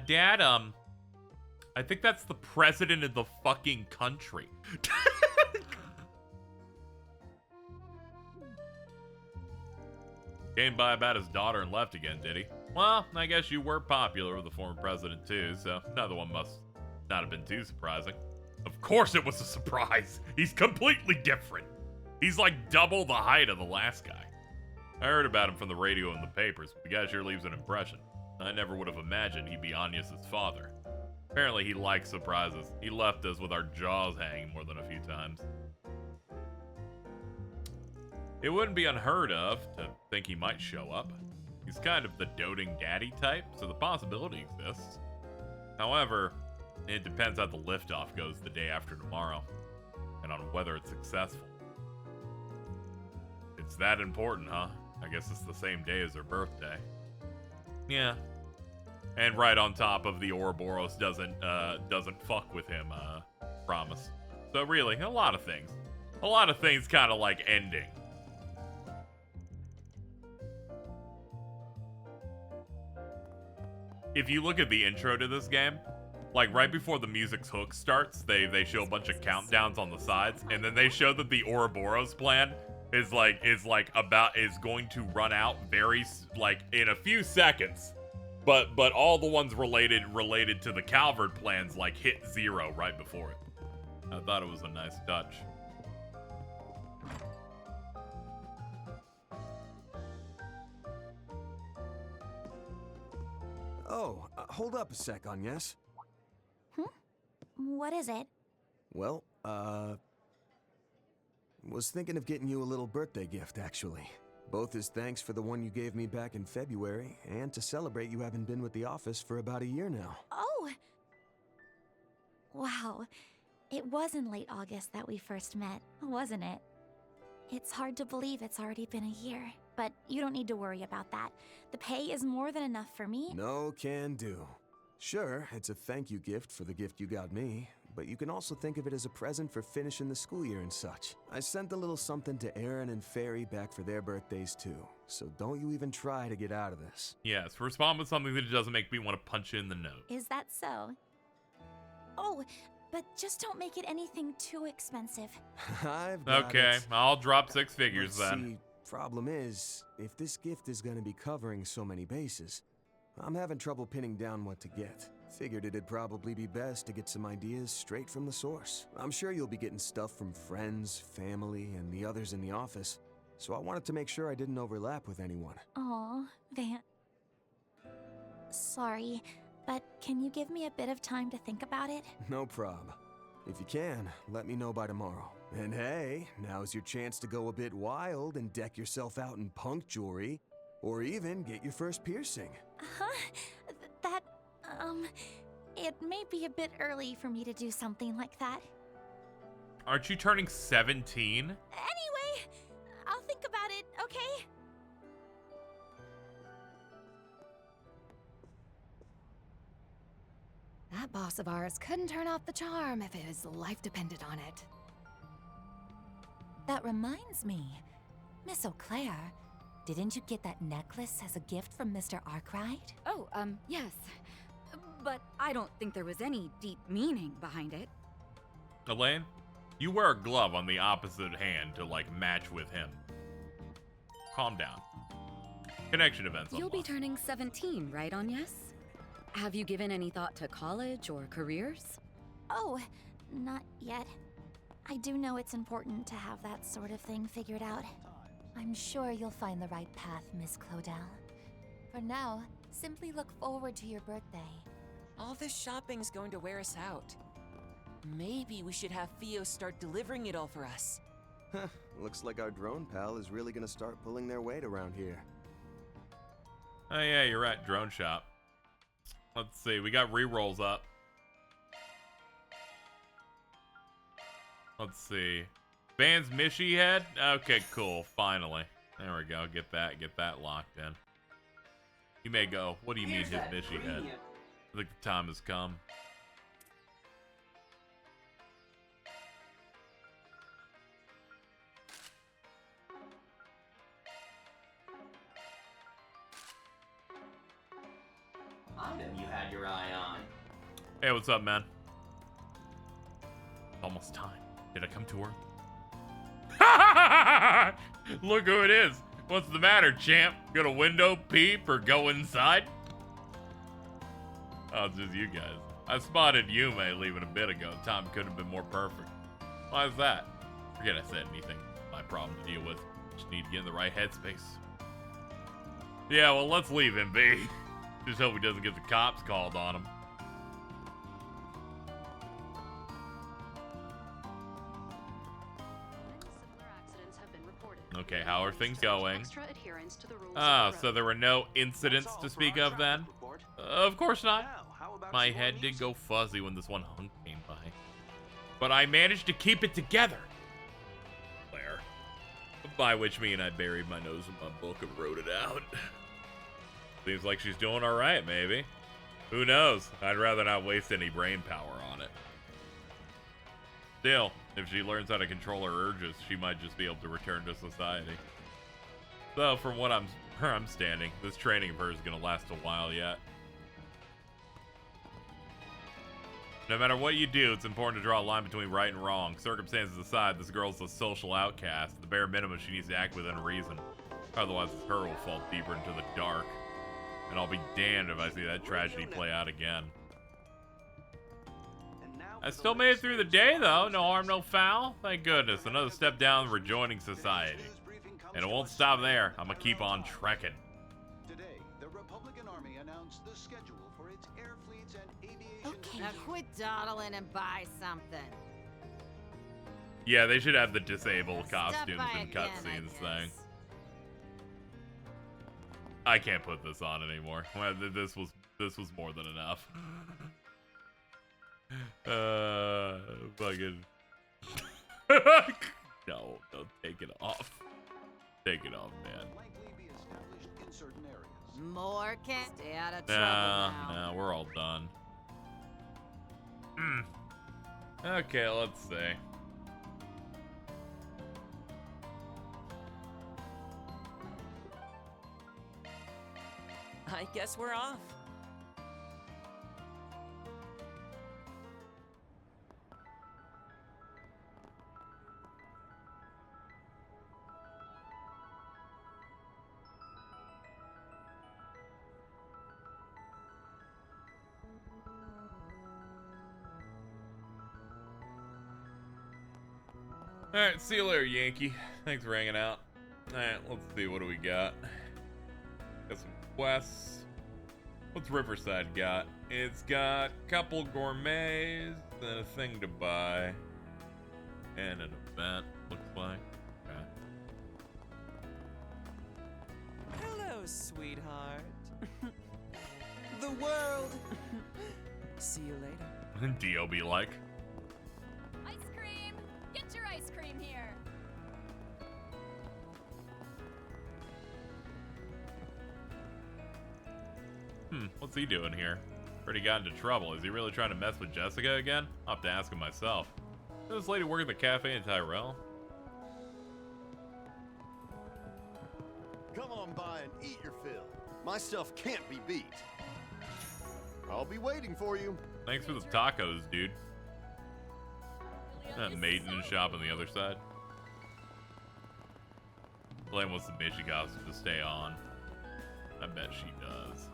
Speaker 1: Dad, I think that's the president of the fucking country. Came by about his daughter and left again, did he? Well, I guess you were popular with the former president too, so another one must not have been too surprising. Of course it was a surprise. He's completely different. He's like double the height of the last guy. I heard about him from the radio and the papers, but the guy sure leaves an impression. I never would have imagined he'd be Anyas' father. Apparently he likes surprises. He left us with our jaws hanging more than a few times. It wouldn't be unheard of to think he might show up. He's kind of the doting daddy type, so the possibility exists. However, it depends how the liftoff goes the day after tomorrow, and on whether it's successful. It's that important, huh? I guess it's the same day as her birthday. Yeah. And right on top of the Ouroboros doesn't fuck with him, promise. So really, a lot of things. A lot of things kind of like ending. If you look at the intro to this game, like right before the music's hook starts, they show a bunch of countdowns on the sides, and then they show that the Ouroboros plan is going to run out very in a few seconds. But all the ones related to the Calvert plans hit 0 right before it. I thought it was a nice touch.
Speaker 10: Oh, hold up a sec, Anyas.
Speaker 8: What is it?
Speaker 10: Well, was thinking of getting you a little birthday gift, actually. Both as thanks for the one you gave me back in February, and to celebrate you haven't been with the office for about a year now.
Speaker 8: Oh! Wow. It was in late August that we first met, wasn't it? It's hard to believe it's already been a year, but you don't need to worry about that. The pay is more than enough for me.
Speaker 10: No can do. Sure, it's a thank you gift for the gift you got me, but you can also think of it as a present for finishing the school year and such. I sent a little something to Aaron and Fairy back for their birthdays too, so don't you even try to get out of this.
Speaker 1: Yes, respond with something that doesn't make me want to punch you in the nose.
Speaker 8: Is that so? Oh, but just don't make it anything too expensive.
Speaker 10: I've got
Speaker 1: Okay,
Speaker 10: it.
Speaker 1: I'll drop 6 figures
Speaker 10: But
Speaker 1: then.
Speaker 10: See, problem is, if this gift is going to be covering so many bases, I'm having trouble pinning down what to get. Figured it'd probably be best to get some ideas straight from the source. I'm sure you'll be getting stuff from friends, family, and the others in the office. so I wanted to make sure I didn't overlap with anyone.
Speaker 8: Aw, Van. Sorry, but can you give me a bit of time to think about it?
Speaker 10: No prob. If you can, let me know by tomorrow. And hey, now's your chance to go a bit wild and deck yourself out in punk jewelry, or even get your first piercing.
Speaker 8: Huh? It may be a bit early for me to do something like that.
Speaker 1: Aren't you turning 17?
Speaker 8: Anyway, I'll think about it, okay?
Speaker 14: That boss of ours couldn't turn off the charm if his life depended on it.
Speaker 15: That reminds me, Miss O'Clair, didn't you get that necklace as a gift from Mr. Arkwright?
Speaker 13: Oh, yes. But I don't think there was any deep meaning behind it.
Speaker 1: Elaine, you wear a glove on the opposite hand to, like, match with him. Calm down. Connection events
Speaker 13: You'll
Speaker 1: unlocked.
Speaker 13: be turning 17, right, Agnes? Have you given any thought to college or careers?
Speaker 8: Oh, not yet. I do know it's important to have that sort of thing figured out.
Speaker 15: I'm sure you'll find the right path, Miss Claudel. For now, simply look forward to your birthday.
Speaker 5: All this shopping's going to wear us out. Maybe we should have Theo start delivering it all for us.
Speaker 10: Looks like our drone pal is really gonna start pulling their weight around here.
Speaker 1: Oh yeah, you're right, drone shop. Let's see, we got rerolls up. Let's see. Van's Mishy head? Okay, cool, finally. There we go, get that locked in. You may go, what do you mean his Mishy head? I think the time has come.
Speaker 6: Item you had your eye on.
Speaker 1: Hey, what's up, man? Almost time. Did I come too early? Look who it is. What's the matter, champ? Got a window peep or go inside? Oh, it's just you guys. I spotted Yume leaving a bit ago. Time couldn't have been more perfect. Why is that? Forget I said anything. My problem to deal with. Just need to get in the right headspace. Yeah, well, let's leave him be. Just hope he doesn't get the cops called on him. Okay, how are things going? So there were no incidents to speak of then? Of course not. My head did go fuzzy when this one hunk came by. But I managed to keep it together. Claire. By which mean I buried my nose in my book and wrote it out. Seems like she's doing alright, maybe. Who knows? I'd rather not waste any brain power on it. Still, if she learns how to control her urges, she might just be able to return to society. So, from where I'm standing, this training of hers is gonna last a while yet. No matter what you do, it's important to draw a line between right and wrong. Circumstances aside, this girl's a social outcast. The bare minimum, she needs to act within reason. Otherwise, her will fall deeper into the dark. And I'll be damned if I see that tragedy play out again. I still made it through the day, though. No harm, no foul. Thank goodness. Another step down, rejoining society. And it won't stop there. I'm gonna keep on trekking.
Speaker 18: Today, the Republican Army announced the schedule for its air fleets and aviation.
Speaker 19: Okay. Now quit dawdling and buy something.
Speaker 1: Yeah, they should have the disabled costumes and cutscenes thing. I can't put this on anymore. Well, this was more than enough. Fucking. No, don't take it off. Take it off, man.
Speaker 19: More can stay out of trouble now.
Speaker 1: Nah, we're all done. Okay, let's see.
Speaker 5: I guess we're off.
Speaker 1: Alright, see you later, Yankee. Thanks for hanging out. Alright, let's see. What do we got? Got some quests. What's Riverside got? It's got a couple gourmets and a thing to buy. And an event, looks like. Okay.
Speaker 5: Hello, sweetheart. The world. See you later.
Speaker 1: Dio be like.
Speaker 4: Ice cream! Get your ice cream here!
Speaker 1: What's he doing here? Already got into trouble. Is he really trying to mess with Jessica again? I'll have to ask him myself. Does this lady work at the cafe in Tyrell?
Speaker 16: Come on by and eat your fill. My stuff can't be beat. I'll be waiting for you.
Speaker 1: Thanks for the tacos, dude. That maintenance shop on the other side. Blaine wants the Michigas to stay on. I bet she does.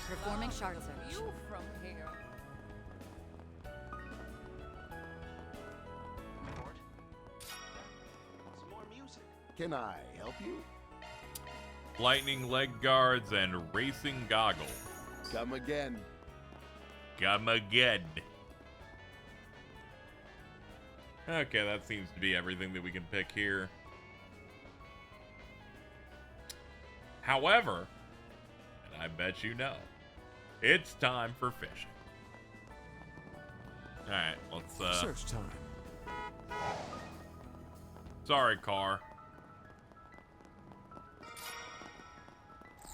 Speaker 4: Performing shard search. You from here.
Speaker 16: Some more music. Can I help you?
Speaker 1: Lightning leg guards and racing goggles.
Speaker 16: Come again.
Speaker 1: Come again. Okay, that seems to be everything that we can pick here. However, and I bet you know, it's time for fishing. Alright, let's
Speaker 10: Search time.
Speaker 1: Sorry, car.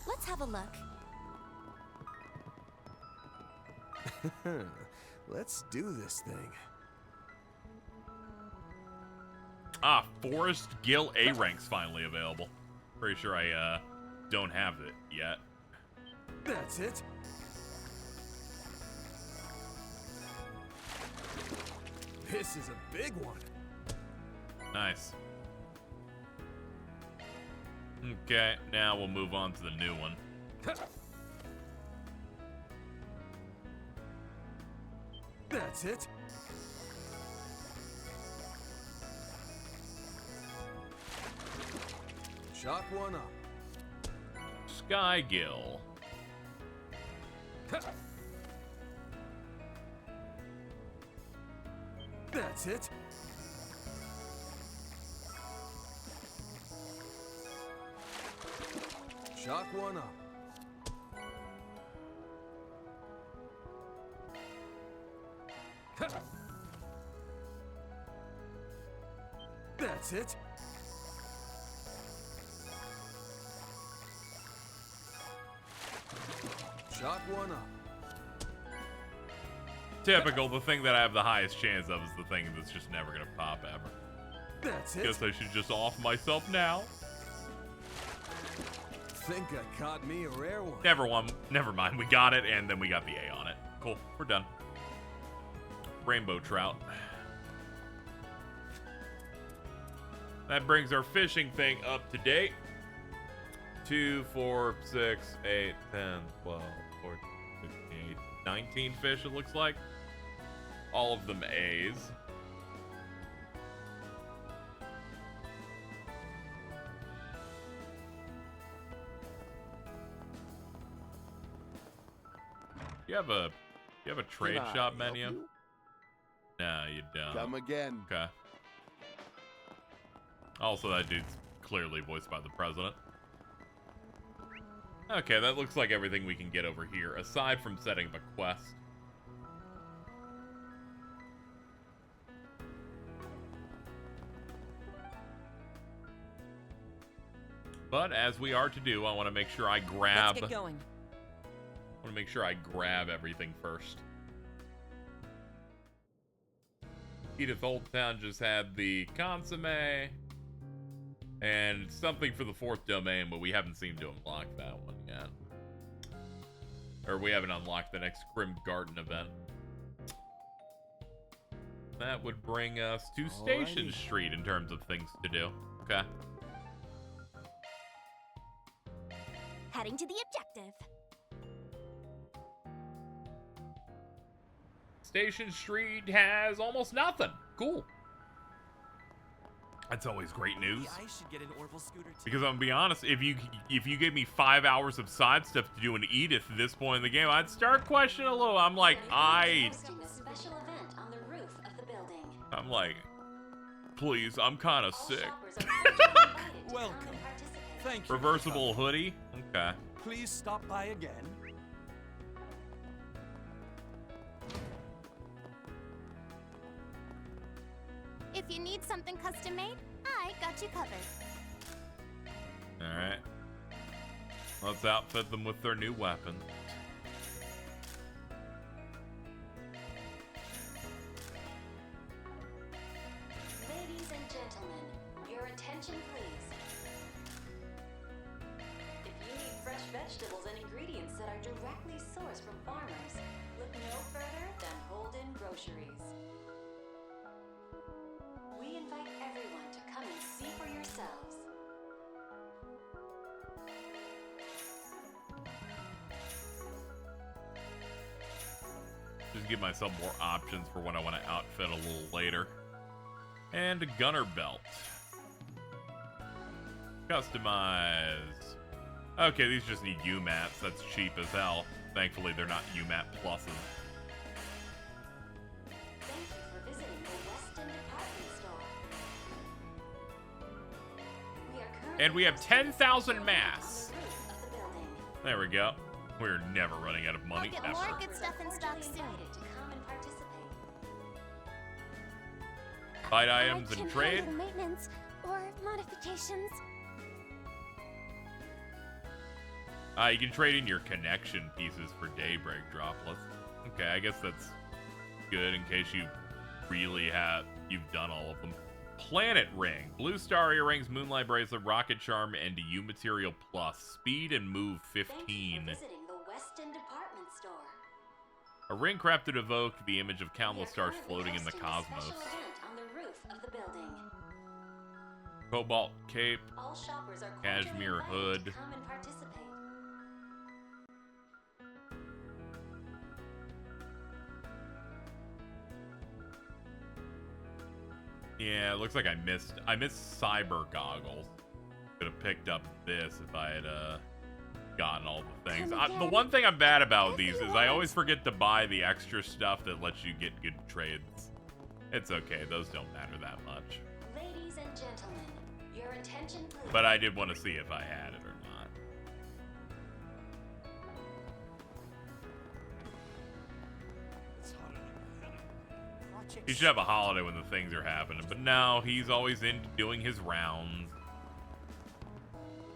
Speaker 15: Let's have a look.
Speaker 10: Let's do this thing.
Speaker 1: Ah, Forest Gill A rank's finally available. Pretty sure I don't have it yet.
Speaker 10: That's it. This is a big one.
Speaker 1: Nice. Okay, now we'll move on to the new one.
Speaker 10: That's it. Shock one up.
Speaker 1: Skygill.
Speaker 10: That's it. Shock one up. That's it. Shock one up.
Speaker 1: Typical, the thing that I have the highest chance of is the thing that's just never gonna pop ever.
Speaker 10: That's it.
Speaker 1: Guess I should just off myself now.
Speaker 10: Think I caught me a rare one.
Speaker 1: Never mind. We got it, and then we got the A on it. Cool, we're done. Rainbow trout. That brings our fishing thing up to date. 2, 4, 6, 8, 10, 12, 14, 15, 19 fish, it looks like. All of them A's. You have a trade
Speaker 16: Can I
Speaker 1: shop
Speaker 16: help
Speaker 1: menu?
Speaker 16: you?
Speaker 1: No, you don't.
Speaker 16: Come again.
Speaker 1: Okay. Also, that dude's clearly voiced by the president. Okay, that looks like everything we can get over here, aside from setting up a quest. But as we are to do, I want to make sure I grab...
Speaker 5: Let's get going.
Speaker 1: I want to make sure I grab everything first. Edith Old Town just had the consomme and something for the 4th domain, but we haven't seemed to unlock that one yet. Or we haven't unlocked the next Grim Garden event. That would bring us to Station Street in terms of things to do. Okay.
Speaker 8: Heading to the objective.
Speaker 1: Station Street has almost nothing. Cool. That's always great news.
Speaker 2: I should get an Orville scooter too.
Speaker 1: Because I'm gonna be honest, if you gave me 5 hours of side stuff to do an Edith at this point in the game, I'd start questioning a little. I'm like, I'm like, please, I'm kind of sick.
Speaker 2: Welcome. Thank you.
Speaker 1: Reversible hoodie. Okay.
Speaker 2: Please stop by again.
Speaker 17: If you need something custom made, I got you covered.
Speaker 1: All right. Let's outfit them with their new weapon.
Speaker 20: Ladies and gentlemen, your attention please. If you need fresh vegetables and ingredients that are directly sourced from farmers, look no further than Holden Groceries. We invite everyone to come and see for yourselves.
Speaker 1: Just give myself more options for when I want to outfit a little later. And a gunner belt. Customize. Okay, these just need UMAPs. That's cheap as hell. Thankfully, they're not UMAP pluses.
Speaker 20: Thank you for visiting the Weston Department Store.
Speaker 1: And we have 10,000 mass. There we go. We're never running out of money,
Speaker 17: We'll get
Speaker 1: ever.
Speaker 17: more good stuff in stock soon.
Speaker 1: Fight items
Speaker 17: I can
Speaker 1: and trade.
Speaker 17: handle maintenance or modifications.
Speaker 1: You can trade in your connection pieces for Daybreak droplets. Okay, I guess that's good in case you've done all of them. Planet Ring. Blue Star Earrings, Moonlight Bracelet, Rocket Charm, and U Material Plus. Speed and move 15.
Speaker 20: Visiting the Weston Department Store.
Speaker 1: A ring crafted to evoke the image of countless stars floating in the cosmos.
Speaker 20: Special event on the roof of the building.
Speaker 1: Cobalt cape,
Speaker 20: All shoppers are
Speaker 1: cashmere hood.
Speaker 20: come and participate.
Speaker 1: Yeah, it looks like I missed cyber goggles. Could have picked up this if I had gotten all the things. The one thing I'm bad about these is I always forget to buy the extra stuff that lets you get good trades. It's okay, those don't matter that much.
Speaker 20: Ladies and gentlemen, your attention please.
Speaker 1: But I did want to see if I had it or not. He should have a holiday when the things are happening, but no, he's always into doing his rounds.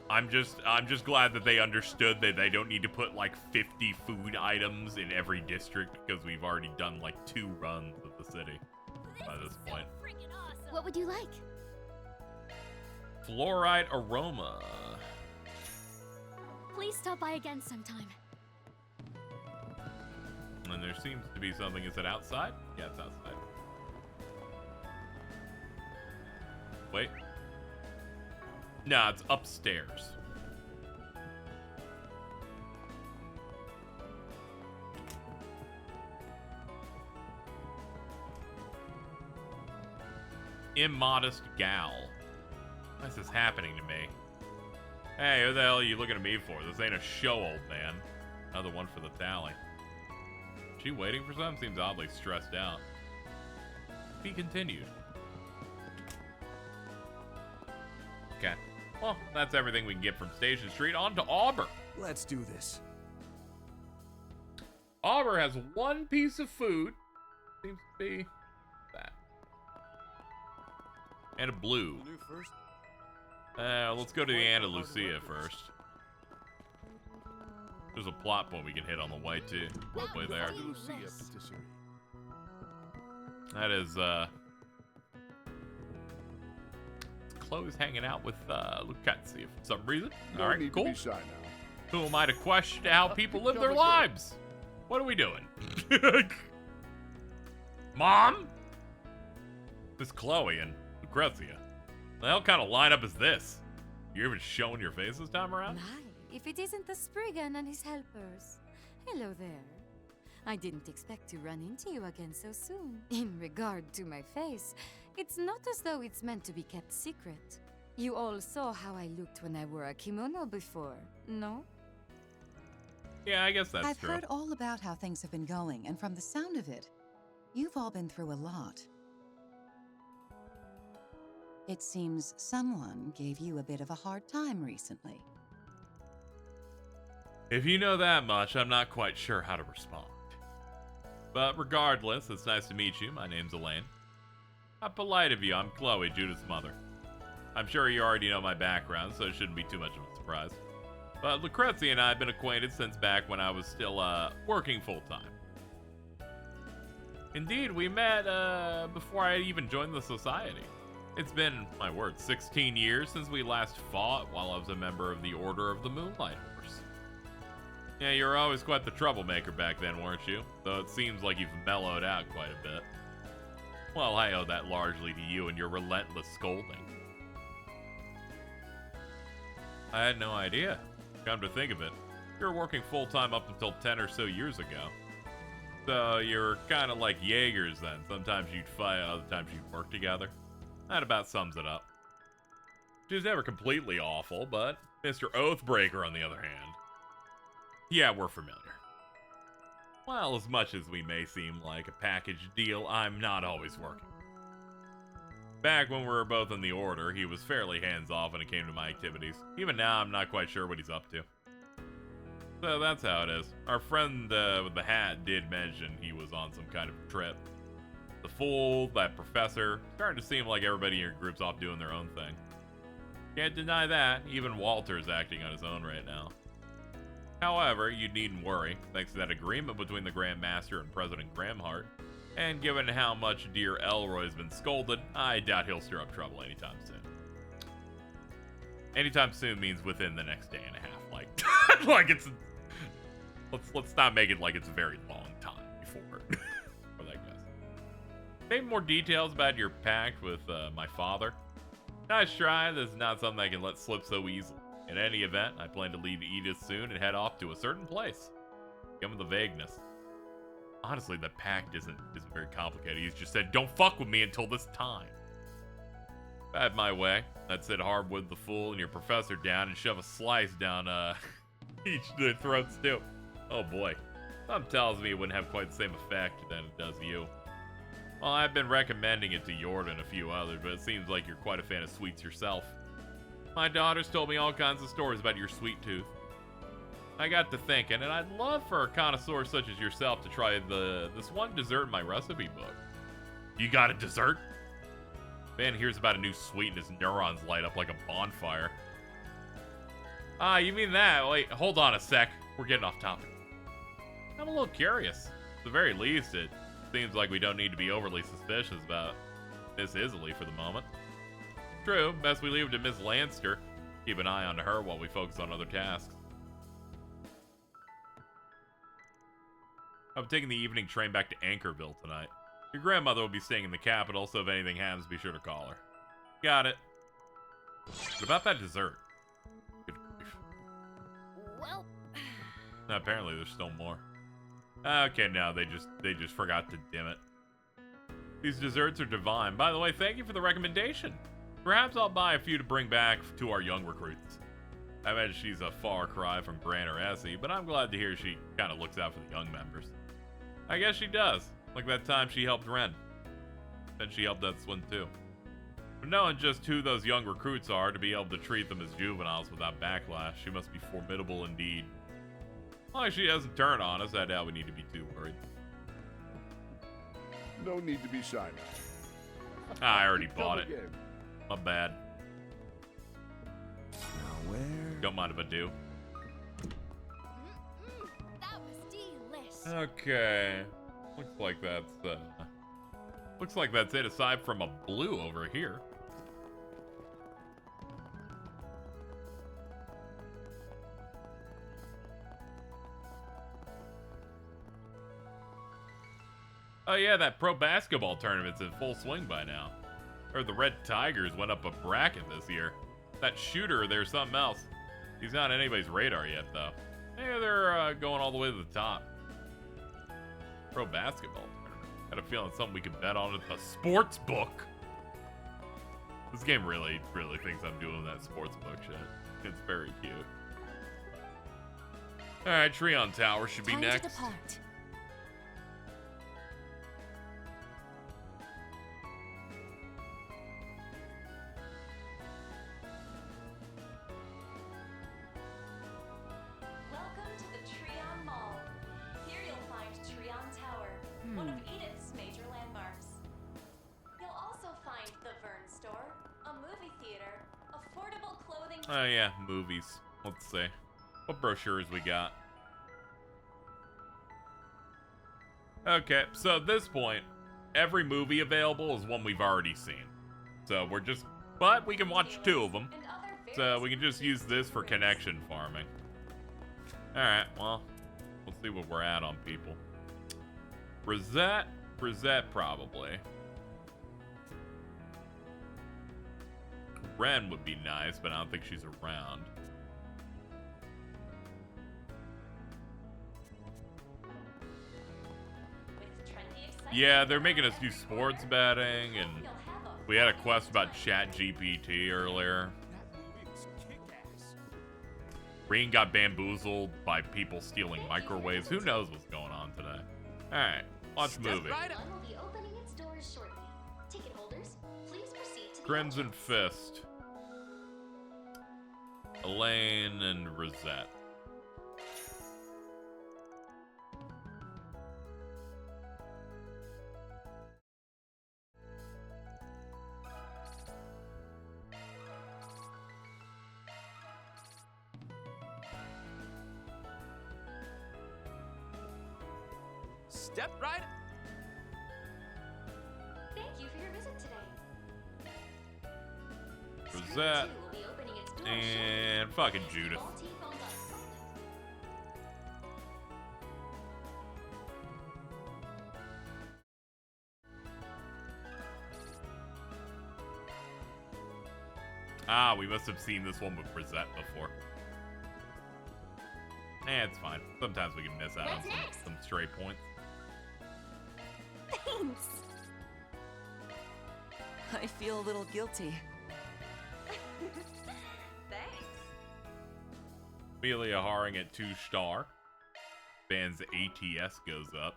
Speaker 1: I'm just glad that they understood that they don't need to put like 50 food items in every district because we've already done like 2 runs of the city by this point.
Speaker 17: What would you like?
Speaker 1: Fluorite aroma.
Speaker 17: Please stop by again sometime.
Speaker 1: And there seems to be something. Is it outside? Yeah, it's outside. Wait. Nah, it's upstairs. Immodest gal. Why is this happening to me? Hey, who the hell are you looking at me for? This ain't a show, old man. Another one for the tally. She waiting for something? Seems oddly stressed out. Be continued. Okay. Well, that's everything we can get from Station Street. On to Auburn.
Speaker 10: Let's do this.
Speaker 1: Auburn has one piece of food. Seems to be that. And a blue. Let's go to the Andalusia first. There's a plot point we can hit on the way too. Way there. That is Chloe's hanging out with Lucrezia for some reason. All right, cool. Who am I to question how people live their lives? What are we doing? Mom? Miss Chloe and Lucrezia. The hell kind of lineup is this? You even showing your face this time around?
Speaker 21: My, if it isn't the Spriggan and his helpers. Hello there. I didn't expect to run into you again so soon. In regard to my face, it's not as though it's meant to be kept secret. You all saw how I looked when I wore a kimono before, no?
Speaker 1: Yeah, I guess that's
Speaker 22: I've
Speaker 1: true.
Speaker 22: heard all about how things have been going, and from the sound of it, you've all been through a lot. It seems someone gave you a bit of a hard time recently.
Speaker 1: If you know that much, I'm not quite sure how to respond. But regardless, it's nice to meet you. My name's Elaine. How polite of you. I'm Chloe, Judith's mother. I'm sure you already know my background, so it shouldn't be too much of a surprise. But Lucrezia and I have been acquainted since back when I was still, working full-time. Indeed, we met, before I even joined the society. It's been, my word, 16 years since we last fought while I was a member of the Order of the Moonlight Horse. Yeah, you were always quite the troublemaker back then, weren't you? Though it seems like you've mellowed out quite a bit. Well, I owe that largely to you and your relentless scolding. I had no idea. Come to think of it, you were working full-time up until 10 or so years ago. So you're kind of like Jaegers then. Sometimes you'd fight, other times you'd work together. That about sums it up. She was never completely awful, but Mr. Oathbreaker, on the other hand. Yeah, we're familiar. Well, as much as we may seem like a package deal, I'm not always working. Back when we were both in the Order, he was fairly hands-off when it came to my activities. Even now, I'm not quite sure what he's up to. So that's how it is. Our friend with the hat did mention he was on some kind of trip. The Fool, that professor, starting to seem like everybody in your group's off doing their own thing. Can't deny that, even Walter's acting on his own right now. However, you needn't worry, thanks to that agreement between the Grand Master and President Gramhart, and given how much dear Elroy's been scolded, I doubt he'll stir up trouble anytime soon. Anytime soon means within the next day and a half, like, like it's... Let's not make it like it's a very long time before that goes. Maybe more details about your pact with my father. Nice try, this is not something I can let slip so easily. In any event, I plan to leave Edith soon and head off to a certain place. Given the vagueness. Honestly, the pact isn't very complicated. He's just said, don't fuck with me until this time. If I had my way, I'd sit Hardwood the Fool and your professor down and shove a slice down each of their throats too. Oh boy. Something tells me it wouldn't have quite the same effect than it does you. Well, I've been recommending it to Jordan and a few others, but it seems like you're quite a fan of sweets yourself. My daughter's told me all kinds of stories about your sweet tooth. I got to thinking, and I'd love for a connoisseur such as yourself to try this one dessert in my recipe book. You got a dessert? Man hears about a new sweet and his neurons light up like a bonfire. Ah, you mean that? Wait, hold on a sec. We're getting off topic. I'm a little curious. At the very least, it seems like we don't need to be overly suspicious about Miss Isley for the moment. True, best we leave it to Miss Lanster. Keep an eye on her while we focus on other tasks. I'm taking the evening train back to Anchorville tonight. Your grandmother will be staying in the capital, so if anything happens, be sure to call her. Got it. What about that dessert? Good grief.
Speaker 4: Well,
Speaker 1: Apparently there's still more. Okay, no, they just forgot to dim it. These desserts are divine. By the way, thank you for the recommendation. Perhaps I'll buy a few to bring back to our young recruits. I imagine she's a far cry from Gran or Essie, but I'm glad to hear she kind of looks out for the young members. I guess she does. Like that time she helped Ren. Then she helped that one too. But knowing just who those young recruits are, to be able to treat them as juveniles without backlash, she must be formidable indeed. As long as she doesn't turn on us, I doubt we need to be too worried.
Speaker 23: No need to be shy now.
Speaker 1: I already bought it. My bad.
Speaker 10: Now where?
Speaker 1: Don't mind if I do.
Speaker 4: that was delish.
Speaker 1: Okay. Looks like that's it aside from a blue over here. Oh yeah, that pro basketball tournament's in full swing by now. Or the Red Tigers went up a bracket this year. That shooter, there's something else. He's not on anybody's radar yet, though. Maybe they're going all the way to the top. Pro basketball tournament. Got a feeling it's something we could bet on at the sports book. This game really thinks I'm doing that sports book shit. It's very cute. Alright, Treon Tower should be
Speaker 15: Time
Speaker 1: next.
Speaker 15: to depart.
Speaker 20: Welcome to the Treon Mall. Here you'll find Treon Tower, one of Edith's major landmarks. You'll also find the Vern Store, a movie theater, affordable clothing.
Speaker 1: Oh yeah, movies. Let's see. What brochures we got? Okay, so at this point, every movie available is one we've already seen. So we're just, but we can watch 2 of them. So we can just use this for connection farming. Alright, well, let's see what we're at on people. Rosette probably. Ren would be nice, but I don't think she's around. Yeah, they're making us do sports betting, and we had a quest about ChatGPT earlier. Reen got bamboozled by people stealing microwaves. Who knows what's going on today? Alright, watch movie. Crimson Fist. Elaine and Rosette.
Speaker 2: Step right.
Speaker 20: Thank you for your visit today.
Speaker 1: Rosette. And fucking Judith. Ah, we must have seen this one with Rosette before. It's fine. Sometimes we can miss out on some stray points.
Speaker 5: Thanks. I feel a little guilty.
Speaker 20: Thanks.
Speaker 1: Amelia Haring at 2-star. Band's ATS goes up.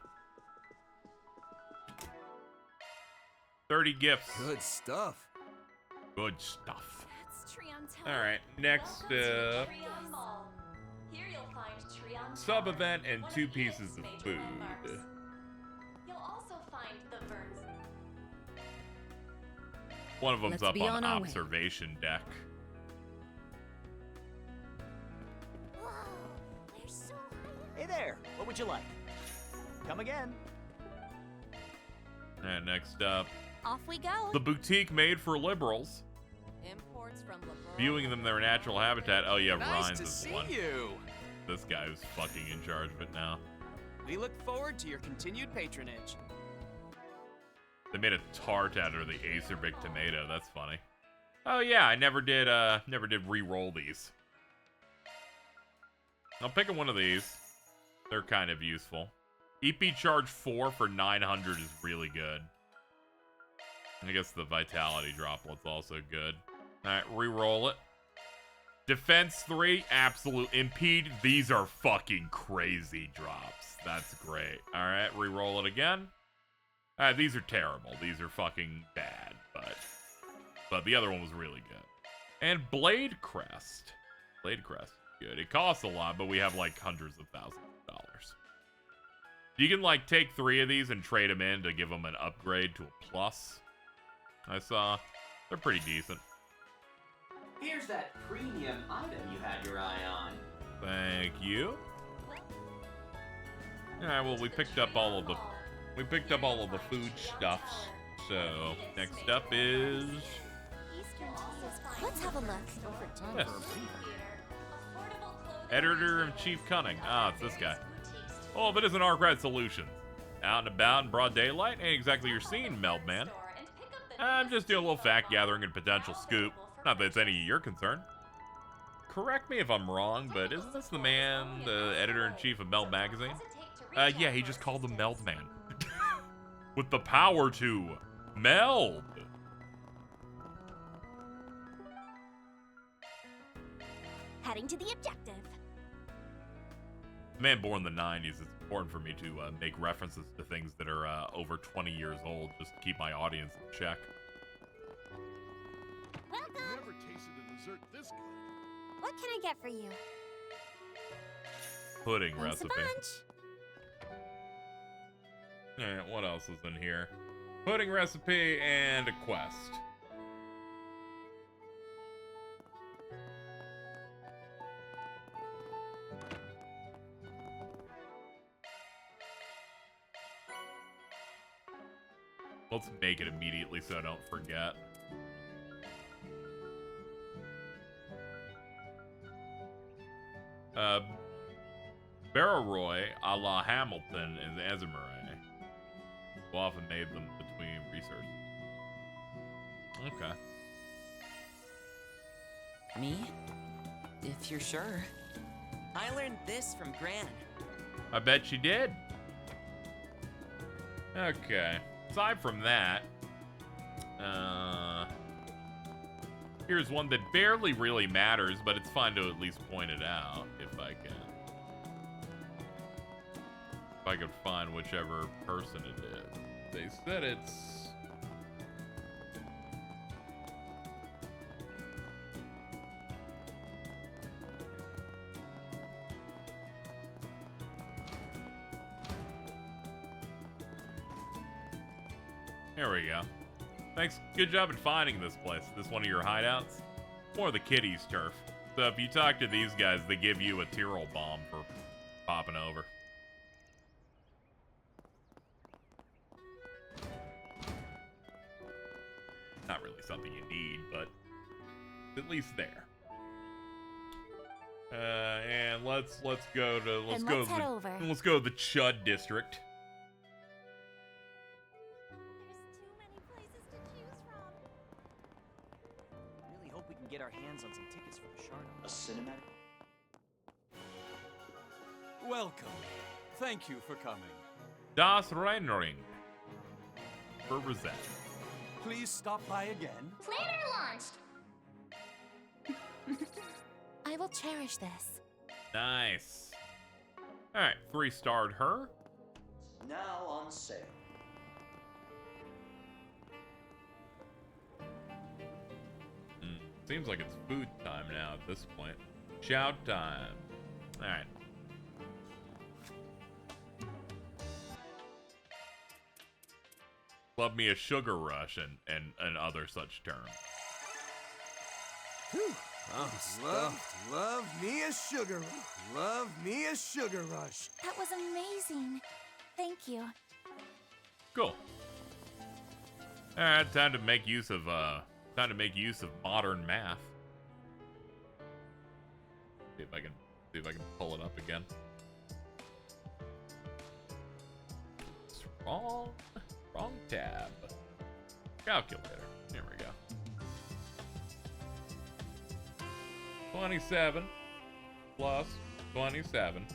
Speaker 1: 30 gifts.
Speaker 10: Good stuff.
Speaker 1: Good stuff.
Speaker 4: That's Treon Tower.
Speaker 1: Alright, next
Speaker 20: Treon Mall. Here you'll find Treon
Speaker 1: sub
Speaker 20: Tower,
Speaker 1: event and
Speaker 20: one
Speaker 1: 2
Speaker 20: of
Speaker 1: pieces
Speaker 20: Edith's
Speaker 1: of
Speaker 20: major
Speaker 1: food.
Speaker 20: landmarks. You'll also find the Verns.
Speaker 1: One of them's
Speaker 13: Let's
Speaker 1: up
Speaker 13: be
Speaker 1: on
Speaker 13: on our way.
Speaker 1: observation deck.
Speaker 17: Whoa, we're so high.
Speaker 3: Hey there, what would you like? Come again.
Speaker 1: And next up,
Speaker 7: Off we go.
Speaker 1: the boutique made for liberals.
Speaker 5: Imports from LeBron.
Speaker 1: Viewing them in their natural habitat. Oh yeah,
Speaker 2: Nice
Speaker 1: Rhines
Speaker 2: to
Speaker 1: is
Speaker 2: see
Speaker 1: one.
Speaker 2: you.
Speaker 1: This guy who's fucking in charge of it now.
Speaker 3: We look forward to your continued patronage.
Speaker 1: They made a tart out of the acerbic tomato. That's funny. Oh yeah, I never did re-roll these. I'm picking one of these. They're kind of useful. EP charge 4 for 900 is really good. I guess the vitality droplet's also good. Alright, re-roll it. Defense 3, absolute. Impede, these are fucking crazy drops. That's great. Alright, re-roll it again. Alright, these are terrible. These are fucking bad, but the other one was really good. And Blade Crest. Blade Crest, good. It costs a lot, but we have like hundreds of thousands of dollars. You can like take 3 of these and trade them in to give them an upgrade to a plus. I saw. They're pretty decent.
Speaker 6: Here's that premium item you had your eye on.
Speaker 1: Thank you. Alright, well we picked up all of the food stuffs. So next up is
Speaker 8: Let's have a look.
Speaker 1: yes. Editor-in-Chief Cunning. Ah, it's this guy. Oh, if it isn't Arkwright Solutions. Out and about in broad daylight? Ain't exactly your scene, Meldman. I'm just doing a little fact gathering and potential scoop. Not that it's any of your concern. Correct me if I'm wrong, but isn't this the man, the editor-in-chief of Meld Magazine? Yeah, he just called him Meld Man. With the power to meld.
Speaker 17: Heading to the objective.
Speaker 1: Man born in the 90s, it's important for me to make references to things that are over 20 years old, just to keep my audience in check.
Speaker 17: Welcome.
Speaker 23: Never tasted a dessert this good.
Speaker 17: What can I get for you?
Speaker 1: Pudding
Speaker 17: Thanks a
Speaker 1: recipe.
Speaker 17: bunch.
Speaker 1: Alright, what else is in here? Pudding recipe and a quest. Let's make it immediately so I don't forget. Barrow-Roy a la Hamilton and Ezimaray. We'll often made them between research. Okay.
Speaker 5: Me? If you're sure. I learned this from Gran.
Speaker 1: I bet you did. Okay. Aside from that, here's one that barely really matters, but it's fine to at least point it out if I can. If I could find whichever person it is. They said it's... There we go. Thanks. Good job in finding this place. This one of your hideouts? More the kiddies' turf. So if you talk to these guys, they give you a Tyrol bomb for popping over. Not really something you need, but at least there. And let's go to let's
Speaker 17: head over.
Speaker 1: Let's go to the Chud district.
Speaker 3: I really hope we can get our hands on some tickets for the Shardo.
Speaker 6: A cinematic?
Speaker 9: Welcome. Thank you for coming.
Speaker 1: Das Reinring. For Rosette.
Speaker 9: Please stop by again.
Speaker 17: Planner launched.
Speaker 15: I will cherish this.
Speaker 1: Nice. Alright, 3-starred her.
Speaker 6: Now on sale.
Speaker 1: Seems like it's food time now at this point. Shout time. Alright. Love me a sugar rush and other such terms.
Speaker 10: Whew. Love me a sugar rush. Love me a sugar rush.
Speaker 15: That was amazing. Thank you.
Speaker 1: Cool. Alright, time to make use of modern math. See if I can pull it up again. It's wrong tab. Calculator. Here we go. 27 plus 27.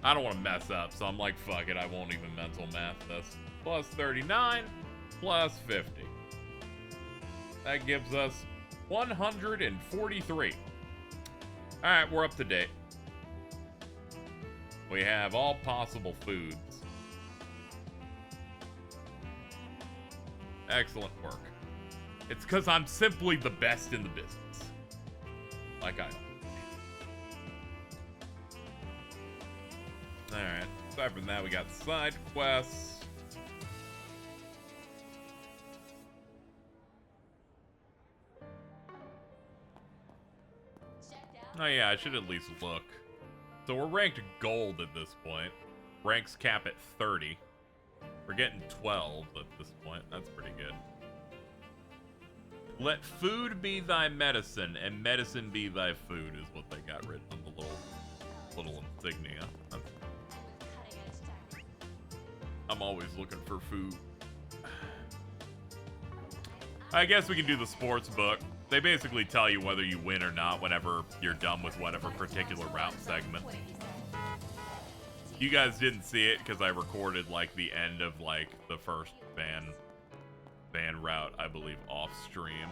Speaker 1: I don't want to mess up, so I'm like, fuck it, I won't even mental math this. Plus 39 plus 50. That gives us 143. Alright, we're up to date. We have all possible foods. Excellent work. It's because I'm simply the best in the business. Like I don't. Alright, aside from that, we got side quests. Oh yeah, I should at least look. So we're ranked gold at this point. Ranks cap at 30. We're getting 12 at this point. That's pretty good. Let food be thy medicine, and medicine be thy food, is what they got written on the little insignia. I'm always looking for food. I guess we can do the sports book. They basically tell you whether you win or not whenever you're done with whatever particular route segment. You guys didn't see it because I recorded like the end of like the first van route, I believe, off stream.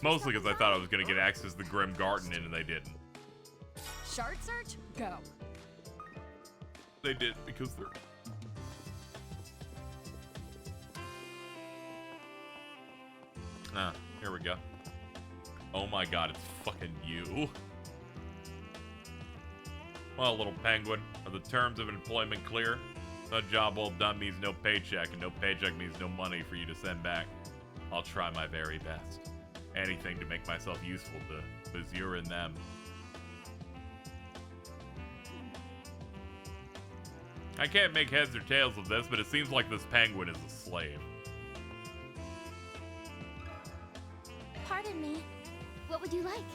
Speaker 1: Mostly because I thought I was gonna get access to the Grim Garden and they didn't.
Speaker 4: Shard search? Go.
Speaker 1: They did because they're. Ah, here we go. Oh my god, it's fucking you. Well, little penguin, are the terms of employment clear? No job well done means no paycheck, and no paycheck means no money for you to send back. I'll try my very best. Anything to make myself useful to Vizier and them. I can't make heads or tails of this, but it seems like this penguin is a slave.
Speaker 8: Pardon me. What would you like?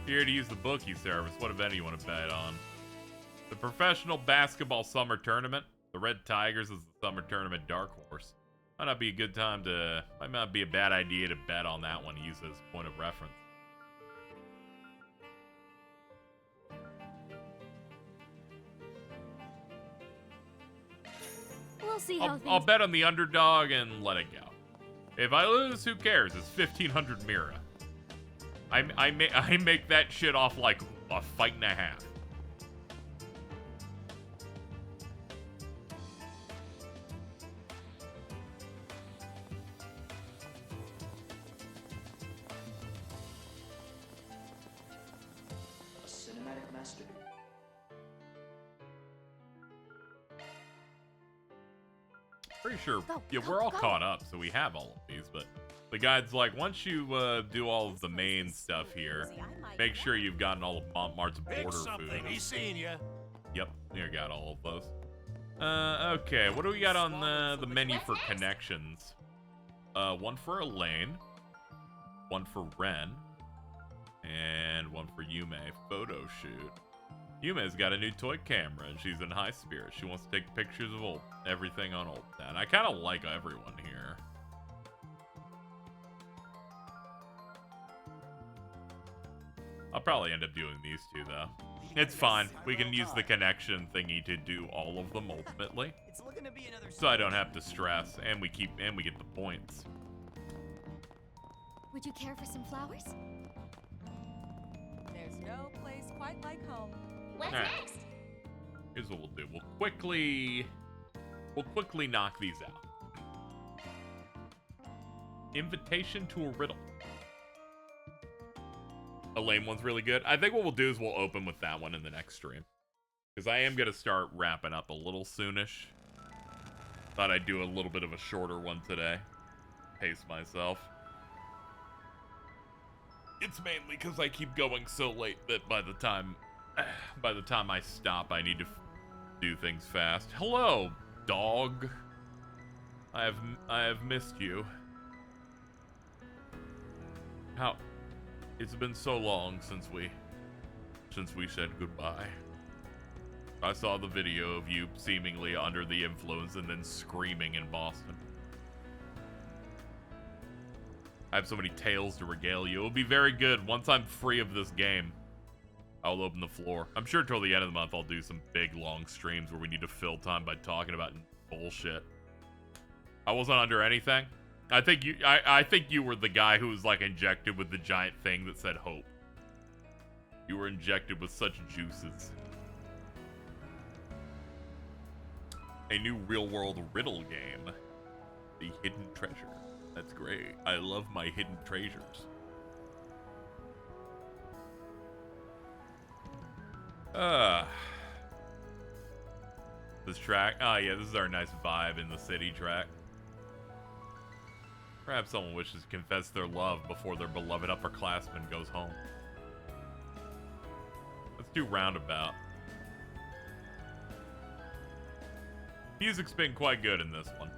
Speaker 1: Here to use the bookie service. What event do you want to bet on? The Professional Basketball Summer Tournament. The Red Tigers is the Summer Tournament dark horse. Might not be a good time to... Might not be a bad idea to bet on that one. Use as a point of reference.
Speaker 8: We'll see how
Speaker 1: I'll bet on the underdog and let it go. If I lose, who cares? It's 1,500 Mira. I make that shit off like a fight and a half.
Speaker 6: A cinematic masterpiece.
Speaker 1: Pretty sure, yeah, we're all caught up, so we have all of these, but the guide's like, once you do all of the main stuff here, make sure you've gotten all of Montmart's border food.
Speaker 23: He's seeing you.
Speaker 1: Yep, you got all of those. Okay, what do we got on the menu for connections? One for Elaine, one for Ren, and one for Yume, photo shoot. Yume's got a new toy camera, and she's in high spirits. She wants to take pictures of everything on Old Town. I kind of like everyone here. I'll probably end up doing these two, though. It's fine. We can use the connection thingy to do all of them ultimately. So I don't have to stress, and we get the points.
Speaker 8: Would you care for some flowers?
Speaker 5: There's no place quite like home.
Speaker 17: What's
Speaker 1: Alright.
Speaker 17: next?
Speaker 1: Here's what we'll do. We'll quickly knock these out. Invitation to a riddle. A lame one's really good. I think what we'll do is we'll open with that one in the next stream. Because I am going to start wrapping up a little soonish. Thought I'd do a little bit of a shorter one today. Pace myself. It's mainly because I keep going so late that by the time I stop, I need to do things fast. Hello, dog. I have missed you. How? It's been so long since we said goodbye. I saw the video of you seemingly under the influence and then screaming in Boston. I have so many tales to regale you. It'll be very good once I'm free of this game. I'll open the floor. I'm sure till the end of the month I'll do some big long streams where we need to fill time by talking about bullshit. I wasn't under anything. I think you were the guy who was like injected with the giant thing that said hope. You were injected with such juices. A new real-world riddle game. The Hidden Treasure. That's great. I love my hidden treasures. This track. Oh yeah, this is our nice vibe in the city track. Perhaps someone wishes to confess their love before their beloved upperclassman goes home. Let's do Roundabout. Music's been quite good in this one.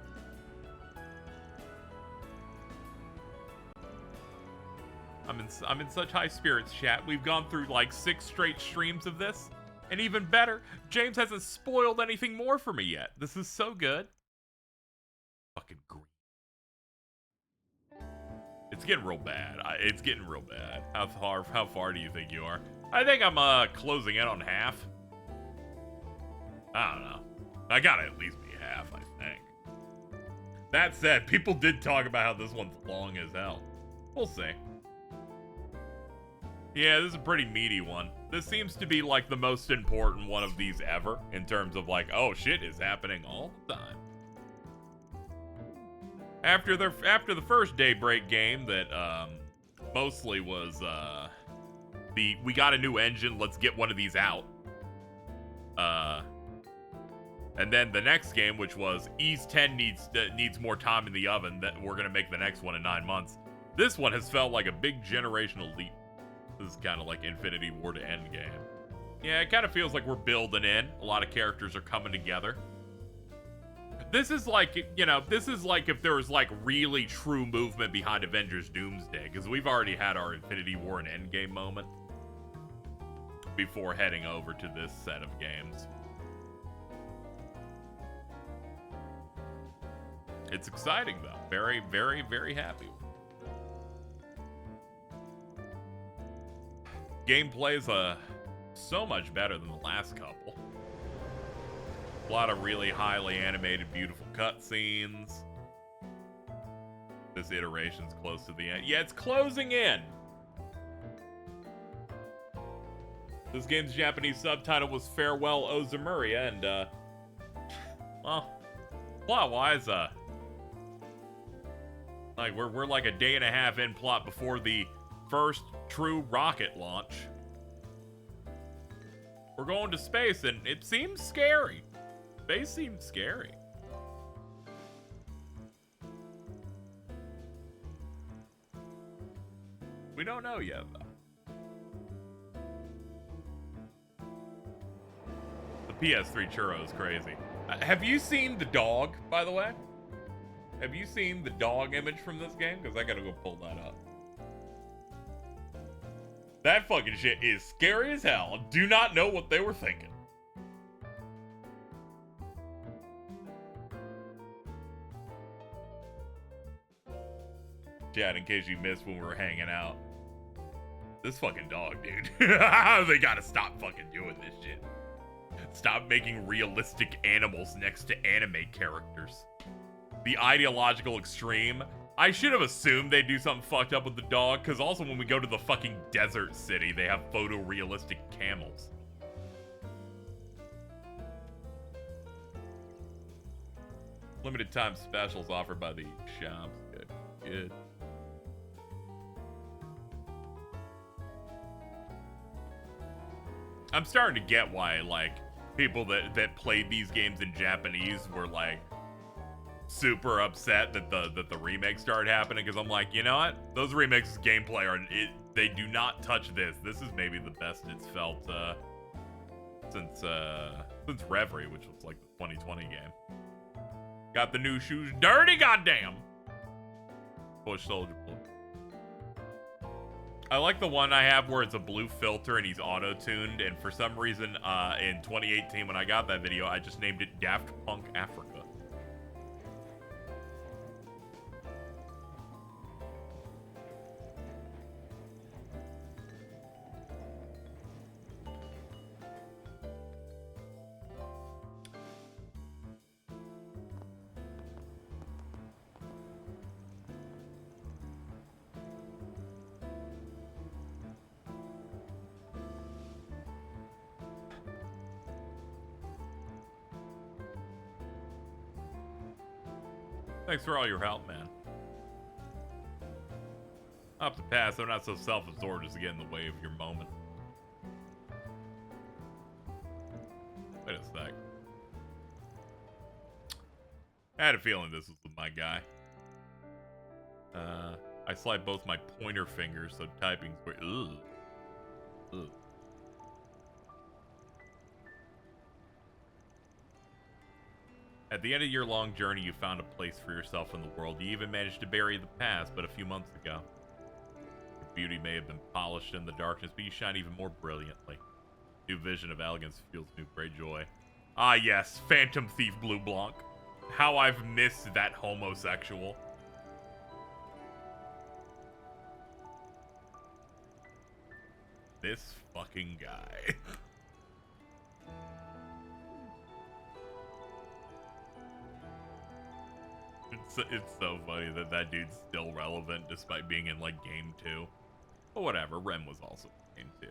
Speaker 1: I'm in such high spirits, chat. We've gone through like 6 straight streams of this. And even better, James hasn't spoiled anything more for me yet. This is so good. Fucking green. It's getting real bad. It's getting real bad. How far do you think you are? I think I'm closing in on half. I don't know. I gotta at least be half, I think. That said, people did talk about how this one's long as hell. We'll see. Yeah, this is a pretty meaty one. This seems to be like the most important one of these ever in terms of like, oh, shit is happening all the time. After the first Daybreak game that mostly was we got a new engine, let's get one of these out. And then the next game, which was Ease 10 needs more time in the oven, that we're gonna make the next one in 9 months. This one has felt like a big generational leap. This is kind of like Infinity Ward to Endgame. Yeah, it kind of feels like we're building in. A lot of characters are coming together. This is like, you know, this is like if there was like really true movement behind Avengers Doomsday, because we've already had our Infinity War and Endgame moment before heading over to this set of games. It's exciting though. Very, very, very happy. Gameplay is so much better than the last couple. A lot of really highly animated, beautiful cutscenes. This iteration's close to the end. Yeah, it's closing in. This game's Japanese subtitle was Farewell Ozumaria, and well, plot-wise, like we're like a day and a half in plot before the first true rocket launch. We're going to space, and it seems scary. Space seems scary. We don't know yet, though. The PS3 churro is crazy. Have you seen the dog, by the way? Have you seen the dog image from this game? Because I gotta go pull that up. That fucking shit is scary as hell. Do not know what they were thinking. Chad, in case you missed when we were hanging out. This fucking dog, dude. They gotta stop fucking doing this shit. Stop making realistic animals next to anime characters. The ideological extreme. I should have assumed they'd do something fucked up with the dog, because also when we go to the fucking desert city, they have photorealistic camels. Limited time specials offered by the shops. Good. Good. I'm starting to get why, like, people that played these games in Japanese were, like, super upset that the remakes started happening, because I'm like, you know what? Those remakes' gameplay they do not touch this. This is maybe the best it's felt since Reverie, which was like the 2020 game. Got the new shoes dirty, goddamn. Push Soldier Boy. I like the one I have where it's a blue filter and he's auto-tuned, and for some reason in 2018 when I got that video, I just named it Daft Punk Africa. Thanks for all your help, man. I'll have to pass. I'm not so self-absorbed as to get in the way of your moment. Wait a sec. I had a feeling this was my guy. I slide both my pointer fingers, so typing's weird. Ugh. Ugh. At the end of your long journey, you found a place for yourself in the world. You even managed to bury the past, but a few months ago. Your beauty may have been polished in the darkness, but you shine even more brilliantly. New vision of elegance fuels new great joy. Ah yes, Phantom Thief Blue Blanc. How I've missed that homosexual. This fucking guy. It's so funny that that dude's still relevant despite being in like game 2. But whatever, Rem was also in game 2.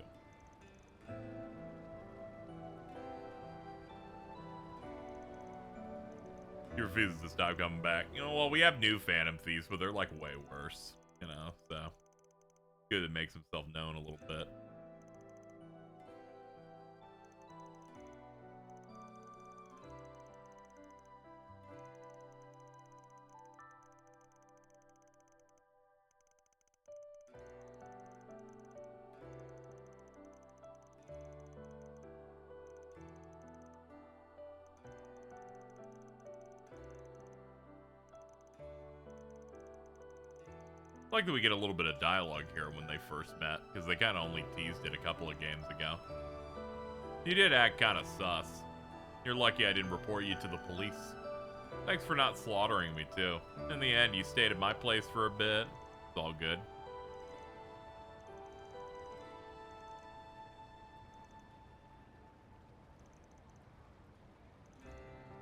Speaker 1: He refuses to stop coming back. You know, well, we have new Phantom Thieves, but they're like way worse. You know, so good it makes himself known a little bit. I like that we get a little bit of dialogue here when they first met, because they kind of only teased it a couple of games ago. You did act kind of sus. You're lucky I didn't report you to the police. Thanks for not slaughtering me, too. In the end, you stayed at my place for a bit. It's all good.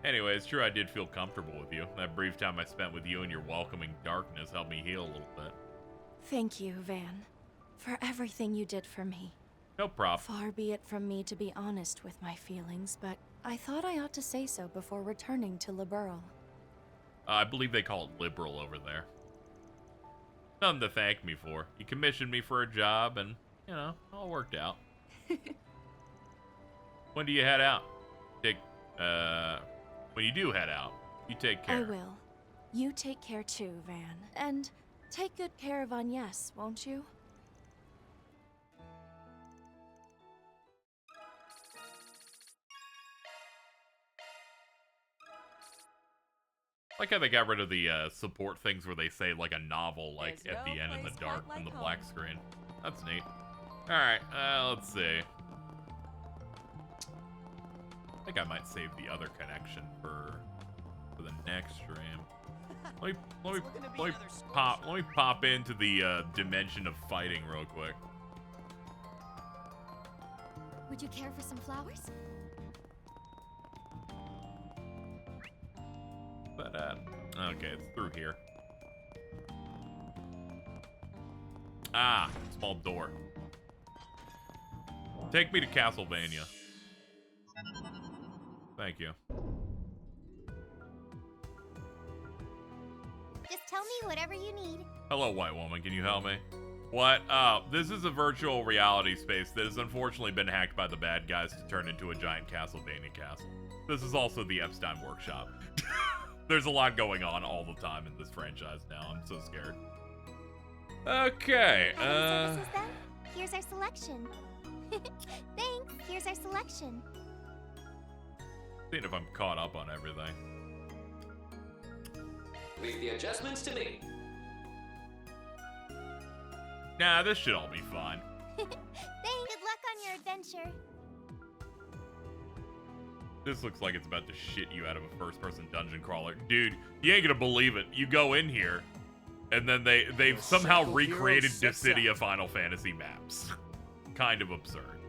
Speaker 1: Anyway, it's true I did feel comfortable with you. That brief time I spent with you in your welcoming darkness helped me heal a little bit.
Speaker 7: Thank you, Van, for everything you did for me.
Speaker 1: No problem.
Speaker 7: Far be it from me to be honest with my feelings, but I thought I ought to say so before returning to Liberl.
Speaker 1: I believe they call it liberal over there. Nothing to thank me for. You commissioned me for a job and, you know, all worked out. When do you head out? When you do head out, you take care.
Speaker 7: I will. You take care too, Van. And take good care of Agnes, won't you?
Speaker 1: I like how they got rid of the support things where they say like a novel, like at the end in the dark on the black screen. That's neat. All right, let's see. I think I might save the other connection for the next stream. Let me pop into the dimension of fighting real quick.
Speaker 8: Would you care for some flowers?
Speaker 1: But okay, it's through here. Ah, small door. Take me to Castlevania. Thank you.
Speaker 17: Just tell me whatever you need.
Speaker 1: Hello, white woman. Can you help me? What? This is a virtual reality space that has unfortunately been hacked by the bad guys to turn into a giant Castlevania castle. This is also the Epstein workshop. There's a lot going on all the time in this franchise now. I'm so scared. Okay,
Speaker 17: Services then? Here's our selection. Thanks. Here's our selection.
Speaker 1: Seeing if I'm caught up on everything.
Speaker 11: Leave the adjustments to me.
Speaker 1: Nah, this should all be fine.
Speaker 17: Thanks. Good luck on your adventure.
Speaker 1: This looks like it's about to shit you out of a first-person dungeon crawler. Dude, you ain't gonna believe it. You go in here, and then they've somehow recreated Dissidia Final Fantasy maps. Kind of absurd.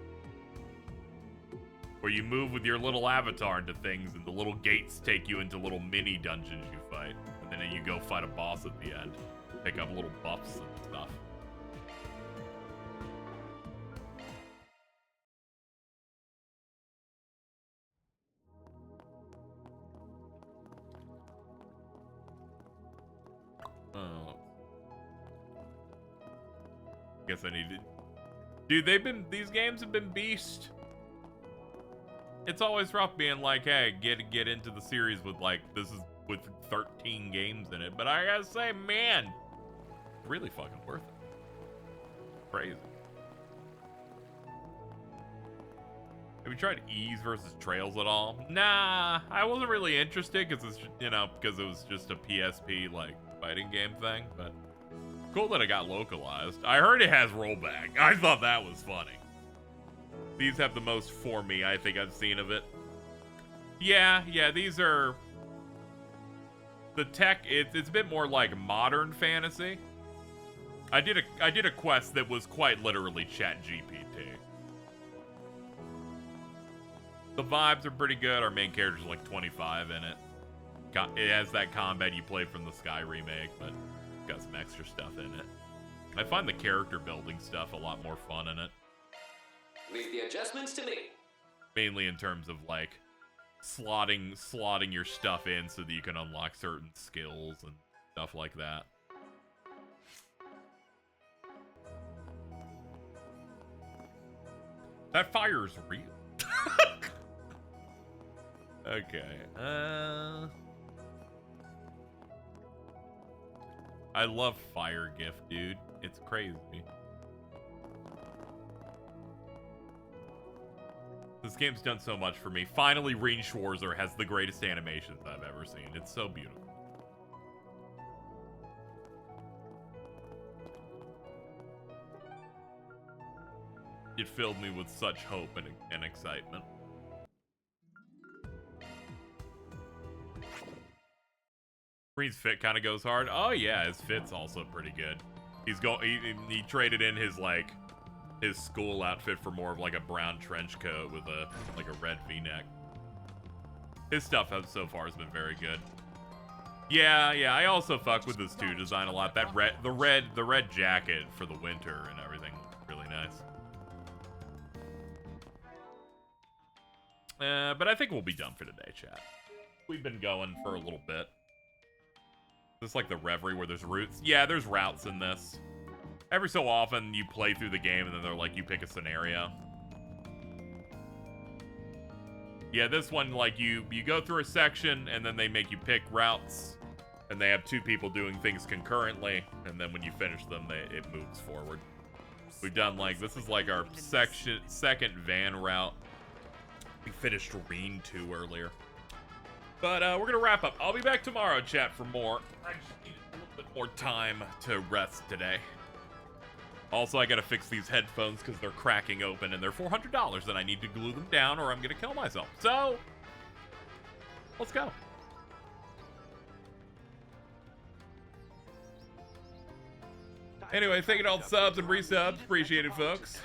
Speaker 1: Where you move with your little avatar into things, and the little gates take you into little mini dungeons you fight. And then you go fight a boss at the end. Pick up little buffs and stuff. Oh. Guess I need to... Dude, these games have been beast. It's always rough being like, hey, get into the series with like, this is with 13 games in it. But I gotta say, man, really fucking worth it. Crazy. Have you tried Ease versus Trails at all? Nah, I wasn't really interested because it's, you know, because it was just a PSP like fighting game thing. But cool that it got localized. I heard it has rollback. I thought that was funny. These have the most for me, I think I've seen of it. Yeah, these are... The tech, it's a bit more like modern fantasy. I did a quest that was quite literally ChatGPT. The vibes are pretty good. Our main character's like 25 in it. it has that combat you played from the Sky remake, but it's got some extra stuff in it. I find the character building stuff a lot more fun in it.
Speaker 11: Leave the adjustments to me.
Speaker 1: Mainly in terms of like slotting your stuff in so that you can unlock certain skills and stuff like that. That fire is real. Okay. I love Fire Gift, dude. It's crazy. This game's done so much for me. Finally, Reen Schwarzer has the greatest animations I've ever seen. It's so beautiful. It filled me with such hope and excitement. Reen's fit kind of goes hard. Oh yeah, his fit's also pretty good. He traded in his his school outfit for more of like a brown trench coat with a red V-neck. His stuff so far has been very good. Yeah, I also fuck with this 2 design a lot. That the red jacket for the winter and everything, really nice. But I think we'll be done for today, chat. We've been going for a little bit. Is this like the Reverie where there's routes? Yeah, there's routes in this. Every so often, you play through the game and then they're like, you pick a scenario. Yeah, this one, like, you go through a section and then they make you pick routes. And they have 2 people doing things concurrently. And then when you finish them, it moves forward. We've done, like, this is like our second van route. We finished Reen 2 earlier. But we're going to wrap up. I'll be back tomorrow, chat, for more. I just need a little bit more time to rest today. Also, I got to fix these headphones because they're cracking open and they're $400 and I need to glue them down or I'm going to kill myself. So, let's go. Anyway, thank you to all the subs and resubs. Appreciate it, folks.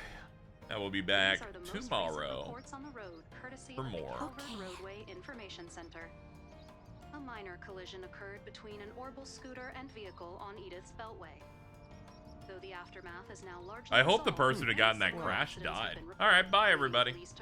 Speaker 1: I will be back tomorrow for more.
Speaker 12: Roadway Information Center. A minor collision occurred between an Orbital scooter and vehicle on Edith's Beltway. Though the aftermath is now largely
Speaker 1: I hope the
Speaker 12: resolved,
Speaker 1: person who got in that
Speaker 12: several
Speaker 1: crash
Speaker 12: accidents have
Speaker 1: died.
Speaker 12: been
Speaker 1: All right, bye everybody.
Speaker 12: released to